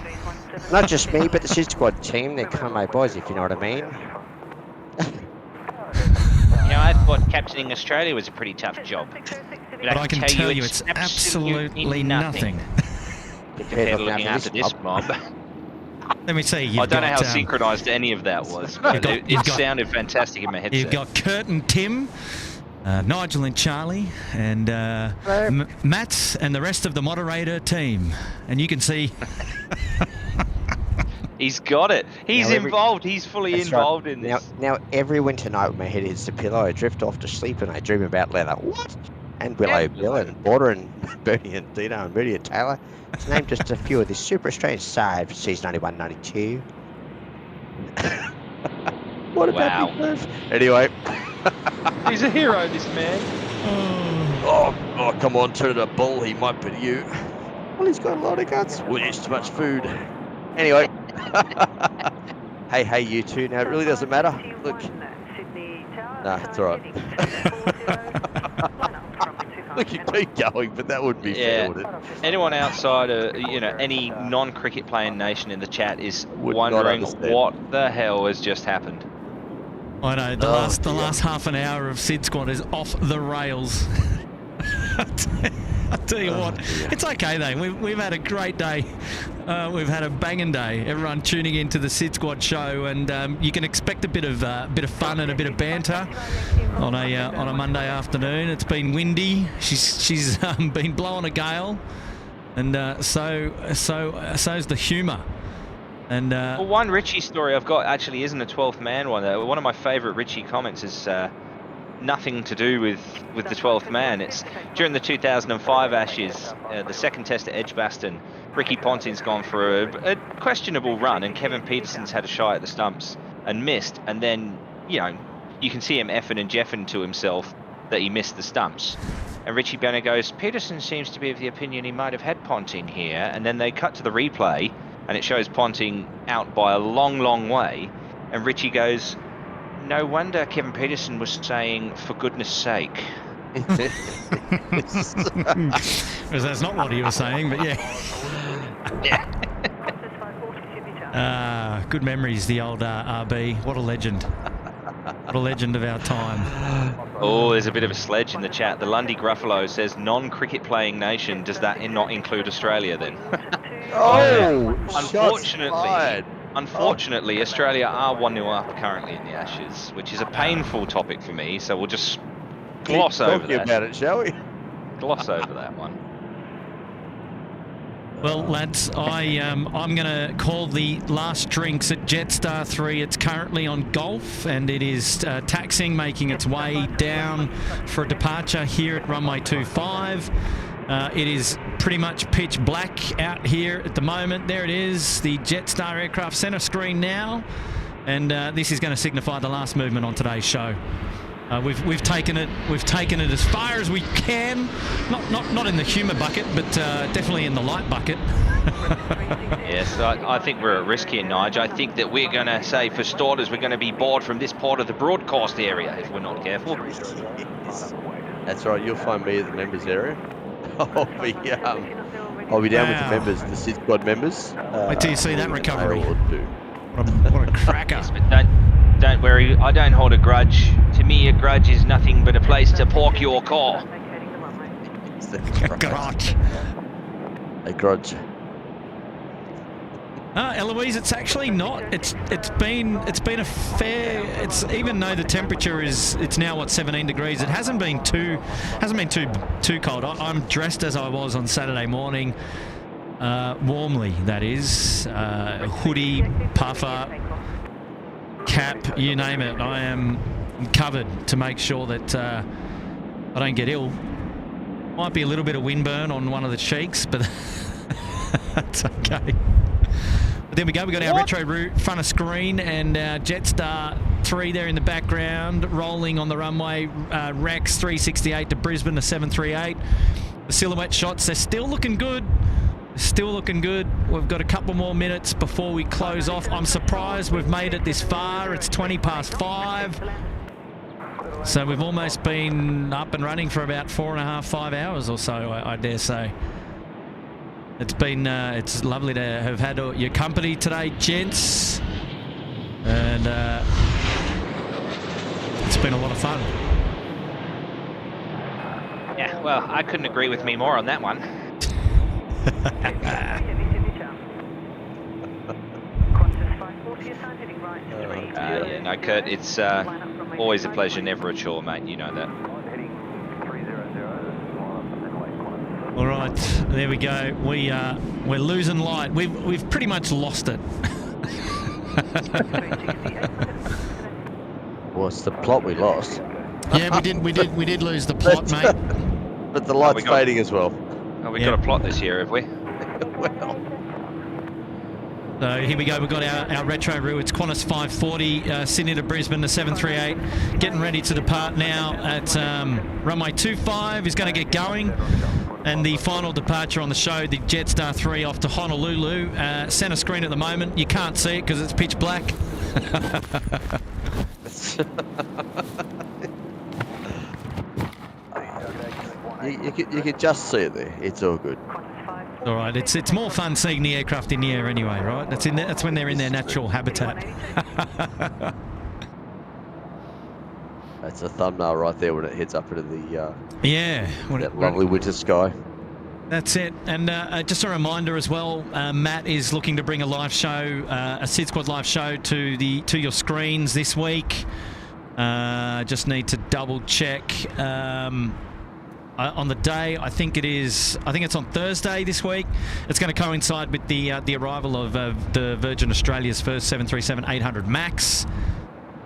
Not just me, but the SydSquad team. They're kind of my boys, if you know what I mean. You know, I thought captaining Australia was a pretty tough job. But I can tell you it's absolutely nothing. Compared to looking after this mob. Let me see. I don't know how synchronised any of that was, but it sounded fantastic in my headset. You've got Kurt and Tim, Nigel and Charlie, and Matt and the rest of the moderator team. And you can see... He's got it. He's involved. He's fully involved in this. Now, every winter night when my head hits the pillow, I drift off to sleep and I dream about leather. What? And Willow Bill and Border and Bernie and Dino and Moody and Taylor. To name just a few of the super Australian side for season 91-92. What about Big Murph? Anyway. He's a hero, this man. Oh, come on, turn it a bull. He might be you. Well, he's got a lot of guts. Well, it's too much food. Anyway. Hey, you two. Now, it really doesn't matter. Look. Nah, it's all right. Look, you keep going, but that wouldn't be fair, would it? Anyone outside of, any non-cricket playing nation in the chat is wondering what the hell has just happened. I know, the last half an hour of SydSquad is off the rails. I'll tell you what, it's okay though. We've had a great day. We've had a banging day. Everyone tuning into the SydSquad show, and you can expect a bit of fun and a bit of banter on a Monday afternoon. It's been windy. She's been blowing a gale, and so's the humour. And well, one Richie story I've got actually isn't a 12th man one. One of my favourite Richie comments is. Nothing to do with the 12th man. It's during the 2005 Ashes, the second test at Edgbaston. Ricky Ponting's gone for a questionable run, and Kevin Peterson's had a shy at the stumps and missed. And then, you can see him effing and jeffing to himself that he missed the stumps. And Richie Banner goes, Peterson seems to be of the opinion he might have had Ponting here. And then they cut to the replay, and it shows Ponting out by a long, long way. And Richie goes, no wonder Kevin Peterson was saying, for goodness sake. Because that's not what he was saying, but yeah. Good memories, the old RB. What a legend. What a legend of our time. Oh, there's a bit of a sledge in the chat. The Lundy Gruffalo says, non-cricket playing nation. Does that not include Australia then? Unfortunately, Australia are 1-0 up currently in the Ashes, which is a painful topic for me, so we'll just gloss over that. About it, shall we? Gloss over that one. Well, lads, I'm going to call the last drinks at Jetstar 3. It's currently on Golf, and it is taxiing, making its way down for a departure here at runway 25. It is pretty much pitch black out here at the moment. There it is, the Jetstar aircraft center screen now, and this is going to signify the last movement on today's show. We've taken it as far as we can, not in the humour bucket, but definitely in the light bucket. Yes, I think we're at risk here, Nige. I think that we're going to say, for starters, we're going to be barred from this part of the broadcast area if we're not careful. That's right. You'll find me at the members area. I'll be down with the members, the SydSquad members. Wait till you see that recovery. What a cracker. Yes, but don't worry, I don't hold a grudge. To me, a grudge is nothing but a place to park your car. Garage. Hey, Grudge. Eloise, it's actually not. It's been a fair. It's even though the temperature it's now what 17 degrees. It hasn't been too cold. I'm dressed as I was on Saturday morning, warmly. That is, hoodie, puffer, cap, you name it. I am covered to make sure that I don't get ill. Might be a little bit of windburn on one of the cheeks, but that's okay. But there we go. We got our retro route front of screen and Jetstar 3 there in the background, rolling on the runway. Rex 368 to Brisbane, the 738. The silhouette shots, they're still looking good. Still looking good. We've got a couple more minutes before we close off. I'm surprised we've made it this far. It's 20 past 5. So we've almost been up and running for about 4.5, 5 hours or so, I dare say. It's been, it's lovely to have had your company today, gents. And it's been a lot of fun. Yeah, well, I couldn't agree with me more on that one. Yeah, no, Kurt, it's always a pleasure, never a chore, mate. You know that. All right, there we go. We're losing light. We've pretty much lost it. What's the plot we lost? Yeah, we did lose the plot, mate. But the light's fading as well. Oh, we got a plot this year, have we? Well. So here we go. We've got our retro route. It's Qantas 540, Sydney to Brisbane, the 738. Getting ready to depart now at runway 25 is going to get going. And the final departure on the show, the Jetstar 3 off to Honolulu. Center screen at the moment. You can't see it because it's pitch black. you can just see it there. It's all good. All right, it's more fun seeing the aircraft in the air anyway, right? That's when they're in their natural habitat. That's a thumbnail right there when it heads up into the that lovely winter sky. That's it. And just a reminder as well, Matt is looking to bring a live show, a SydSquad live show to your screens this week. Just need to double check. On the day, I think it's on Thursday this week. It's going to coincide with the arrival of the Virgin Australia's first 737-800 MAX.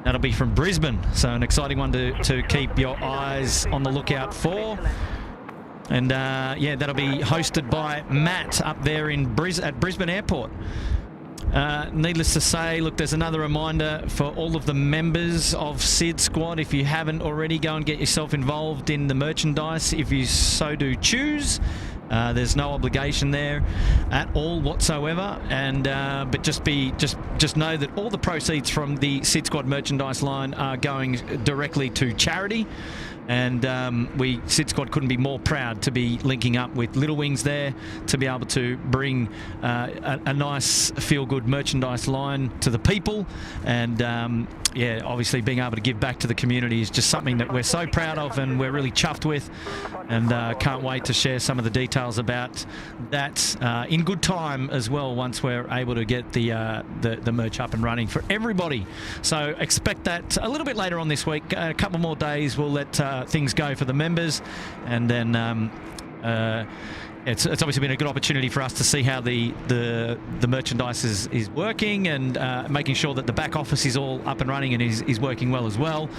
That'll be from Brisbane, so an exciting one to keep your eyes on the lookout for. And yeah, that'll be hosted by Matt up there at Brisbane Airport. Needless to say, look, there's another reminder for all of the members of SydSquad. If you haven't already, go and get yourself involved in the merchandise if you so do choose. There's no obligation there at all whatsoever, and but just know that all the proceeds from the SydSquad merchandise line are going directly to charity. And SydSquad couldn't be more proud to be linking up with Little Wings there to be able to bring a nice feel-good merchandise line to the people. And yeah, obviously being able to give back to the community is just something that we're so proud of and we're really chuffed with. And can't wait to share some of the details about that in good time as well once we're able to get the merch up and running for everybody. So expect that a little bit later on this week. A couple more days we'll let things go for the members, and then it's obviously been a good opportunity for us to see how the merchandise is working, and making sure that the back office is all up and running and is working well as well.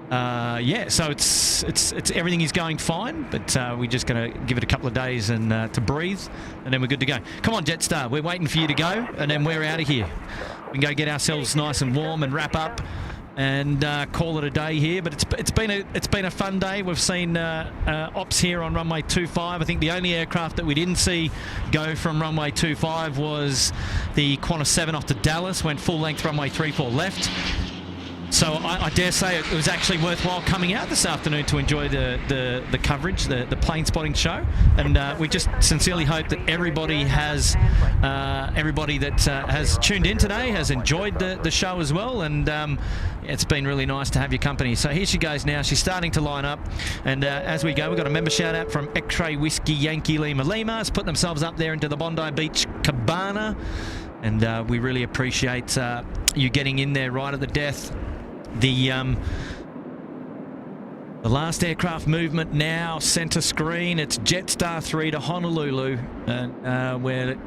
Yeah, so it's everything is going fine, but we're just going to give it a couple of days and to breathe, and then we're good to go. Come on, Jetstar, we're waiting for you to go, and then we're out of here. We can go get ourselves nice and warm and wrap up and call it a day here. But it's been a fun day. We've seen ops here on runway 25. I think the only aircraft that we didn't see go from runway 25 was the Qantas 7 off to Dallas, went full length runway 34 left. So I dare say it was actually worthwhile coming out this afternoon to enjoy the coverage, the plane spotting show, and we just sincerely hope that everybody has tuned in today has enjoyed the show as well, and it's been really nice to have your company. So here she goes now. She's starting to line up, and as we go, we've got a member shout out from X-Ray Whiskey Yankee Lima Lima. It's put themselves up there into the Bondi Beach Cabana, and we really appreciate you getting in there right at the death. The last aircraft movement now, centre screen. It's Jetstar 3 to Honolulu, and we're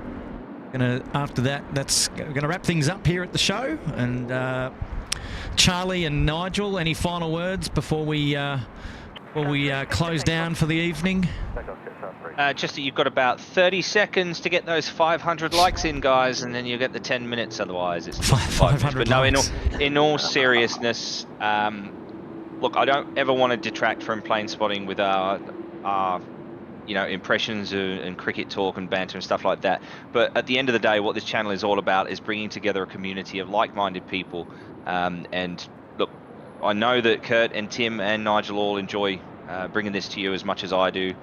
gonna, after that, that's gonna wrap things up here at the show. And Charlie and Nigel, any final words before we close down for the evening? Just that you've got about 30 seconds to get those 500 likes in, guys, and then you'll get the 10 minutes. Otherwise, it's 500. But no, in all seriousness, look, I don't ever want to detract from plane spotting with our impressions and cricket talk and banter and stuff like that. But at the end of the day, what this channel is all about is bringing together a community of like-minded people. And look, I know that Kurt and Tim and Nigel all enjoy bringing this to you as much as I do.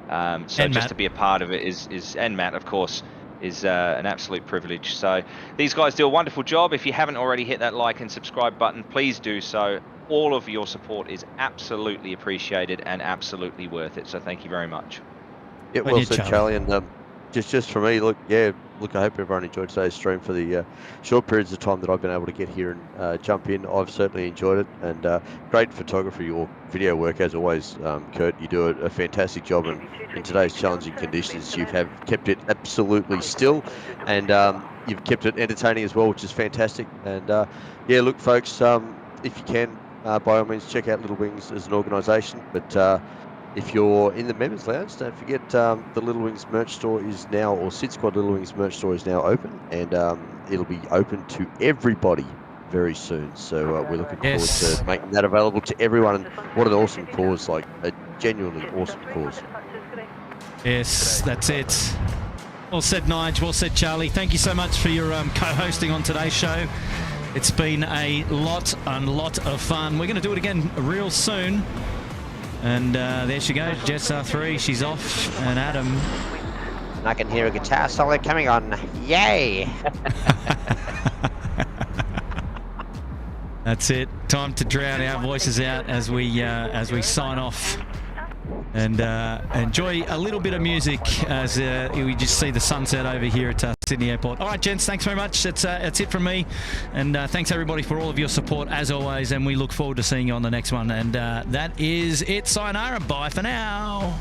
So and just Matt. To be a part of it is and Matt, of course, is an absolute privilege. So these guys do a wonderful job. If you haven't already hit that like and subscribe button, please do so. All of your support is absolutely appreciated and absolutely worth it. So thank you very much. Yeah, well said, Charlie. And just for me, look, I hope everyone enjoyed today's stream for the short periods of time that I've been able to get here and jump in. I've certainly enjoyed it, and great photography or video work as always, Kurt. You do a fantastic job, and in today's challenging conditions, you have kept it absolutely still, and you've kept it entertaining as well, which is fantastic. And yeah, look, folks, if you can, by all means, check out Little Wings as an organisation, but if you're in the members lounge, don't forget the Little Wings merch store is now, or SydSquad Little Wings merch store is now open, and it'll be open to everybody very soon. So we're looking forward to making that available to everyone. And what an awesome cause, like a genuinely awesome cause. Yes, that's it. Well said, Nigel. Well said, Charlie. Thank you so much for your co-hosting on today's show. It's been a lot of fun. We're going to do it again real soon. And there she goes, Jetstar 3, she's off, and Adam. I can hear a guitar solo coming on. Yay! That's it. Time to drown our voices out as we sign off, and enjoy a little bit of music as we just see the sunset over here at Sydney Airport. All right, gents, thanks very much. That's it from me, and thanks everybody for all of your support as always, and we look forward to seeing you on the next one. And that is it. Sayonara. Bye for now.